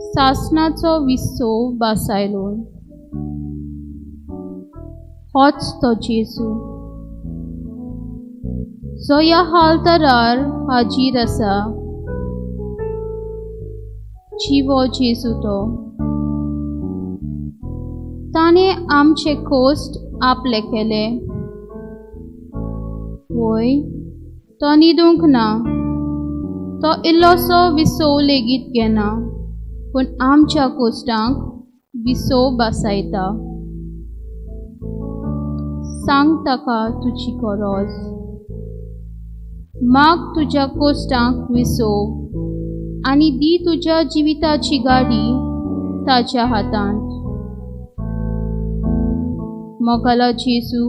सासणाचो विसो बासायलोय. होच तो जेजू जो ह्या हालतरार हाजीर आसा. जिवो जेजू तो. ताणें आमचे कोश्ट आपले केले. वय, तो न्हिदूंक ना, तो इल्लोसो विसो लेगीत घेना, पूण आमच्या कोश्टांक विसो बसयता. सांग ताका तुजी गरज. माग तुज्या कोश्टांक विसो आनी दी तुज्या जिविताची गाडी ताच्या हातांत. मोगाला जेजू,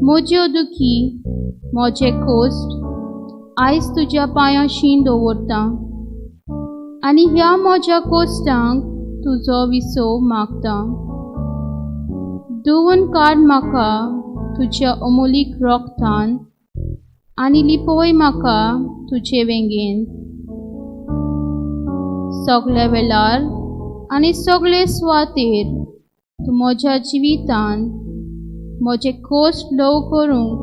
म्हज्यो दुखी, म्हजे कोश्ट आयज तुज्या पांयाशी दवरता आनी ह्या म्हज्या कोश्टांक तुजो विसो मागता. धुवन काड म्हाका तुज्या अमोलीक रोगतान आनी लिपोय म्हाका तुजे वेंगेन. सगळे वेळार आनी सगळे सुवातेर तूं म्हज्या जिवितान म्हजे कोश्ट ल्हव करूंक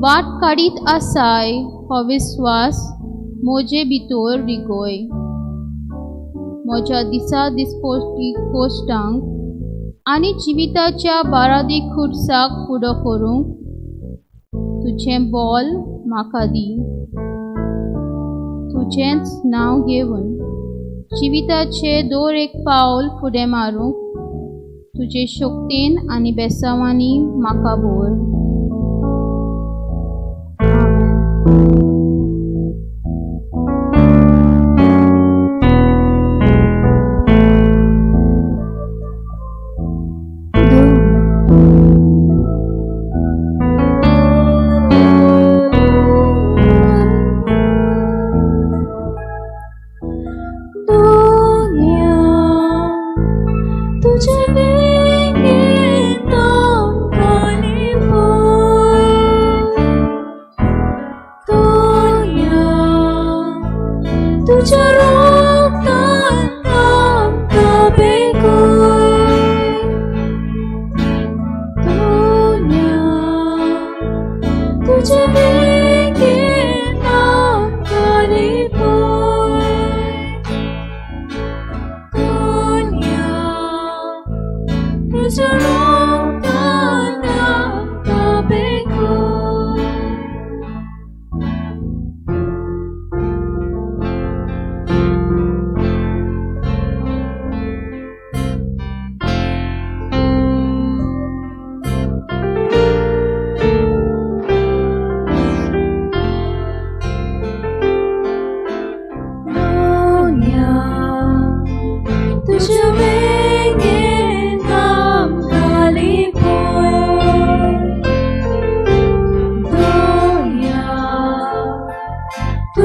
वाट काडीत आसाय हो विस्वास म्हजे भितर रिगोय. म्हज्या दिसा दिसपोटी कोश्टांक आनी जिविताच्या बारादी खुर्साक फुडो करूंक तुजें बोल म्हाका दी. तुजेंच नांव घेवन जिविताचे दर एक पावल फुडें मारूंक तुजे शक्तीन आनी बेसावांनी म्हाका भर.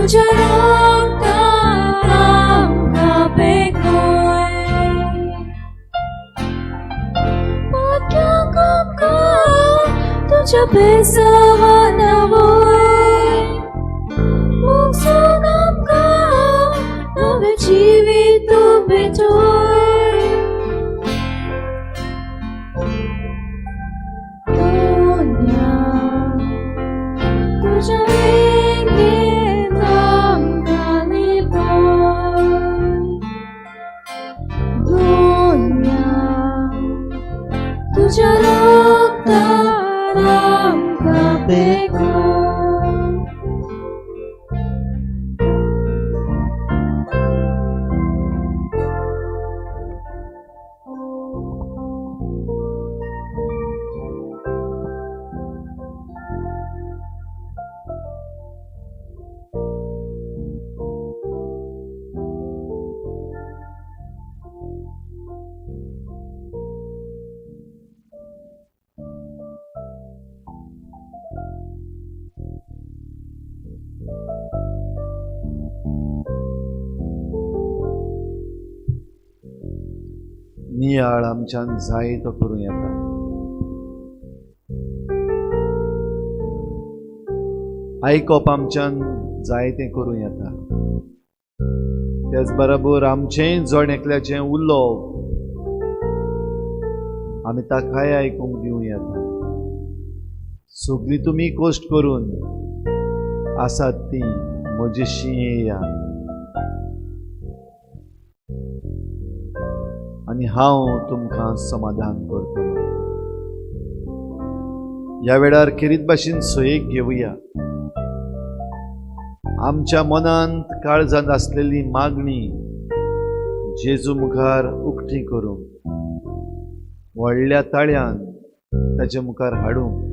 तुझ्या रक्तान आमकां पेखय पातळाक आमकां तुझ्या बेसावान वय मोगसून आमकां नवें जिवीत तूं भेटय दोन्या तुझ्या वेगेन आमकां निभय दोन्या तुझ्या रक्तान आमकां पेखय नियाळ आमच्यान जाय तो करूं येता आयकप आमच्यान जाय तें करूं येता त्याच बरोबर आमचेंय जण एकल्याचें उलोवप आमी ताकाय आयकूंक दिवं येता सगळीं तुमी कश्ट करून आसात ती म्हजेशी येया आनी हांव तुमकां समाधान करतलो ह्या वेळार खेरीत भाशेन सयेक घेवया आमच्या मनांत काळजांत आसलेली मागणी जेजू मुखार उक्ती करूंक व्हडल्या ताळ्यान ताचे मुखार हाडूंक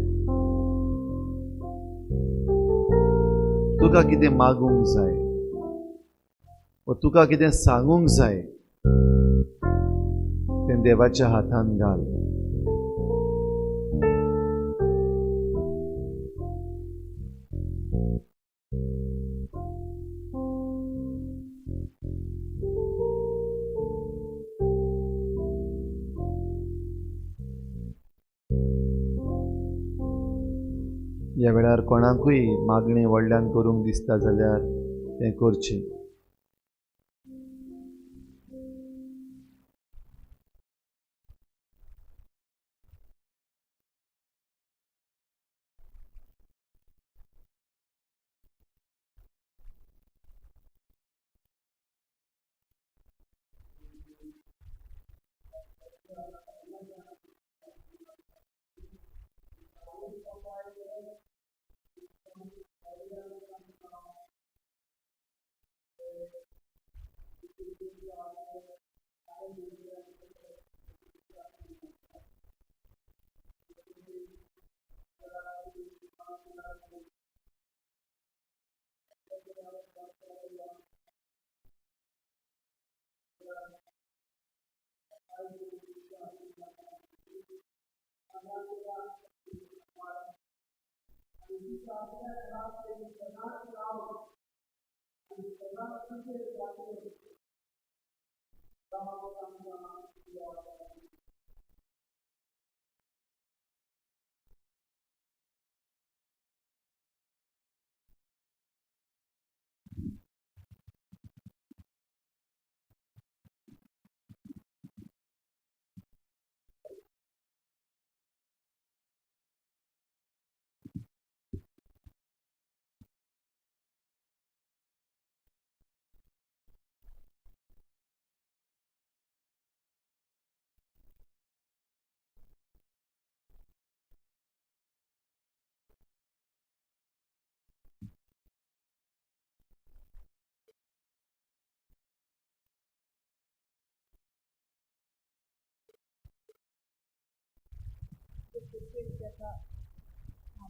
तुका कितें मागूंक जाय वा तुका कितें सांगूंक जाय तें देवाच्या हातान घाल ह्या वेळार कोणाकूय मागणी व्हडल्यान करूंक दिसता जाल्यार तें करचें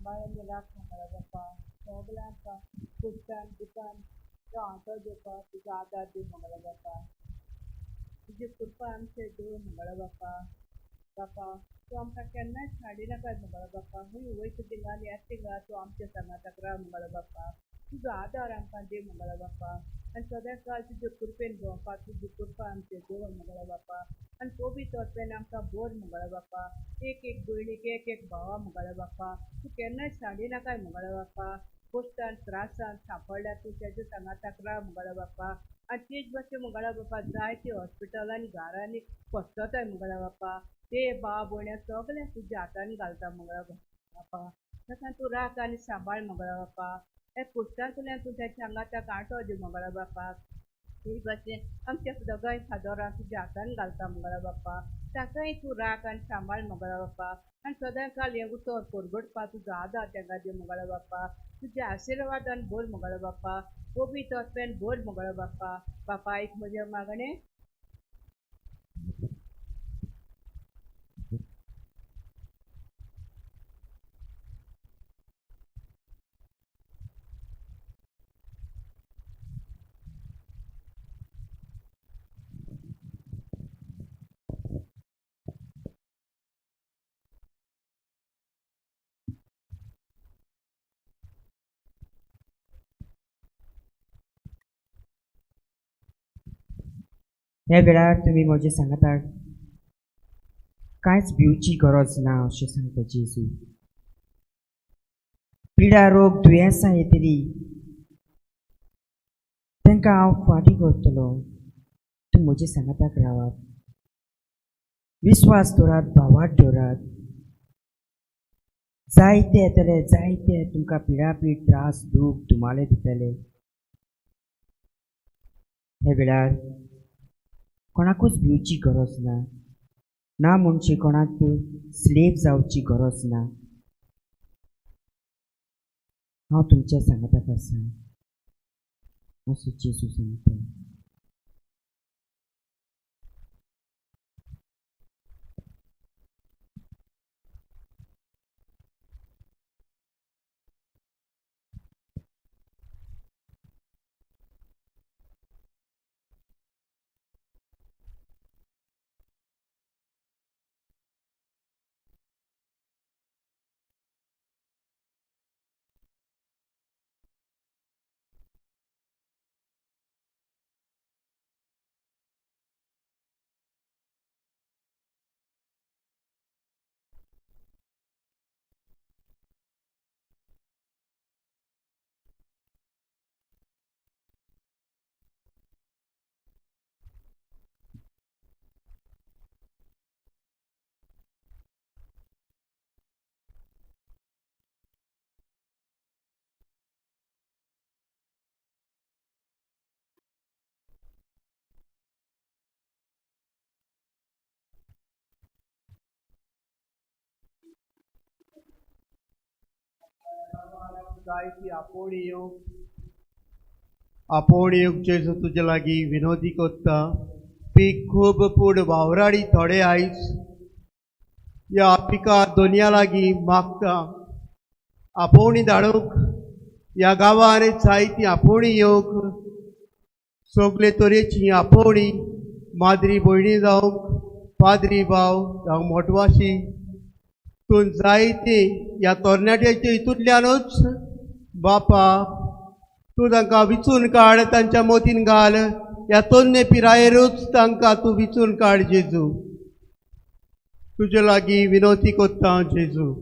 सांबाळलेलाक मंगळा बाप्पा सगळ्यांक कुस्तान दुकान तो आदर दिवपा तुजो आदार दी मंगळा बाप्पा तुजी कृपा आमचे देव मंगळा बाप्पा बाप्पा तूं आमकां केन्नाय छाडी नाकात मंगळा बाप्पा खूंय वयता थिंगा आनी येता थिंगा तूं आमच्या सांगाताक राव मंगळा बाप्पा तुजो आदार आमकां दे मंगळा बापा आनी सदां काळ तुज्या कृपेन भोंवपाक तुजी कृपा आमचे देव मंगळा बापा आनी पवित्र आत्म्यान आमकां बोर मंगळा बापा एक एक भयणीक एक एक भावा मंगळा बापा तूं केन्नाय साडी नाकाय मंगळा बापा पोस्टान त्रासान सांपडल्या तूं तेजे सांगाताक राव मंगळा बापा आनी तेच भाशेन मंगळा बापा जायते हॉस्पिटलांनी घरांनी पसताय मंगळा बापा ते भाव भयण्या सगळ्या तुज्या हातांनी घालता मंगळा बापा ताका तूं राख आनी सांबाळ मंगळा बापा हे पोस्टांतल्यान तूं तेच्या आंगाताक आटो दी मंगळा बापा हे भाशेन आमच्या दोगांय खादोरां तुज्या हातान घालता मंगळा बापा ताकाय तूं राख आनी सांबाळ मंगळा बापा आनी सदां काल हें उतर परगडपा तुजो आदार तेंका दे मंगळा बापा तुज्या आशिर्वादान बोर मंगळा बापा पवित्र आत्म्यान बोर मंगळा बापा बापा एक म्हजें मागणें ह्या वेळार तुमी म्हजे सांगतात कांयच भिवची गरज ना अशें सांगता जेजू पिडा रोग दुयेंसां येतली तांकां हांव फाटीं करतलो तूं म्हजे सांगताक रावात विस्वास दवरात भावार्थ दवरात जायते येतले जायते तुमकां पिडापीड त्रास दूख दुमाले दितले हे वेळार कोणाकूच भिवची गरज ना ना म्हणचे कोणाक स्लेव जावची गरज ना हांव तुमच्या सांगताक आसा असो जेजू सांगता जायती आपोवणी येवंक जेजू तुजे लागीं विनोदी कोत्ता पीक खूब पूड वावराडी थोडे आयज ह्या पिका दोनया लागीं मागता आपोवणी धाडूंक ह्या गांवांत जायती आपोवणी येवंक सगळे तरेची आपोवणी माद्री भयणी जावंक पाद्री भाव जावं मोटवाशी तूं जायते ह्या तरणाट्याच्या हितूंतल्यानूच बापा तूं तांकां विचून काड तांच्या मोतीन घाल ह्या तोन्ने पिरायेरूच तांकां तूं विचून काड जेजू तुजे लागीं विनोदी कोत्ता जेजू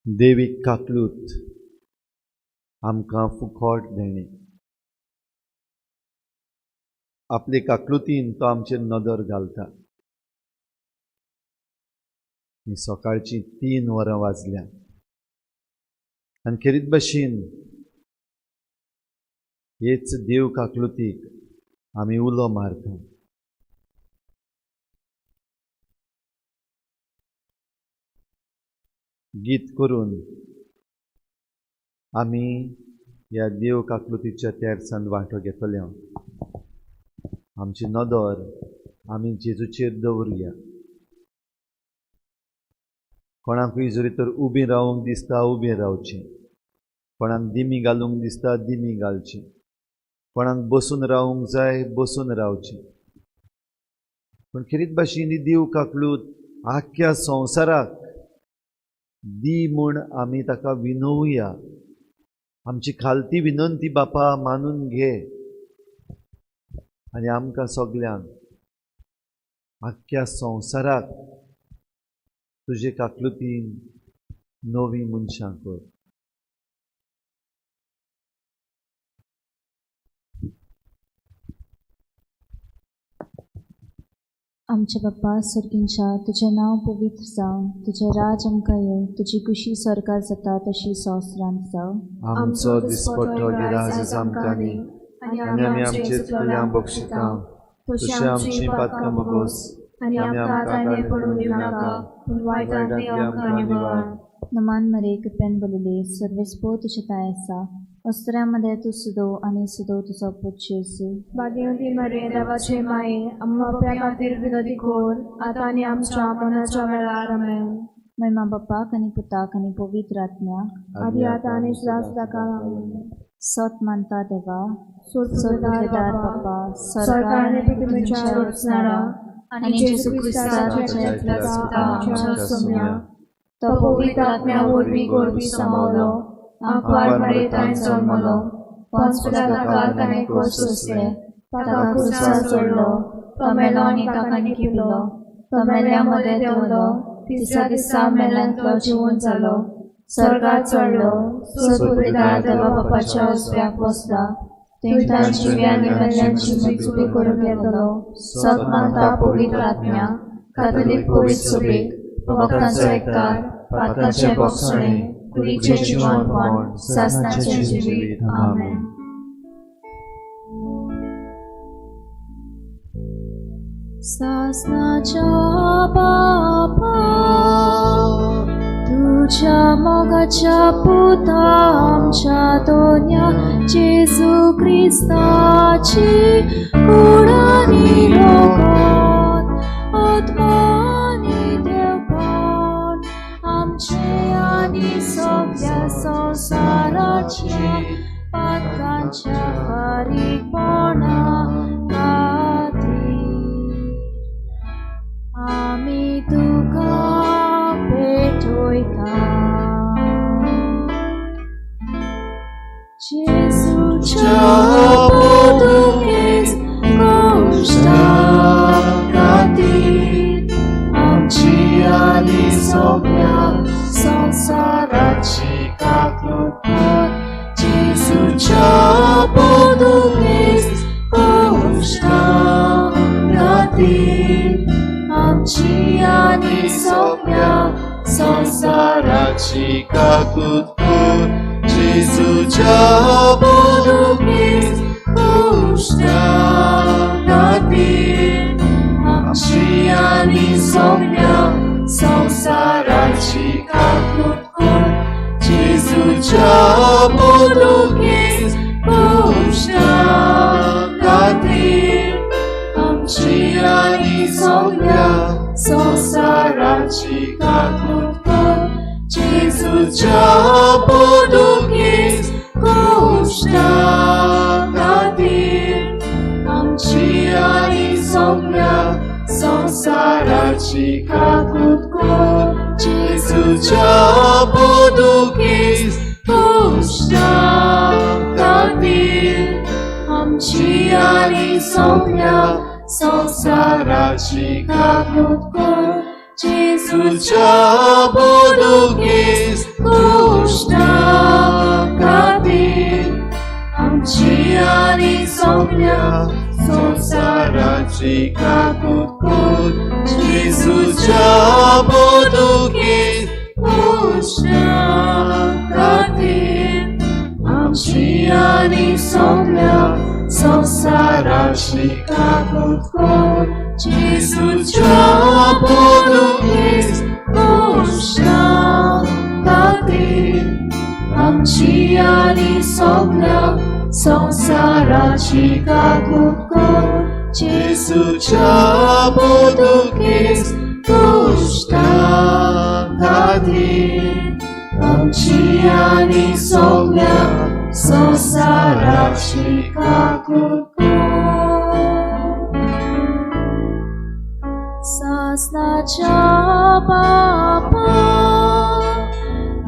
देवीक काकलूत आमकां फुकट देणे आपले काकलुतीन तो आमचेर नदर घालता ही सकाळची 3 वरां वाजल्या आनी खेरीत भाशेन हेच देव काकलुतीक आमी उलो मारता. गीत करून आमी ह्या देव काकलुतीच्या तेर्सान वांटो घेतले. आमची नदर आमी जेजूचेर दवरुया. कोणाकूय जरी तर उबें रावंक दिसता उबें रावचें, कोणाक दिमी घालूंक दिसता दिमी घालची, कोणाक बसून रावंक जाय बसून रावचें. पण खेरीत भाशेन देव काकलूत आख्ख्या संवसाराक दी म्हूण आमी ताका विनवुया. आमची खालती विनंती बापा मानून घे आनी आमकां सगल्यांक आख्ख्या संवसाराक तुजे काकलुतीन नवी मनशां कर. आमचे बाप्पा सर्गींच्या तुजें नांव पवित्र जावं, तुजें राज आमकां येवं, तुजी कुशी स्वर्गार जाता तशी संवसारांत जावं. आमचो दिसपट्टो गिराज आमकां दी आनी आमी आमचे चुकल्यांक बक्षिता, तशें आमची पातकां बगोस आनी आमकां ताणे पडूं दिवं नाका, पूण वायटांतली आमकां निवार. नमान मरे कृपेन बोलिले सर्वेस्पो तुजे पांय आसा, वस्त्रांमध्ये तू सुदो आनी सुदो तुजो पूत जेजू. भाग्यवती मरे देवाचे माये, आमच्या बाप्या खातीर विनंती कर, आतां आनी आमच्या मरणाच्या वेळार आमेन. महिमा बापाक आनी पुताक आनी पवित्र आत्म्याक, आदी आतां आनी सदां काळ आमेन. सत मानता देवा, सोदार बापा, सरकार आनी पृथ्वीच्या रचणारा आनी जेजू क्रिस्ताच्या आमच्या सोम्या, तो पवित्र आत्म्या वरवीं गोरबी सामावलो, आंकवार मरे ताणें जल्मलो, पंच पिलाताकार ताणें कोस सोंसले, ताका क्रुसार चडलो, तो मेलो आनी ताका निखिवलो, तो मेल्या मदें देंवलो, तिसऱ्या दिसा मेल्यांतलो जिवंत जालो, स्वर्गार चडलो, सतपुतेदार देवा बापाच्या उजव्याक बसला, थंय तांची जिव्यांनी मेल्ल्यांची मेजूरी करूंक येतलो. सत मानता पवित्र आत्म्या, कातोलीक पवित्र सभेक, भक्तांचो एककार, पातकांचे भक्षणे, कुडीचे जिवंतपण, सासणाचे जिवीत. आमेन. सासनाच्या बापा, तुझ्या मोगाच्या पुता आमच्या दोन्या जेजू क्रिस्ताची कुडानी लोकात, आत्मानी देवपण आमचे आनी सगळ्या संवसाराच्या पातकांच्या फारीकपणा आमी तुका भेटोयता. जेजूच्या पोदुकेज गोश्टा खातीर आमची आनी सगळ्या संवसाराची काकूट कर. जेजूच्या पोदुकेज गोश्टा खातीर आमची आनी सगळ्या संवसाराची काकूट कर. जेजूच्या पोदुकेज गोश्टा खातीर आमची आनी सगळ्या संवसाराची काकूट कर. जेजूच्या पोदुकेज गोश्टा खातीर आमची आनी सगळ्या संवसाराची काकूट कर. जेजूच्या पोदुकेज गोश्टा खातीर आमची आनी सगळ्या संवसाराची काकूट कर. जेजूच्या पोदुकेज गोश्टा खातीर आमची आनी सगळ्या संवसाराची काकूट कर. जेजूच्या पोदुकेज गोश्टा खातीर आमची आनी सगळ्या संवसाराची काकूट कर. जेजूच्या पोदुकेज गोष्टां खातीर आमची आनी सगळ्या संवसाराची काकूट कर जेजूच्या पोरतुगेज गोष्टां खातीर आमची आनी सगळ्या संवसाराची काकूट कर जेजूच्या पोरतुगेज गोष्टां खातीर आमची आनी सगळ्या संवसाराची काकूट कर सासनाच्या बापा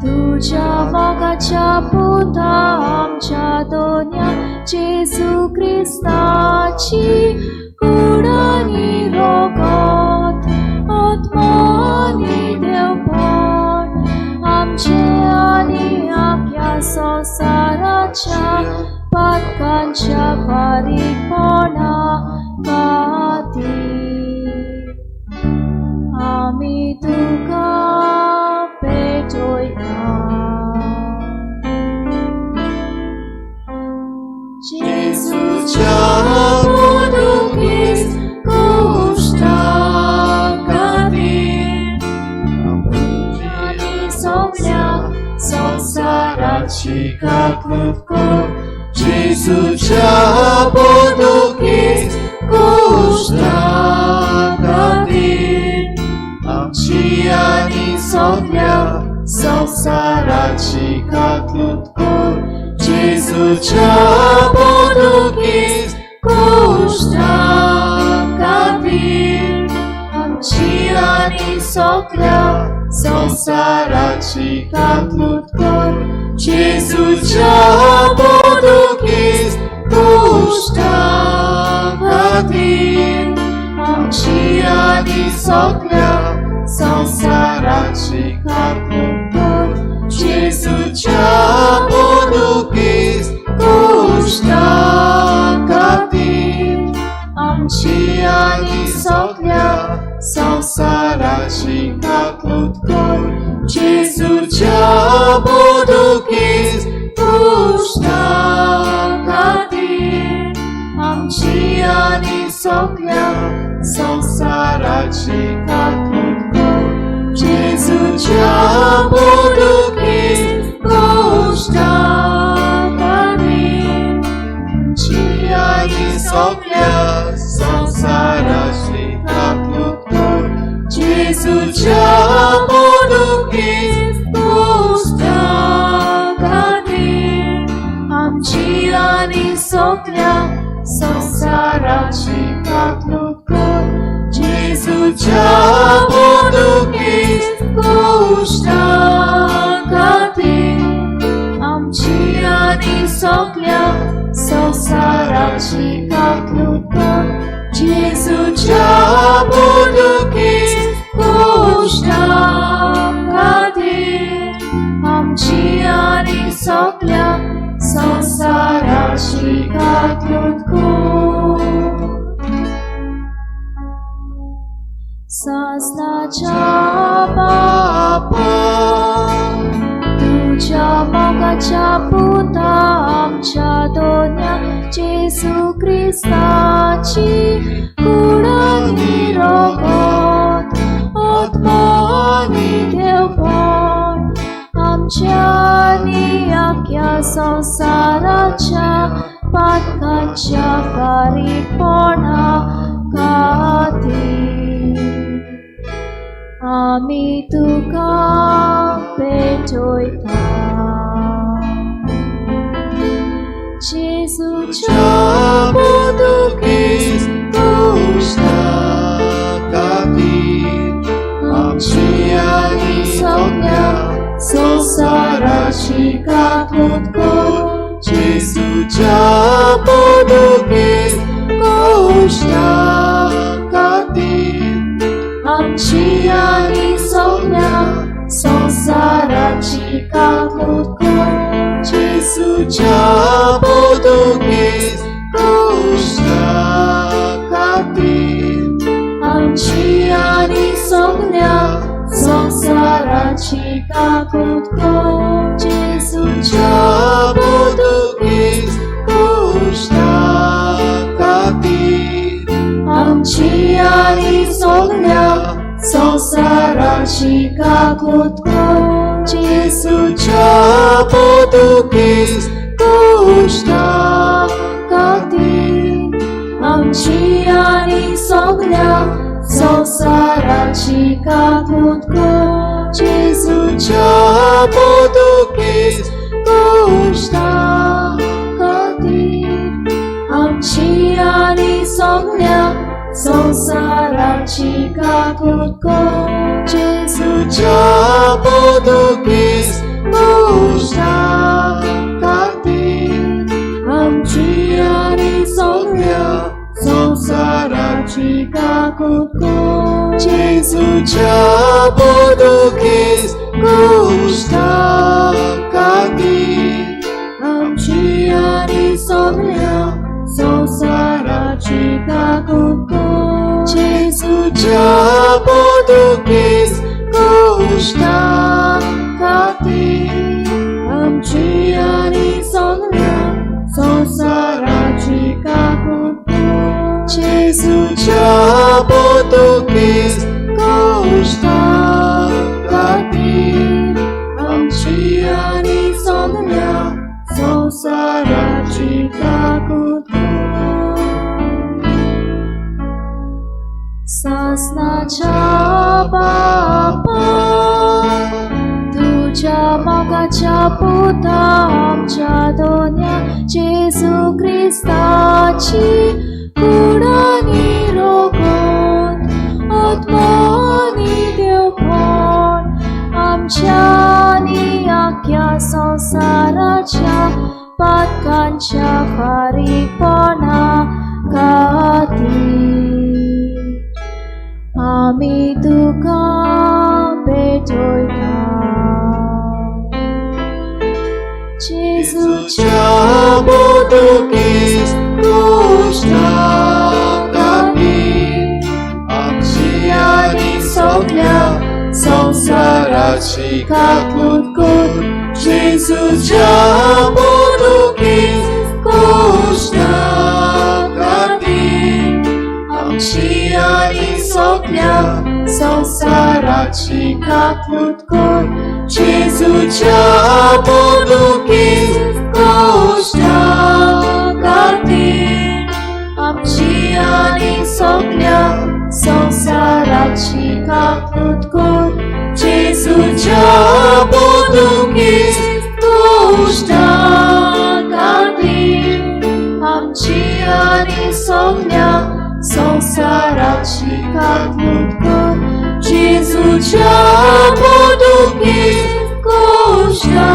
तुझ्या मोगाच्या पुता आमच्या दोन्या जेजू क्रिस्ताची कुडानी रोगात आत्मानी देवपण आमचे आनी आख्या संवसाराच्या पातकांच्या बारीकपणा खातीर आमी तुका पेटयता जेजूच्या पोरतुगेज गोष्टां खातीर आमी सगळ्या संवसाराची काकूट कर जेजूच्या पोरतुगेज गोष्टां खातीर आमची आनी सगळ्या संवसाराची काकूट कर जेजूच्या पोरतुगेज गोष्टां खातीर आमची आनी सगळ्या संवसाराची काकूट कर जेजूच्या पोरतुगेज गोष्टां खातीर आमची आनी सगळ्या संवसाराची काकूट कर जेजूच्या पोरतुगेज गोष्टां खातीर आमची आनी सगळ्या संवसाराची काकूट कर जेजूच्या पोरतुगेज गोष्टां खातीर आमची आनी सगळ्या संवसाराची काकूट कर जेजूच्या पोरतुगेज गोष्टां खातीर आमची आनी सगळ्या संवसाराची काकूट कर जेजूच्या पोरतुगेज गोष्टां खातीर आमची आनी सगळ्या संवसाराची काकूट कर जेजूच्या पोरतुगेज गोष्टां खातीर आमची आनी सगळ्या संवसाराची काकूट कर जेजूच्या पोरतुगेज गोष्टां खातीर आमची आनी सगळ्या संवसाराची काकूट कर सासनाच्या बापा तुझ्या मोगाच्या पुता आमच्या दोन्या जेजू क्रिस्ताची कुडानी रोगात आत्मानी देवपण आमच्या आनी आख्या संवसाराच्या पातकांच्या बारीकपणा खातीर आमी तुका पेटयता जेजूच्या पोरतुगेज गोष्टां खातीर आमची आनी सगळ्या संवसाराची काकूट कर जेजूच्या पोरतुगेज गोष्टां खातीर आमची आनी सगळ्या संवसाराची काकूट कर जेजूच्या पोरतुगेज गोष्टां खातीर आमची आनी सगळ्या संवसाराची संसाराची काकूत जेजूच्या पोर्तुगीज गोष्टा खातीर आमची आनी सगळ्या संसाराची काकूत जेजूच्या पोर्तुगीज गोष्टा खातीर आमची आनी सगळ्या संसाराची काकूत जेजूच्या पोर्तुगीज गोष्टा खातीर आमची आनी सगळ्या संसाराची काकूत जेजूच्या पोर्तुगीज गोष्टा खातीर आमची आनी सगळ्या संसाराची काकूत जेजूच्या पोर्तुगीज गोष्टा खातीर आमची आनी सगळ्या संसाराची काकूत जेजूच्या पोर्तुगीज गोष्टा खातीर आमची आनी सगळ्या संसाराची काकूत जेजूच्या पोर्तुगीज गोष्टा खातीर आमची आनी सगळ्या संसाराची काकूत सासनाच्या बापा तुझ्या मोगाच्या पुता आमच्या दोन्या जेजू ख्रिस्ताची कुडानी रोगोन आत्मानी देवपण आमच्यानी आख्या संसाराच्या पातकांच्या फारीकपणा खातीर आमी तुका भेटोयता जेजूच्या पोर्तुगीज गोष्टा खातीर आमची आनी सगळ्या संसाराची काकूत जेजूच्या पोर्तुगीज गोष्टा खातीर आमची आनी सगळ्या संसाराची काकूत जेजूच्या पोर्तुगीज गोष्टा खातीर आमची आनी सगळ्या संसाराची काकूत जेजूच्या पोर्तुगीज गोष्टा खातीर आमची आनी सगळ्या संसाराची काकूत जेजूच्या पोर्तुगीज गोष्टा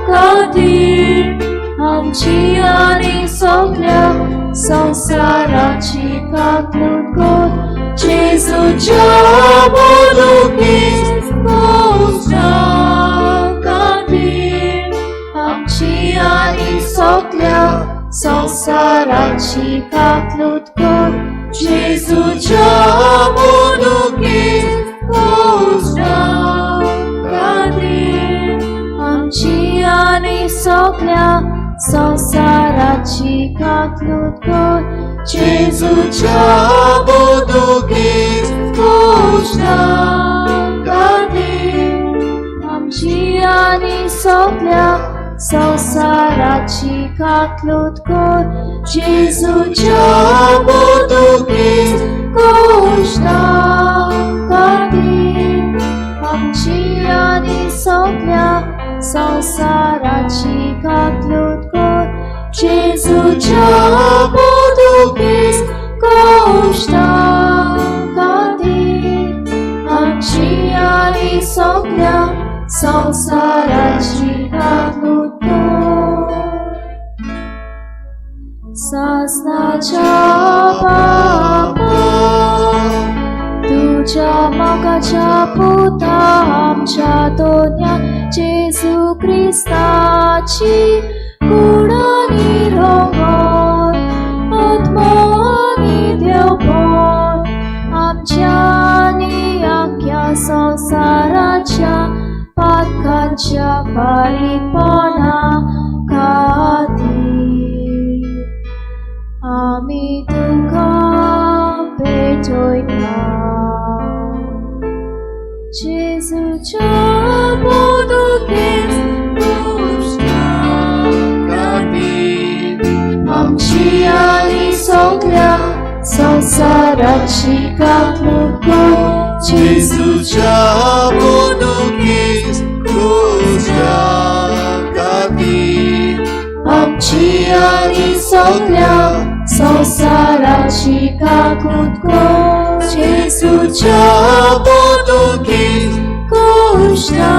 खातीर आमची आनी सगळ्या संसाराची काकूत जेजूच्या पोर्तुगीज गोष्टा खातीर आमची आनी सगळ्या संसाराची काकूत जेजूच्या पोर्तुगीज गोष्टा खातीर आमची आनी सगळ्या संसाराची काकूत जेजूच्या पोर्तुगीज गोष्टा खातीर आमची आनी सगळ्या संसाराची काकूत जेजूच्या पोर्तुगीज गोष्टा खातीर आमची आनी सगळ्या संसाराची काकूत जेजूच्या पोर्तुगीज गोष्टा खातीर आमची आनी सगळ्या संसाराची काकूत सासनाच्या बापा तुझ्या मोगाच्या पुता आमच्या दोन्या जेजू ख्रिस्ताची कुडानी रोगोन आत्मानी देवपण आमच्यानी आख्या संसाराच्या संसाराच्या पातकांच्या पारीपणा खातीर आमी तुका भेटोयता जेजूच्या बोदकेस आमची आनी सगळ्या संसाराची काकूट जेजूच्या बोदकेस क्रूसा खातीर आमची आनी सगळ्या संसाराची काकूट जेजूच्या बोदकेस क्रूसा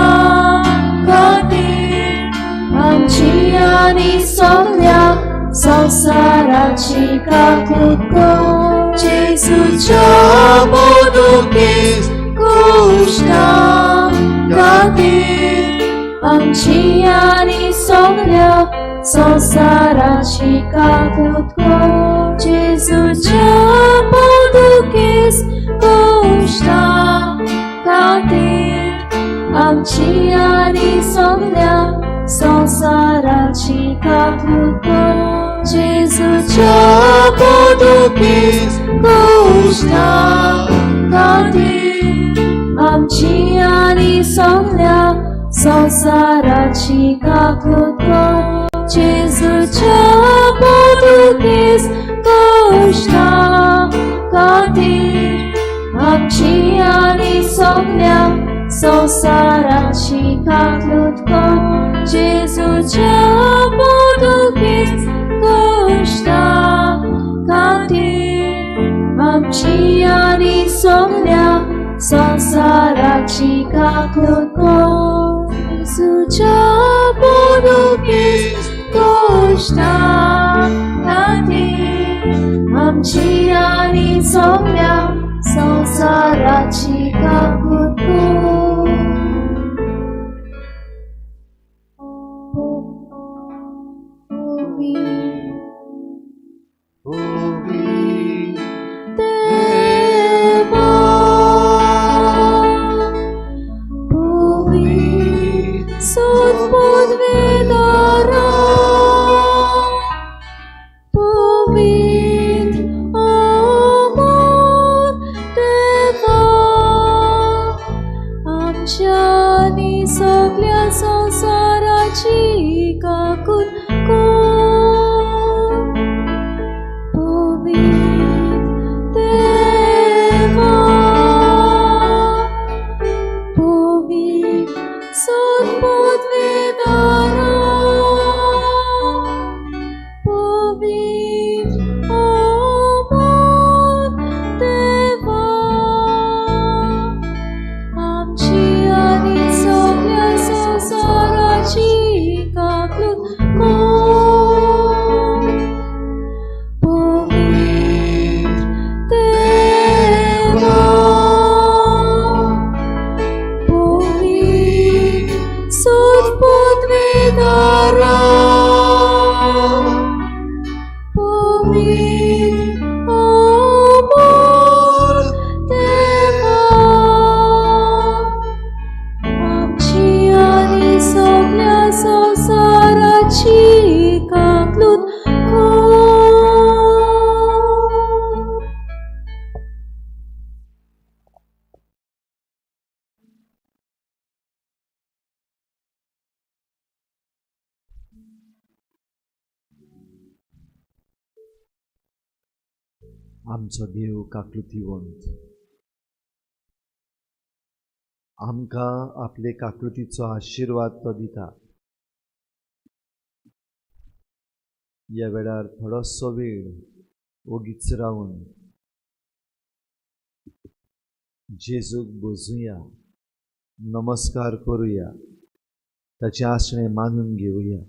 खातीर आमची आनी सगळ्या संसाराची काकूट जेजूच्या बोदकेस क्रूसा खातीर आमची आनी सगळ्या संसाराची काकूट जेजूच्या बोदकेस क्रूसा खातीर आमची आनी सगळ्या संसाराची काकूट जेजूच्या बोदकेस क्रूसा खातीर आमची आनी सगळ्या संसाराची काकूट जेजूच्या बोदकेस क्रूसा खातीर आमची आनी सगळ्या संसाराची काकूट जेजूच्या बोदकेस क्रूसा खातीर आमची आनी सगळ्या संसाराची काकूट जेजूच्या बोदकेस क्रूसा खातीर आमची आनी सगळ्या संसाराची काकूट सगळ्या संसाराची काकूट आमचो देव काकलुतीवंत आमकां आपले काकलुतीचो आशिर्वाद तो दिता. ह्या वेळार थोडोसो वेळ ओगीच रावन जेजूक बसूया, नमस्कार करुया, ताचे आसणे मानून घेवया.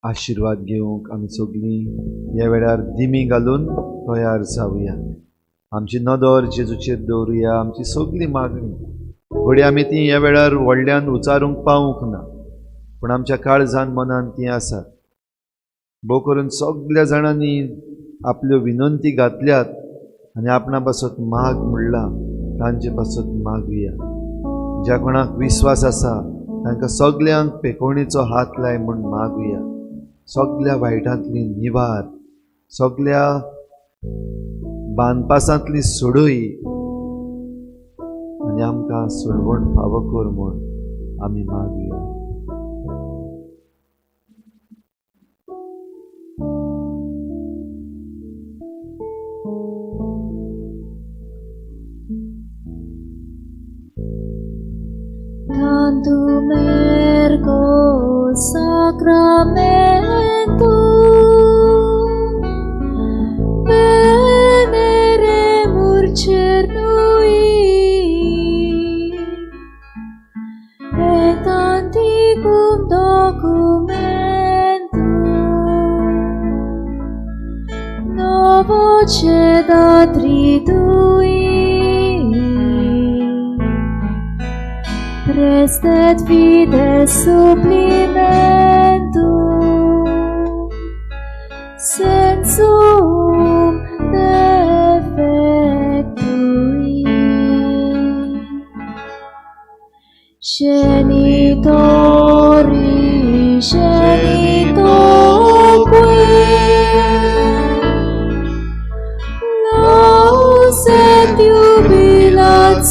आशीर्वाद घेवंक आमी सगळीं ह्या वेळार दिमी घालून तयार जावया. आमची नदर जेजूचेर दवरुया. आमची सगळी मागणी घडी आमी ती ह्या वेळार व्हडल्यान उचारूंक पावूंक ना, पूण आमच्या काळजान मनान ती आसात. भोव करून सगळ्या जाणांनी आपल्यो विनंती घातल्यात आनी आपणा पासत माग म्हणला तांचे पासत मागुया. ज्या कोणाक विश्वास आसा तांकां सगल्यांक पेकोवणीचो हात लाय म्हूण मागुया. सगळ्या वायटांतली निवार, सगळ्या बानपासांतली सोडूय आनी आमकां सोडवण फावो कर म्हूण आमी मागुया. Tanto mergo sacramento veneremur cernui et antiquum documentum novo cedat ridui prestet fides supplimentum sensum defectui genitori genitoque laus et jubilatio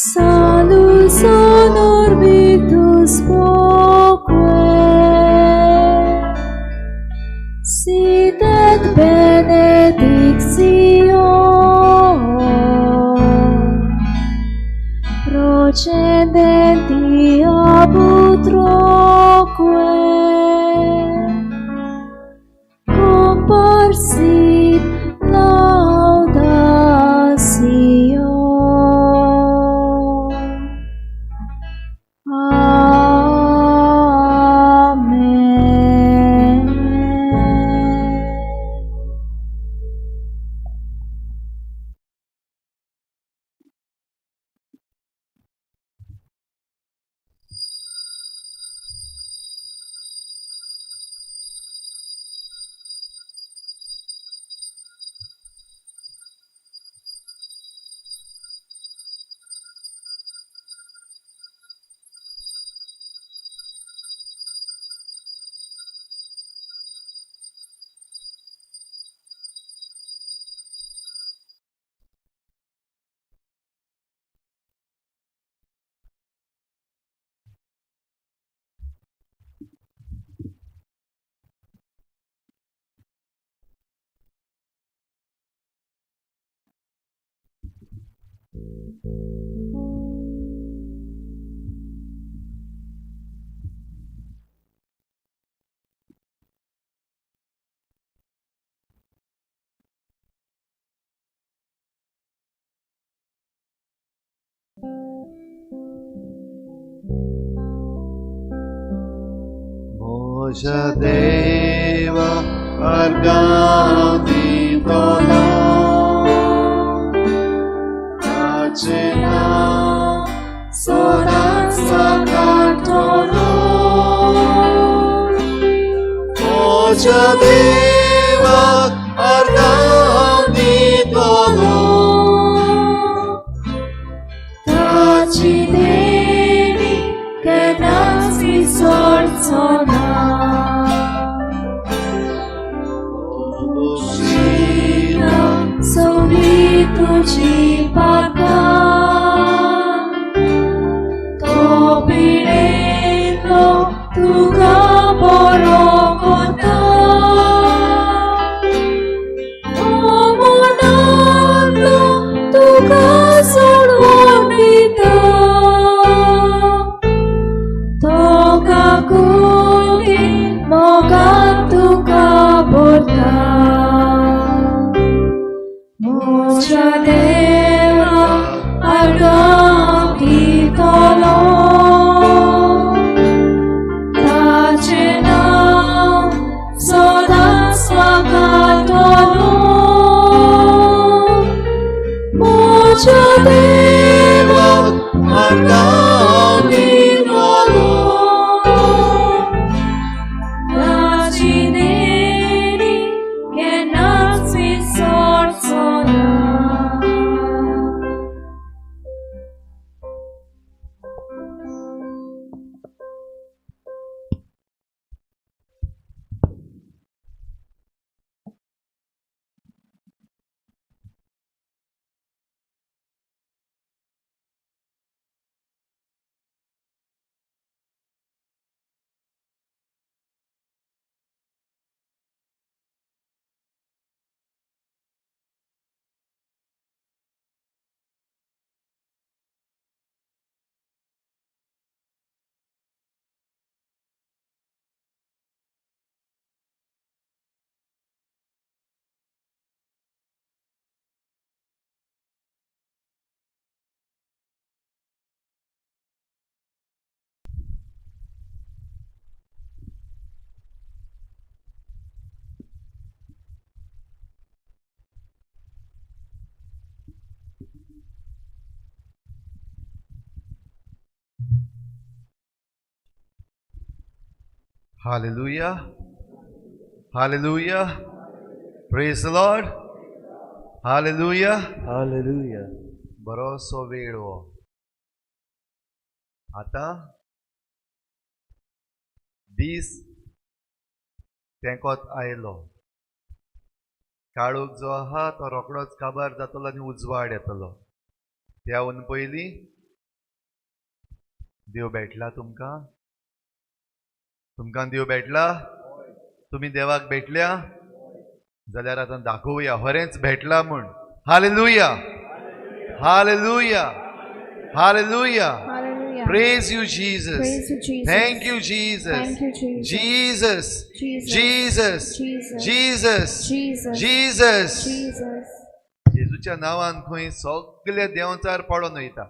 salus honor victus quoque sit et benedictio procedenti ab utroque comparsit laudatio. Deva argandi tono Tacena sonan sacantono Moja Deva argandi tono Taci Devi che nas risorzono Soulituci pagan Topireno tu caporo conta Omonando tu casolonita Toca con Hallelujah. Hallelujah. Praise the Lord. Hallelujah. Hallelujah. बरोसो वेळ हो. आता दीस तेंकोत आयलो. काळोख जो आहा तो रोकडोच काबार जातलो आनी उजवाड येतलो. त्याहून पयलीं देव भेटला तुमकां? तुमकां देव भेटला? तुमी देवाक भेटल्या? जाल्यार आतां दाखोवया खरेंच भेटला म्हूण. Hallelujah. Hallelujah. Hallelujah. Hallelujah. Praise you, Jesus. Praise you, Jesus. Thank you, Jesus. Thank you, Jesus. Jesus. Jesus. Jesus. Jesus. Jesus. Jesus. Jesus. जेजूच्या नांवान खंय सगळे देंवचार पडून वयता.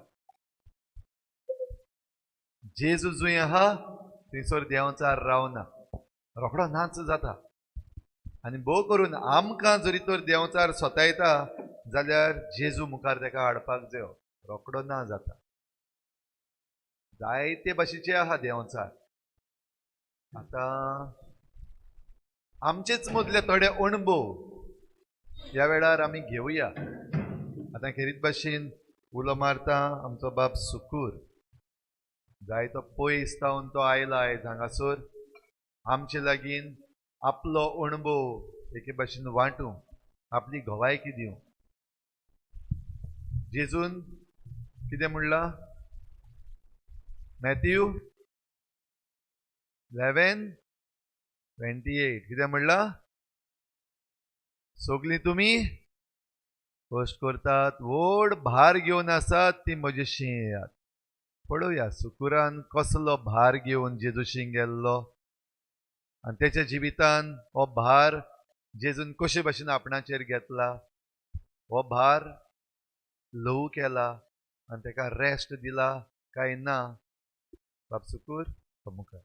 जेजू जूय आहा थंयसर देंवचार रावना. रोखडो नाच जाता. आनी भोव करून आमकां जरी तर देंवचार सोतायता जाल्यार जेजू मुखार तेका हाडपाक जायो. रोकडो ना जाता. जायते भाशेचे आहा देंवचार. आतां आमचेच मदले थोडे अणभव ह्या वेळार आमी घेवया. आतां खेरीत भाशेन उलो मारता आमचो बाब सुकूर. जायतो पयस तावन तो आयला आयज हांगासर आमचे लागीं आपलो अणभव एके भाशेन वांटूं, आपली घोवायकी दिवं. जेजून कितें म्हणलां? मॅथ्यू 11:28 कितें म्हणलां? सगळीं तुमी कश्ट करतात, व्हड भार घेवन आसात ती म्हजेशी येयात. पळोवया सुकुरान कसलो भार घेवन जेजूशी गेल्लो आनी तेच्या जिवितान हो भार जेजून कशे भाशेन आपणाचेर घेतला. हो भार ल्हव केला आनी तेका रेस्ट दिला काय ना. बाब सुकूर मुखार.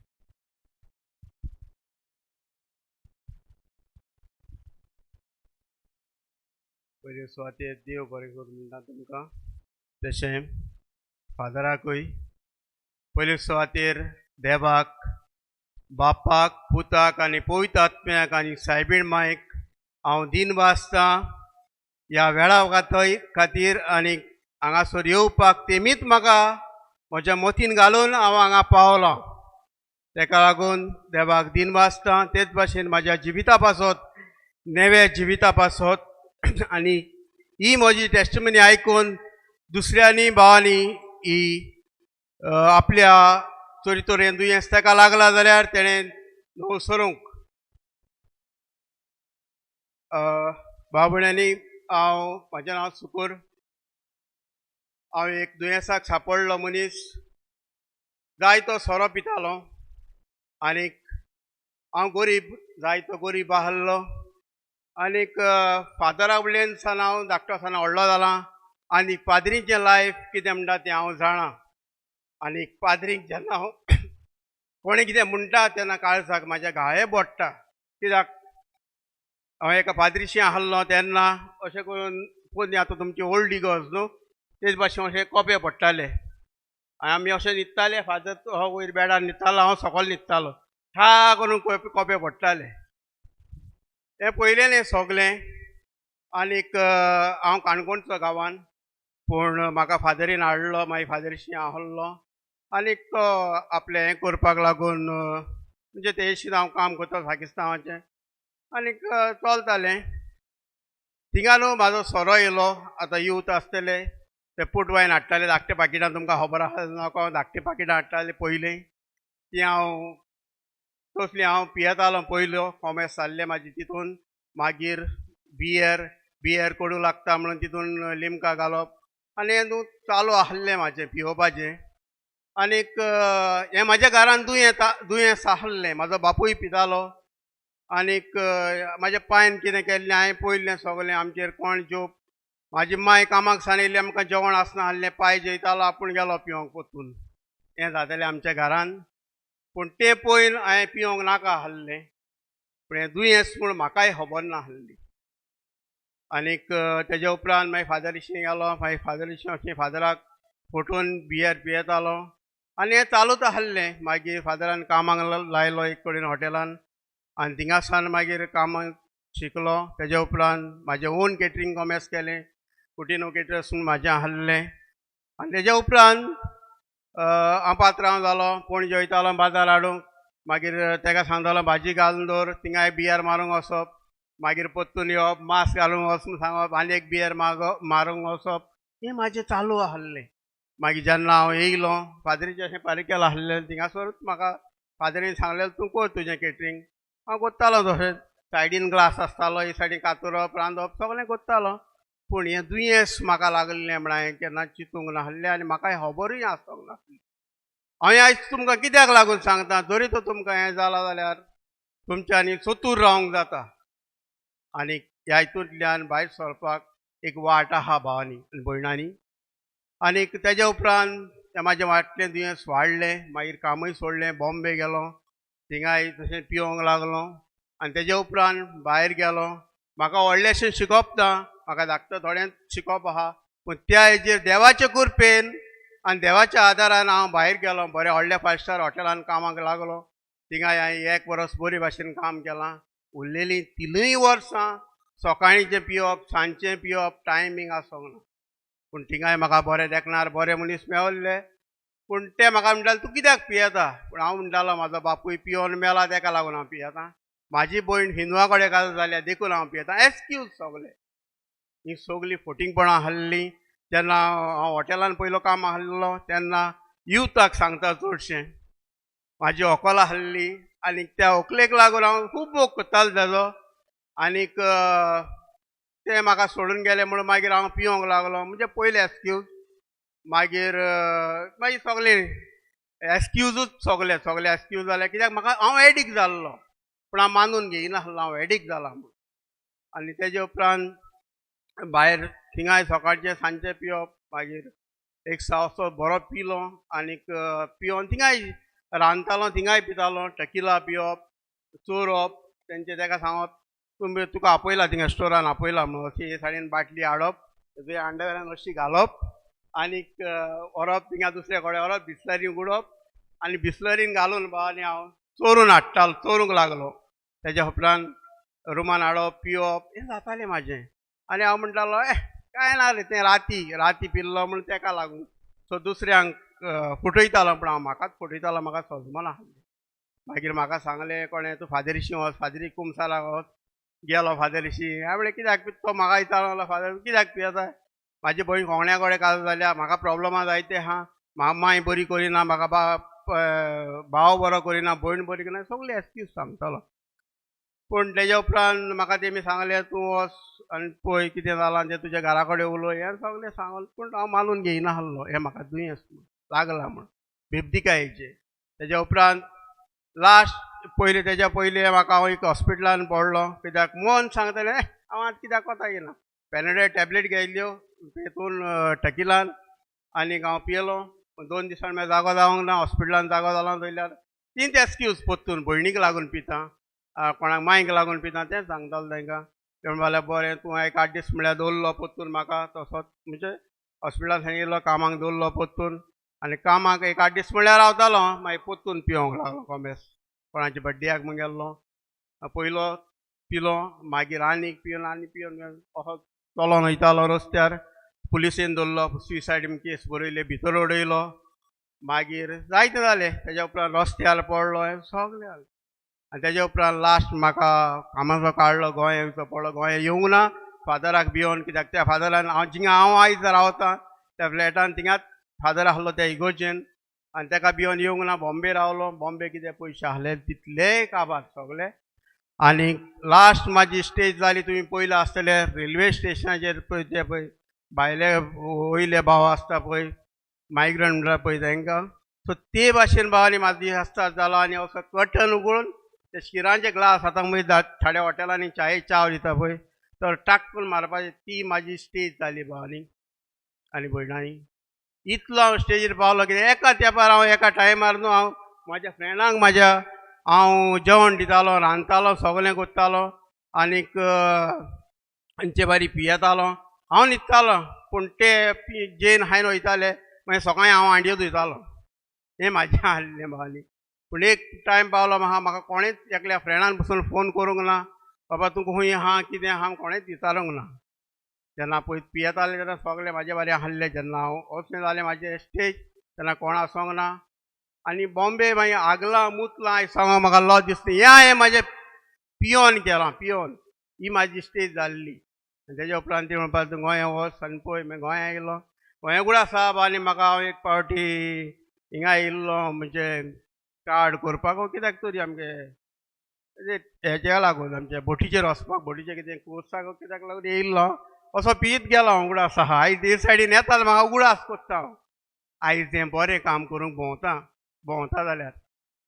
पयले सुवातेर देव बरें करूं म्हणटा तुमकां. तशें फादराकूय पयले सुवातेर देवाक, बापाक, पुताक आनी पवित्र आत्म्याक आनी सायबीण मायक हांव दिन वाजतां ह्या वेळा खातीर आनी हांगासर येवपाक तेमीच म्हाका म्हज्या मतीन घालून हांव हांगा पावलों. तेका लागून देवाक दिन वाजतां. तेच भाशेन म्हाज्या जिविता पासत नेव्या जिविता पासत आनी ही म्हजी टेस्टिमनी आयकून दुसऱ्यांनी भावांनी ही आपल्या चोरी तोरेन दुयेंस तेका लागला जाल्यार तेणें नवसरूंक. भाव भयणांनी हांव म्हाजें नांव सुकूर. हांव एक दुयेंसाक सांपडलो मनीस. जायतो सोरो पितालो आनीक हांव गरीब, जायतो गरीब आसलो. आनीक फादरा कडल्यान सावन हांव धाकटो आसतना व्हडलो जालां. आनी पाद्रीचें लायफ कितें म्हणटा तें हांव जाणां. आनीक पाद्रीक जेन्ना हांव कोणें कितें म्हणटा तेन्ना काळजाक म्हाज्या घाये बोडटा. कित्याक हांव एका पाद्रीशी आसलो तेन्ना अशें करून कोणी आतां तुमची ओल्ड इगर्ज न्हू तेच भाशेन अशें कोपे पडटाले. आमी अशें न्हिदताले. फादर हो वयर बेडार न्हिदतालो, हांव सकयल न्हिदतालो. ठा करून कोपे पडटाले. हें पयलें हें सगलें. आनीक हांव काणकोणचो गांवान. पूण म्हाका फादरीन हाडलो. मागीर फादरीशी आहलो आनीक तो आपलें हें करपाक लागून म्हणजे तेशी हांव काम करता पाकिस्तानाचें आनीक चलतालें. थिंगा न्हू म्हाजो सोरो येयलो. आतां यूथ आसतले ते पुटवायन हाडटाले धाकटे पाकिटां. तुमकां खबर आसा नाका धाकटे पाकिटां हाडटाले पयलीं. ती हांव तसली हांव पियेतालो पयलो. कॉमेर्स जाल्लें म्हाजें तितून. मागीर बियर कोडू लागता म्हणून तितून लिमका घालप आनी हें न्हू चालू आसलें म्हाजें पियोवपाचें. आनीक हें म्हाज्या घरान दुयेंस आसलें. म्हाजो बापूय पितालो. आनीक म्हाज्या पायन कितें केल्लें हांवें पयलें सगलें आमचेर कोण जेवप. म्हाजी माय कामाक सावन येयली आमकां जेवण आसना आसलें. पाय जेयतालो आपूण गेलो पिवंक पोतून. हें जातालें आमच्या घरान. पूण तें पयन हांवें पिवंक नाका आसलें. पूण हें दुयेंस म्हूण म्हाकाय खबर नासली. आनीक तेज्या उपरांत मागीर फादरीशी गेलो. मागीर फादरीशी अशें फादराक फटोवन बियर पियेतालो. आनी हें चालूच आसलें. मागीर फादरान कामाक लायलो एक कडेन हॉटेलान आनी थिंगासान मागीर कामाक शिकलो. तेज्या उपरांत म्हाजें ओन केटरींग कॉमर्स केलें. कुटीनो केटरर्स म्हूण म्हाजें आसलें. आनी तेज्या उपरांत हांव पात्रांव जालो. पणजे वयतालो बाजार हाडूंक. मागीर तेका सांगतालो भाजी घालून दवर, थिंगाय बियर मारूंक वचप. मागीर परतून येवप, मास्क घालूंक वचून सांगप, आनी एक बियर मारूंक वचप. हें म्हाजें चालू आसलें. मागीर जेन्ना हांव येयलो, फादरीचें अशें पारिकेल आसलें, थिंगासरूच म्हाका फादरीन सांगलें तूं कर तुजें केटरींग. हांव करतालो तशें. सायडीन ग्लास आसतालो, हे सायडीन कातरप, रांदप सगळें करतालो. पूण हें दुयेंस म्हाका लागलें म्हण हांवें केन्ना चिंतूंक नासलें आनी म्हाका खबरूय आसोंक नासली. हांवें आयज तुमकां कित्याक लागून सांगता, जरी तो तुमकां हें जाला जाल्यार तुमच्यांनी चतूर रावंक जाता. आनी ह्या हितूंतल्यान भायर सरपाक एक वाट आहा भावांनी आनी भयणांनी. आनीक तेज्या उपरांत तें म्हाजें वाटलें दुयेंस वाडलें. मागीर कामूय सोडलें, बॉम्बे गेलो. थिंगाय तशें पिवंक लागलो. आनी तेज्या उपरांत भायर गेलो. म्हाका व्हडलेंशें शिकप ना, म्हाका धाकटें थोडें शिकप आहा. पूण त्या हेजेर देवाचे कृपेन आनी देवाच्या आदारान हांव भायर गेलो. बरें व्हडल्या 5 स्टार हॉटेलान कामाक लागलो. थिंगाय हांवें 1 वर्स बरे भाशेन काम केलां. उरलेलीं 3 वर्सां सकाळींचें पिवप, सांजचें पिवप, टायमींग आसोंक ना. पूण थिंगाय म्हाका बरे देखणार बरे मनीस मेवल्ले. पूण ते म्हाका म्हणटाले तूं कित्याक पियेता. पूण हांव म्हणटालो म्हाजो बापूय पियोन मेला तेका लागून हांव पियेतां. म्हाजी भयण हिंदुआ कडेन काज जाल्या देखून हांव पियेतां. एक्सक्यूज सगळे. ही सगळीं फोटिंगपणां आसलीं. जेन्ना हांव हॉटेलान पयलो काम आसलो तेन्ना युथाक सांगता चडशें. म्हाजी व्हंकल आसली आनीक त्या व्हंकलेक लागून हांव खूब मोग करतालो तेजो. आनीक ते म्हाका सोडून गेले म्हणून मागीर हांव पिवंक लागलो. म्हणजे पयले एक्सक्यूज. मागीर सगळें एक्सक्यूजूच सगळे एक्सक्यूज जाले. कित्याक म्हाका हांव एडिक्ट जाल्लो. पूण हांव मानून घेयनासलो हांव एडिक्ट जाला म्हूण. आनी तेजे उपरांत भायर थिंगाय सकाळचें सांजचें पिवप. मागीर एक सावसो बरो पिलो. आनीक पिवन थिंगाय रांदतालो, थिंगाय पितालो. टकिला पिवप, चोरप. तेंचे तेका सांगप तुका आपयला थिंगा स्टोरान आपयला म्हणून. अशी हे सायडीन बाटली हाडप, तुजे अंडरवेरान अशी घालप आनीक व्हरप थिंगा दुसरे कडेन व्हरप, बिस्लरीन उडोवप आनी बिस्लरीन घालून भावांनी हांव चोरूंक लागलो. तेज्या उपरांत रुमान हाडप, पिवप हें जातालें म्हाजें. आनी हांव म्हणटालो काय ना रे तें राती पिल्लो म्हूण तेका लागून. सो दुसऱ्यांक फटयतालो. पूण हांव म्हाकाच फटयतालो, म्हाका सजमना आसलें. मागीर म्हाका सांगलें कोणें तूं फादरीशी वच, फादरी कुमसाला वच. गेलो फादरीशी. हांवें म्हणलें कित्याक तो म्हाका विचारलो फादर कित्याक पियेता. म्हाजी भयण कोंगण्या कडेन काज जाल्या, म्हाका प्रॉब्लमां जायते आहा. माय बरी करिना, म्हाका भाव बरो करिना, भयण बरी करिना, सगळे एक्सक्यूज सांगतालो. पूण तेज्या उपरांत म्हाका तेमी सांगलें तूं वच आनी पळय कितें जालां तें तुज्या घरा कडेन उलय हें सगळें सांगलें. पूण हांव मानून घेयनासलो. हें म्हाका दुयेंस लागलां म्हूण बिबदिकायेचें. तेज्या उपरांत तेज्या पयलीं म्हाका हांव एक हॉस्पिटलान पडलो. कित्याक मन सांगतालें हांव आतां कित्याक कोता येना. पेनोडेड टॅबलेट घेयल्ल्यो हेतून टकिलान आनीक हांव पियेलो. 2 दिसान म्हाका जागो जावंक ना. हॉस्पिटलान जागो जालो जाल्यार तींच एक्सक्यूज परतून भयणीक लागून पिता, कोणाक मांयक लागून पिता तें सांगतालो तांकां. ते म्हणपाक बरें तूं एक 8 दीस म्हळ्यार दवरलो परतून म्हाका तसोच म्हणजे हॉस्पिटलान थंय येयलो कामाक दवरलो परतून. आनी कामाक एक 8 दीस म्हळ्यार रावतालो. मागीर परतून पिवंक लागलो कॉमेस. कोणाच्या बड्डेयाक म्हूण गेल्लो पयलो पिलो. मागीर आनीक पिवन असो चलोन वयतालो रस्त्यार. पुलिसेन धरलो, सुसायड केस बरयले, भितर उडयलो. मागीर जायतें जालें. तेज्या उपरांत रस्त्यार पडलो हें सगळें जालें. आनी तेज्या उपरांत लास्ट म्हाका कामाचो काडलो. गोंया पडलो. गोंया येवंक ना फादराक भिवन. कित्याक त्या फादरान हांव आयज रावतां त्या फ्लॅटान थिंगाच फादर आसलो त्या इगोर्जेन. आनी तेका भिवन येवंक ना. बॉम्बे रावलो. बॉम्बे कितें पयशे आहले तितले काबार सगळे. आनी लास्ट म्हाजी स्टेज जाली. तुमी पयलें आसतलें रेल्वे स्टेशनाचेर पळय ते पळय भायले वयले भाव आसता पळय मायग्रंट म्हणटा पळय तांकां. सो ते भाशेन भावांनी म्हाजो दिसास्तार जालो. आनी असो कर्टन उगडून ते शिरांचे ग्लास आतां मागीर थोड्या हॉटेलांनी चाव दिता पळय तर टाक्कून मारपाचें ती म्हाजी स्टेज जाली भावांनी आनी भयणांनी. इतलो हांव स्टेजीर पावलो कित्याक एका तेंपार हांव एका टायमार न्हू हांव म्हाज्या फ्रेंडांक हांव जेवण दितालो, रांदतालो, सगळें करतालो आनीक तांचे बारी पियेतालो. हांव न्हिदतालो पूण ते जेन हायन वयताले मागीर सकाळीं हांव हांडयो धुयतालो. हें म्हाजें आहलें भावानी. पूण एक टायम पावलो म्हाका कोणेच एकल्या फ्रेंडान पसून फोन करूंक ना, बाबा तूं खंय आहा कितें आहा कोणेच विचारूंक ना. जेन्ना पळय पियेताले तेन्ना सगळें म्हाजें बारी आहलें. जेन्ना हांव वचून जालें म्हाजें स्टेज तेन्ना कोण आसोंक ना. आनी बॉम्बे मागीर आगलां मुतलां हांवें सांगोंक म्हाका लज दिसता. हें म्हाजें पियोन केलां पियोन. ही म्हाजी स्टेज जाल्ली. तेज्या उपरांत ती म्हणपाक तूं गोंया वच आनी पळय. मागीर गोंया येयलो. गोंयगुडा साहब आनी म्हाका हांव एक फावटी हिंगा येयल्लो म्हणजे कार्ड करपाक कित्याक तरी आमगे हेच्या लागून आमच्या बोटीचेर वचपाक बोटीचें कितें कोर्साक कित्याक लागून येयल्लो. असो पीत गेलो हांव उगडास आहा. आयज हे सायडीन येता म्हाका उगडास कोत्ता हांव. आयज हें बरें काम करूंक भोंवता जाल्यार.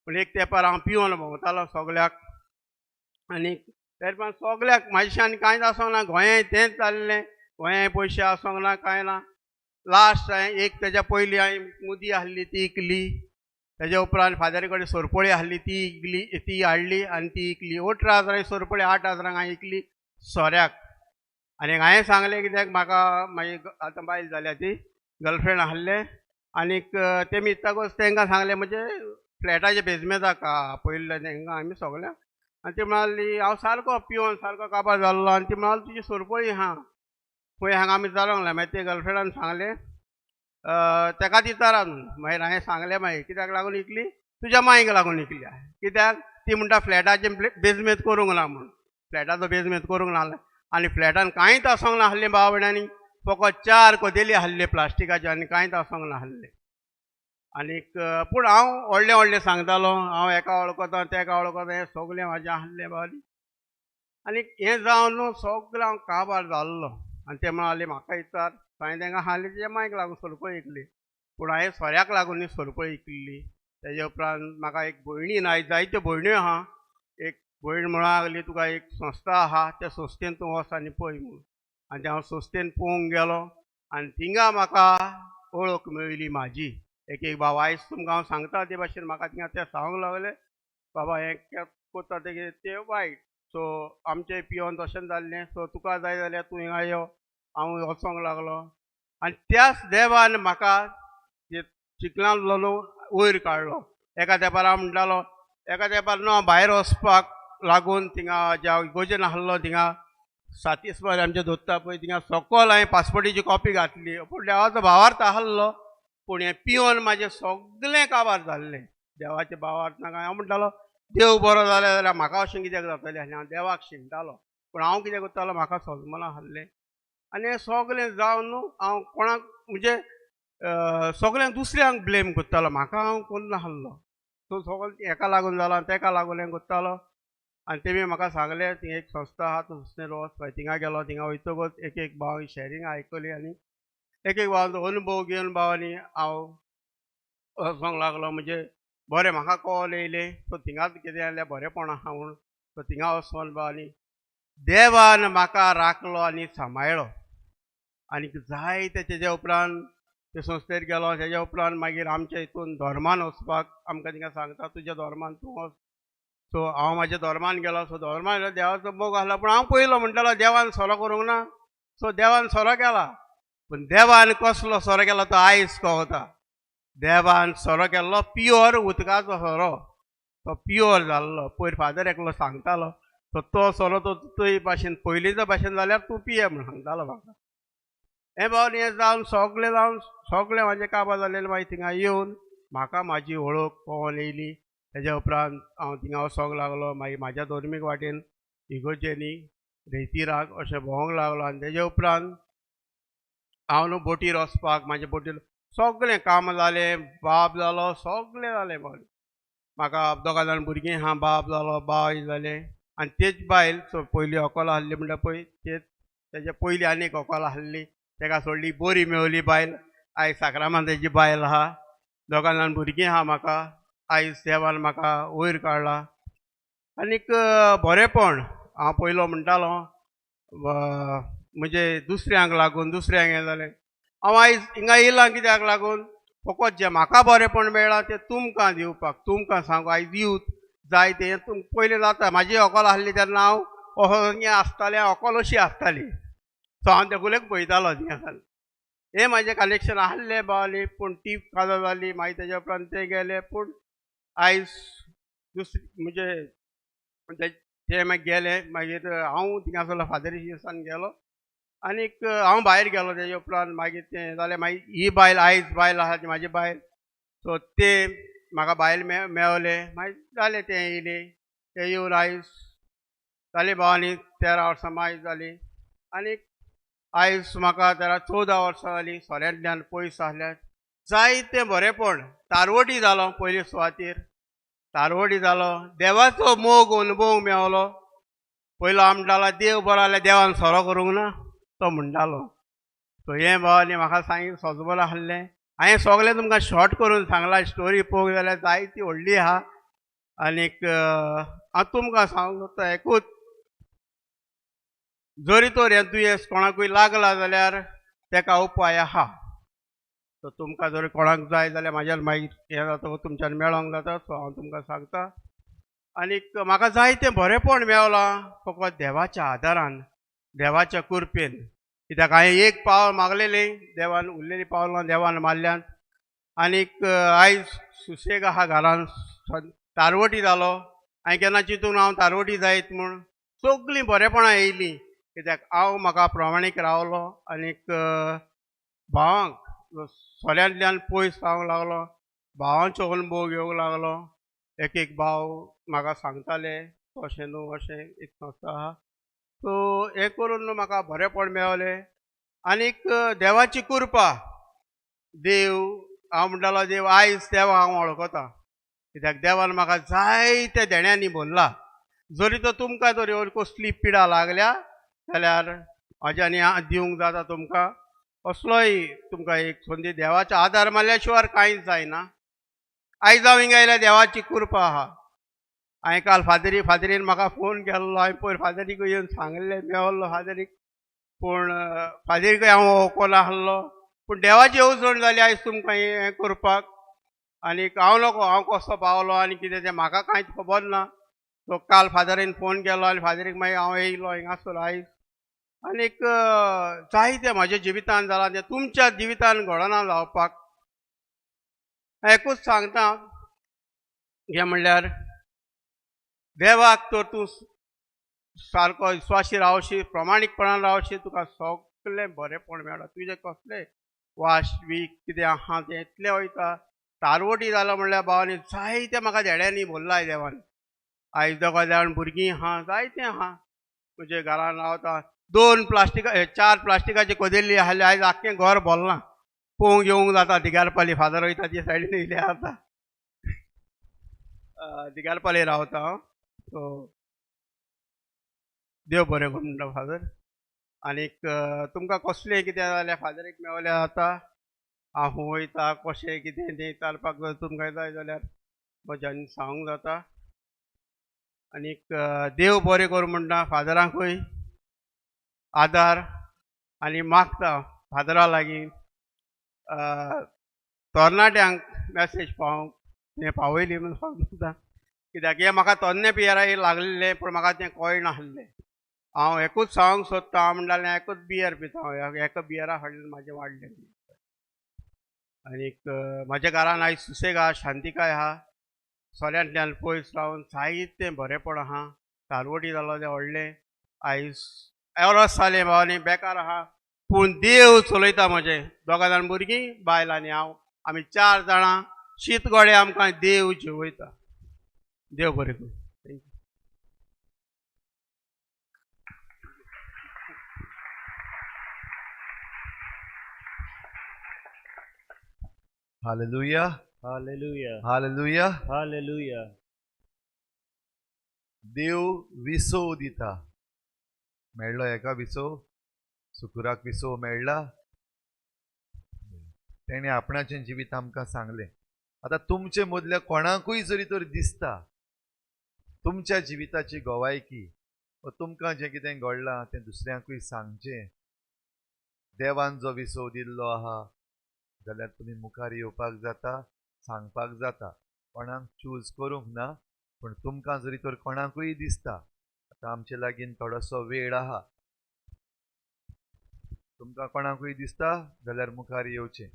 पूण एक तेंपार हांव पियोन भोंवतालो सगल्याक. आनी तेन्ना सगल्याक म्हाजेशान कांयच आसोंक ना. गोंया तेंच जाल्लें. गोंया पयशे आसोंक ना कांय ना. लास्ट हांवें एक तेज्या पयलीं हांवें मुदी आहली ती इकली. तेज्या उपरांत फादरी कडेन सोरपळी आहली ती हाडली आनी ती इकली. 18,000 सोरपळी 8,000 हांवें इकली सोऱ्याक. आनी हांवें सांगलें कित्याक म्हाका म्हाजी आतां बायल जाल्या ती गर्लफ्रेंड आहलें. आनीक तेमी इतकूच तांकां सांगलें म्हणजे फ्लॅटाच्या बेजमेंटाक पयलें तांकां आमी सगळ्यांक. आनी ती म्हणाली हांव सारको पियोन सारको काबार जाल्लो. आनी ती म्हणाली तुजी सोरपळी आहा पळय हांगा आमी जालोंक ना. मागीर ते गर्लफ्रेंडान सांगलें ताका दितारा न्हू. मागीर हांवें सांगलें मागीर कित्याक लागून इकली. तुज्या मांयक लागून इकली. कित्याक ती म्हणटा फ्लॅटाचें बेजमेंट करूंक ना म्हणून. फ्लॅटाचो बेजमेंट करूंक ना. आनी फ्लॅटान कांयच आसोंक ना आहलें बावड्यांनी. फकत 4 कदेली आहले प्लास्टिकाचे आनी कांयच आसोंक ना आहलें. आनीक पूण हांव व्हडलें व्हडलें सांगतालो. हांव एका वळखता तेका वळखता. हें सगळें म्हाजें आहलें बावली. आनीक हें जावन न्हू सगळें हांव काबार जाल्लो. आनी ते म्हणाले म्हाका विचार. हांवें तांकां सांगलें तुज्या मांयक लागून सोरपळी इकली. पूण हांवें सोऱ्याक लागून सोरपळी इकली. तेज्या उपरांत म्हाका एक भयणीन आयज जायत्यो भयण्यो आहा. एक भयण म्हणूंक लागली तुका एक संस्था आहा त्या संस्थेन तूं वच आनी पळय म्हणून. आनी हांव संस्थेन पळोवंक गेलो. आनी थिंगा म्हाका वळख मेळ्ळी म्हाजी. एक बाब आयज तुमकां हांव सांगता ते भाशेन म्हाका थिंगा ते सांगूंक लागले बाबा हें कोत्ता तें वायट. सो आमचें पियोन तशें जाल्लें. सो तुका जाय जाल्यार तूं हिंगा यो. हांव वचोंक लागलो. आनी त्याच देवान म्हाका चिखलांतलो वयर काडलो. एका तेंपार हांव म्हणटालो एका तेंपार न्हू हांव भायर वचपाक लागून थिंगा ज्या इगोजेन आहलो थिंगा सातीसवार आमचे दोत्ता पळय थिंगा सकयल हांवें पासपोर्टीची कॉपी घातली. पूण देवाचो भावार्थ आहलो. पूण हें पियोन म्हाजें सगळें काबार जाल्लें. देवाचें भावार्थ नाका. हांव म्हणटालो देव बरो जाल्यार म्हाका अशें कित्याक जातलें आनी हांव देवाक शिंकतालो. पूण हांव कितें करतालो म्हाका सजमना आहलें. आनी हें सगळें जावन न्हू हांव कोणाक म्हणजे सगळ्यांक दुसऱ्यांक ब्लेम करतालो. म्हाका हांव कोन्न नाहल्लो. सो सगळें हेका लागून जालां तेका लागून हें करतालो. आनी तेमी म्हाका सांगलें थंय एक संस्था आहा तूं संस्थेन वच. थिंगा गेलो. थिंगा वयतकच एक भाव शेअरिंग आयकली आनी एक भावांचो अनुभव घेवन भावांनी हांव वचोंक लागलो. म्हणजे बरें म्हाका कॉल येयले. सो थिंगाच कितें जाल्यार बरेंपण आहा म्हणून. सो थिंगा वचोन भावांनी देवान म्हाका राखलो आनी सांबाळ्ळो. आनीक जायते तेज्या उपरांत ते संस्थेर गेलो. तेज्या उपरांत मागीर आमच्या हितून धर्मान वचपाक आमकां थिंगा सांगता तुज्या धर्मान तूं वच. सो हांव म्हाज्या धर्मान गेलो. सो धर्मान गेलो देवाचो मोग आहलो. पूण हांव पयलो म्हणटालो देवान सोरो करूंक ना. सो देवान सोरो केला. पूण देवान कसलो सोरो केलो तो आयज कळटा. देवान सोरो केल्लो प्युअर उदकाचो सोरो. तो प्युअर जाल्लो. पयर फादर एकलो सांगतालो तो सोरो तो तुजे भाशेन पयलींच्या भाशेन जाल्यार तूं पिये म्हूण सांगतालो म्हाका. हें भावन हें जावन सगळें म्हाजें काबार जालेलें. मागीर थिंगा येवन म्हाका म्हाजी वळख पळोवन येयली. तेज्या उपरांत हांव थिंगा वचोंक लागलो. मागीर म्हाज्या धर्मीक वाटेन इगोर्जेनी रेतीराक अशें भोंवंक लागलो. आनी तेज्या उपरांत हांव न्हू बोटीर वचपाक म्हाज्या बोटीर सगळें काम जालें. बाब जालो सगळें जालें. म्हाका 2 जाण भुरगीं आहा. बाब जालो बाय जालें. आनी तेच बायल पयलीं अकोला आहली म्हणटा पळय तेज्या पयलीं आनी एक अकोला आहली तेका सोडली बरी मेवली बायल. आयज साक्रामांताची बायल आहा. 2 जाण भुरगीं आहा म्हाका. आयज देवान म्हाका वयर काडला. आनीक बरेंपण हांव पयलो म्हणटालो म्हणजे दुसऱ्यांक लागून दुसऱ्यांक हें जालें. हांव आयज हिंगा येयलां कित्याक लागून फकत जें म्हाका बरेंपण मेळ्ळां तें तुमकां दिवपाक. तुमकां सांगू आयज यूथ जाय तें पयलीं जाता. म्हाजी अकोल आहली तेन्ना हांव असो आसतालें. अकोल अशी आसताली. सो हांव तेगुलेक पळयतालो थिंगा हे म्हाजें कलेक्शन आहलें बावली पूण ती काजो जाली मागीर तेजे उपरांत ते गेले पूण आयज दुसरी म्हणजे ते मागीर गेले मागीर हांव थिंगा आसलो फादरी दिसान गेलो आनीक हांव भायर गेलो तेजे उपरांत मागीर तें जालें मागीर ही बायल आयज बायल आहा ती म्हाजी बायल सो ते म्हाका बायल मेवले मागीर जालें तें येयली ते येवन आयज जाली भावानी 13 वर्सां मायज जाली आनीक आयज म्हाका 14 वर्सां जालीं सोऱ्यांतल्यान पयस आसल्यार जायतें बरेंपण तारवटी जालो पयली सुवातेर तारवटी जालो देवाचो मोग अनुभव मेवलो पयलो आम म्हणटालो देव बरो जाल्यार देवान सोरो करूंक ना तो म्हणटालो सो हें भावानी म्हाका सांगी सोजमोल आहलें हांवें सगळें तुमकां शॉर्ट करून सांगलां स्टोरी पळोवंक जाल्यार जायती व्हडली आहा आनीक हांव तुमकां सांगूंक सोदता एकूच जरी तो दुयेंस कोणाकूय लागला जाल्यार तेका उपाय आहा सो तुमकां जर कोणाक जाय जाल्यार म्हाज्यान मागीर हें जाता तुमच्यान मेळोंक जाता सो हांव तुमकां सांगता आनीक म्हाका जायतें बरेंपण मेवलां फकत देवाच्या आदारान देवाच्या कृपेन कित्याक हांवें एक पावल मागलेलें देवान उरलेलीं पावलां देवान मारल्यांत आनीक आयज सुसेग आहा घरान तारवटी जालो हांवें केन्ना चिंतूंक हांव तारवटी जायत म्हूण सगळीं बरेंपणां येयलीं कित्याक हांव म्हाका प्रामाणीक रावलो आनीक भावांक सोऱ्यांतल्यान पयस रावंक लागलो भावांचो अनुभव घेवंक लागलो एक भाव म्हाका सांगताले अशें न्हू अशें एक संस्था आहा सो हें करून म्हाका बरेंपण मेवलें आनीक देवाची कृपा देव हांव म्हणटालो देव आयज देवा हांव वळखता कित्याक देवान म्हाका जायत्या देण्यांनी भरला जरी तो तुमकां जरी कसली पिडा लागल्या जाल्यार म्हाज्यानी दिवंक जाता तुमकां असलोय तुमकां एक संदी देवाच्या आदार मारल्या शिवाय कांयच जायना आयज हांव हिंगा आयल्यार देवाची कृपा आहा हांवें काल फादरीन म्हाका फोन केल्लो हांवें पयर फादरीक येवन सांगलें मेवल्लो फादरीक पूण फादरीकय हांव वळखूंक नासलो पूण देवाची येवजण जाली आयज तुमकां हें करपाक आनीक हांव नको हांव कसो पावलो आनी कितें तें म्हाका कांयच खबर ना सो काल फादरीन फोन केलो आनी फादरीक मागीर हांव येयलो हिंगासर आयज आनीक जायतें म्हाज्या जिवितान जालां तें तुमच्या जिवितान घडना जावपाक एकूच सांगता हें म्हणल्यार देवाक तर तूं सारको विश्वासी रावशी प्रमाणीकपणान रावशी तुका सगळें बरेंपण मेळटा तुजें कसलें वास वीक कितें आहा तें इतलें वयता तारवटी जालो म्हणल्यार भावानी जायतें म्हाका देड्यांनी भरलाय देवान आयज दोगा जाण भुरगीं आहा जायतें आहा तुजे घरान रावता 4 प्लास्टिकाची कोदेल्ली आहली आयज आख्खें घर भरलां पळोवंक येवंक जाता दिगारपाली फादर वयता ते सायडीन येयले जाता दिगारपाली रावता हांव सो देव बरें करूं म्हणटा फादर आनीक तुमकां कसलें कितें जाल्यार फादरीक मेवलें जाता हांव वयता कशें कितें तें विचारपाक जर तुमकां जाय जाल्यार म्हज्यान सांगूंक जाता आनीक देव बरें करूं म्हणटा फादरांकूय आदार आनी मागता फादरा लागीं तरणाट्यांक मॅसेज पावयली म्हूण सांगता कित्याक हें म्हाका तन्ने पियेराक लागलेलें पूण म्हाका तें कळनासलें हांव एकूच सांगूंक सोदता हांव म्हणटालें एकूच बियर पिता हांव एका बियरा फाटल्यान म्हाजें वाडलें आनीक म्हाज्या घरान आयज सुसेग आहा शांतिकाय आहा सोऱ्यांतल्यान पयस रावन जायतें बरेंपण आहा तारवटी जालो तें व्हडलें आयज एवरोस जालें भावानी बेकार आहा पूण देव चलयता म्हजें दोगा जाण भुरगीं बायल आनी हांव आमी 4 जाणां शीत गोडे आमकां देव जेवयता देव बरें करूं हालेलुया हालेलुया हालेलुया हालेलुया देव विसो दिता मेळ्ळो एका विसो सुकुराक विसो मेळ्ळा तेणे आपणाचें जिवीत आमकां सांगलें आतां तुमचे मदल्या कोणाकूय जरी तर दिसता तुमच्या जिविताची गोवायकी वा तुमकां जें कितें घडलां तें दुसऱ्यांकूय सांगचें देवान जो विसो दिल्लो आहा जाल्यार तुमी मुखार येवपाक जाता सांगपाक जाता कोणाक चूज करूंक ना पूण तुमकां जरी तर कोणाकूय दिसता आतां आमचे लागीं थोडोसो वेळ आहा तुमकां कोणाकूय दिसता जाल्यार मुखार येवचें.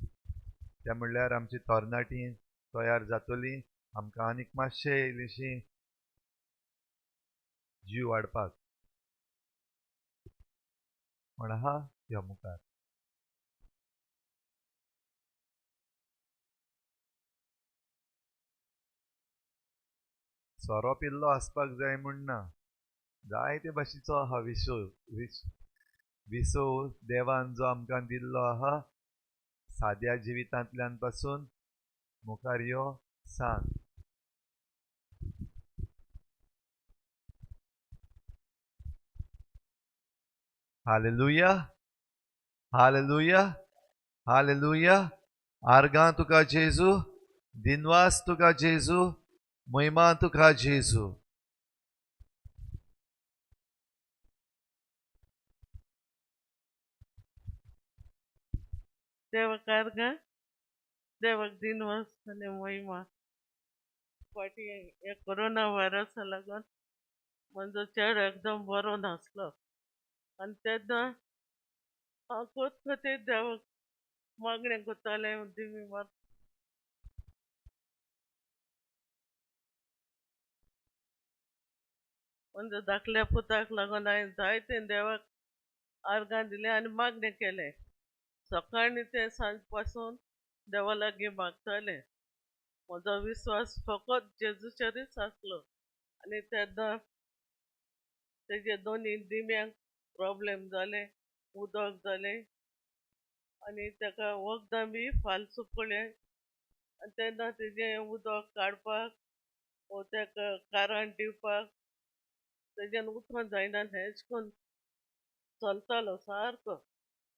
तें म्हणल्यार आमची तरणाटीं तयार जातलीं, आमकां आनीक मातशें इल्लीशीं जीव वाडपाक. कोण आहा या मुखार? सोरो इल्लो आसपाक जाय म्हूण ना, जायते भाशेचो आहा विसव देवान जो आमकां दिल्लो आहा. साद्या जिवितांतल्यान पासून मुखार यो, सांग. Hallelujah, hallelujah, hallelujah. आर्गां तुका जेजू, दिनवास तुका जेजू, महिमा तुका जेजू. देवाक आर्गां, देवाक दिनवास आनी महिमा. फाटी हे कोरोना व्हायरसा लागून म्हजो चेडो एकदम बरो नासलो आनी तेन्ना हांव कोत देवाक मागणें कोत्तालें दिमी मार. म्हजो धाकल्या पुताक लागून हांवें जायते देवाक आर्गां दिलें आनी मागणें केलें. सकाळीं ते सांज पासून देवा लागीं मागतालें. म्हजो विस्वास फकत जेजूचेरूच आसलो आनी तेन्ना तेजे दोनी दिम्यांक प्रॉब्लेम जाले, उदक जालें आनी तेका वखदां बी फाल सुकलें आनी तेन्ना तेजें उदक काडपाक वो तेका कारांत दिवपाक तेजेन उठों जायना. हेज कोन्न चलतालो सारको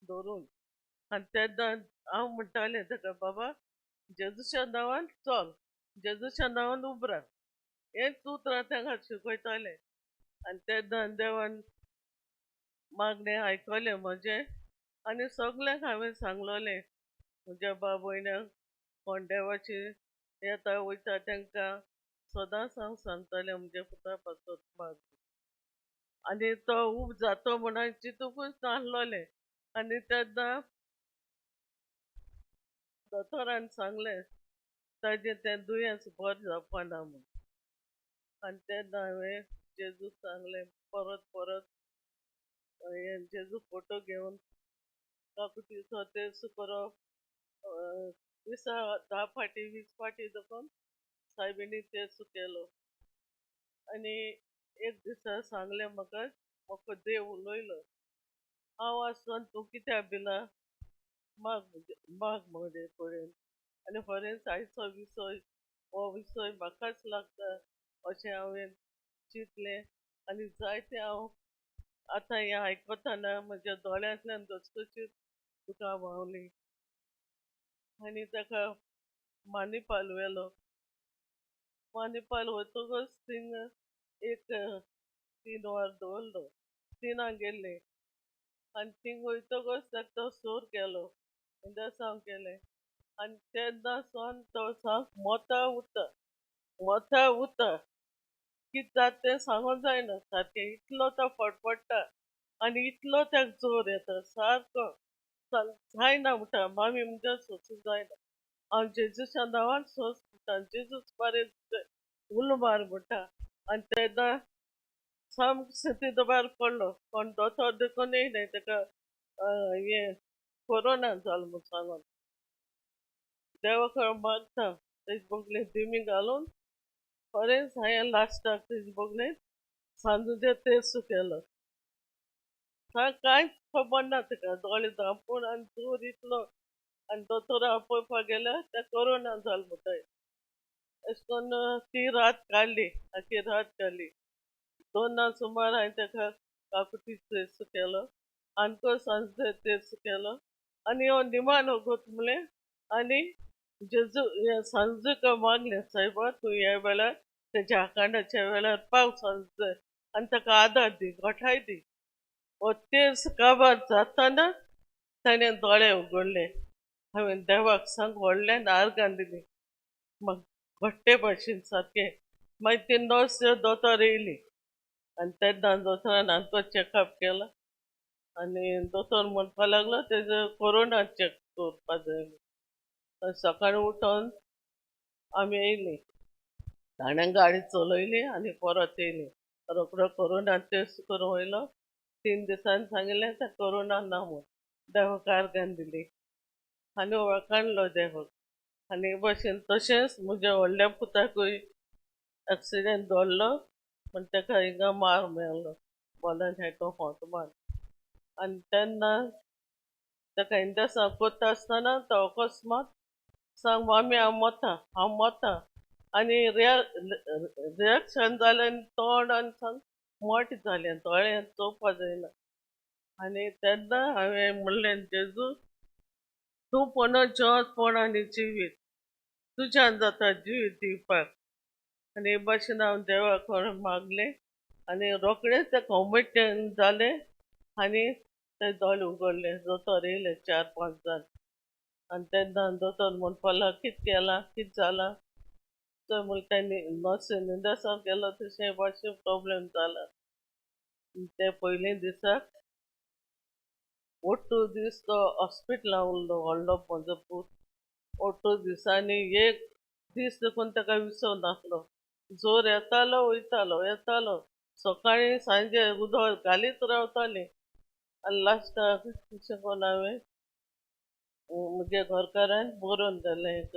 धरून आनी तेन्ना हांव म्हणटालें तेका, बाबा जेजूच्या नांवान चल, जेजूच्या नांवान उबरात. हेंच उतरां तेंका शिकयतालें आनी तेन्ना देवान मागणें आयकलें म्हजें आनी सगल्यांक हांवें सांगलोलें. म्हज्या भाव भयण्यांक कोण देवाची येता वयता तेंकां सदांच हांव सांगतालें म्हज्या पुता पासत माग. आनी तो खूब जातो म्हूण हांवें चिंतूंकूच नासलोलें आनी तेन्ना दोतोरान सांगलें ताजें तें दुयेंस बरें जावपा ना म्हूण. आनी तेन्ना हांवें जेजूक सांगलें परत परत हें जेजू फोटो घेवन काकुटीचो तेर्स करप, दिसा 10 फाटी 20 फाटी देखून सायबिणी तेर्स केलो. आनी एक दिसा सांगलें म्हाका देव उलयलो, हांव आसतोन तूं कित्या भिला, माग म्हजे कडेन. आनी खरेंच आयचो विसय हो विसय म्हाकाच लागता अशें हांवें चिंतलें आनी जायतें हांव आतां हें आयकताना म्हज्या दोळ्यांतल्यान गचगचीत तुका व्हांवली. आनी ताका मानेपाल व्हेलो. मानेपाल वतकच थिंग एक 3 वर दवरलो. 3 गेल्लीं आनी थिंग वयतकच ताका तो सोर केलो, इंजेक्शन केलें आनी तेन्ना सोन तो सामको मोता उरता. कितें जाता तें सांगूंक जायना सारकें. इतलो तो फडफडटा आनी इतलो ताका जोर येता सारको जायना म्हणटा. मामी म्हणजे सोंसूंक जायना. हांव जेजूच्या नांवान सोंस म्हणटा, जेजूच बारें उलो मार म्हणटा. आनी तेन्ना सामको स्थिती भायर पडलो. कोण दोतोर देखून येयनाय ताका हें कोरोना जालो म्हूण सांगोन. देवाक मागता तेजे बोगले दिमी घालून खरेंच हांवें लास्टाक तेजे बोगले सांजुचे तेर्स केलो. कांयच खबर ना ताका, दोळे धांपून आनी जोर इतलो आनी दोतोरा आपयपाक गेल्यार तें कोरोना जालो म्हणटाय. अशें करून ती रात काडली, आख्खी रात काडली. 2 सुमार हांवें ताका काकुटी तेर्स केलो, आनीक सांजचे तेर्स केलो आनी हांव निमाण वगत आनी जेजू सांजुक मागलें, सायबा तूं ह्या वेळार तेज्या आकांडाच्या वेळार पाव सांजचे आनी ताका आदार दी, घोटाय दी. हो तेर्स काबार जाताना ताणें दोळे उगडले. हांवें देवाक सांग व्हडल्यान आर्गां दिलीं म्हाका घट्टे भाशेन सारकें. मागीर ती नर्स दोतोर येयली आनी तेन्ना दोतोरान आमचो चॅकअप केलो आनी दोतोर म्हणपा लागलो तेजो कोरोना चॅक करपा जाय. सकाळीं उठोन आमी येयलीं, ताणें गाडी चलयली आनी परत येयलीं. रोखडो कोरोना टेस्ट करूं वयलो. 3 दिसांनी सांगिल्लें तें कोरोना ना म्हूण. देवाक आर्गां दिली आनी वळखाणलो देवाक. आनी हे भाशेन तशेंच म्हज्या व्हडल्या पुताकूय एक्सिडेंट जाल्लो पूण तेका हिंगा मार मेळ्ळो बोलान हेको फोंटमान. आनी तेन्ना तेका इंजेक्शन कोत्ता आसतना तो अकस्मात सांग मामी हांव मोता आनी रिएक्शन जालें आनी तोंड आनी सांग मोट जालें, दोळे चोवपा जायना. आनी तेन्ना हांवें म्हणलें जेजू तूं पोनो जेवतपण आनी जिवीत, तुज्यान जाता जिवीत दिवपाक. आनी हे भाशेन हांव देवा कडेन मागलें आनी रोखडेंच तेका उमेदीन जालें आनी ते दोळे उगडले. दोतोर येयले 4-5 जाण आनी तेन्ना दोतोर म्हणपा लागलो कितें केलां, कितें जालां. चोय म्हणलें तेणी नर्सीन इंजेक्शन केलो तशें हे भाशेन प्रॉब्लेम जाला. ते पयलीं दिसाक 8 दीस तो हॉस्पिटलां उरलो व्हडलो म्हजो पूत. 8 दिसांनी एक दीस देखून तेका विसव नासलो. जोर येतालो येतालो. सकाळीं सांजे उदक घालीत रावतालीं. आनी लास्टाक अशें कोन्न हांवें म्हज्या घरकारान बरोवन दिलें एक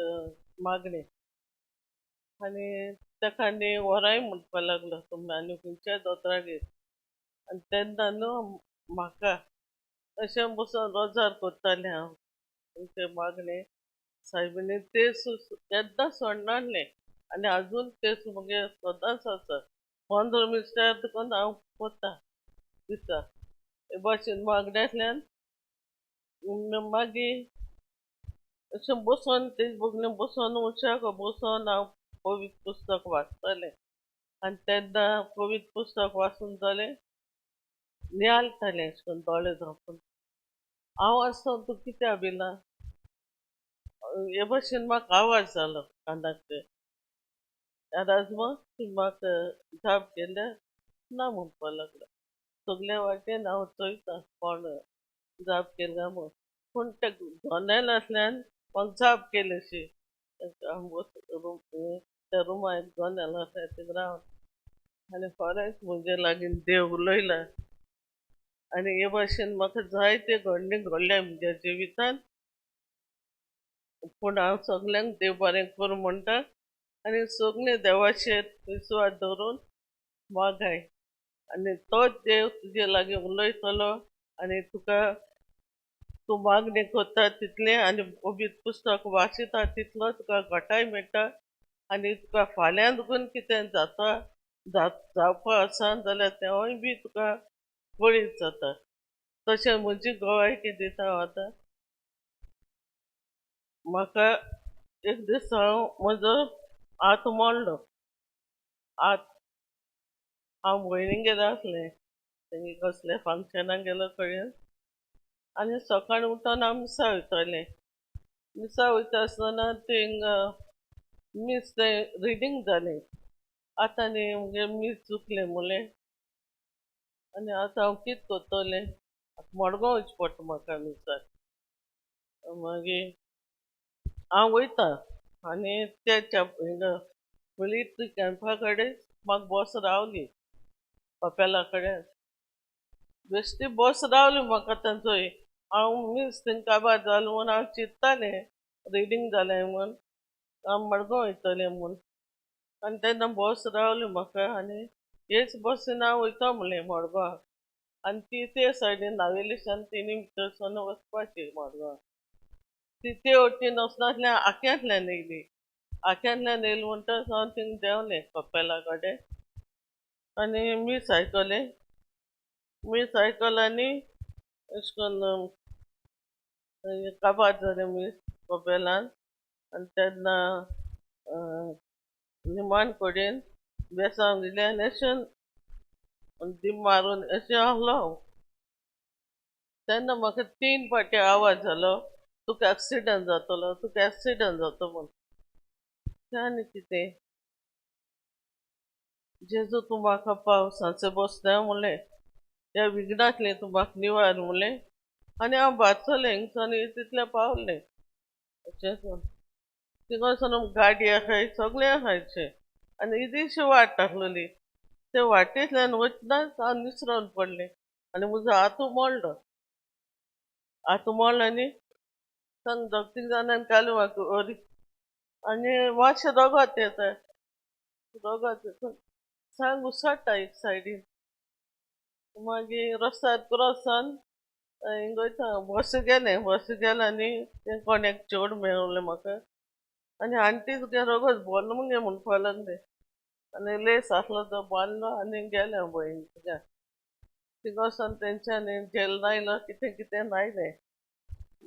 मागणी. आनी तेका न्ही व्हराय म्हणपा लागलो तुमी आनी खंयच्याय दोतोरागेर गेर. आनी तेन्ना न्हू म्हाका अशें बसून रोजार कोत्तालें हांव तेंचे मागणे सायबिणी तेस केन्ना सोडनासलें आनी आजून तेस मुगे सदांच आसा. 15 मिस्टर देखून हांव कोत्ता दिसा. हे भाशेन मागण्यांतल्यान मागीर अशें बसून तेजे बोगलेन बसून उशाक बसून हांव पवित्र पुस्तक वाचतालें. आनी तेन्ना पवित्र पुस्तक वाचून जालें नियाळटालें अशें करून दोळे धांपून. हांव आसतना तूं कित्या भिला. हे भाशेन म्हाका आवाज जालो कानाकडेन. राजमा तूं म्हाका जाप केल्यार ना म्हणपा लागलो. सगल्या वाटेन हांव चोयतां कोण जाप केल्या म्हूण पूण ते गोनेलांतल्यान म्हाका जाप केलीशी. त्या रुमान एक गोनेल आसा थिंग रावन आनी खरेंच म्हजे लागीं देव उलयला. आनी हे भाशेन म्हाका जायते घडणी घडल्या म्हज्या जिवितान. पूण हांव सगल्यांक देव बरें करूं म्हणटा आनी सगळीं देवाचेर विस्वास दवरून मागाय. आनी तोच देव तुजे लागीं उलयतलो आनी तुका तूं मागणी कोत्ता तितलें आनी पवित्र पुस्तक वाचिता तितलो तुका घटाय मेळटा. आनी तुका फाल्यां देखून कितें जावपा आसा जाल्यार तेंवूय बी तुका वळीत जाता. तशें म्हजी गोवायकी दिता हांव आतां. म्हाका एक दीस हांव म्हजो हात मोडलो. हांव भयणीगेर आसलें तेंगे कसलें फंक्शनाक गेलो कळ्ळें. आनी सकाळीं उठोन हांव मिसा वयतालें. मिसा वयता आसतना थिंग मीस तें रिडींग जालें. आतां न्ही मुगे मीस चुकलें म्हणलें आनी आतां हांव कितें कोत्तोलें. मडगांव वयचें पडटा म्हाका मिसाक. मागीर हांव वयतां आनी ते हिंगा मिलिट्री कॅम्पा कडेन म्हाका बस रावली कपेला कडेन. बेश्टी बस रावली म्हाका थंयसर. हांव मीस थिंग काबार जालो म्हूण हांव चिंत्तालें रिडींग जालें म्हूण हांव मडगांव वयतलें म्हूण. आनी तेन्ना बस रावली म्हाका आनी हेच बसीन हांव वयता म्हणलें मडगांव. आनी ती ते सायडीन नावेलीच्यान 3 मिटरसान वचपाची मडगांव. ती ते वटेन वचनासल्यान आख्यांतल्यान येयली. आख्यांतल्यान येयली म्हणटच हांव थिंग देंवलें कपेला कडेन आनी मीस आयकलें. मीस आयकलें आनी अशें करून काबार जालें मीस कपेलान. आनी तेन्ना निमाण कडेन बेसांव दिलें आनी अशें दिम मारून अशें आहलो. तेन्ना म्हाका 3 फावटी आवाज जालो तुका एक्सिडंट जातलो तुका एक्सिडंट जाता म्हूण. तें आनी कितें. जेजू तूं म्हाका पाव सांचे बसलें म्हणलें. ह्या विघ्नातले तूं म्हाका निवार म्हणलें आनी हांव बारसलें हिंगसान तितलें पावलें अशें करून थिंगासून गाडी आहाय सगळें आहायचें आनी इल्लीशी वाट टाकलेली ते वाटेंतल्यान वचनाच हांव निसरोन पडलें आनी म्हजो हातू मोडलो हातू मोडलो आनी सांग दोग तीग जाणांनी घालें म्हाका व्हरी आनी मातशें दोगात येता सांग उसडटा एक सायडीन मागीर रस्त्यार क्रॉसान हिंग वयता बस गेलें आनी तें कोण एक चेडूं मेळ्ळें म्हाका आनी आंटीच गे रोगोच बोल मुगे म्हणपा लागलें आनी लेस आसलो तो बांदलो आनी गेलें हांव भयण थिंगासान तेंच्यांनी जेल नायलो कितें कितें नायलें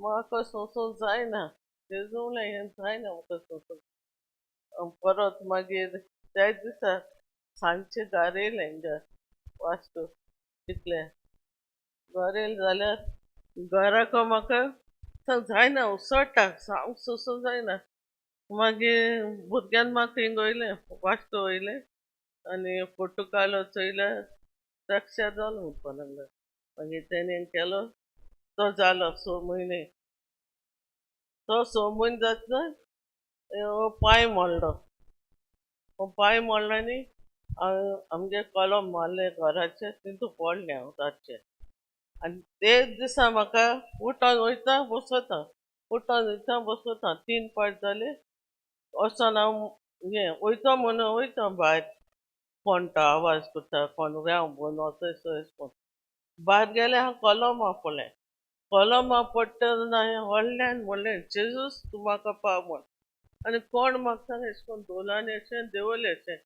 म्हाका सोंसूंक जायना जेजू म्हणलें हें जायना म्हाका सोंसूंक परत मागीर त्याच दिसा सांजचें घार येयलें हिंगा वास्को तितलें घरा येयलें जाल्यार घराक म्हाका सांग जायना उसडटा सामक सोंसूंक जायना मागीर भुरग्यान म्हाका हिंग वयलें वास्को वयलें आनी फोटो काडलो चोयल्यार रक्षा जालो म्हणपा लागलो मागीर तेणें केलो तो जालो 6 म्हयने तो 6 म्हयने जाता पांय मोडलो पांय मोडलो आनी आमगे कॉलम मारलें घराचें तितू पडलें हांव रातचें आनी तेच दिसा म्हाका उठोन वयता बसोता 3 पाट जाले वोसोन हांव हें वयता म्हणून वयता भायर फोण्टा आवाज करता कोण राव म्हूण वोसो एश कोन्न भायर गेलें हांव कॉलमा पडलें कॉलमा पडटा हांवें व्हडल्यान म्हणलें जेजूस तूं म्हाका पाव म्हण आनी कोण म्हाका सांग एश कोन्न दोलांनी अशें देंवलें अशें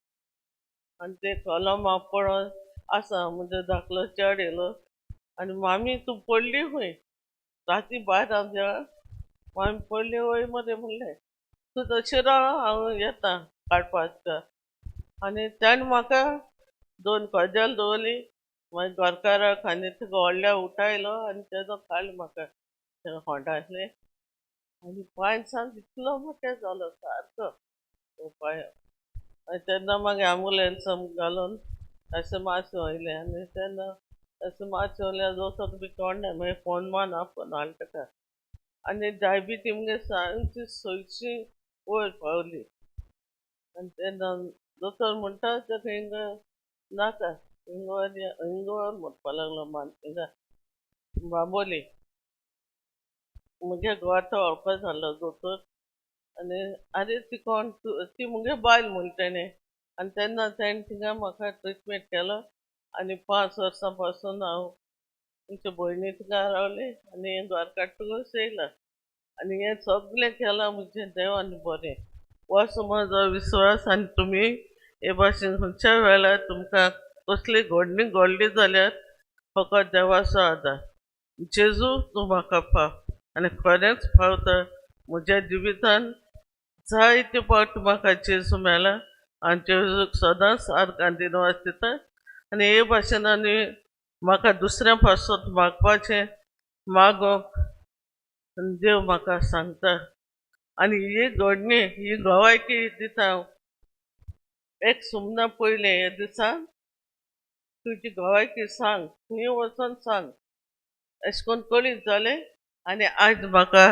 आनी ते कॉलमा पडोन आसा म्हजो धाकलो चेडो येयलो आनी मामी तूं पडली खंय राती भायर हांव देवळा मामी पडली वय मरे म्हणलें तूं तशें राव हांव येता काडपा तुका आनी ताणें म्हाका 2 कोदेल दवरली मागीर घरकाराक आनी तुका व्हडल्या उठायलो आनी तेजो काडलो म्हाका ते खोंटांतले आनी पांय सामको इतलो मोठो जालो सारको पांय आनी तेन्ना मागीर एम्बुलन्स घालून अशें मातशें वयलें आनी तेन्ना अशें मातशें वयल्यार जोसोक बी कोणलें मागीर फोन मान आपोवन हाडलें ताका आनी डायबिटी मुगे सामकी 160 वयर पावली आनी तेन्ना दोतोर म्हणटा ताका हिंग नाका हिंग व्हर म्हणपा लागलो मान हिंगा बांबोली मुगे गोवार्थो व्हरपा जालो दोतोर आनी आरे ती कोण ती मुगे बायल म्हूण तेणें आनी तेन्ना तेणें थिंगा म्हाका ट्रिटमेंट केलो आनी 5 वर्सां पासून हांव तुमचे भयणी थिंगा रावलें आनी हें घर काडटकूच येयलां आनी हें सगलें केलां म्हजें देवान बरें असो म्हजो विस्वास आनी तुमी हे भाशेन खंयच्या वेळार तुमकां कसली घडणी घडली जाल्यार फकत देवाचो आदार जेजू तूं म्हाका पाव आनी खरेंच पावता म्हज्या जिवितान जायते फावट म्हाका जेजू मेळ्ळा आनी जेजूक सदांच आर्गां दिनवास दिता आनी हे भाशेन आनी म्हाका दुसऱ्या पासून मागपाचें मागोवंक देव म्हाका सांगता आनी ही घडणी ही गोवायकी दिता हांव एक सुमना पयलें हे दिसा तुजी गोवायकी सांग खंय वचोन सांग अशें करून कळीत जालें आनी आयज म्हाका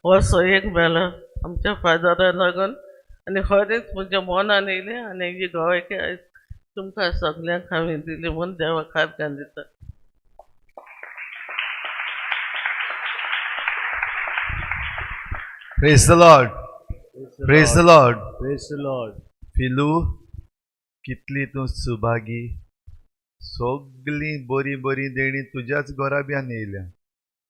हो एक मेळ्ळो आमच्या फादरा लागून आनी खरेंच म्हज्या मनान येयलें आनी ही गोवायकी आयज तुमकां सगल्यांक हांवें दिली म्हूण देवाक आर्गां दिता Praise the Lord. Praise the Lord. Praise the Lord. फिलू कितली तूं सुभागी सगळीं बरी बरी देणी तुज्याच गोराब्यान येयल्या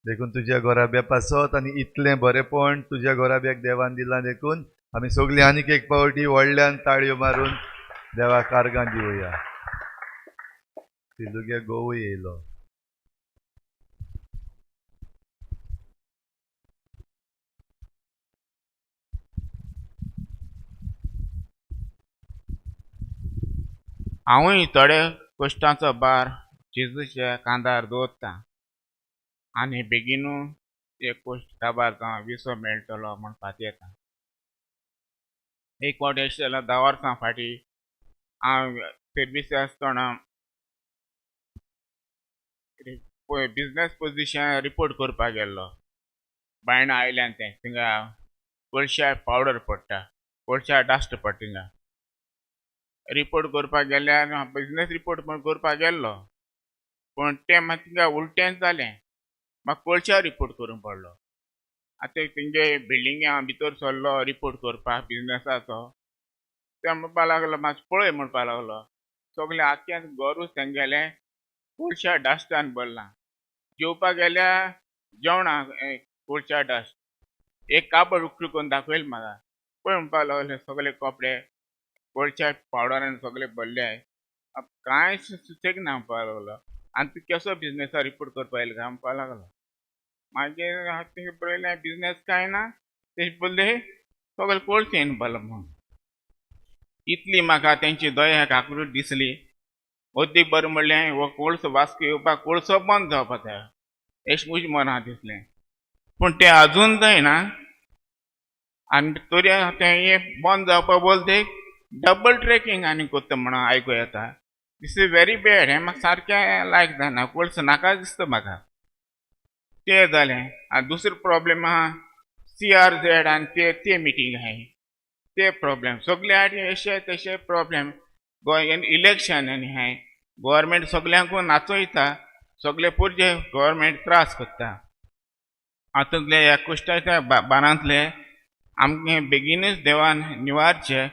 देखून तुज्या गोराब्या पासत आनी इतलें बरेपण तुज्या गोराब्याक देवान दिलां देखून आमी सगळीं आनीक एक पावटी व्हडल्यान ताळयो मारून देवाक आर्गां दिवया फिलूगे गोवू येयलो हांवूय थोडे कश्टांचो भार जेजूच्या कांदार दवरतां आनी बेगीनूच ते कश्ट काबार जावन विसो मेळटलो म्हणपाक येता एक फावटी अशें जालें 10 वर्सां फाटीं हांव सर्विसी आसतना बिझनेस पोजिशन रिपोर्ट करपाक गेल्लो बायणा आयल्यान तें थिंगा कोळशा पावडर पडटा कोळशा डस्ट पडटा थिंगा रिपोर्ट करपाक गेल्यार बिझनेस रिपोर्ट म्हण करपाक गेल्लो पूण तें मागीर थिंगा उलटेंच जालें म्हाका कोळशा रिपोर्ट करूंक पडलो आतां तेंगे बिल्डिंगा भितर सरलो रिपोर्ट करपाक बिझनेसाचो ते म्हणपा लागलो मातशें पळय म्हणपा लागलो सगलें आख्खें घरूच तेंगेलें कोळशा डस्टान भरलां जेवपाक गेल्यार जेवणाक कोळशा डस्ट एक कापड उकळून करून दाखयलें म्हाका पळय म्हणपा लागलें सगळे कपडे कोळशा पावडरान सगळे भरले कांय सुचेग ना म्हणपा लागलो आनी तूं कसो बिझनेसा रिपोर्ट करपा येयलो काय म्हणपा लागलो मागीर हांवें पळयलें बिझनेस कांय ना तेजे बदले सगळे कोळशेन भरला म्हणून इतली म्हाका तेंची दया काकूट दिसली ओद्दीक बरें म्हणलें हो कोळसो वास्को येवपाक कोळसो बंद जावपाक जाय अशें म्हजें मनां दिसलें पूण तें अजून जायना आनी तरी तें हें बंद जावपा बोलते डबल ट्रॅकिंग आनी करता म्हणून आयकूं येता दिस इज व्हेरी बॅड हें म्हाका सारकें लायक जायना कोळसो नाका दिसता म्हाका तें जालें आनी दुसरो प्रॉब्लेम आहा CRZ आनी ते मिटींग आहाय ते प्रॉब्लेम सगळे आनी अशे तशे प्रॉब्लेम गोंयान इलेक्शन आनी हाय गव्हर्मेंट सगल्यांकूय नाचयता सगळे पुरजे गव्हर्मेंट त्रास करता हातूंतले ह्या कुश्टाच्या बारांतले आमकां बेगीनूच देवान निवारचें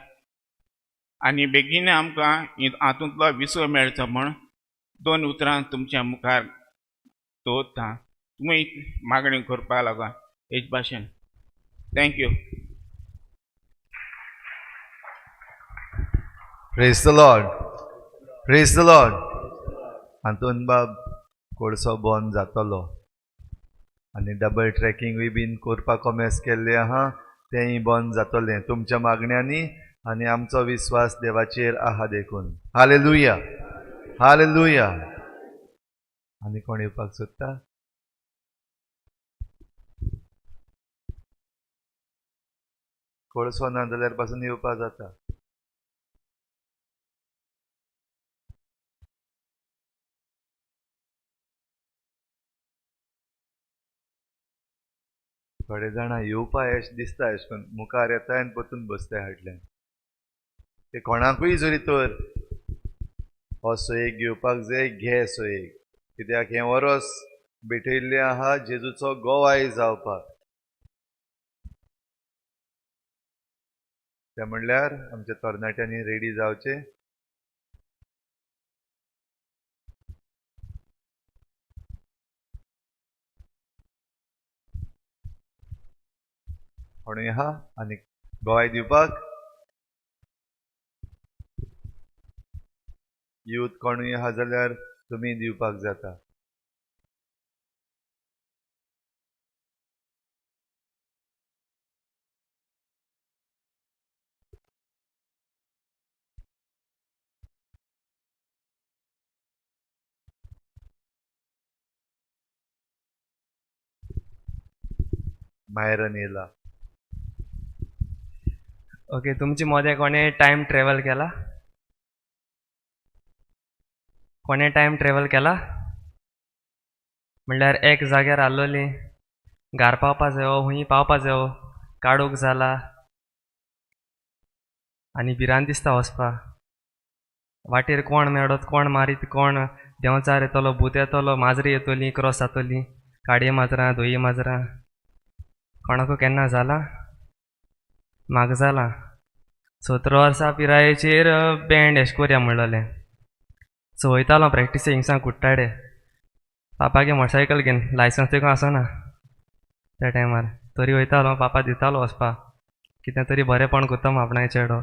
आनी बेगीन आमकां हातूंतलो विसव मेळचो म्हण 2 उतरां तुमच्या मुखार दवरता तुमी मागणी करपा लागून हेच भाशेन thank you praise the Lord praise the Lord हातून बाब कोळसो बंद जातलो आनी डबल ट्रॅकिंगूय बीन करपाक कमेस केल्लें आहा तेंय बंद जातलें तुमच्या मागण्यांनी आनी आमचो विश्वास देवाचेर आहा देखून हालेलुया हालेलुया आनी कोण येवपाक सोदता कोळसो ना जाल्यार पासून येवपा जाता थोडे जाणां येवपा अशें दिसता अशें करून मुखार येताय आनी परतून बसताय हाटल्यान ते कोणाकूय जरी तर हो सोयेक घेवपाक जाय घे सोयेक कित्याक हें वरोस भेटयल्लें आहा जेजूचो गोवाय जावपाक ते म्हणल्यार आमच्या तरणाट्यांनी रेडी जावचे कोणूय आहा आनी गोवाय दिवपाक यूथ कोणूय आहा जाल्यार तुमी दिवपाक जाता मायरन येला ओके तुमचे मध्ये कोणे टाइम ट्रॅव्हल केला कोणे टाइम ट्रॅव्हल केला म्हणल्यार एक जाग्यार आसलोली घार पावपा जायो हुंय पावपा जायो काडूक जाला आनी भिरांत दिसता वचपा वाटेर कोण मेळत कोण मारीत कोण देंवचार येतलो भूत येतलो माजरी येतली क्रॉस जातली काडये माजरां धोये माजरां कोणाकू केन्ना जाला म्हाका जाला 17 वर्सां पिरायेचेर बँड एश कोरया म्हणलेलें सो वयतालो प्रॅक्टिसे हिंगसा कुट्टाडे पापागे मोटरसायकल घेवन लायसन्स देखून आसना त्या टायमार तरी वयतालो पापा दितालो वचपाक कितें तरी बरेंपण करता आपणाय चेडो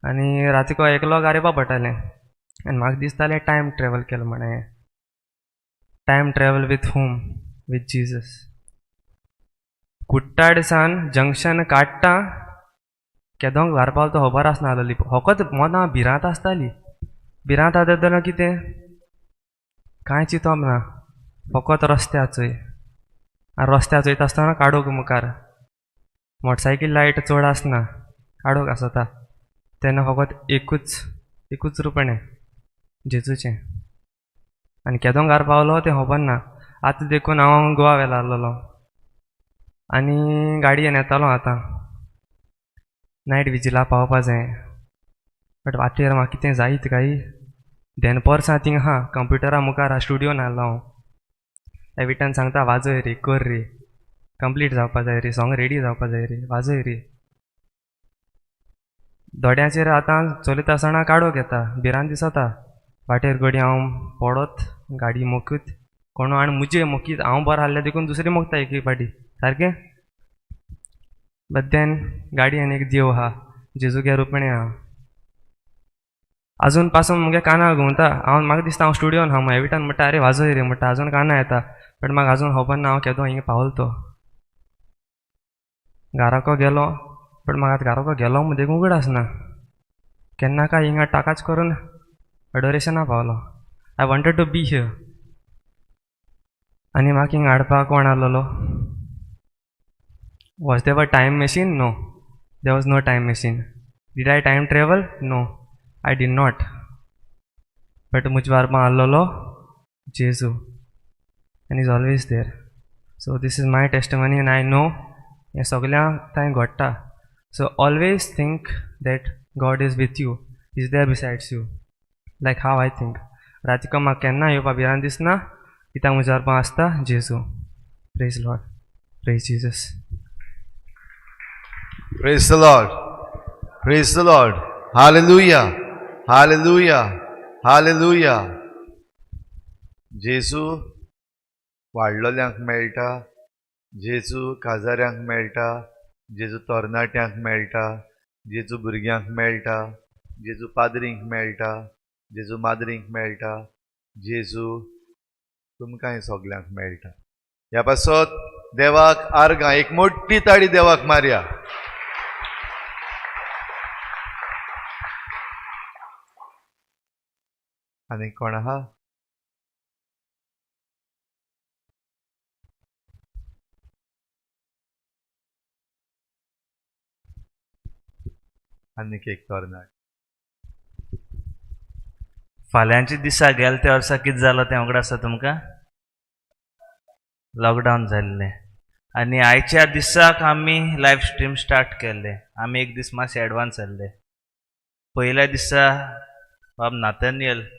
आनी रातीको एकलो गारेपा पडटालें आनी म्हाका दिसतालें टायम ट्रॅव्हल केलो म्हणे time travel with whom with Jesus कुट्टाडसान जंक्शन काडटा केदोंक घार पावलो तो खबर आसनासली फकत मनां भिरांत आसताली भिरांत आसा जाल्यार कितें कांय चिंतप ना फकत रस्त्यार चोय आनी रस्त्यार चोयता आसतना काडूक मुखार मोटरसायकल लायट चड आसना काडूक आसता तेन्ना फकत एकूच रुपणें जेजूचें आनी केदों घार पावलो तें खबर ना. आतां देखून हांव गोवा वेला आसलोलो आनी गाडयेन येतालो आतां नायट विजिला पावपा जाय. बट वाटेर म्हाका कितें जायत काय देनपोरसां थिंग आहा कंप्युटरा मुखार स्टुडियोन आहलो हांव. एविटान सांगता वाजय रे कर रे कंप्लीट जावपा जाय रे सॉंग रेडी जावपा जाय रे वाजय रे. दोड्याचेर आतां चलयता आसतना काडोक येता भिरांत दिसता. वाटेर घडी हांव पडत गाडी मोकत कोण आनी मुजे मोकीत हांव बरो आहल्यार देखून दुसरी मोखता एक पाटी सारकें. बट देन गाडयेन एक देव आहा जेजूगे रुपणे आहा. आजून पासून मुगे कानार घुंवता हांव म्हाका दिसता हांव स्टुडियोन आहा म्हूण एविटान म्हणटा अरे वाजय रे म्हणटा आजून कानां येता. बट म्हाका आजून खबर ना हांव केदो हिंगा पावलो तो. घाराको गेलो बट म्हाका आतां घाराको गेलो म्हूण देखून उगड आसना. केन्ना काय हिंगा टाकाच करून अडोरेशना पावलो. I wanted to be here आनी म्हाका हिंगा हाडपाक कोण आहलोलो. Was there time machine? No, there was no time machine. Did I time travel? No, I did not. But मुझे बारपा आल्लोलो जेजू and he's always there. So this is my testimony and I know हे सगळ्यांक थंय घडटा. So always think that God is with you. He's there besides you. Like how I think. रातिको म्हाका केन्ना येवपा भिरांत दिसना कित्याक मुझे बारपा आसता जेजू. Praise Lord. Praise Jesus. Praise the Lord. Praise the Lord. Hallelujah. Hallelujah hallelujah. जेजू वाडलोल्यांक मेळटा, जेजू काजाऱ्यांक मेळटा, जेजू तरणाट्यांक मेळटा, जेजू भुरग्यांक मेळटा, जेजू पाद्रींक मेळटा, जेजू माद्रींक मेळटा, जेजू तुमकांय सगल्यांक मेळटा. ह्या पासत देवाक आर्गां एक मोठी ताळी देवाक मारया. आनी कोण आहा? आनीक एक तरणाट. फाल्यांचे दिसा गेल त्या वर्सा कितें जालो तें उगड आसा तुमकां? लॉकडावन जाल्लें आनी आयच्या दिसाक आमी लायव्ह स्ट्रीम स्टार्ट केल्लें. आमी एक दीस मातशे एडवान्स जाल्ले. पयल्या दिसा बाब नाथानियल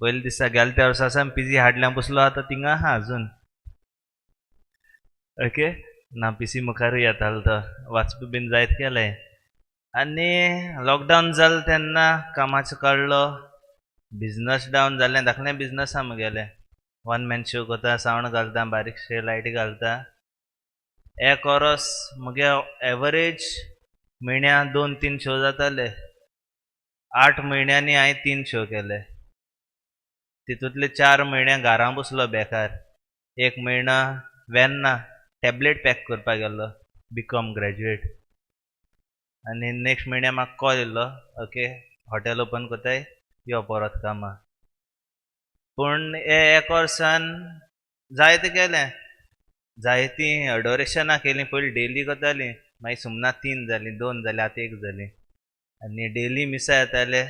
पयल्या दिसा गेल्या त्या वर्सा सावन पीसी हाडल्यार बसलो आतां थिंगा आहा अजून. ओके ना पीसी मुखारूय येतालो तो वाचपूय बीन जायत केलें. आनी लॉकडावन जालें तेन्ना कामाचो काडलो. बिजनस डावन जाल्लें धाकलें बिजनस आहा मुगेलें. वन मॅन शो करता, सावंड घालता, बारीकशे लायटी घालता. एक वरोस मुगे एवरेज म्हयन्या 2-3 शो जाताले. 8 म्हयन्यांनी हांवें 3 शो केले. तितूंतले 4 म्हयने घरा बसलो बेकार. 1 म्हयनो वेन्ना टॅबलेट पॅक करपाक गेल्लो बीकॉम ग्रॅज्युएट. आनी नेक्स्ट म्हयन्या म्हाका कॉल येयल्लो ओके हॉटेल ओपन कोताय यो परत कामा. पूण हे एक वर्सान जायतें केलें. जायतीं अडोरेशनां केलीं. पयलीं डेली कोतालीं मागीर सुमना 3 जालीं, 2 जालीं, आतां 1 जालीं. आनी डेली मिसा येताले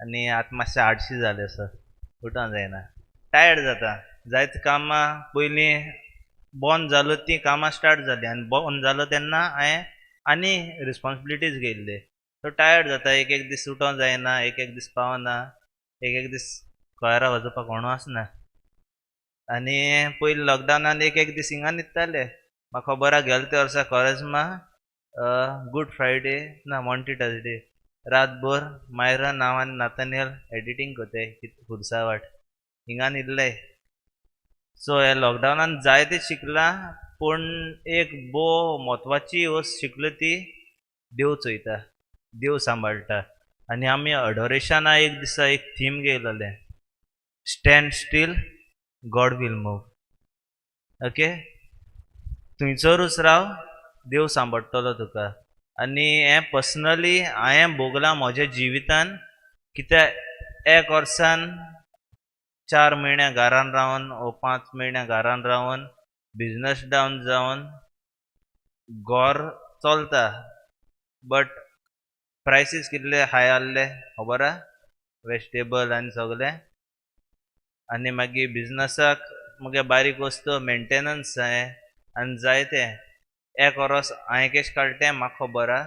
आनी आतां मातशें आडशी जालें असो उठोवंक जायना. टायर्ड जाता. जायतीं कामां पयलीं बंद जालो तीं कामां स्टार्ट जालीं आनी बंद जालो तेन्ना हांवें आनी रिस्पॉन्सिबिलिटीज घेयल्ले. सो टायर्ड जाता. एक एक दीस उठोवंक जायना, एक एक दीस पावना, एक एक दीस कोयरा वचपाक कोणू आसना. आनी पयलीं लॉकडावनान एक एक दीस हिंगा न्हिदताले. म्हाका खबर आहा गेल्या त्या वर्सा कॉरेजमा गुड फ्रायडे ना मॉन्टी टर्सडे रातभर मायरा नांवान नाथानियल एडिटींग कोताय खुर्सावाट हिंगा न्हिदले. सो ह्या लॉकडावनान जायतें शिकलां. पूण एक बो म्हत्वाची वस्त शिकलो ती देव चोयता, देव सांबाळटा. आनी आमी अडोरेशना एक दिसा एक थीम घेयलोलें stand still God will move. Okay थंयसरूच राव देव सांबाळटलो तुका. आनी हें पर्सनली हांवें भोगलां म्हज्या जिवितान. कित्याक एक वर्सान 4 म्हयने घरान रावन ओ 5 म्हयने घरान रावन बिजनस डावन जावन घर चलता. बट प्रायसीस कितले हाय आहले खबर आहा वेजिटेबल आनी सगळें. आनी मागीर बिजनसाक मुगे बारीक वस्तू मेंटेनन्स जाय आनी जायते एक वरोस हांवें केश काडलें म्हाका खबर आहा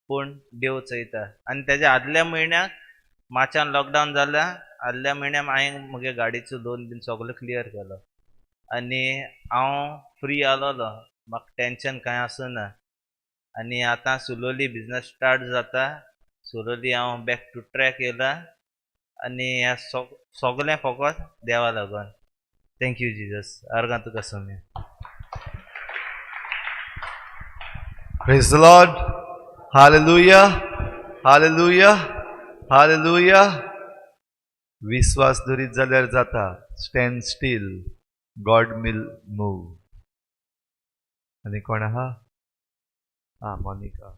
पूण देव चयता. आनी तेज्या आदल्या म्हयन्याक मार्चान लॉकडावन जाल्या आदल्या म्हयन्याक हांवें मुगे गाडीचो लोन बीन सगळो क्लियर केलो आनी हांव फ्री आलोलो, म्हाका टेंशन कांय आसना. आनी आतां स्लोली बिजनस स्टार्ट जाता, स्लोली हांव बॅक टू ट्रॅक येयला आनी ह्या सगळें फकत देवा लागून. Thank you Jesus. आर्गां तुका Saumya. Praise the Lord. Hallelujah. Hallelujah. Hallelujah. विश्वास धरीत जाल्यार जाता. Stand still. God will move. आनी कोण आहा? Monika.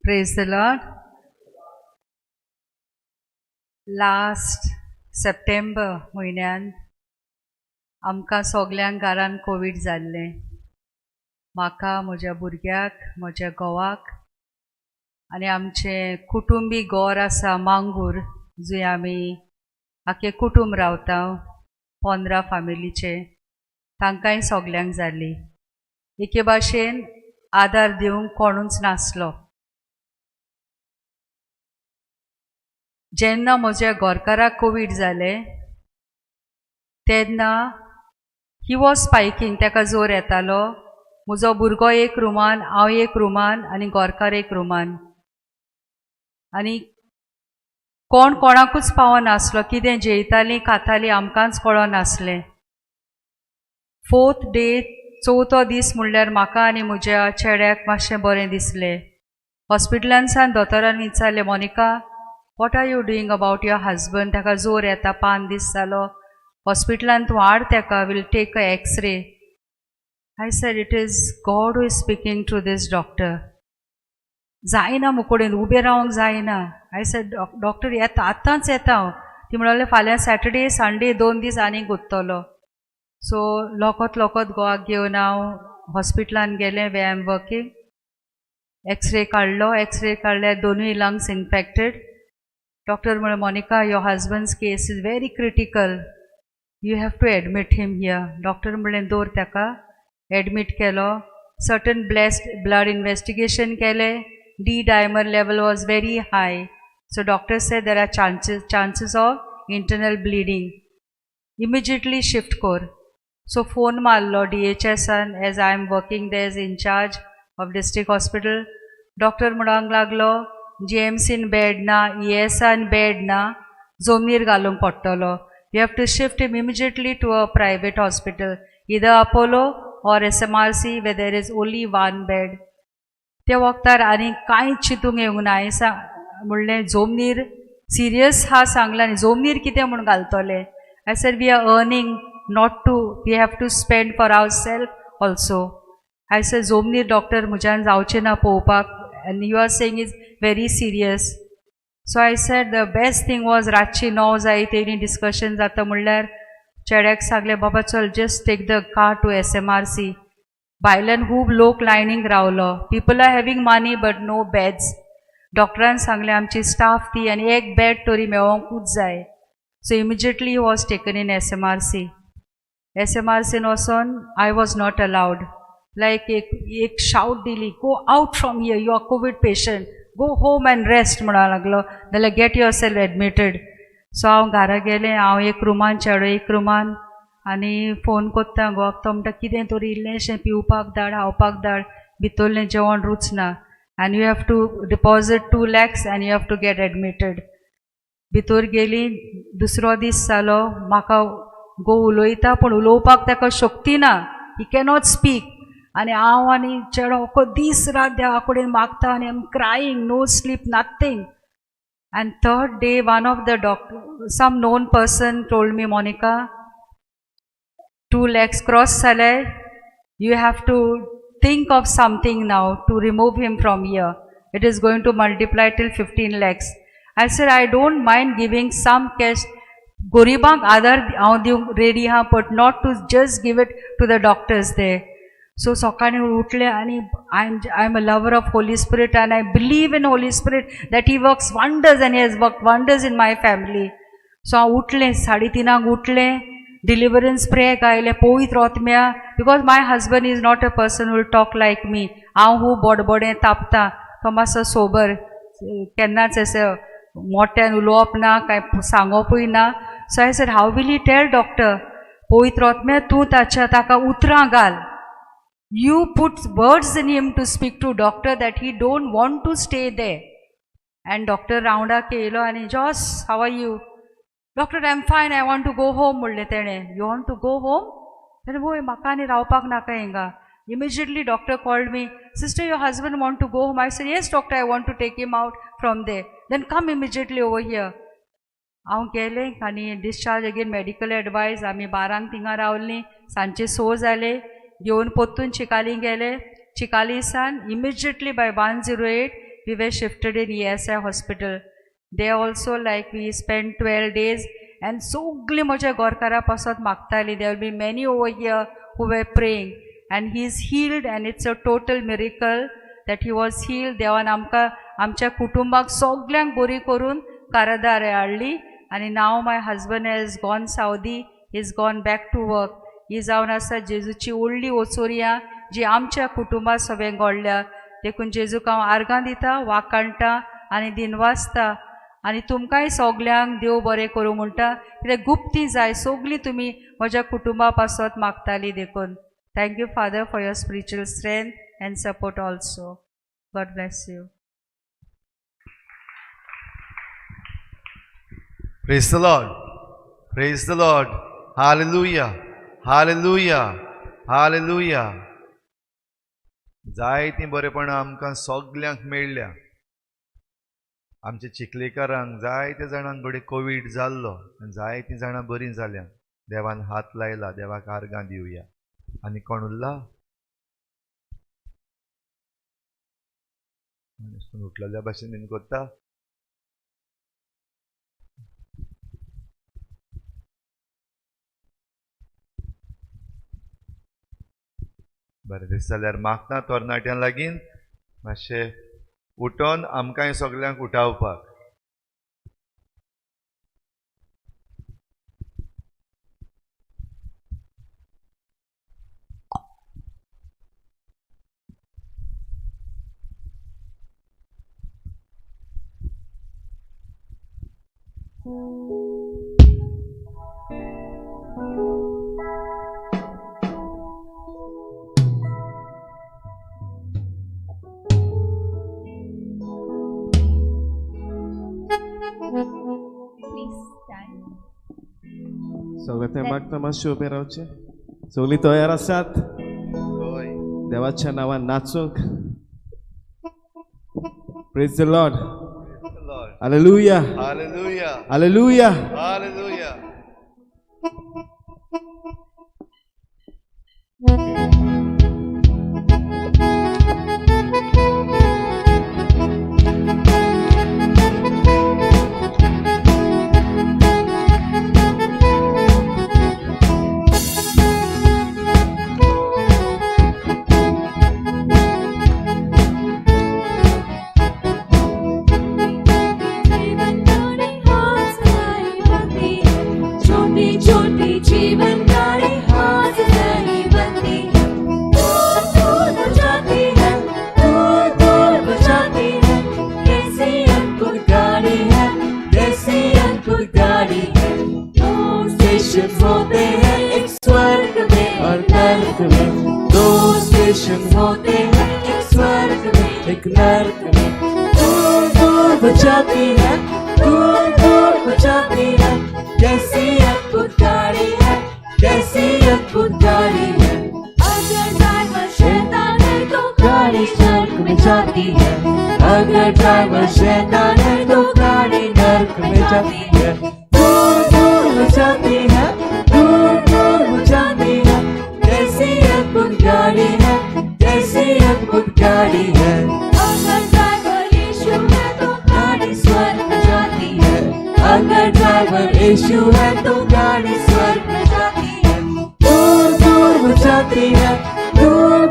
Praise the Lord. Last September म्हयन्यान आमकां सगल्यांक घरान कोवीड जाल्लें. म्हाका, म्हज्या भुरग्याक, म्हज्या घोवाक आनी आमचे कुटुंबी घोर आसा मांगूर, जंय आमी आख्खे कुटुंब रावता, 15 फॅमिलीचे, तांकांय सगल्यांक जाली. एके भाशेन आदार दिवंक कोणूच नासलो. जेन्ना म्हज्या घोरकाराक कोवीड जालें तेन्ना ही वॉज स्पायकींग, ताका जोर येतालो. म्हजो भुरगो एक रुमान, हांव एक रुमान आनी घोरकार एक रुमान. आनी कोण कोणाकूच पावनासलो. कितें जेयतालीं खातालीं आमकांच कळनासलें. 4th डे, चवथो दीस म्हणल्यार म्हाका आनी म्हज्या चेड्याक मातशें बरें दिसलें. हॉस्पिटलान सावन दोतोरान विचारलें, Monika, what are you doing about your husband? ताका जोर येता, 5 दीस जालो. हॉस्पिटलान तूं हाड ताका, will take a x-ray. I said, it is God who is speaking to this doctor. जायना मुकोडेन, उबें रावंक जायना. आय सेड, डॉक्टर येता, आतांच येता हांव. ती म्हणलें, फाल्यां सॅटर्डे संडे 2 दीस आनीक उरतलो. सो लोकत घोवाक घेवन हांव हॉस्पिटलान गेलें, way I am working. X-ray काडलो. एक्सरे काडल्यार दोनूय लंग्स इन्फेक्टेड. डॉक्टर म्हणलें, Monika, your husband's case is very critical, you have to admit him here. Doctor म्हणलें, दवर ताका. एडमीट केलो. सर्टन ब्लड इन्वेस्टिगेशन केलें. D dimer level was very high. So doctor said there are chances of internal bleeding. Immediately shift kor. So phone marlo DHS as I am working there as in charge of district hospital. Doctor mudang laglo, GMC in bed na, ES in bed na, Zomnir galum pottolo. You have to shift him immediately to a private hospital, either Apollo or SMRC where there is only one bed. त्या वक्तार आनी कांयच चिंतूंक येवंक ना. हांवें म्हणलें, जोमनीर serious हा सांगला न्ही, जोमनीर कितें म्हूण घालतले. I said, we are earning not to, we have to spend for our self also. I said, जोमनीर डॉक्टर म्हज्यान जावचें ना पळोवपाक, आनी you are saying is very serious. So I said, the best thing was रातची 9 जायी तेणी discussion जाता म्हणल्यार चेड्याक सांगलें, बाबा चल, just take the car to SMRC. भायल्यान खूब लोक लायनीक रावलो. People are having money but no beds. डॉक्टरान सांगलें, आमची स्टाफ ती आनी एक बेड तरी मेळोंकूच जाय. So immediately he was taken in SMRC. SMRCन वचोन आय वॉज नॉट अलाउड. लायक एक शाउट दिली, go out from here, you are covid patient, go home and rest म्हणा लागलो, नाल्यार get yourself admitted. So हांव घरा गेलें. हांव एक रुमान, चेडो एक रुमान. आनी फोन कोत्ता घोवाक. तो म्हणटा, कितें तरी इल्लेंशें पिवपाक धाड, खावपाक धाड, भितरलें जेवण रुचना, आनी you have to deposit 2 lakhs आनी you have to get admitted. भितर गेली. दुसरो दीस जालो. म्हाका गो उलयता पूण उलोवपाक ताका शक्ती ना. ही कॅनॉट स्पीक. आनी हांव आनी चेडो अख्खो दीस रात देवा कडेन मागता आनी I am crying, no sleep, nothing. And 3rd day, one of the doctor, some known person told me, Monica, 2 lakhs cross जाल्यार you have to think of something now to remove him from here. It is going to multiply till 15 lakhs. I said, I don't mind giving some cash. Goribank other haंव दिवंक ready ha, but not to just give it to the doctors there. So सकाळी उठले आणि I am a lover of Holy Spirit and I believe in Holy Spirit that he works wonders and he has work wonders in my family. So हांव उठलें 3:30 उठलें, deliverance pray गायले पवित्र आत्म्या, because my husband is not a person will talk like me. हांव हू बोडबोडें तापता तो मातसो सोबर, केन्नाच असं मोठ्यान उलोवप ना, काय सांगोपूय ना. So I said how will he tell doctor, पवित्र आत्म्या तूं ताका उतरां घाल. You put words in him to speak to doctor that he don't want to stay there. And doctor roundak येयलो आनी Joss, how are you? Doctor, I'm fine, I want to go home म्हणलें तेणें. You want to go home? तेणें वोय म्हाका आनी रावपाक नाका हिंगा. Immediately doctor called me, sister, your husband want to go home? I said, yes doctor, I want to take him out from there. Then come immediately over here. हांव गेलें आनी डिस्चार्ज अगेन मेडिकल एडवायस. आमी 12 थिंगा रावलीं, सांजचे 6 जाले. घेवन पोत्तून चिकाली गेले. चिकालीसान immediately by 108 we were shifted in ESI hospital. They also like we spend 12 days and सगळीं म्हज्या गोरकारां पासत मागतालीं. There will be many over here who were praying and he is healed and it's a total miracle that he was healed. देवान आमकां आमच्या कुटुंबाक सगळ्यांक बरी करून कारादार हाडली. आनी now my husband has gone सावदी, he is gone back to work. ही जावन आसा जेजूची व्हडली ओचोरियां जी आमच्या कुटुंबात सगळ्यांक घडल्या. देखून जेजूक हांव आर्गां दिता, वाकाणटा आनी दिनवासता. आनी तुमकांय सगल्यांक देव बरें करूं म्हणटा, कित्याक गुप्ती जाय सगळीं तुमी म्हज्या कुटुंबा पासत मागतालीं देखून. Thank you father for your spiritual strength and support also. God bless you. Praise the Lord. Praise the Lord. Hallelujah. Hallelujah. Hallelujah. जायतीं बरेपणां आमकां सगल्यांक मेळ्ळ्या. आमच्या चिखलेकारांक जायत्या जाणांक घडये कोवीड जाल्लो आनी जायतीं जाणां बरीं जाल्यां. देवान हात लायला. देवाक आर्गां दिवया. आनी कोण उरला? उठलेल्या भाशेन बीन करता. बरें दिस जाल्यार मागता तरणाट्यां लागीं मातशें उठोन आमकांय सगल्यांक उठावपाक. सगळे ते मागता मातशे उबे रावचे. सगळीं तयार आसात देवाच्या नांवान नाचूंक. Praise the Lord. Hallelujah. Hallelujah. Hallelujah. Hallelujah. अगर ड्राइवर शैतान है तो गाड़ी नर्क में जाती है. दूर दूर हो जाती है, दूर दूर हो जाती है. कैसी अद्भुत गाड़ी है, कैसी अद्भुत गाड़ी है. अगर ड्राइवर यीशु है तो गाड़ी स्वर्ग में जाती है. अगर ड्राइवर यीशु है तो गाड़ी स्वर्ग में जाती है. दूर दूर हो जाती है, दूर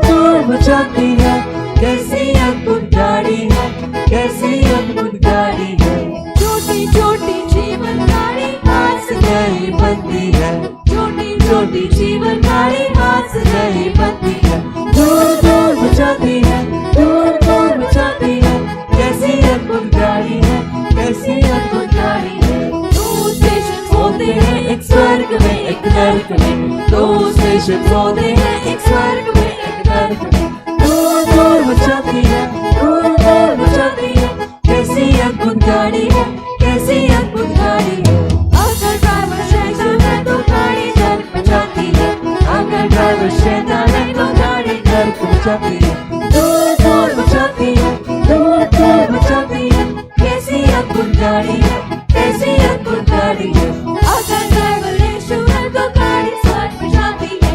बचाती है, कैसी अद्भुत गाड़ी है, कैसी अद्भुत गाड़ी है। छोटी छोटी जीवन गाड़ी हाथ से नहीं बनती है, छोटी छोटी जीवन गाड़ी हाथ से नहीं बनती है। दूर दूर बचाती है, दूर दूर बचाती है, कैसी अद्भुत गाड़ी है, कैसी अद्भुत गाड़ी है। दो स्टेशन होते हैं, एक स्वर्ग में एक नरक में। दो स्टेशन होते हैं, एक स्वर्ग में एक नरक में। दूर दूर बचाती है, दूर दूर बचाती है, कैसी अद्भुत गाड़ी है, कैसी अद्भुत गाड़ी है। अगर ड्राइवर शैतान है तो गाड़ी घर बचाती है। अगर ड्राइवर शैतान है तो गाड़ी घर पहुंचाती है। दूर दूर बचाती है, दूर दूर बचाती है, कैसी अद्भुत गाड़ी है, कैसी अद्भुत गाड़ी है। अगर ड्राइवर यीशु है तो गाड़ी स्वर्ग बचाती है।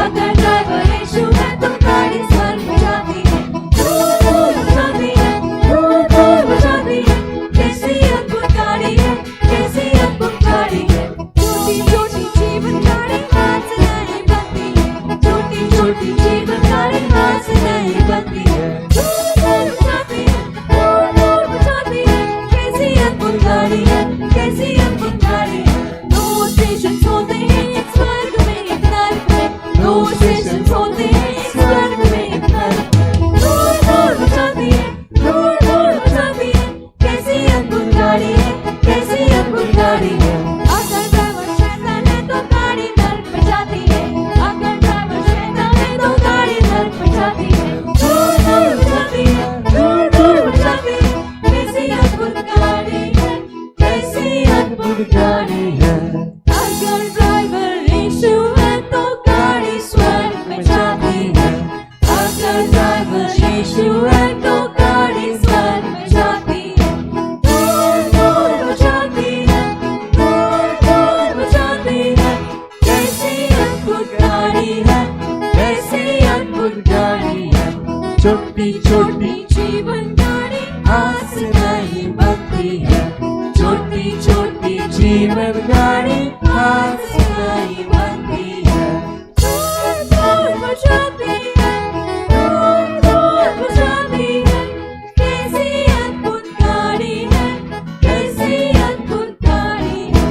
अगर ड्राइवर यीशु है तो गाड़ी स्वर्ग बचाती है। दूर दूर बचाती है, दूर दूर बचाती है, कैसी अद्भुत गाड़ी है, कैसी अद्भुत गाड़ी है। छोटी छोटी जीवन गाड़ी हाथ से नहीं बनती है। छोटी छोटी जीवन गाड़ी हाथ से नहीं बनती है। दूर दूर बचाती है, दूर दूर बचाती है, कैसी अद्भुत गाड़ी है, कैसी अद्भुत गाड़ी है। दो स्टेशन होते हैं, एक स्वर्ग में एक नरक में। दो स्टेशन होते हैं, एक स्वर्ग में एक नरक में। दूर दूर बचाती है, दूर दूर बचाती है, कैसी अद्भुत गाड़ी है, कैसी अद्भुत गाड़ी है। अगर ड्राइवर शैतान है तो गाड़ी नरक बचाती है। अगर ड्राइवर शैतान है तो गाड़ी नरक बचाती है। दूर दूर बचाती है, दूर दूर बचाती है, कैसी अद्भुत गाड़ी है, कैसी अद्भुत गाड़ी है। अगर ड्राइवर यीशु है तो गाड़ी स्वर्ग में जाती है। अगर ड्राइवर यीशु है तो गाड़ी स्वर्ग में जाती है। दूर दूर बचाती है, दूर दूर बचाती है, कैसी अद्भुत गाड़ी है, कैसी अद्भुत गाड़ी है। छोटी छोटी जीवन गाड़ी हाथ से नहीं बनती है, छोटी छोटी जीवन गाड़ी हाथ से नहीं बनती है। दूर दूर बचाती है, दूर दूर बचाती है, कैसी अद्भुत गाड़ी है, कैसी अद्भुत गाड़ी है।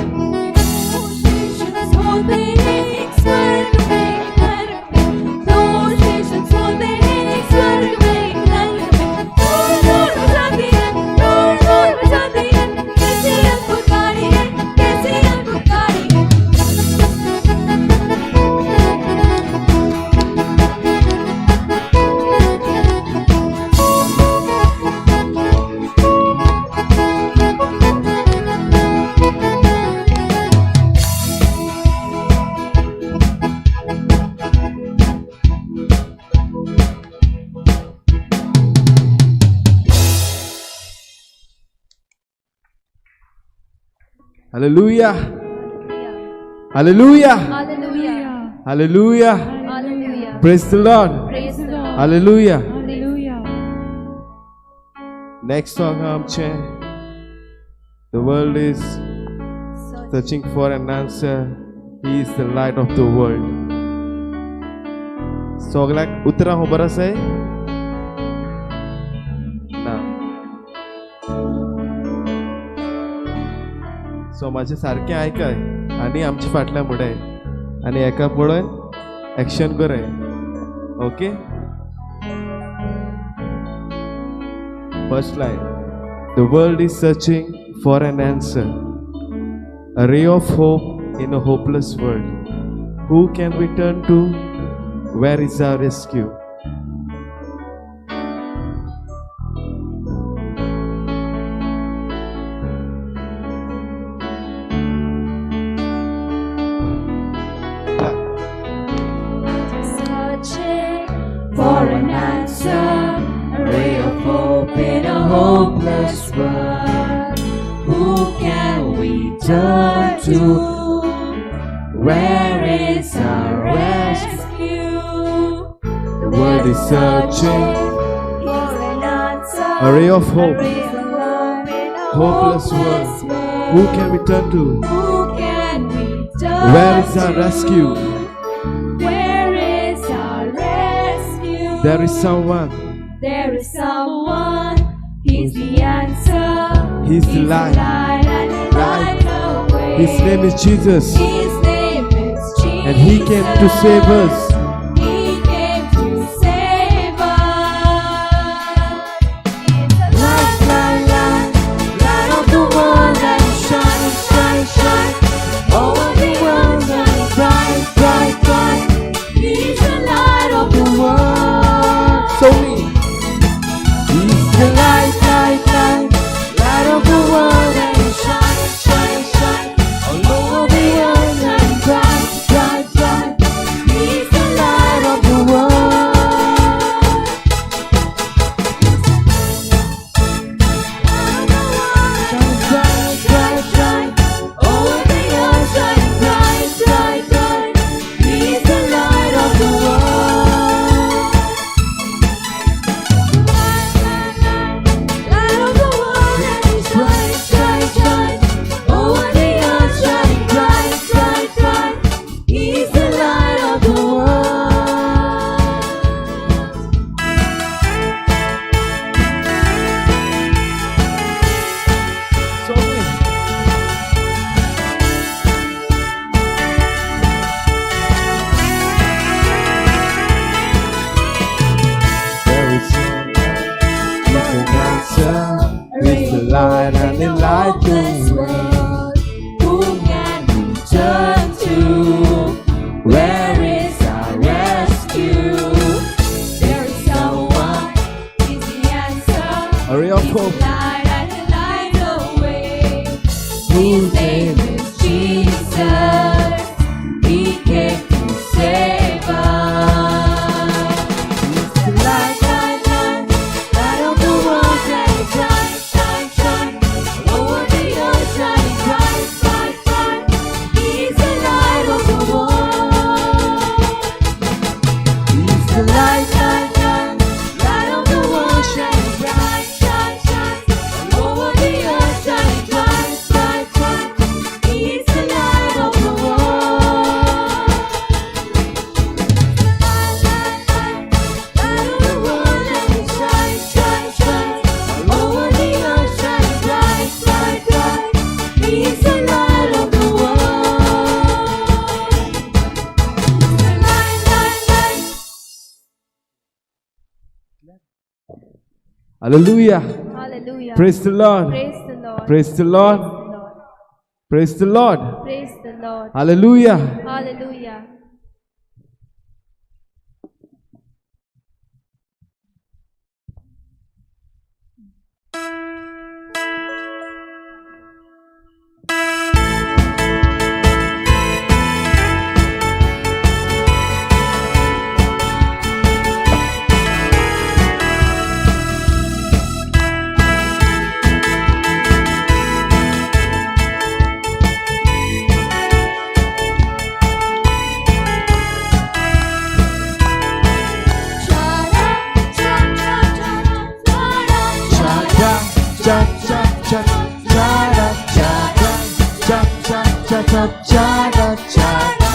दो स्टेशंस होते हैं, एक स्वर्ग में एक नरक में। दो स्टेशंस होते हैं, एक स्वर्ग में एक नरक में। दूर दूर बचाती है, दूर दूर बचाती है, कैसी अद्भुत गाड़ी है, कैसी अद्भुत गाड़ी है। Hallelujah. Hallelujah. Hallelujah. Hallelujah. Hallelujah. Praise the Lord. Praise the Lord. Hallelujah. Hallelujah. Next song आमचे. The world is searching for an answer. He is the light of the world. सगळ्याक उतरां खबर आसा? ना. सो माझे सारखे ऐकाय आणि आमच्या फाटल्या मुडाय आणि एका पळोवन एक्शन कराय. Okay. First line. The world is searching for an answer, a ray of hope in a hopeless world. Who can we turn to? Where is our rescue? Searching for an answer, a ray of hope in a hopeless world. Who can we turn to? Where is our rescue? The world is searching for an answer, a ray of hope, a ray of hope in a hopeless world. Who can we turn to? Who can we turn Where is our to? rescue? Where is our rescue? There is someone. There is someone. He's the answer. He's the light. And the light away. His name is Jesus. His name is Jesus. And He came to save us. He came to save us. He's the light, light, light, light of the world that shines, shine, shine. Over the world shine bright, bright, bright. He's the light of the world. So me. He's the light, light, light, light of the world that shine, shine, shine. All over the world shine bright, bright, bright. He's the light of the world. Shine bright, bright, bright. Over the earth shine bright, bright, bright. He's the light of the world. Light of the world and He's bright, bright, bright. Over the earth shine bright, bright, bright. He's the light of the world. So me. There is someone. He's the answer. He's the light and the light Hopeless the way. world, who can we turn to? Where is our rescue? There is someone, He's the answer. A ray of He's hope. the light and the light away. His name is Jesus. He came to save us. He's the light, light, light, light of the world that shine, shine, shine. Over the earth shine bright, bright, bright. He's the light of the world. He's the light, light, light, light of the world shine bright, shine, shine. Over the earth shine bright, bright, bright. He's the light of the world. Light of the world and He shine, shine, shine. Over the earth shine bright, bright, bright. He's the light of the world. Light, light, light. Hallelujah. Hallelujah. Praise the Lord. Praise the Lord. Praise the Lord. Praise the Lord. Praise the Lord. Hallelujah. Hallelujah. Cha cha cha cha da cha da cha cha cha cha cha da cha da.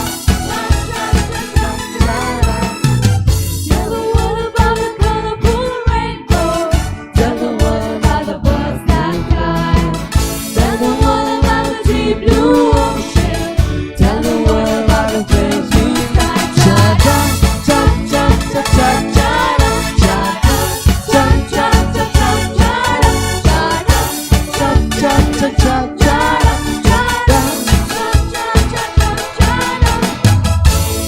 Tell the world about the colorful rainbow. Tell the world about the birds that fly. Tell the world about the deep blue ocean. Tell the world about the clear blue sky. Cha da cha cha cha cha cha da cha da cha cha cha cha cha da cha cha cha cha cha cha da.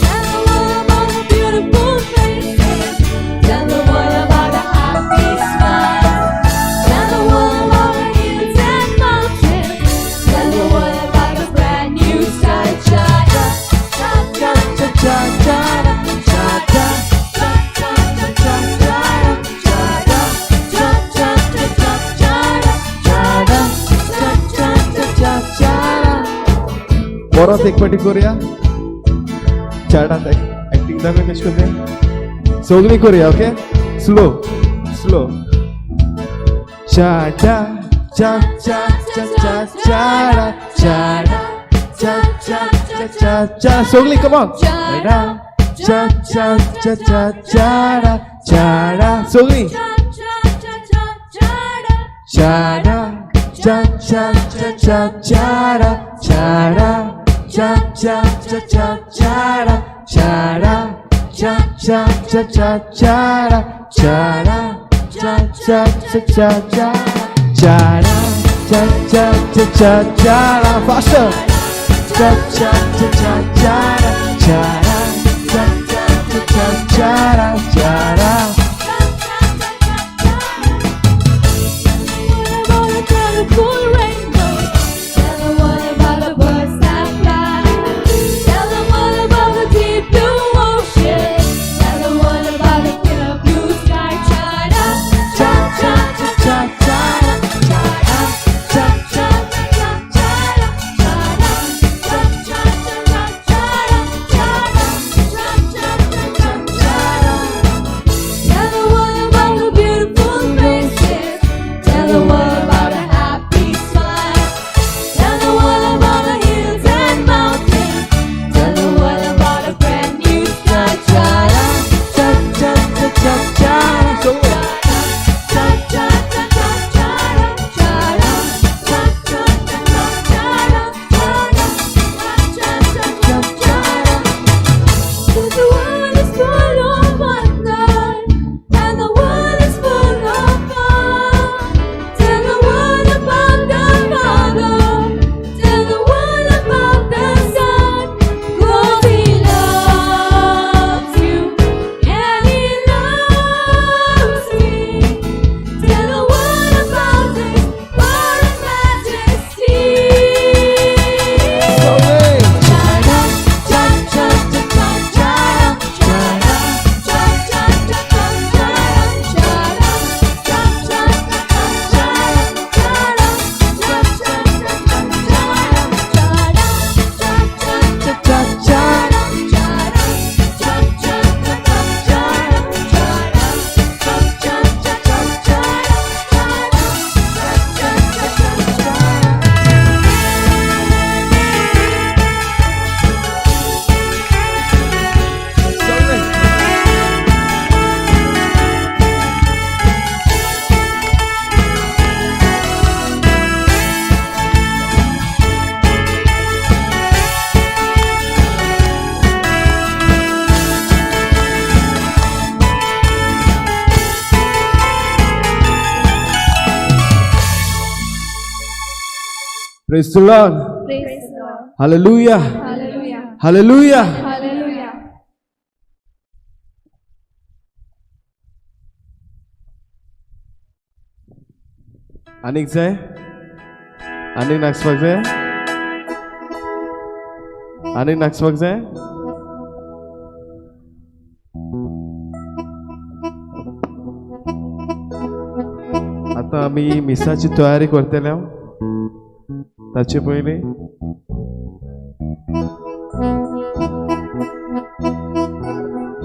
Tell the world about the beautiful faces. Tell the world about the happy smiles. Tell the world about the hills and mountains. Tell the world about the brand new sky. Cha cha cha cha cha cha cha da cha da cha cha cha cha cha da cha da cha cha cha cha cha da cha da cha cha cha cha cha da. परत एक पाटी करूया चाडात acting दाखव कशी करते सगळी करूया okay slow slow चाडा चा चा चा चा चाडा चाडा चा चा चा चा चा सगळी कम ऑन चाडा cha cha cha cha chara chara. Sogli. Chara cha cha cha cha chara chara cha cha cha cha chara chara cha cha cha cha chara chara cha cha cha cha chara chara cha cha cha cha chara. Faster. Cha cha cha cha chara chara cha cha cha cha chara chara. Praise the Lord. Praise the Lord. Hallelujah. Hallelujah. Hallelujah. Hallelujah. Anik जाय Anik नाचपाक जाय Anik नाचपाक जाय आता आम्ही मिसाची तयारी करतले हांव ताचे पयलीं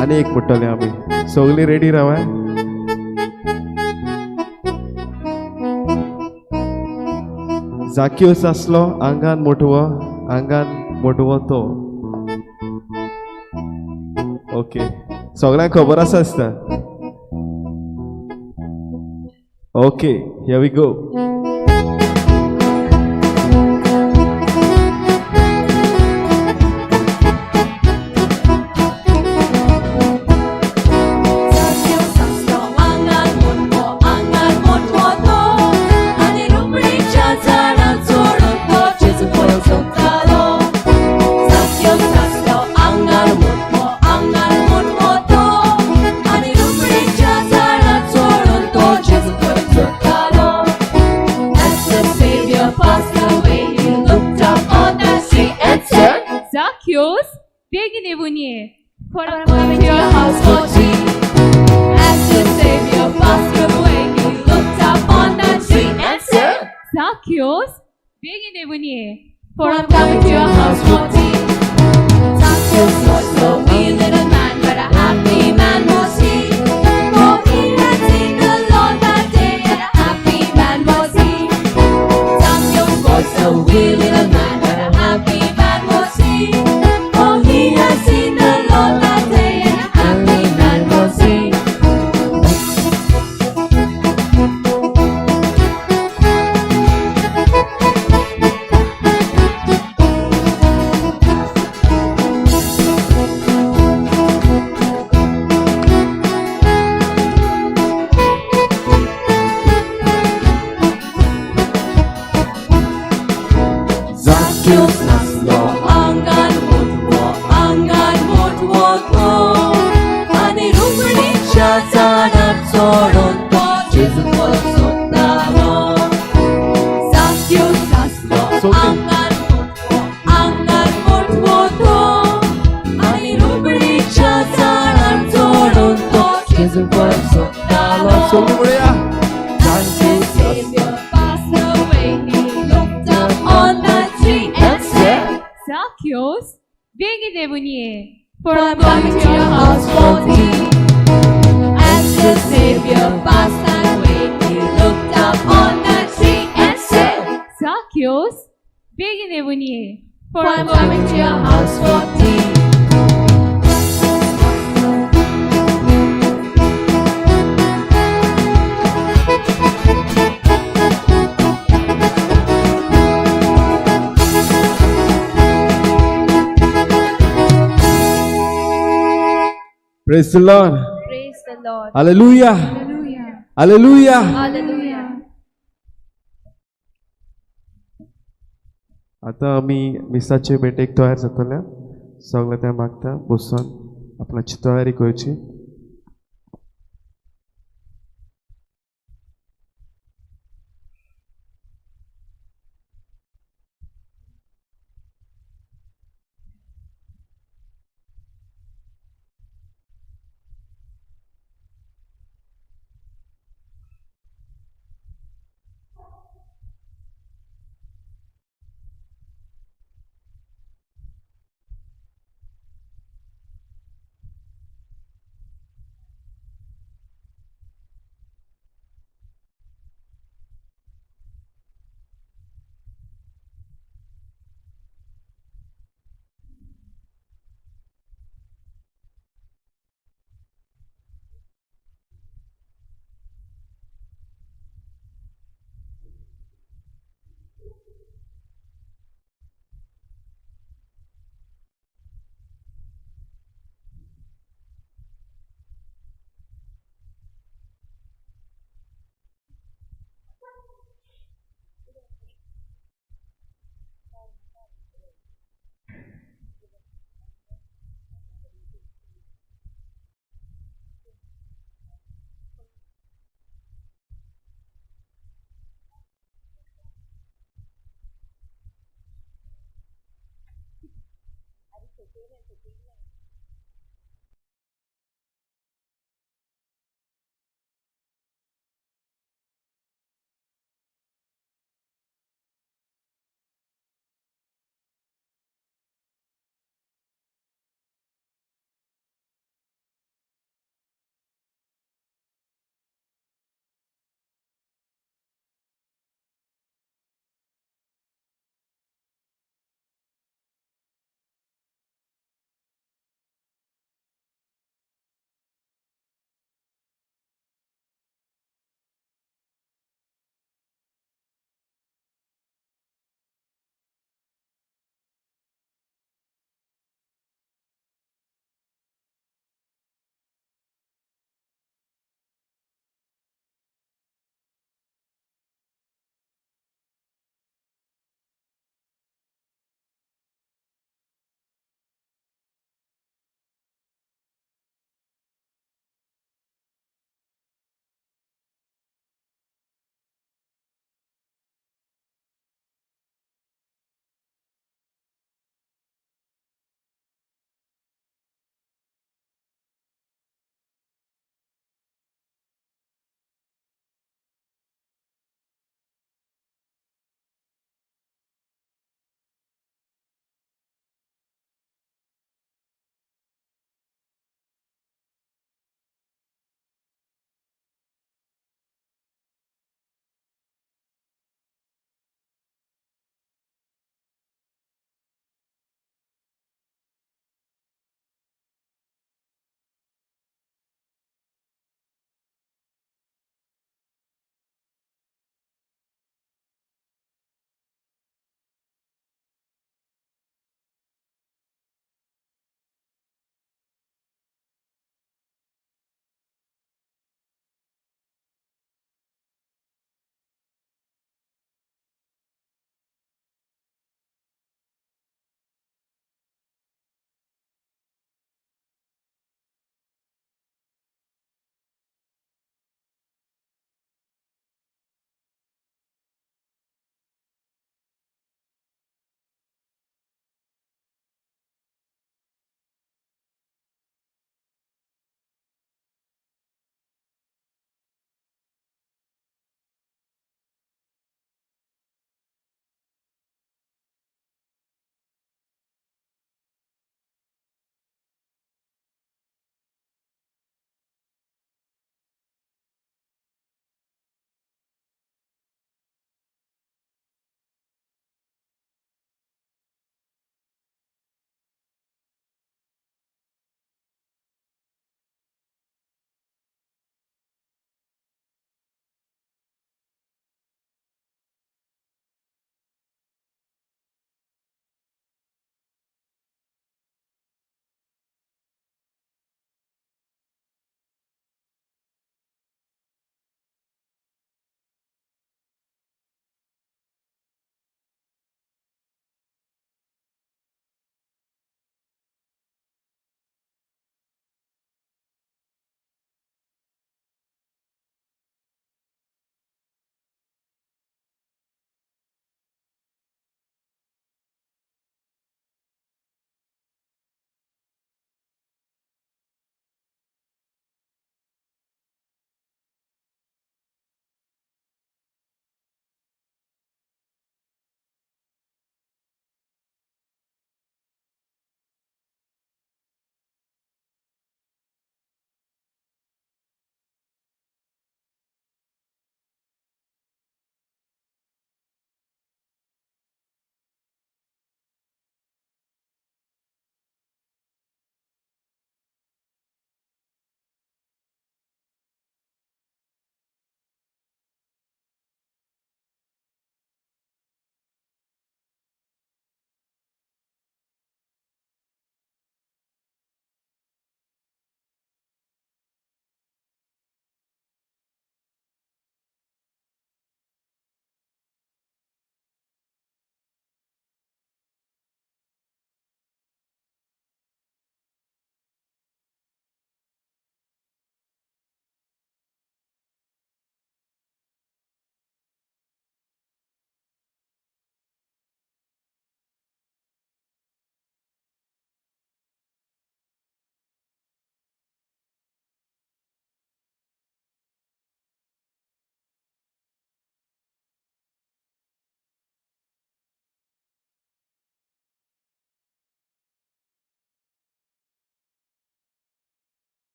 आनी एक म्हणटले आमी सगळीं रेडी रावाय जाकियोस आसलो आंगान मोटवो तो ओके सगळ्यांक खबर आसता ओके हियर वी गो बेगीन येऊन ये For I'm coming to your house for tea. As the Savior passed away, he looked up on that tree and said, Zacchaeus, बेगीन येऊन ये For I'm coming to your house for tea. Zacchaeus was a wee little man, but a happy man was he. For he had seen the Lord that day, and a happy man was he. Zacchaeus was a wee little man, but a happy man was he. For he had seen the Lord that day. 소론 또 제주권 쏟다고 싹교 쌌어 앙안 못보도 아니 루블리 차사람 소론 또 제주권 쏟다고 소리야. Savior passed away. He looked up on that tree and said, Zacchaeus, venha devonie. For I'm coming to your house for tea. As the Savior passed that way, he looked up on that tree and said, Zacchaeus, venha devonie. For I'm coming to your house for tea. Praise the Lord. Praise the Lord. Hallelujah. Hallelujah. Hallelujah. आता आमी मिसाचे भेटेक तयार जातले सगळे ते मागता बसून आपणाची तयारी करची.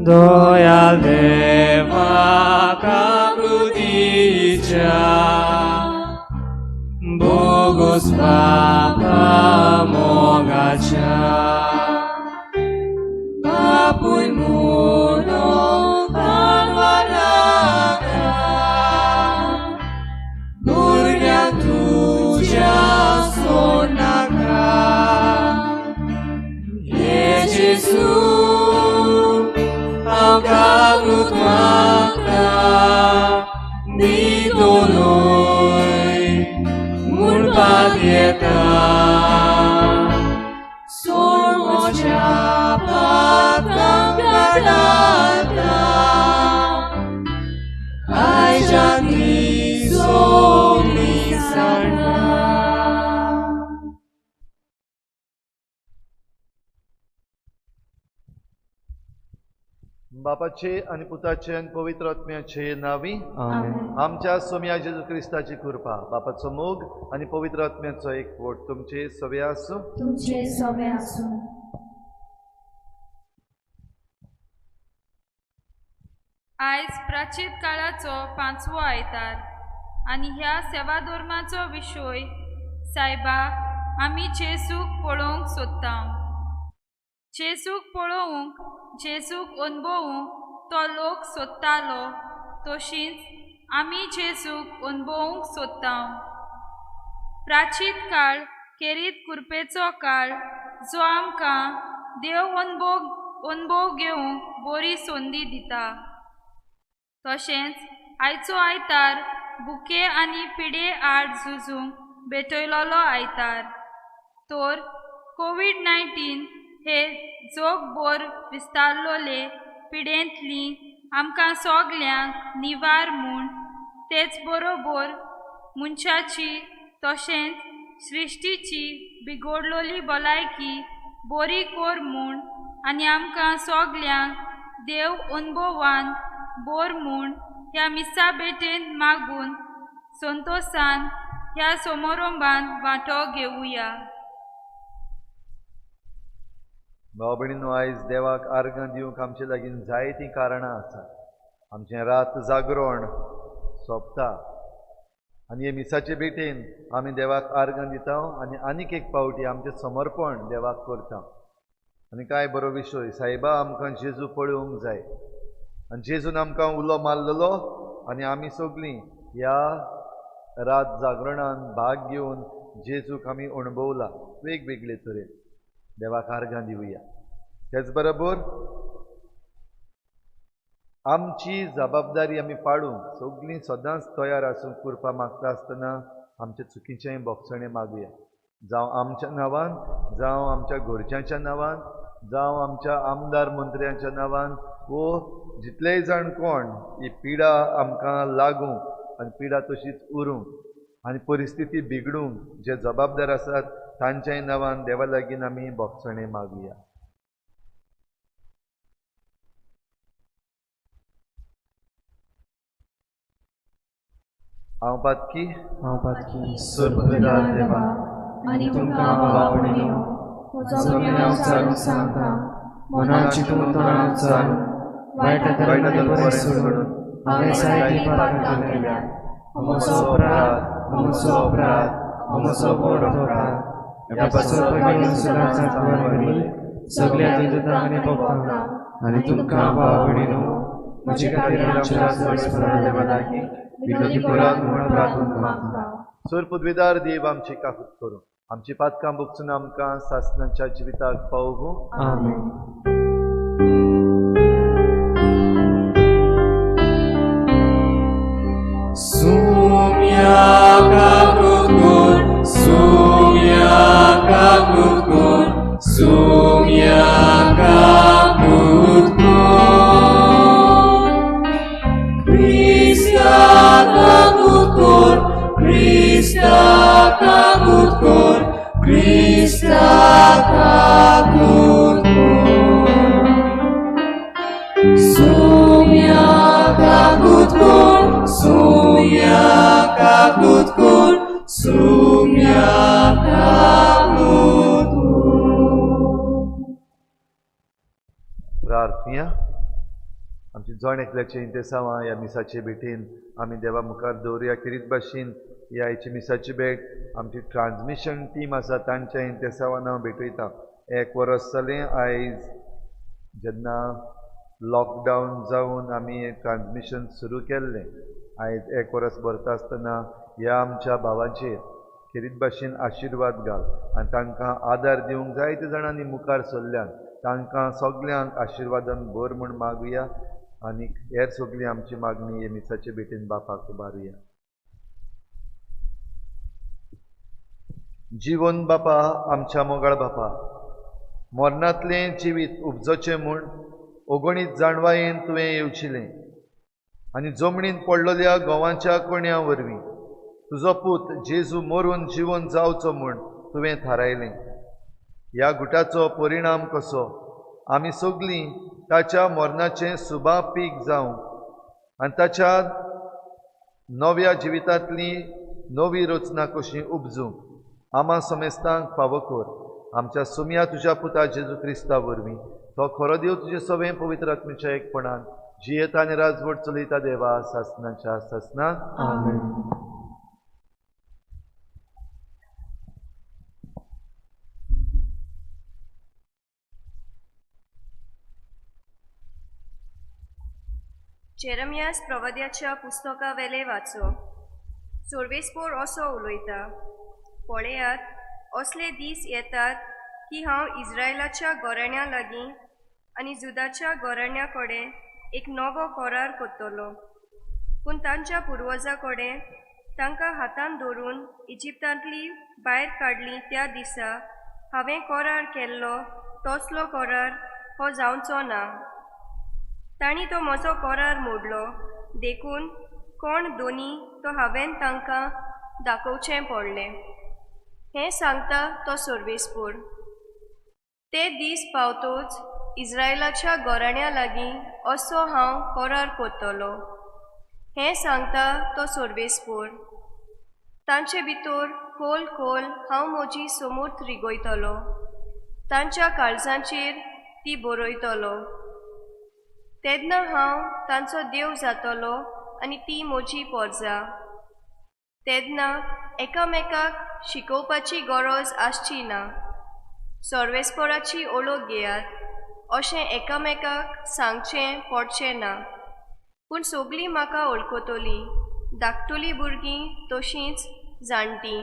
दोयाल देवा काकृतीच्या बोगस बापा मोगाच्या बापूय मुनो भानवानाका भुरग्यांक तुज्या सोनाका हे जेसू हांव काकृत मागता न्हिदोलोय म्हणपाक येता सोड म्हज्या पातांक घालाता आयजान ती सोगली सांडा. बापाचे आणि पुताचे आणि पवित्र आत्म्याचे नावी आमेन. आमच्या सोम्या जेजू क्रिस्ताची कृपा बापाचो मोग आणि पवित्र आत्म्याचो एकवट तुमचे सवे आसूं. तुमचे सवे आसूं. आयज प्राचीन काळाचो 5वो आयतार आनी ह्या सेवा धर्माचो विशय सायबा आमी जेसूक पळोवंक सोदता. जेसूक पळोवंक जेसूक अनुभवूंक तो लोक सोदतालो तशींच आमी जेसूक अनुभवूंक सोदता. प्राचीन काळ खेरीत कृपेचो काळ जो आमकां देव अनुभव घेवंक बरी संदी दिता. तशेंच आयचो आयतार बुके आनी पिडे आड झुजूंक भेटयलोलो आयतार. तर कोविड-19 हे जगभर विस्तारलोले पिडेंतली आमकां सगल्यांक निवार म्हूण तेच बरोबर मनशाची तशेंच सृश्टीची बिगडलोली भलायकी बरी कर म्हूण आनी आमकां सगल्यांक देव अनुभवान बोर म्हूण ह्या मिसा भेटेन मागून संतोषान ह्या समारंभान वांटो घेवया. भाव भयणीनो, आयज देवाक आर्गां दिवंक आमचे लागीं जायतीं कारणां आसात. आमचें रात जागरण सोंपता आनी हे मिसाचे भेटेन आमी देवाक आर्गां दिता आनी आनीक एक पावटी आमचें समर्पण देवाक करता. आनी काय बरो विशय सायबा आमकां जेजू पळोवंक जाय आनी जेजून आमकां उलो मारलेलो आनी आमी सगळीं ह्या रात जागरणान भाग घेवन जेजूक आमी अणभवला वेगवेगळे तरेन. देवाक आर्गां दिवया. तेच बरोबर आमची जबाबदारी आमी पाडूंक सगळीं सदांच तयार आसूंक कृपा मागता आसतना आमच्या चुकीचें बोगसणें मागुया. जावं आमच्या नांवान जावं आमच्या घरच्यांच्या नांवान जावं आमच्या आमदार मंत्र्यांच्या नांवान वो जितलेय जाण कोण ही पिडा आमकां लागूं आनी पिडा तशीच उरूंक आनी परिस्थिती बिगडूंक जे जबाबदार आसात तांच्याय नांवान देवा लागीं आमी बोगसणें मागुया. हांव पातकी सुर्गदार देवा आनी तुमकां भावभयणीनो, म्हजो मेळ चालू सांगता मनाची तोंडां चालू वायटांतल्यान बरें सोडून हांवें जायती पातकां केल्यात. म्हजो अपराध म्हजो व्हड अपराध. ह्या पासून पयलीं सुदारणांत वरवरी सगळ्या विधतांक आनी भक्तांक आनी तुमकां भावभयणीनो, म्हजे खातीर आमच्या परमेश्वरा देवा लागीं विनोदी करात म्हूण प्रार्थना मागता. सोर पदवीदार देव आमची काकूत करूं आमची पातकां भोगसून आमकां सासणांच्या जिविताक पावूं. आमेन. Sumya kakutkun, sumya kakutkun, sumya kakutkun. Krista kakutkun, Krista kakutkun, Krista kakutkun. Sumya kakutkun, sumya kakutkun, sumya kakutkun. प्रार्थना. आमची जण एकल्याची इंतेसांवां ह्या मिसाचे भेटेन आमी देवा मुखार दवरुया. किरीत भाशेन ह्या हेची मिसाची भेट आमची ट्रान्समिशन टीम आसा तांच्या इंतेसांवान हांव भेटयता. 1 वर्स जालें आयज जेन्ना लॉकडावन जावन आमी हें ट्रान्समिशन सुरू केल्लें. आयज 1 वर्स भरता आसतना ह्या आमच्या भावांचेर खेरीत भाशेन आशिर्वाद घाल आनी तांकां आदार दिवंक जायते जाणांनी मुखार सरल्यात. तांकां सगल्यांक आशिर्वादान भर म्हूण मागुया आनी हेर सगळी आमची मागणी हे मिसाचे भेटेन बापाक उबारुया. जीवन बापा, आमच्या मोगाळ बापा, मरणांतलें जिवीत उपजचें म्हूण ओगणीत जाणवायेन तुवें येवचिलें आनी जमणीन पडलेल्या गोवांच्या कोण्या वरवीं तुजो पूत जेजू मरून जिवन जावचो म्हूण तुवें थारायलें. ह्या गुटाचो परिणाम कसो आमी सगळीं ताच्या मरणाचें सुभापीक जावं आनी ताच्या नव्या जिवितांतली नवी रचना कशी उपजूं आमा समेस्तांक फावो कर. आमच्या सुम्या तुज्या पुता जेजू क्रिस्ता वरवीं तो खरो देव तुजे सवें पवित्र आत्मेच्या एकपणान जियेता आनी राजवट चलयता देवा सासनाच्या सासनाक. आमेन. जेरमियास प्रवाद्याच्या पुस्तका वेले वाचो. सोर्वेस्पोर असो उलयता, पळयात असले दीस येतात की हांव इस्रायलाच्या गोरण्या लागीं आनी जुदाच्या गोरण्या कडेन एक नवो करार करतलो. पूण तांच्या पुर्वजां कडेन तांकां हातान धरून इजिप्तांतली भायर काडली त्या दिसा हांवें करार केल्लो तसलो करार हो जावचो ना. तांणी तो म्हजो करार मोडलो. देखून कोण दोनी तो हांवें तांकां दाखोवचें पडलें. हें सांगता तो सोर्वेस्पोर. ते दीस पावतोच इस्रायलाच्या गोरण्या लागीं असो हांव करार करतलो. हें सांगता तो सोर्वेस्पोर. तांचे भितर खोल खोल हांव म्हजी समूर्त रिगयतलो. तांच्या काळजांचेर ती बरयतलो. तेन्ना हांव तांचो देव जातलो आनी ती म्हजी परजा. तेन्ना एकामेकाक शिकोवपाची गरज आसची ना. सोर्वेस्पोराची ओळख घेयात अशें एकामेकाक सांगचें पडचें ना. पूण सगळीं म्हाका वळखतलीं, धाकटुलीं भुरगीं तशींच जाणटीं.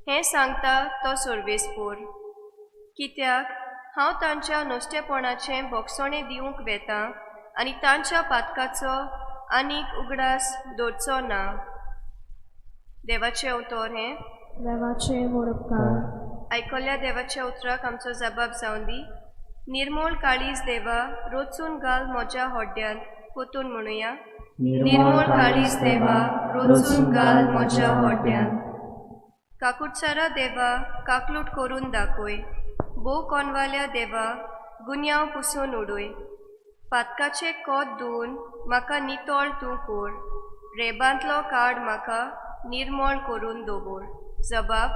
हें सांगता तो सोर्वेस्पोर. कित्याक हांव तांच्या नुस्तेपणाचें भोगसणें दिवंक वेतां आनी तांच्या पातकाचो आनीक उगडास दवरचो ना. देवाचें उतर हें. देवाचे मोरपकार. आयकल्ल्या देवाच्या उतराक आमचो जबाब जावन दी. निर्मळ काळीज देवा, रोचून घाल म्हज्या होड्ड्यांत. पोतून म्हणुया. निर्मळ काळीज देवा, रोचून घाल म्हज्या होड्ड्यांत. काकुटसारा देवा, काकलूट करून दाखय. भोव कोनवाल्या देवा, गुन्यांव पुसून उडय. पातकाचे कोत धुवन म्हाका नितळ तूं कर. रेबांतलो काड म्हाका निर्मळ करून दवर. जबाब.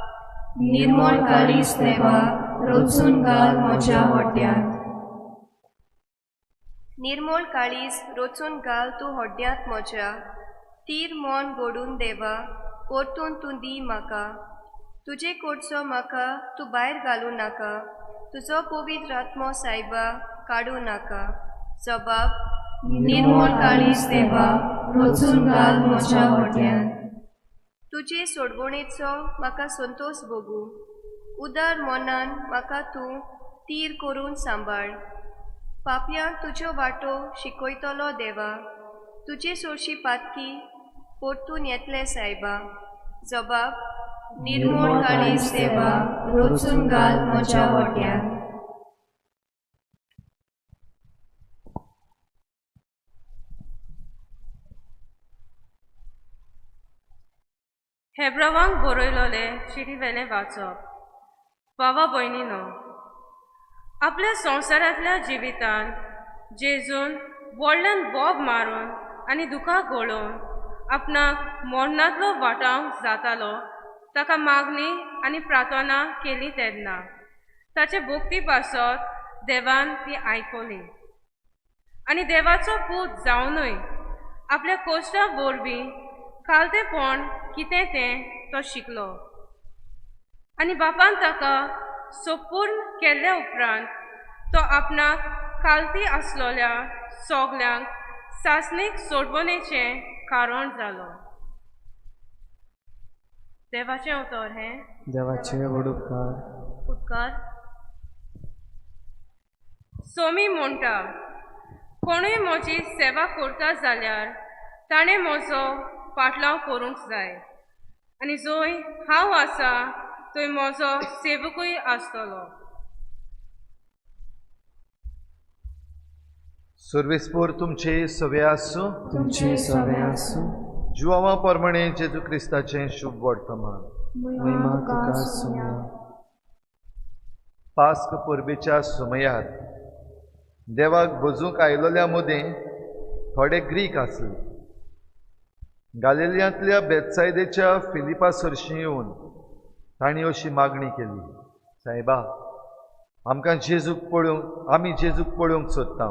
निर्मळ काळीज देवा, रोचून घाल म्हज्या होड्ड्यांत. निर्मळ काळीज रोचून घाल तूं होड्ड्यांत म्हज्या. तीर मन घडून देवा, परतून तूं दी म्हाका. तुजे कडचो म्हाका तूं भायर घालूं नाका. तुजो पवित्र आत्मो सायबा काडूं नाका. जबाब. निर्मळ काळीज देवा, रोचून घाल म्हज्या होड्ड्यांत. तुजे सोडवणेचो म्हाका संतोश भोगू. उदार मनान म्हाका तूं तीर करून सांबाळ. पापयांक तुज्यो वाटो शिकयतलो देवा. तुजे सोडशी पातकी परतून येतले सायबा. जबाब. निर्मळ काळीज देवा, रोचून घाल म्हज्या होड्ड्यांत. हेब्रावांक बरयलोले शिडी वेले वाचप. भावा भयणीनो, आपल्या संवसारांतल्या जिवितान जेजून व्हडल्यान बोब मारून आनी दुखां गळोवन आपणाक मरणांतलो वाटावंक जातालो ताका मागणी आनी प्रार्थना केली तेन्ना ताचे भोगती पासत देवान ती आयकली आनी देवाचो पूत जावनूय आपल्या कोश्टा वरवीं कालतेपण कितें तें तो शिकलो आनी बापान ताका सोपूर्ण केल्ल्या उपरांत तो आपणाक कालती आसलोल्या सोगल्यांक सासणेक सोडवणेचें कारण जालो. देवाचें उतर हें देवाचे उपकार. सोमी म्हणटा, कोणूय म्हजी सेवा करता जाल्यार ताणें म्हजो फाटलाव करूंक जाय आनी जंय हांव आसा थंय म्हजो सेवकूय आसतलो. सर्वेस्पोर तुमचे सवे आसूं. तुमचे सवे आसूं. जुवांवा प्रमाणे जेजू क्रिस्ताचें शुभ वर्तमान. महिमा तुका सुम्या. पास्क परबेच्या सुमयार देवाक भोजूंक आयलोल्या मदें थोडे ग्रीक आसले. गालिलियांतल्या बेतसायदेच्या फिलिपा सरशी येवन तांणी अशी मागणी केली, सायबा, आमी जेजूक पळोवंक सोदता.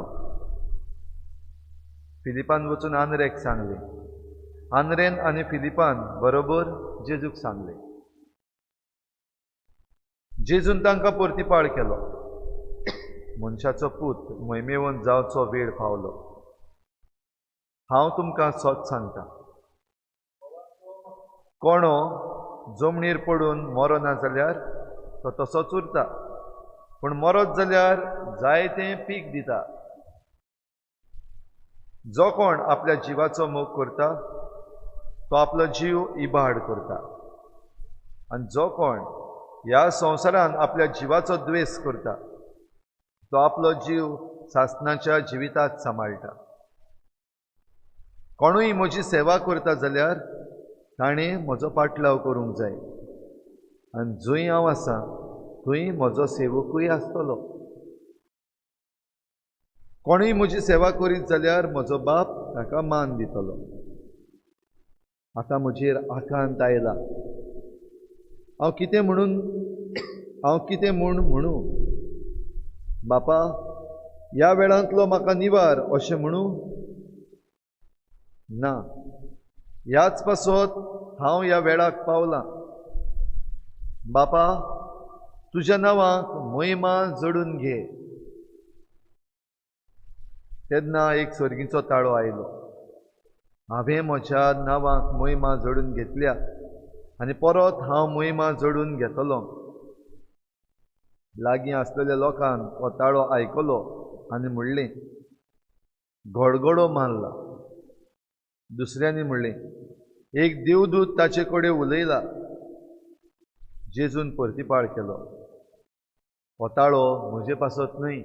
फिलिपान वचून आंद्रेक सांगले. आंद्रेन आनी फिलिपान बरोबर जेजूक सांगले. जेजून तांकां परतीपाळ केलो. मनशाचो पूत मोहिमेवन जावचो वेळ पावलो. हांव तुमकां सोच सांगता, कोणो जमनीर पडून मरो ना जाल्यार तो तसोच उरता, पूण मरत जाल्यार जायतें पीक दिता. जो कोण आपल्या जिवाचो मोग करता तो आपलो जीव इबाड करता, आनी जो कोण ह्या संवसारान आपल्या जिवाचो द्वेस करता तो आपलो जीव सासणाच्या जिवितांत सांबाळटा. कोणूय म्हजी सेवा करता जाल्यार ताणें म्हजो पाटलाव करूंक जाय, आनी जंय हांव आसां थंय म्हजो सेवकूय आसतलो. कोणूय म्हजी सेवा करीत जाल्यार म्हजो बाप ताका मान दितलो. आतां म्हजेर आकांत आयला. हांव कितें म्हूण म्हणूं? बापा, ह्या वेळांतलो म्हाका निवार अशें म्हणूं? ना, ह्याच पासत हांव ह्या वेळाक पावलां. बापा, तुज्या नांवाक महिमा जोडून घे. तेन्ना एक सर्गीचो ताळो आयलो. हांवें म्हज्या नांवाक महिमा जोडून घेतल्या आनी परत हांव महिमा जोडून घेतलों. लागीं आसलेल्या लोकांक हो ताळो आयकलो आनी म्हणलें, घडघडो मारला. दुसऱ्यांनी म्हणलें, एक देवदूत ताचे कडेन उलयला. जेजून परतीपाळ केलो, हो ताळो म्हजे पासत न्हय,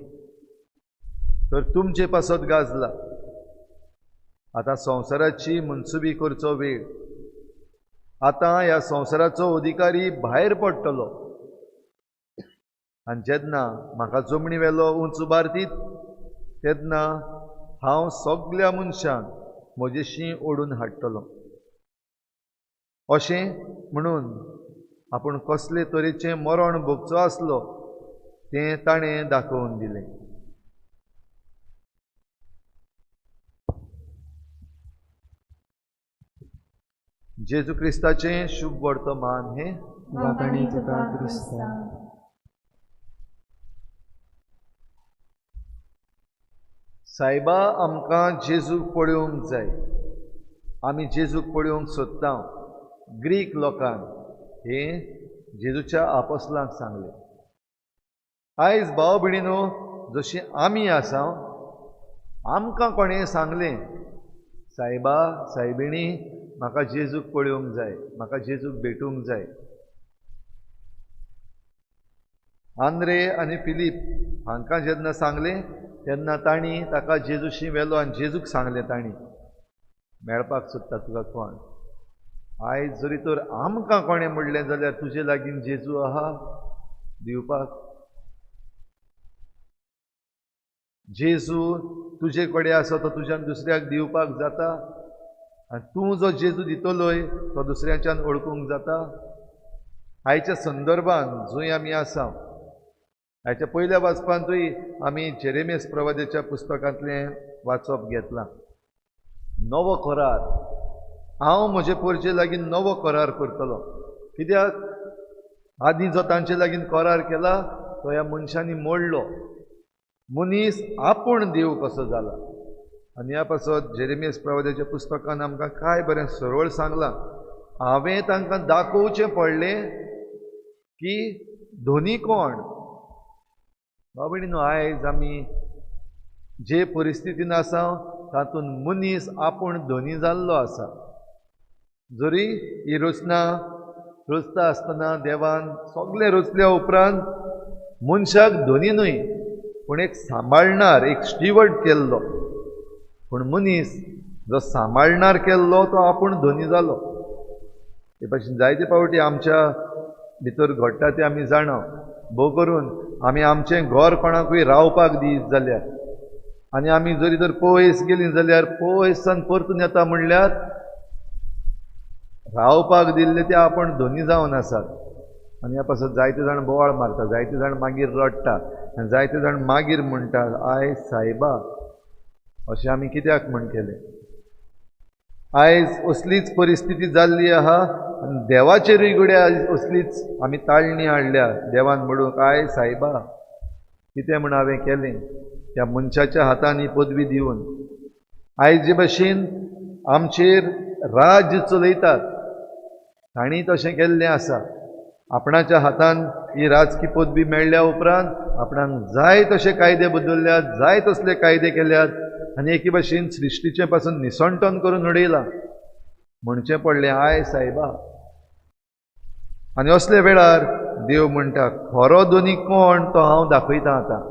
तर तुमचे पासत गाजला. आतां संवसाराची मनसुबी करचो वेळ. आतां ह्या संवसाराचो अधिकारी भायर पडटलो, आनी जेन्ना म्हाका जमनी वेलो उंच उबारतीत तेन्ना हांव सगल्या मनशांक म्हजेशी ओडून हाडटलो. अशें म्हणून आपूण कसले तरेचें मरण भोगचो आसलो तें ताणें दाखोवन दिलें. जेजू क्रिस्ताचें शुभ वर्तमान हें. वाकणी तुका क्रिस्ता. सायबा, आमकां जेजूक पळोवंक जाय. आमी जेजूक पळोवंक सोदता. ग्रीक लोकांक हें जेजूच्या आपोस्लांक सांगलें. आयज भाव भयणीनो, जशीं आमी आसा, आमकां कोणें सांगलें, सायबा, सायबिणी, म्हाका जेजूक पळोवंक जाय, म्हाका जेजूक भेटूंक जाय. आंद्रे आनी फिलीप हांकां जेन्ना सांगलें तेन्ना तांणी ताका जेजूशी व्हेलो आनी जेजूक सांगलें तांणी, मेळपाक सोदता तुका कोण? आयज जरी तर आमकां कोणें म्हणलें जाल्यार तुजे लागीं जेजू आहा दिवपाक. जेजू तुजे कडेन आसा तो तुज्यान दुसऱ्याक दिवपाक जाता, आनी तूं जो जेजू दितलोय तो दुसऱ्याच्यान ओळखूंक जाता. आयच्या संदर्भान जंय आमी आसा, आयच्या पयल्या वाचपांतूय आमी जेरेमियास प्रवादिच्या पुस्तकांतलें वाचप घेतला. नवो करार, हांव म्हजे पोरचे लागीं नवो करार करतलो. कित्याक आदीं जो तांचे लागीं करार केला तो ह्या मनशांनी मोडलो. मनीस आपूण देव कसो जाला. आनी ह्या पासत जेरेमियास प्रवाद्याच्या पुस्तकान आमकां काय बरें सरळ सांगलां. हांवें तांकां दाखोवचें पडलें की धोनी कोण. बाबडीनो, आयज आमी जे परिस्थितीन आसा तातूंत मनीस आपूण धोनी जाल्लो आसा. जरी ही रचना रचता आसतना देवान सगळें रचल्या उपरांत मनशाक धोनी न्हय पूण एक सांबाळणार, एक स्टिवर्ड केल्लो. पूण मनीस जो सांबाळणार केल्लो तो आपूण धोनी जालो. हे भाशेन जायते फावटी आमच्या भितर घडटा ते आमी जाणा. भोव करून आमी आमचें घर कोणाकूय रावपाक दीत जाल्यार आनी आमी जरी तर पयस गेलीं जाल्यार पयसान परतून येता म्हणल्यार रावपाक दिल्ले ते आपण धोनी जावन आसात. आनी ह्या पासत जायते जाण बोवाळ मारता, जायते जाण मागीर रडटा आनी जायते जाण मागीर म्हणटा, आयज सायबा अशें आमी कित्याक म्हण केलें. आयज असलीच परिस्थिती जाल्ली आहा आनी देवाचेरूय घडये असलीच आमी ताळणी हाडल्या. देवान म्हणूंक, आय सायबा कितें म्हण हांवें केलें त्या मनशाच्या हातान ही पदवी दिवन. आयज जे भाशेन आमचेर राज्य चलयतात तांणी तशें केल्लें आसा. आपणाच्या हातान ही राजकी पदवी मेळ्ळ्या उपरांत आपणाक जाय तशे कायदे बदलल्यात, जाय तसले कायदे केल्यात आनी एके भाशेन सृश्टीचे पासून निसंटन करून उडयलां. म्हणचें पडलें, आय सायबा. आनी असले वेळार देव म्हणटा, खरो धोनी कोण तो हांव दाखयतां आतां.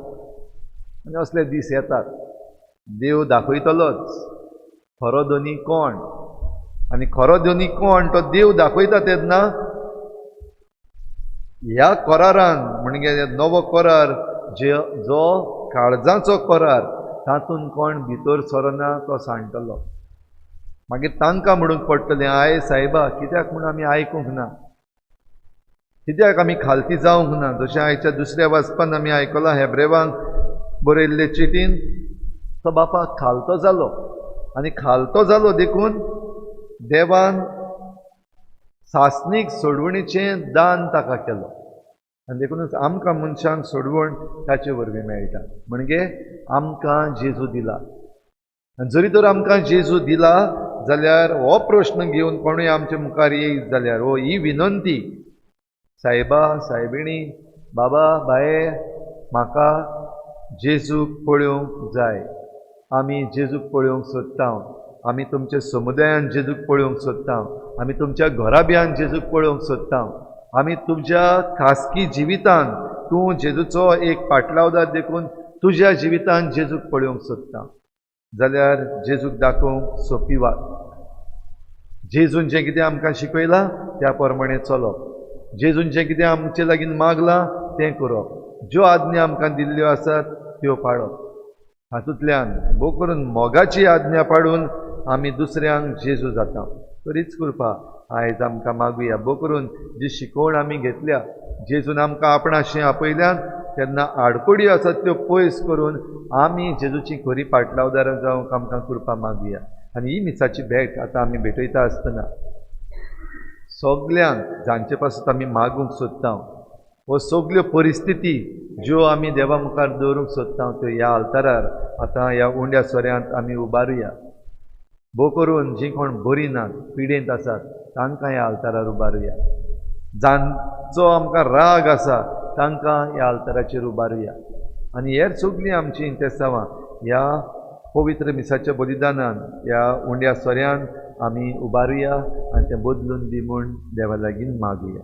आनी असले दीस येतात, देव दाखयतलोच खरो धोनी कोण. आनी खरो धोनी कोण तो देव दाखयता तेन्ना ह्या करारान म्हणजे नवो करार जो काळजाचो करार तातूंत कोण भितर सरना तो सांगतलो. मागीर तांकां म्हणूंक पडटलें, आय सायबा कित्याक म्हूण आमी आयकूंक ना, कित्याक आमी खालती जावंक ना. जशें आयच्या दुसऱ्या वाचपान आमी आयकलां हेब्रेवांक बरयल्ले चिटीन, तो बापाक खालतो जालो आनी खालतो जालो देखून देवान सासणीक सोडवणीचें दान ताका केलो. आनी देखूनच आमकां मनशांक सोडवण ताचे वरवीं मेळटा. म्हणजे आमकां जेजू दिला. आनी जरी तर आमकां जेजू दिला जाल्यार हो प्रश्न घेवन कोणूय आमचे मुखार येयत जाल्यार हो ही विनंती, सायबा सायबिणी, बाबा बाये, म्हाका जेजूक पळोवंक जाय. आमी जेजूक पळोवंक सोदता. आमी तुमच्या समुदायान जेजूक पळोवंक सोदता. आमी तुमच्या घराब्यान जेजूक पळोवंक सोदता. आमी तुमच्या खासगी जिवितान तूं जेजूचो एक पाटलावदार देखून तुज्या जिवितान जेजूक पळोवंक सोदता. जाल्यार जेजूक दाखोवंक सोपी वात. जेजून जें कितें आमकां शिकयलां त्या प्रमाणे चलप. जेजून जें कितें आमचे लागीं मागलां तें करप. ज्यो आज्ञा आमकां दिल्ल्यो आसात त्यो पाळप. हातूंतल्यान भोव करून मोगाची आज्ञा पाळून आमी दुसऱ्यांक जेजू जाता. तरीच कृपा आयज आमकां मागुया. भोव करून जी शिकवण आमी घेतल्या, जेजून आमकां आपणाशें आपयल्यान तेन्ना आडकोडी आसात त्यो पयस करून आमी जेजूची खरी पाटलावदारां जावंक आमकां कृपा मागुया. आनी ही मिसाची भेट आतां आमी भेटयता आसतना सगल्यांक जांचे पासून आमी मागूंक सोदता, हो सगल्यो परिस्थिती ज्यो आमी देवा मुखार दवरूंक सोदता त्यो ह्या आल्तारार आतां ह्या उंड्या सोऱ्यांत आमी उबारुया. भोव करून जीं कोण बरीं नात, पिडेंत आसात, तांकां ह्या आल्तारार उबारुया. जांचो आमकां राग आसा तांकां ह्या आल्ताराचेर उबारुया. आनी हेर सगळीं आमचीं इंतेसांवां ह्या पवित्र मिसाच्या बलिदानान ह्या उंड्या सोऱ्यान आमी उबारुया आनी तें बदलून दी म्हूण देवा लागीं मागुया.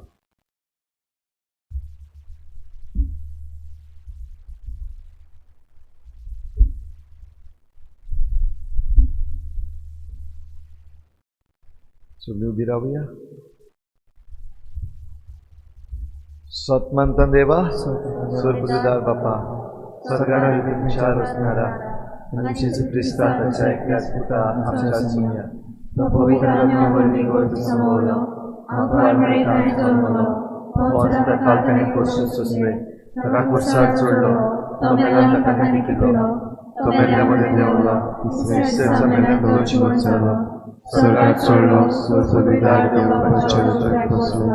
सगळीं उबी रावया. सतमंत देवा, स्वर्गदार बापा, स्वर्गार विचार असणारा आणि जेजू ख्रिस्ता त्याच्या एकल्याच पुता आमच्या सुनिया तो पवित्र आत्म्यावरवी गोड समवलो आंखवार मरे ताणे जन्मलो पोचता कालकाने कोर्स सोसले ताका कुर्सार चोडलो तो मेला ताका केलो तो मेल्ल्यामध्ये देवला इस्रेलचा मेल्ल्याकडे जीवन झाला स्वर्गात चढलो स्वर्गविदार देवळाच्या चरणात बसलो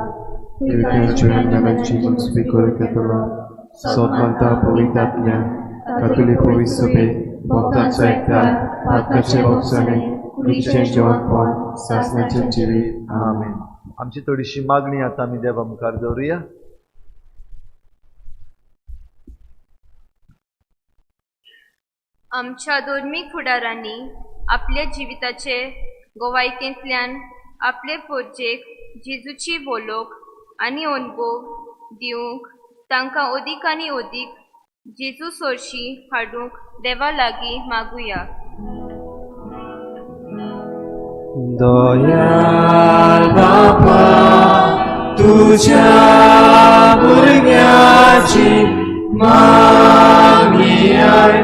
देवतेच्या ज्ञानाची पण स्वीकार केला स्वतंत्र पवित्रात्म्या कातोलिक पवित्र सभे भक्तांचा एकता पातकाचे भक्षणे कुडीचे जेवणपण सासण्याचे जिवीत आमेन. आमची थोडीशी मागणी आता आम्ही देवा मुखार दवरुया. आमच्या धर्मीक फुडारांनी आपल्या जिविताचे गोवायकेंतल्यान आपले पोरजेक जेजूची वळख आनी अनुभव दिवंक तांकां अदीक आनी अदीक जेजू सोरशी हाडूंक देवा लागीं मागुया. दयाल बापा तुझ्या भुरग्याची मागणी आय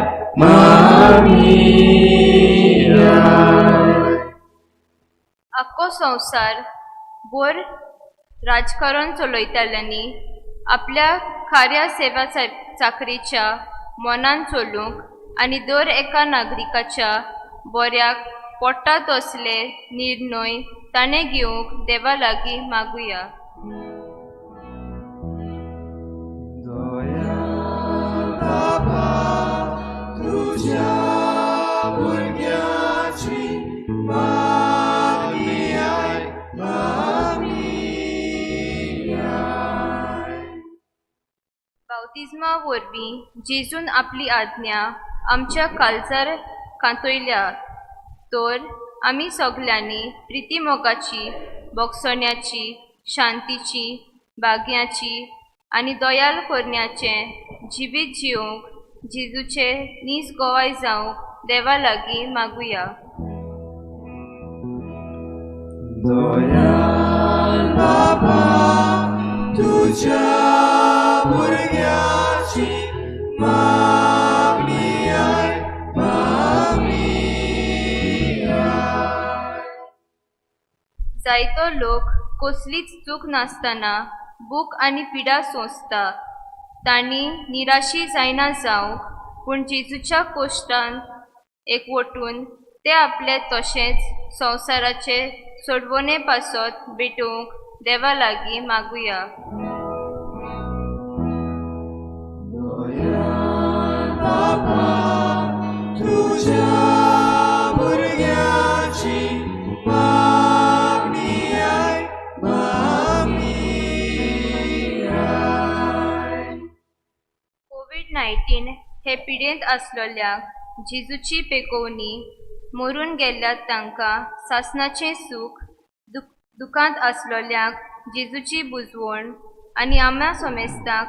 आख्खो संवसार बोर राजकारण चलयताल्यांनी आपल्या खाऱ्या सेवा चाकरीच्या मनान चलूंक आनी दर एका नागरिकाच्या बऱ्याक पडटात असले निर्णय ताणें घेवंक देवा लागीं मागुया. तुझ्या भुरग्याची मागणी आय बावतिजमा वरवीं जेजून आपली आज्ञा आमच्या काळजार कांतयल्या तर आमी सगल्यांनी प्रिती मोगाची भोगसण्याची शांतीची भाग्याची आनी दयाल करण्याचें जिवीत जिवंक जेजूचे नीज गोवाय जावंक देवा लागीं मागुया. दयाल बाबा तुझ्या भुरग्याची मागणी आय जायतो लोक कसलीच चूक नासतना बूक आनी पिडा सोंसता. तांणी निराशी जायना जावंक पूण जेजूच्या कोश्टान एकवटून ते आपले तशेंच संवसाराचे सोडवणे पासत भेटोवंक देवा लागीं मागुया. तुझ्या भुरग्याची कोविड-19 हे पिडेंत आसलेल्यांक जेजूची पेकोवणी मरून गेल्ल्या तांकां सासणाचें सूख दुखांत आसलेल्यांक जेजूची बुजवण आनी आम्या समेस्तांक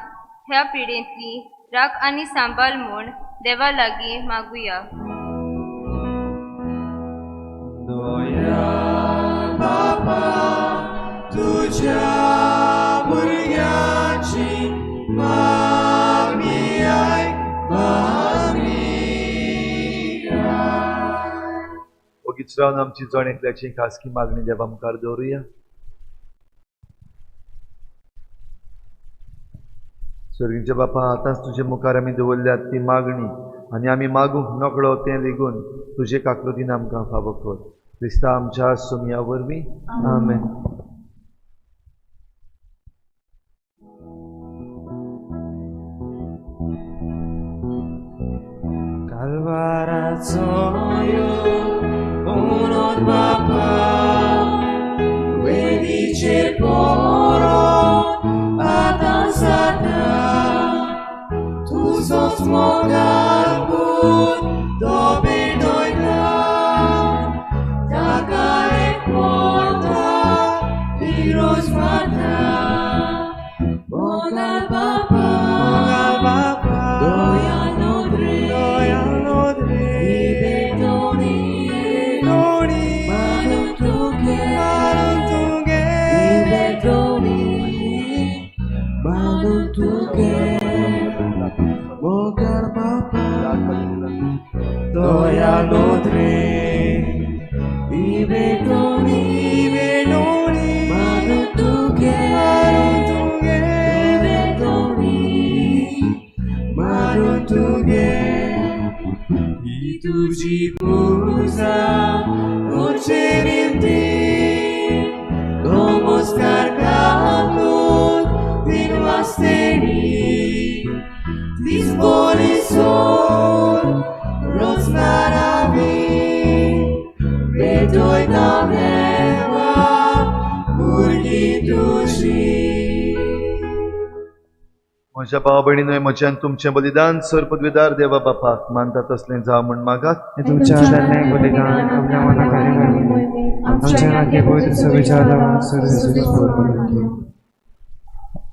ह्या पिडेंतली राख आनी सांबाळ म्हूण देवा लागीं मागुया. दयाल बापा तुझ्या भुरग्याची मागणी आय ओगीच रावन आमची जण एकल्याची खासगी मागणी देवा मुखार दवरुया. स्वर्गीचे बापा आतांच तुजे मुखार आमी दवरल्यात ती मागणी आनी आमी मागूंक नकळो तें लेगून तुजे काकुतीन आमकां फावो कर. क्रिस्ता आमच्या सुमया वरवीं आमेन. Calvarazo unor bapa Vedice poro adanzata Tu sos mogar put dobe doida Dagare quota virus mata Mogar bapa Doya nodre Doya nodre Ibe doni Manu tuge Ibe doni Manu tuge तुझी पूजा उच्चरिते नमस्कार काकून दिन वाचतेनी दिसबोली सोड रोजनारावी बेटोयता देवा भुरगी तुझी. म्हज्या भाव भयणींनो, म्हज्यान तुमचें बलिदान सर पदवीदार देवा बापाक मानता तसलें जावं म्हण मागात. तुमच्या आदरणे बलिदान आपल्या मनात आमच्या लागी पवित्र सभेच्या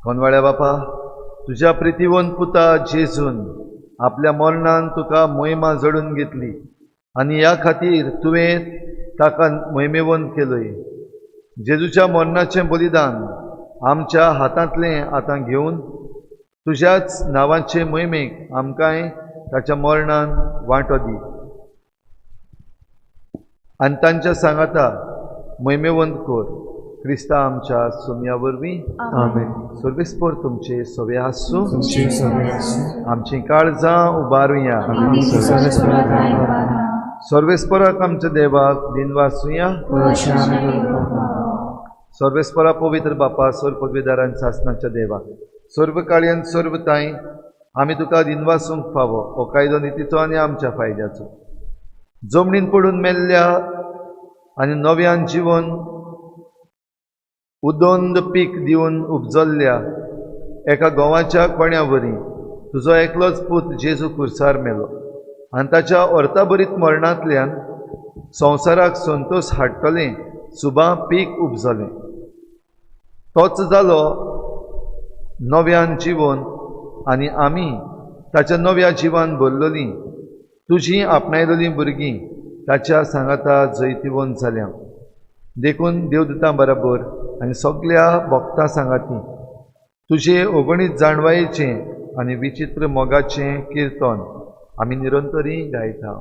कोनवाड्या बापा, तुझ्या प्रितीवंत पुता जेजून आपल्या मरणान तुका मोहिमा जडून घेतली आनी ह्या खातीर तुवें ताका मोहिमेवंत केलय. जेजूच्या मरणाचें बलिदान आमच्या हातांतलें आतां घेवन तुझ्याच नांवाचे मोहिमेक आमकांय ताच्या मरणान वांटो दी आनी तांच्या सांगाता मोहिमेवंत कोर. क्रिस्ता आमच्या सोम्या वरवीं. आमेन. सर्वेस्पर तुमचे सोवे आसूं. आमची काळजां उबारुया. सर्वेस्पराक आमच्या देवाक दिन वाचुया. सर्वेस्परा पवित्र बापा, सर पदवीदारांच्या सासणाच्या देवा, सर्व काळयेन सर्व ताई आमी तुका दिन वाचूंक फावो हो कायदो नितीचो आनी आमच्या फायद्याचो. जमनीन पडून मेल्ल्या आनी नव्यान जीवन उदोंद पीक दिवन उपजल्ल्या एका गोवाच्या कोण्या वरी तुजो एकलोच पूत जेजू कुर्सार मेलो आनी ताच्या अर्थाभरीत मरणांतल्यान संवसाराक संतोश हाडटलें सुबां पीक उपजलें. तोच जालो नव्यान जीवन आनी आमी ताच्या नव्या जिवान भरलेलीं तुजीं आपणायलेलीं भुरगीं ताच्या सांगाता जैतिवंत जाल्या. देखून देवदूतां बरोबर आनी सगळ्या भक्तां सांगाती तुजे अगणीत जाणवायेचें आनी विचित्र मोगाचें किर्तन आमी निरंतरी गायता.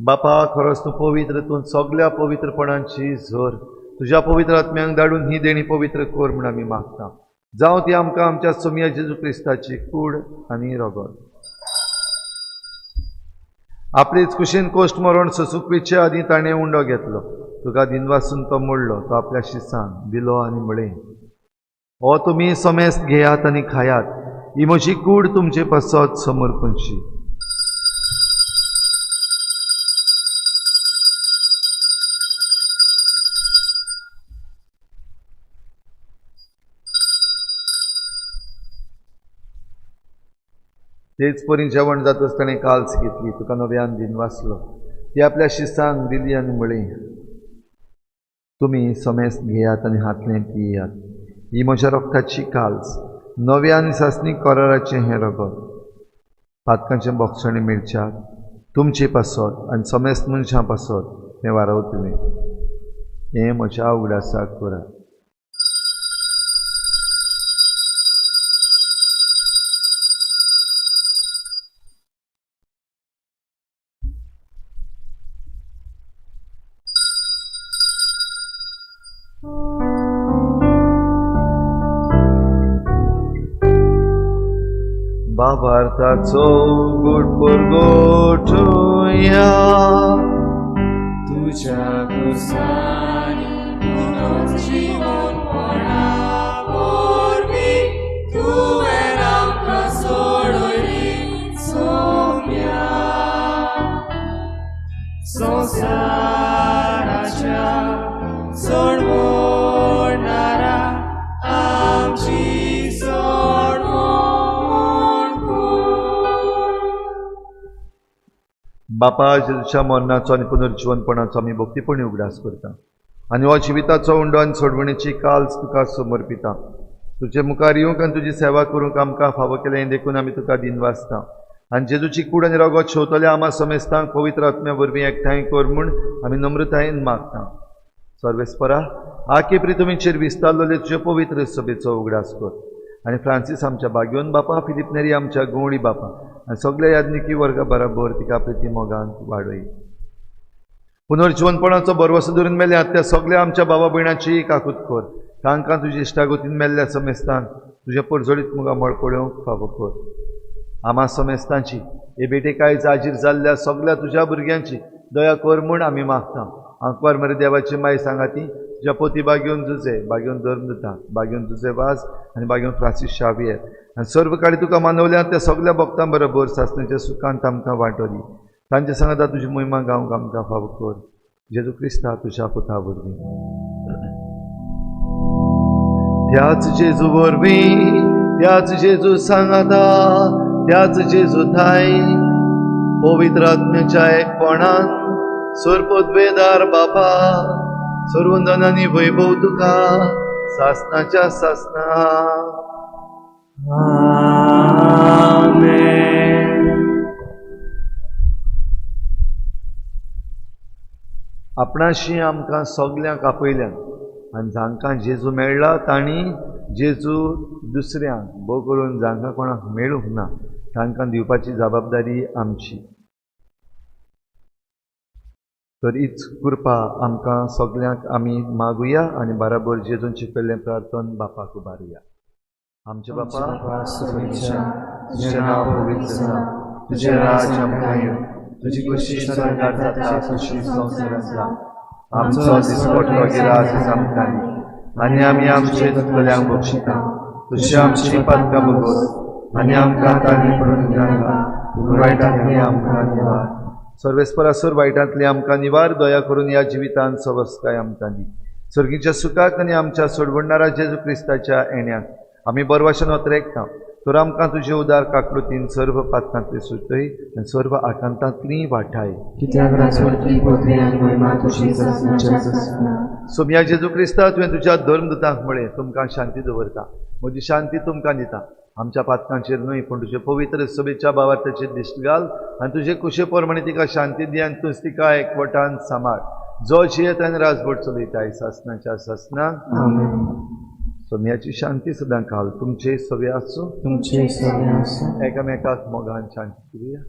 बापा, खरोच तूं पवित्र, तूं सगळ्या पवित्रपणांची झर तुज्या पवित्र आत्म्यांक धाडून ही देणी पवित्र कोर म्हूण आमी मागता. जावं ती आमकां आमच्या सोम्या जेजू क्रिस्ताची कूड आनी रगत. आपलीच कुशीन कोश्ट मरण ससुकवीचे आदी ताणें उंडो घेतलो. तुका दिन वाचून तो मोडलो. तो आपल्या शिसांक दिलो आनी म्हळें, हो तुमी समेस्त घेयात आनी खायात. ही म्हजी कूड तुमचे पासत समर्पणशी. तेच परी जेवण जातच ताणें काल्स घेतली. तुका नव्यान दिन वाचलो. ती आपल्या शिसांक दिली आनी म्हळें, तुमी समेस्त घेयात आनी हातलें पियात. ही म्हज्या रक्ताची काल्स, नव्या आनी सासणी कराराचें हें रगत. पातकांचें बोगसणें मेळच्याक तुमचे पासत आनी समेस्त मनशां पासत हें वारव तुवें. हें म्हज्या उगडासाक करात. आभारताचो गुटपूर गोठुया तुझ्या कुसानी जीवनपणा वरवीं तुवें आमकां सोडली सोम्या संवसाराच्या सोडवणारा आमची सोडवण कर. बापा जेजूच्या मरणाचो आनी पुनर्जीवनपणाचो आमी भक्तीपणी उगडास करता आनी हो जिविताचो उंडो आनी सोडवणेची काल्स तुका समर्पिता. तुजे मुखार येवंक आनी तुजी सेवा करूंक आमकां फावो केलें देखून आमी तुका दिनवासता आनी जेजूची कूड आनी रगत शेवतल्या आमा समेस्तांक पवित्र आत्म्या वरवीं एकठांय कर म्हूण आमी नम्रतायेन मागता. सर्वेस्परा आखे प्रितुमीचेर विस्तारलेले तुजे पवित्र सभेचो उगडास कर आनी फ्रांसीस आमच्या बागयोन बापा, फिलिप नेरी आमच्या गवळी बापा आनी सगळ्या याज्ञिकी वर्गा बराबर तिका प्रिती मोगान वाडय. पुनर्जीवनपणाचो बरवसो धरून मेल्यात त्या सगळ्या आमच्या भावा भयणाची काकूत कर. तांकां तुजी इश्टागतीन मेल्ल्या समेस्तांक तुजे परजोडीत मुगा मळपड्योंक फावो कर. आमा समेस्तांची हे बेटेकाय जाजीर जाल्ल्या सगळ्या तुज्या भुरग्यांची दया कर म्हूण आमी मागता. आंकवार मरे देवाची माय सांगाती तुज्या पोती बागेवन जुजे, बागेवन धर्म दिता, बागेवन जुजे वाज आनी बागेवन फ्रांसीस शावियर आनी सर्व काळी तुका मानवल्या त्या सगळ्या भक्तां बरोबर सासणेच्या सुखांत आमकां वांटोली. तांचे सांगाता तुजी महिमा गावंक आमकां फावो कर. जेजू क्रिस्ता तुज्या पुता वरवीं. त्याच जेजू वरवीं, त्याच जेजू सांगाता, त्याच जेजू थाय पवित्र आत्म्याच्या एकपणान सोरपोतवेदार बापा सर्वंदन आनी वैभव तुका सासणाच्या सासणा. आपणाशी आमकां सगल्यांक आपयल्यान आनी जांकां जेजू मेळ्ळा तांणी जेजू दुसऱ्यांक भोव करून जांकां कोणाक मेळूंक ना तांकां दिवपाची जबाबदारी आमची. तर हीच कृपा आमकां सगल्यांक आमी मागुया आनी बराबर जेजून शिकयल्लें प्रार्थन बापाक उबारुया. आमचे बापा तुजें नांव पवित्र जावं, तुजें राज आमकां येवं, तुजी खुशी स्वर्गांत जाता तशी संवसारांत जावं. आमचो दिसपटलो गिरास आमकां दी आनी आमी आमचे दुखल्यांक बक्षिता. तुजी आमची पातकां बगोस आनी आमकां तारणी पडून नाका, पूण वायटांतली आमकां निवार. सर्वेस्परासुर वायटांतली आमकां निवार. दया करून ह्या जिवितांत सवस्ताय आमकां दी. सर्गीच्या सुखाक आनी आमच्या सोडवणारा जेजू क्रिस्ताच्या येण्याक आमी बरवाशेन वतरेकता. तर आमकां तुजे उदार काकलुतीन सर्व पातकांतली सुटय आनी सर्व आकांतांतली वाटाय. सोम्या जेजू क्रिस्ता तुवें तुज्या धर्मदूतांक म्हळें तुमकां शांती दवरता, म्हजी शांती तुमकां दिता. आमच्या पातकांचेर न्हय पूण तुजे पवित्र सभेच्या भावार्थाचेर दिश्ट घाल आनी तुजे कुशे प्रमाणे तिका शांती दी आनी तूंच तिका एकवटान सांबाळ. जो जियेत आनी राजभट चलयताय सासणाच्या सासणाक. सोम्याची शांती सदां घाल. तुमचे सवे आसूं, तुमचे सवे आसूं. एकामेकाक मोगान शांती करुया.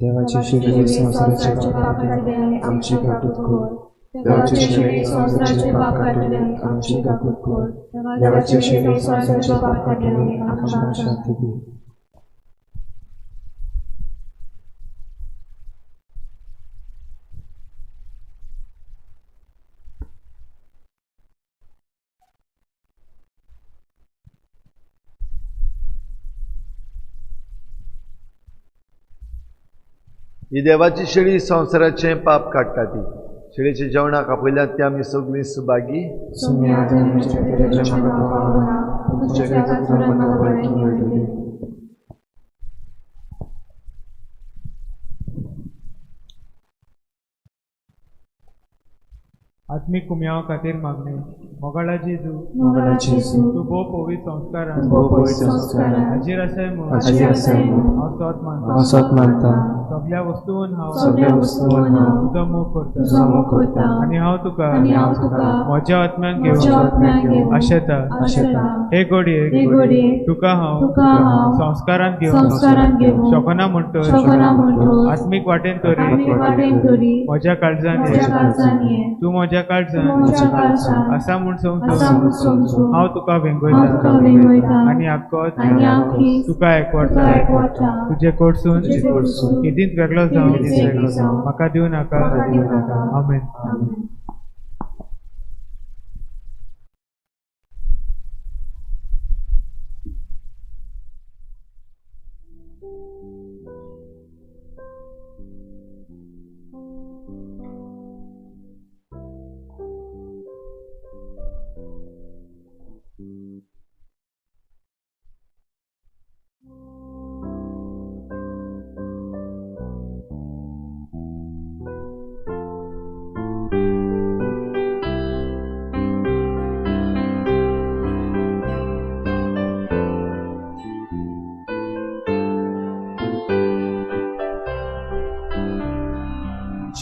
देवाची शिडी संसाराचे पाप काढले आमची काकूत खोल. देवाची शिडी संसाराचे पाप काढले आमची काकूत खोल. देवाची शिडी संसाराचे पाप काढले आमकां शांती दी. ही देवाची शेळी संवसाराचें पाप काडटा ती. शेळीच्या जेवणाक आपयल्यात ते आमी सगळीं सुभागी. आत्मीक कुम्याव खातीर मागणे. मोगाळा जेजू तूं भोव पवित्र संस्कारान हाजीर आसाय म्हूण हांव सोत मानता. सगळ्या वस्तूंत हांव तुजो मोग करता आनी हांव तुका म्हज्या आत्म्याक घेवन आशेता. हे घडयेक तुका हांव संस्कारान घेवन शोकना म्हणटोच आत्मीक वाटेन तरी म्हज्या काळजान तूं म्हज्या काळजान म्हज्या काळजान आसा म्हूण आसा म्हूण समजूं. हांव तुका हांव तुका वेंगयता. वेंगयता आनी आख्खोत आनी आख्खीच तुका एकवटा. तुजे कडसून केदींच वेगळो जावं म्हाका दिवं नाका. आमेन.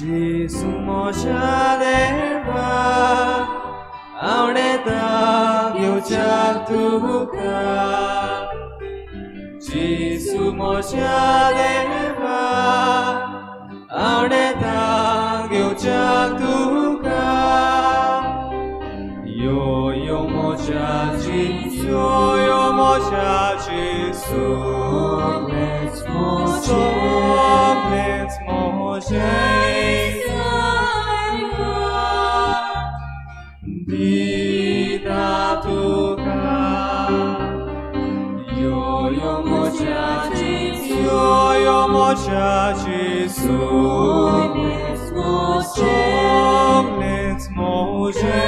Gesù moja deva auneta gyocha tuka. Gesù moja deva auneta gyocha tuka. Yo moja Gesù, yo moja Gesù. Let's moja. Dita tuka, yo moja Gesù, yo moja Gesù. Let's moja.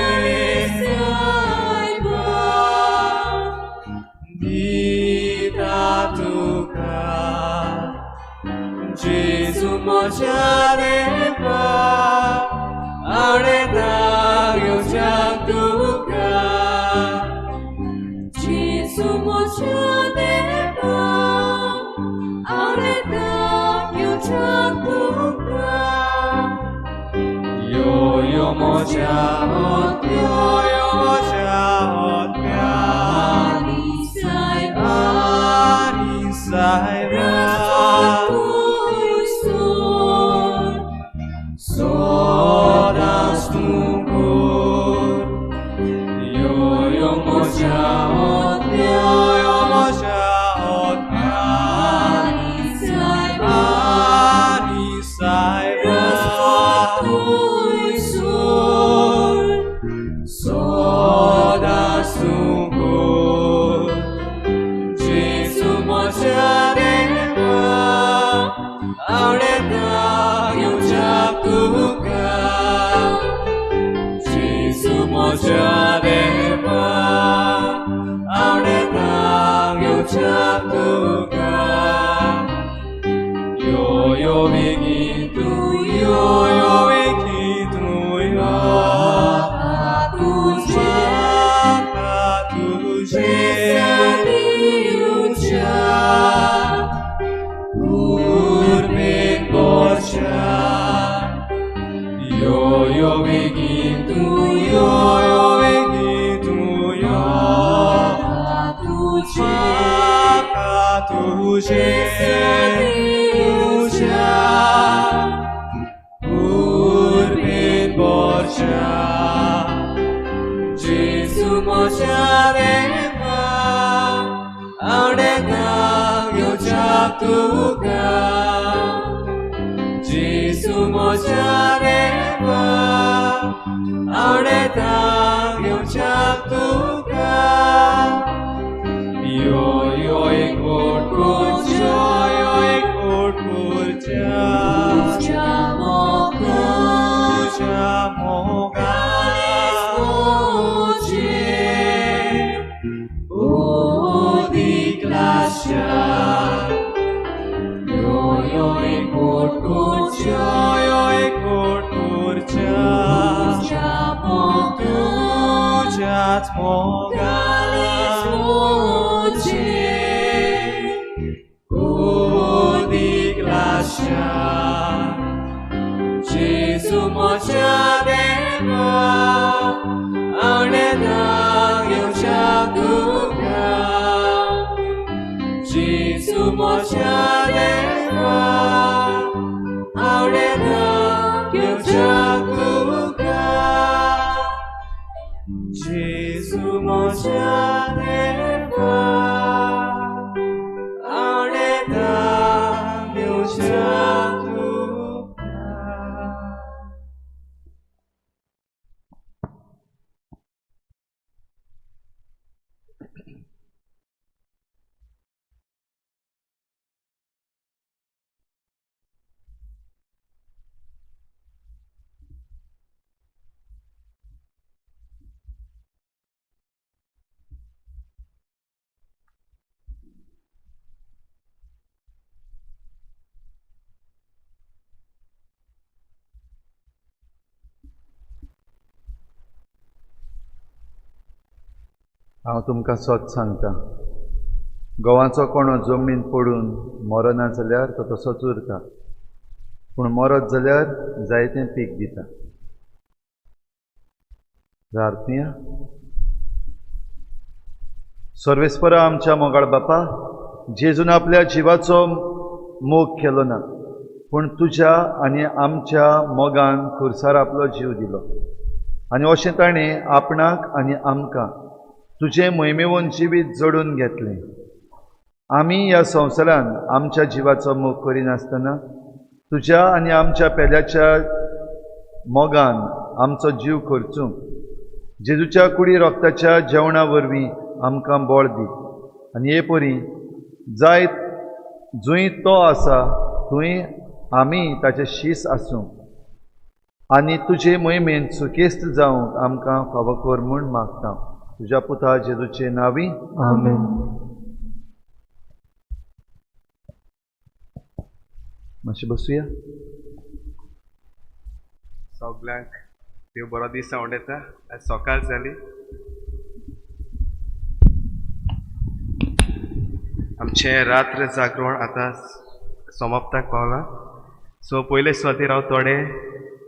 Dita tuka, Gesù moja deva, auneta gyocha tuka. Gesù moja deva, auneta gyocha tuka. Yo moja hot, yo moja hot, Anisai Sodas tungur, yo moja hot, yo moja hot, Anisai Sodas tungur, Gesù moja deva, auneta gyocha tuka. Gesù moja deva, auneta gyocha tuka. Yo begitu, yo begitu, yo Urmen borcha, yo begitu, yo begitu, yo Urmen borcha, Gesù moja deva, auneta gyocha tuka. Gesù moja deva, auneta gyocha tuka. Yo ekot korja, yo ekot korja. Tuja moga, o diklasya. Yo ekot korja, yo ekot korja. Tujat moga, o diklasya. Gesù moja deva, auneta gyocha tuka. Gesù moja deva, auneta gyocha tuka. म्हज्या देवा आवडेता घेवच्या तुका. हांव तुमकां सत सांगता, गंवाचो कोणो जमनीन पडून मरना जाल्यार तो तसोच उरता, पूण मरत जाल्यार जायतें पीक दिता. प्रार्थना. सर्वेस्परा आमच्या मोगाळ बापा, जेजून आपल्या जिवाचो मोग केलो ना, पूण तुज्या आनी आमच्या मोगान खुर्सार आपलो जीव दिलो, आनी अशें ताणें आपणाक आनी आमकां तुजें मोहिमेवून जिवीत जोडून घेतलें. आमी ह्या संवसारान आमच्या जिवाचो मोग करिनासतना तुज्या आनी आमच्या पेल्याच्या मोगान आमचो जीव खर्चूंक जेजूच्या कुडी रोगताच्या जेवणा वरवीं आमकां बळ दी. आनी हे परी जायत जूंय तो आसा थंय आमी ताचे शीस आसूं आनी तुजे मोहिमेंत सुकेस्त जावंक आमकां फावो कर म्हूण मागता. तुज्या पुता जेजूचे नांवी. आमेन. मातशें बसुया. सगळ्यांक देव बरो दीस आवडेता. आज सकाळ जाली. आमचें रात्र जागरण आतां समाप्ताक पावलां. सो पयले सुवातेर हांव थोडे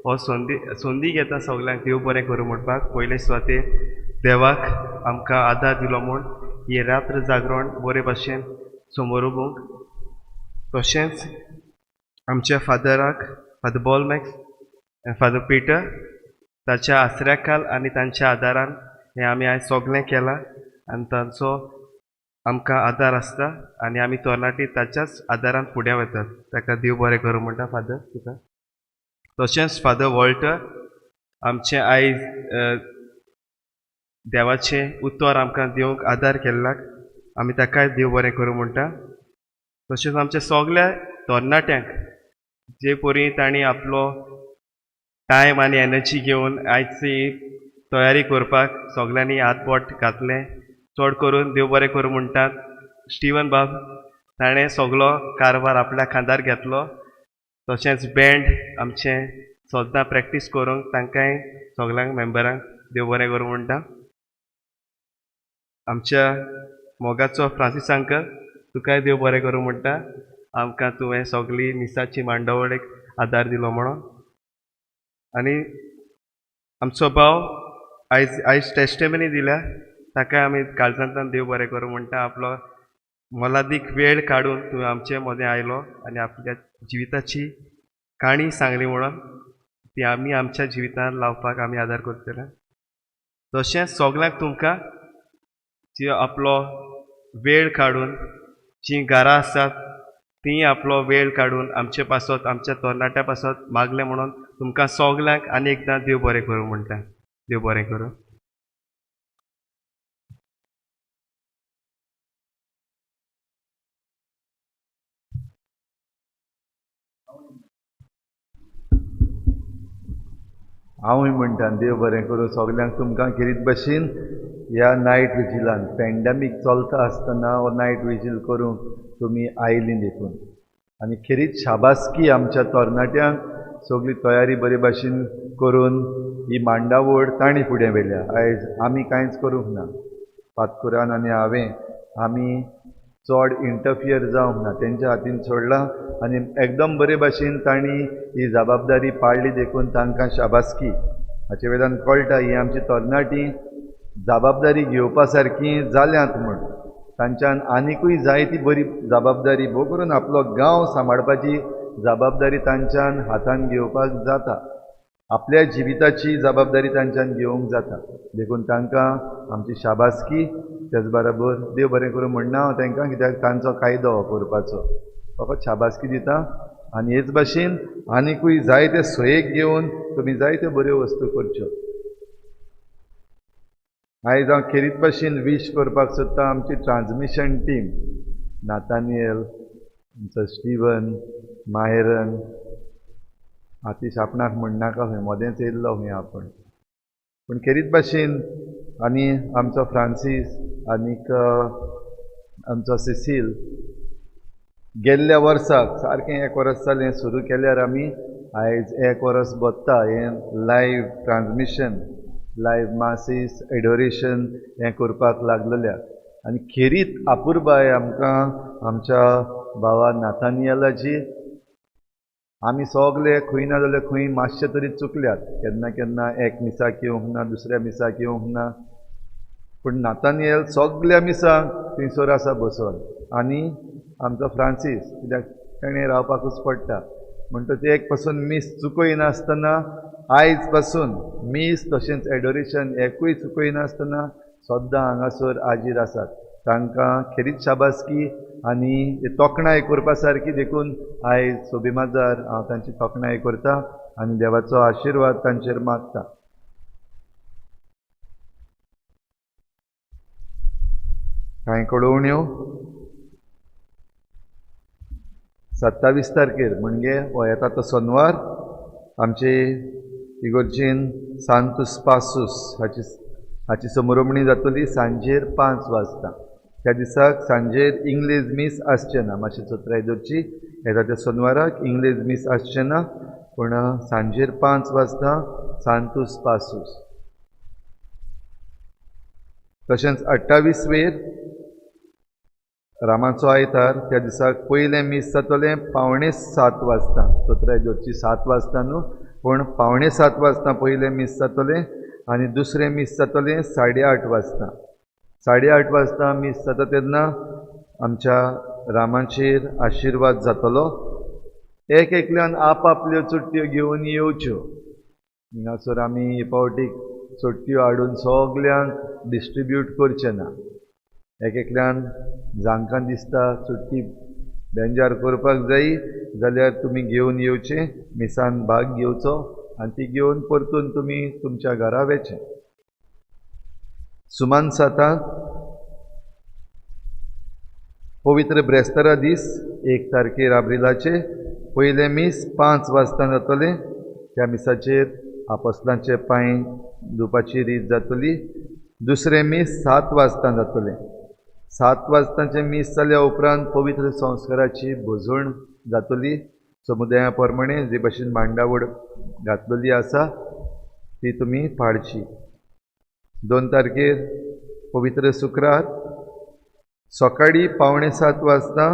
हो संदी घेता सगळ्यांक देव बरें करूं म्हणपाक. पयले सुवातेर देवाक आमकां आदार दिलो म्हूण ही रात्र जागरण बरे भाशेन समोर उबोवंक. तशेंच आमच्या फादराक, फादर बॉलमॅक्स, फादर पिटर, ताच्या आसऱ्याखाल आनी तांच्या आदारान हें आमी आयज सगळें केलां आनी तांचो आमकां आदार आसता आनी आमी तरणाटी ताच्याच आदारान फुडें वतात. ताका देव बरें करूं म्हणटा फादर तुका. तशेंच फादर वॉल्टर आमचें आयज देवाचें उतर आमकां दिवंक आदार केल्ल्याक आमी ताकाय देव बरें करूं म्हणटा. तशेंच आमच्या सगळ्या तरणाट्यांक जे परी तांणी आपलो टायम आनी एनर्जी घेवन आयची तयारी करपाक सगळ्यांनी हातबोट घातलें. चड करून देव बरें करूं म्हणटात. स्टीवन बाब ताणें सगळो कारभार आपल्या खांदार घेतलो. तशेंच बँड आमचें सद्दां प्रॅक्टीस करूंक तांकांय सगळ्यांक मेंबरांक देव बरें करूं म्हणटा. आमच्या मोगाचो फ्रांसीस अंकल तुकाय देव बरें करूं म्हणटा. आमकां तुवें सगळी मिसाची मांडावळेक आदार दिलो म्हणून. आनी आमचो भाव आयज टेस्टिमनी दिल्या ताका आमी काळजांतल्यान देव बरें करूं म्हणटा. आपलो मोलादीक वेळ काडून तुवें आमचे मदें आयलो आनी आपल्या जिविताची काणी सांगली म्हणून ती आमी आमच्या जिवितांत लावपाक आमी आदार करतले. तशेंच सगळ्यांक तुमकां जी आपलो वेळ काडून जीं घरां आसात तीं आपलो वेळ काडून आमचे पासत आमच्या तरणाट्या पासत मागलें म्हणून तुमकां सगळ्यांक आनी एकदां देव बरें करूं म्हणटा. देव बरें करूं. हांवूय म्हणटा देव बरें करूं सगळ्यांक तुमकां. खेरीत भाशेन ह्या नायट विजिलान पॅन्डेमीक चलता आसतना हो नायट विजील करूंक तुमी आयलीं देखून. आनी खेरीत शाबासकी आमच्या तरणाट्यांक सगळी तयारी बरे भाशेन करून ही मांडावळ तांणी फुडें व्हेल्या. आयज आमी कांयच करूंक ना. पातकुरान आनी हांवें आमी चड इंटरफियर जावंक ना. तेंच्या हातीन सोडलां आनी एकदम बरे भाशेन तांणी ही जबाबदारी पाळली देखून तांकां शाबासकी. हाचे वेळान कळटा ही आमची तरणाटी जबाबदारी घेवपा सारकी जाल्यांत म्हूण. तांच्यान आनिकूय जायती बरी जबाबदारी भोव करून आपलो गांव सांबाळपाची जबाबदारी तांच्यान हातान घेवपाक जाता. आपल्या जिविताची जबाबदारी तांच्यान घेवंक जाता, देखून तांकां आमची शाबासकी त्याच बरोबर देव बरें करूं म्हणना हांव तांकां, कित्याक तांचो कायदो हो करपाचो, फकत शाबासकी दिता. आनी हेच भाशेन आनिकूय जायते सोयेक घेवन तुमी जायत्यो बऱ्यो वस्तू करच्यो. आयज हांव खेरीत भाशेन वीश करपाक सोदता आमची ट्रान्समिशन टीम, नातानियल, आमचो स्टीवन, माहेरन, आतिश आपणाक म्हणनाका खंय मोदेंच येयल्लो खंय आपण, पूण खेरीत भाशेन आनी आमचो फ्रांसीस आनीक आमचो सिसील गेल्ल्या वर्साक सारकें 1 वर्स जालें सुरू केल्यार आमी आयज 1 वर्स बत्ता हें लायव्ह ट्रान्समिशन, लायव्ह मासीस, एडोरेशन हें करपाक लागलेल्या. आनी खेरीत आपुरबाय आमकां आमच्या भावा नातानियलाची, आमी सगळे खंय ना जाल्यार खंय मातशे तरी चुकल्यात, केन्ना केन्ना एक मिसाक येवंक ना, दुसऱ्या मिसाक येवंक ना, पूण नातानियल सगळ्या मिसाक थंयसर आसा बसून. आनी आमचो फ्रांसीस, कित्याक ताणें रावपाकूच पडटा, म्हणटच एक पासून मीस चुकयनासतना आयज पासून मीस तशेंच एडोरेशन एकूय चुकयनासतना सद्दां हांगासर हाजीर आसात. तांकां खेरीत शाबासकी आनी तोखणाय करपा सारकी, देखून आयज सोबीमाजार हांव तांची तोखणाय करता आनी देवाचो आशिर्वाद तांचेर मागता. कांय कळोवण्यो. 27 तारखेर म्हणजे हो येता तो शेनवार आमचे इगोर्जेन सांतूस पासूस हाची समोरमणी जातली सांजेर 5 वाजता. त्या दिसाक सांजेर इंग्लीज मीस आसचे ना, मातशी चोत्राय धरची, येता त्या शेनवाराक इंग्लीज मीस आसचे ना, पूण सांजेर 5 वाजता सांतूस पासूस. तशेंच 28 वेर रामाचो आयतार, त्या दिसाक पयलें मीस जातलें 6:45 वाजता, चोत्राय धरची 7 वाजता न्हू, पूण 6:45 वाजता पयलें मीस जातलें आनी दुसरें मीस जातलें 8:30 वाजता. 8:30 वाजता मीस जाता तेन्ना आमच्या रामाचेर आशिर्वाद जातलो. एक एकल्यान आपआपल्यो चुट्ट्यो घेवन येवच्यो. हिंगासर आमी पावटीक चुट्ट्यो हाडून सगल्यांक डिस्ट्रिब्यूट करचे ना. एक एकल्यान जांकां दिसता चुट्टी बेंजार करपाक जायी जाल्यार तुमी घेवन येवचें, मिसान भाग घेवचो आनी ती घेवन परतून तुमी तुमच्या घरा वेचें. सुमान 7 पवित्र ब्रेस्तारा दीस 1 तारखेर एप्रिलाचे पयलें मीस 5 वाजता जातलें. त्या मिसाचेर आपोस्तलांचे पांय धुवपाची रीत जातली. दुसरें मीस 7 वाजता जातलें. 7 वाजताचें मीस जाल्या उपरांत पवित्र संस्काराची भोजवण जातली. समुदाया प्रमाणे जे भाशेन मांडावळ घातलेली आसा ती तुमी पाळची. 2 तारखेर पवित्र शुक्रार सकाळीं 6:45 वाजता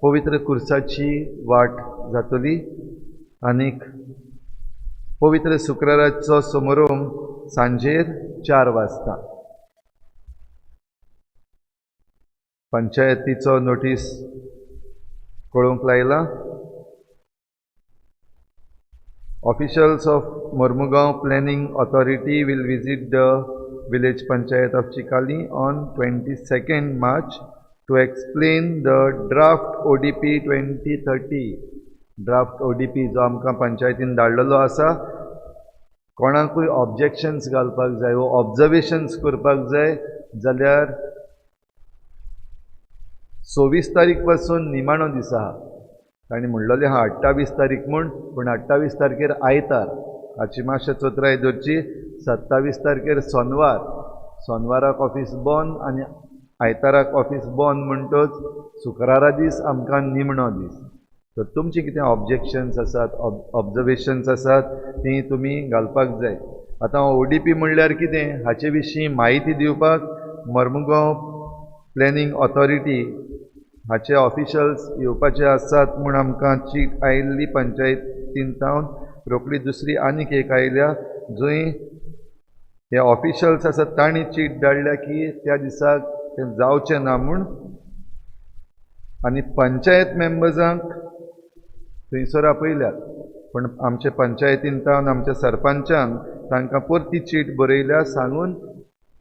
पवित्र कुर्साची वाट जातली आनीक पवित्र शुक्राराचो समारोप सांजेर 4 वाजता. पंचायतीचो नोटीस कळोवंक लायला. Officials of Mormugaon Planning Authority will visit the village panchayat of Chicalim on 22nd March to explain the draft ODP 2030. Draft ODP जो आमकां पंचायतीन धाडलेलो आसा, कोणाकूय ऑब्जेक्शन्स घालपाक जाय वो ऑब्जर्वेशन्स करपाक जाय जाल्यार 26 तारीख पासून निमाणो दीस आहा. तांणी म्हणलेलें आहा 28 तारीख म्हूण, पूण 28 तारखेर आयतार, हाची मातशें चोत्राय धरची. 27 तारखेर सोनवाराक ऑफीस बंद आनी आयताराक ऑफीस बंद म्हणटच शुक्रारा दीस आमकां निमणो दीस. तर तुमची कितें ऑब्जेक्शन्स आसात, ऑब्जर्वेशन्स आसात ती तुमी घालपाक जाय. आतां ODP म्हणल्यार कितें हाचे विशीं म्हायती दिवपाक मोर्मुगांव प्लॅनिंग ऑथॉरिटी हाचे ऑफिशल्स येवपाचे आसात म्हूण आमकां चीट आयिल्ली पंचायतीन तावन. रोखडी दुसरी आनीक एक आयल्या जंय हे ऑफिशल्स आसात तांणी चीट धाडल्या की त्या दिसाक तें जावचें ना म्हूण, आनी पंचायत मेंबर्सांक थंयसर आपयल्यात. पण आमचे पंचायतींतान आमच्या सरपंचान तांकां परती चीट बरयल्या सांगून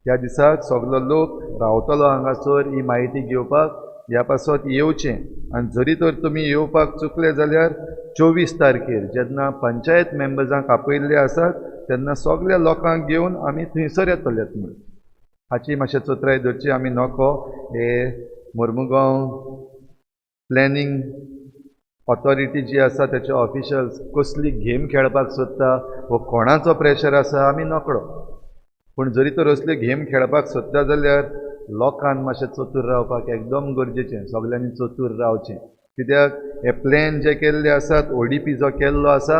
ह्या दिसाक सगलो लोक रावतलो हांगासर ही म्हायती घेवपाक ह्या पासत येवचें. आनी जरी तर तुमी येवपाक चुकले जाल्यार 24 तारखेर जेन्ना पंचायत मेंबर्सांक आपयल्ले आसात तेन्ना सगल्या लोकांक घेवन आमी थंयसर येतलेत म्हूण. हाची मातशें चोत्राय धरची. आमी नोको हे मोर्मुगांव प्लॅनिंग ऑथॉरिटी जी आसा तेचे ऑफिशल्स कसली गेम खेळपाक सोदता वो कोणाचो प्रेशर आसा आमी नकळो. पूण जरी तर असल्यो गेम खेळपाक सोदता जाल्यार लोकांन मातशें चतूर रावपाक एकदम गरजेचें. सगल्यांनी चतूर रावचें. कित्याक हे प्लॅन जे केल्ले आसात ODP जो केल्लो आसा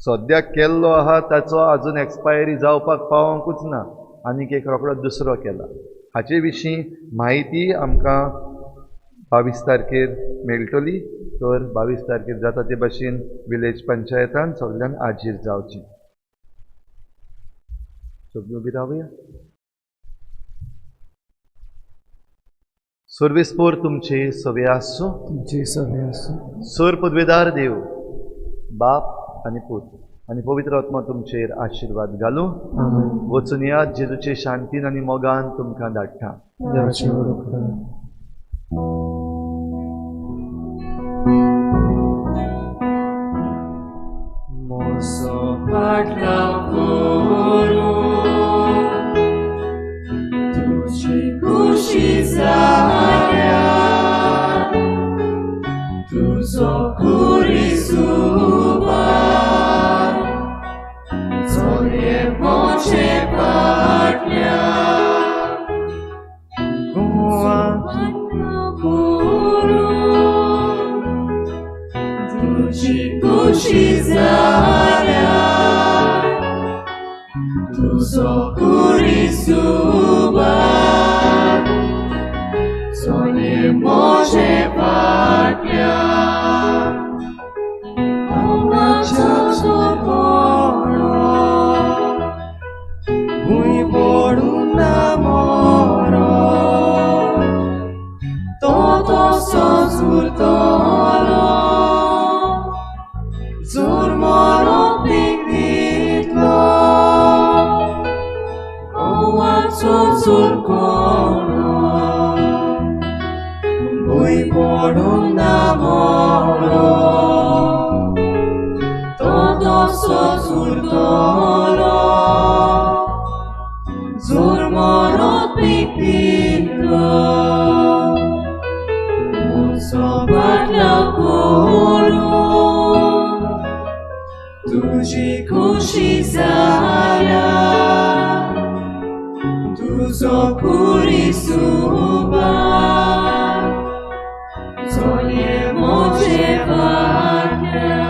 सद्याक केल्लो आहा ताचो आजून एक्सपायरी जावपाक पावोंकूच ना. आनीक एक रोखडो दुसरो केला. हाचे विशीं म्हायती आमकां 22 तारखेर मेळटली. तर 22 तारखेर जाता ते भाशेन विलेज पंचायतान सगळ्यांक हाजीर जावचें. सगळीं उबी रावया. सर्वेस्पोर तुमचे सवे आसूं. तुमचे सवे आसूं. सर पदवेदार देव बाप आनी पूत आनी पवित्र आत्मा तुमचेर आशिर्वाद घालूं. वचून यात जेजूचे शांतीन आनी मोगान तुमकां धाडटा. देवाची वडोवणी करा. मोसो फाटला करू तुझी खुशी जाल्या तुझो खुरीस उबार चोये मोचे फाटल्या गोवा करू तुझी खुशी जाल्या तुझो खुरीस उबार चोये मोचे फाटल्या भूंय पडून ना मोरो तो तसो झुरतलो झुर मोरो पिकनितलो ओवाचो झुर कोणो भूंय पडून ना मोरो तसो झुरतलो झुर मोरोत पिकनितलो मोसो फाटलो करून तुझी खुशी जाल्या तुझो खुरीस उबार चोये मोचे फाटल्या.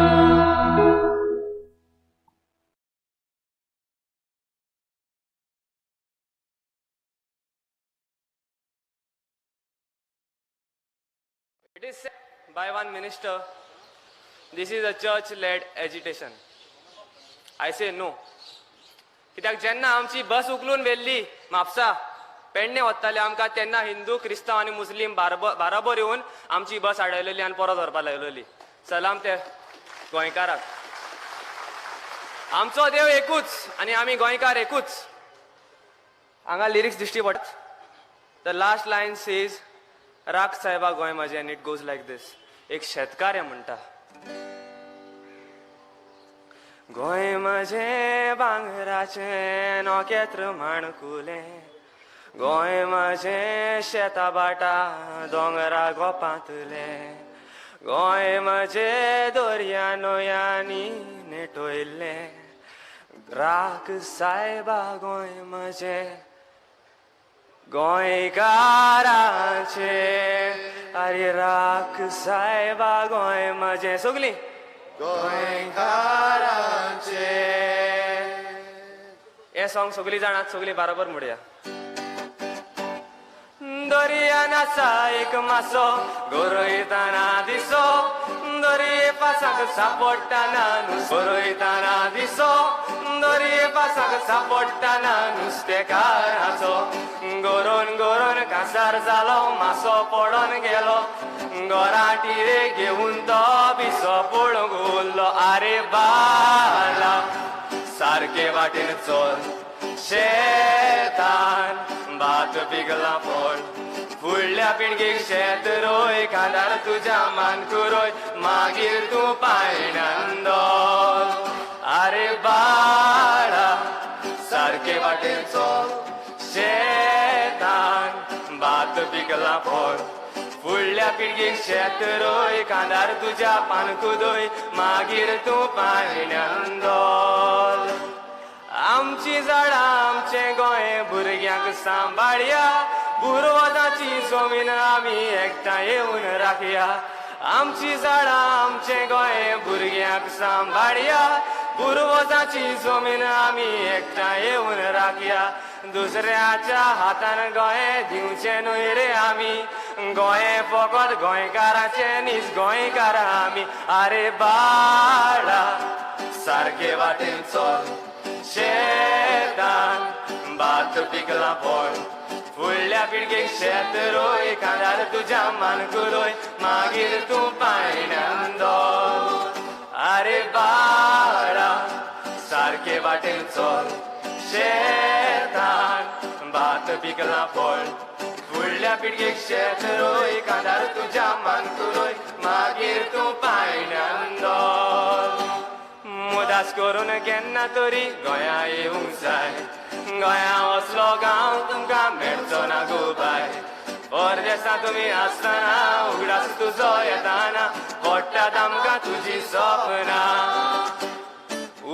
It is said by one minister, this is a church-led agitation. I say no. कित्याक जेन्ना आमची बस उखलून व्हेल्ली म्हापसा पेडणे वताले आमकां तेन्ना हिंदू क्रिस्तांव आनी मुस्लीम बाराबर येवन आमची बस आडयलेली आनी परत व्हरपाक लायलेली. सलाम ते गोंयकाराक. आमचो देव एकूच आनी आमी गोंयकार एकूच. हांगा लिरिक्स दिश्टी पडटा. द लास्ट लायन सेज राख साहेबा गोंय म्हजें एंड इट गोज लायक दीस. एक शेतकार म्हणटा गोंय म्हजें भांगराचें नोकेत्र माणकुलें गोंय म्हजें शेता बाटा दोंगरा गोपांतलें गोंय म्हजें दर्या नोयांनी नेटोयल्लें राख सायबा गोंय म्हजें गोंयकाराचें आरे राख सायबा गोंय म्हजें. सगलीं गोंयकाराचें. हे सॉंग सगलीं जाणात. सगलीं बरोबर म्हणया. दर्यान आसा एक मासो गरोयताना दिसो दर्ये पासाक सापडटाना गरोयताना दिसो दर्ये पासाक सापडटाना नुस्तेकाराचो गोरोन गोरोन कांसार जालो मासो पडोन गेलो गोराटी घेऊन तो बिसो पडूंक उरलो आरे बाला सारके वाटेन चल शेतान भात पिकला पड फुडल्या पिणगेक शेत रोय कांदार तुज्या मानकू रोय मागीर तूं पायण्यान दोल आरे बाळा सारके वाटेन चल शेतान भात पिकला पड फुडल्या पिळगेक शेत रोय कांदार तुज्या पानकू दोय मागीर तूं पायण्यान दोल आमची झाडां आमचे गोंय भुरग्यांक सांबाळया पुर्वजांची जमीन आमी एकठांय येवन राखया आमची झाडां आमचे गोंय भुरग्यांक सांबाळया पुर्वजांची जमीन आमी एकठांय येवन राखया दुसऱ्याच्या हातान गोंय दिवचें न्हय रे आमी गोंय फकत गोंयकारांचे न्हीच गोंयकार आमी आरे बाळा सारके वाटेन चल शेतान भात पिकला पड फुडल्या पिळगेक शेत रोय कांदार तुज्या मानकू रोय मागीर तूं पायण्यान दोल आरे बाळा सारके वाटेन चल शेतान भात पिकला पड फुडल्या पिळगेक शेत रोय कांदार तुज्या मानकू रोय मागीर तूं पायण्यान दोल मुदास करून केन्ना तरी गोंया येवंक जाय गोंया वचलो गांव तुमकां मेळचो ना गो बाय परदेसांत तुमी आसतना उगडास तुजो येताना पडटात आमकां तुजी सपनां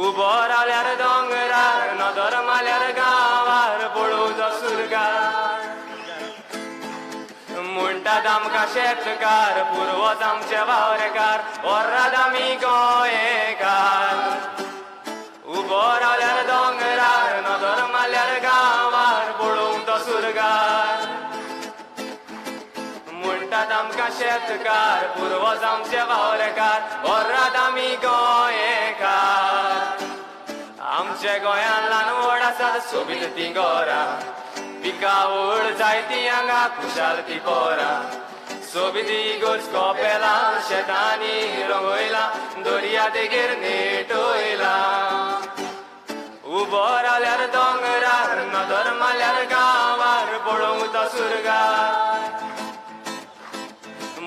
उबो रावल्यार दोंगरार नदर मारल्यार गांवार पळोवचो सुरगार म्हणटात आमकां शेतकार पुर्वज आमचे वावरेकार ओर्राद आमी गोंयकार उबो रावल्यार दोंगरार नदर मारल्यार गांवार पळोवंक तो सुरगार म्हणटात आमकां शेतकार पुर्वज आमचे वावरेकार ओर्राद आमी गोंयकार आमचे गोंयांत ल्हान व्हड आसात सोबीत तीं घरां पिकावळ जायतीं हांगा खुशाल तीं पोरां सोबीत इगोर्ज कपेलां शेतांनी रंगयलां दर्या देगेर नेटयलां उबो रावल्यार दोंगरार नदर मारल्यार गांवार पळोवंक तो सुरगार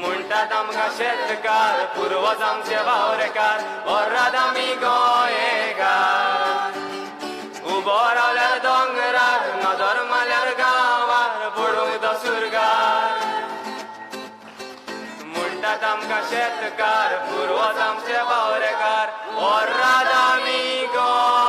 म्हणटात आमकां शेतकार पुर्वज आमचे वावरेकार ओर्राद आमी गोंयकार उबो रावल्यार दोंगरार नदर मारल्यार गांवार पळोवंक तो सुरगार म्हणटात आमकां शेतकार पुर्वज आमचे वावरेकार ओर्राद आमी गोंय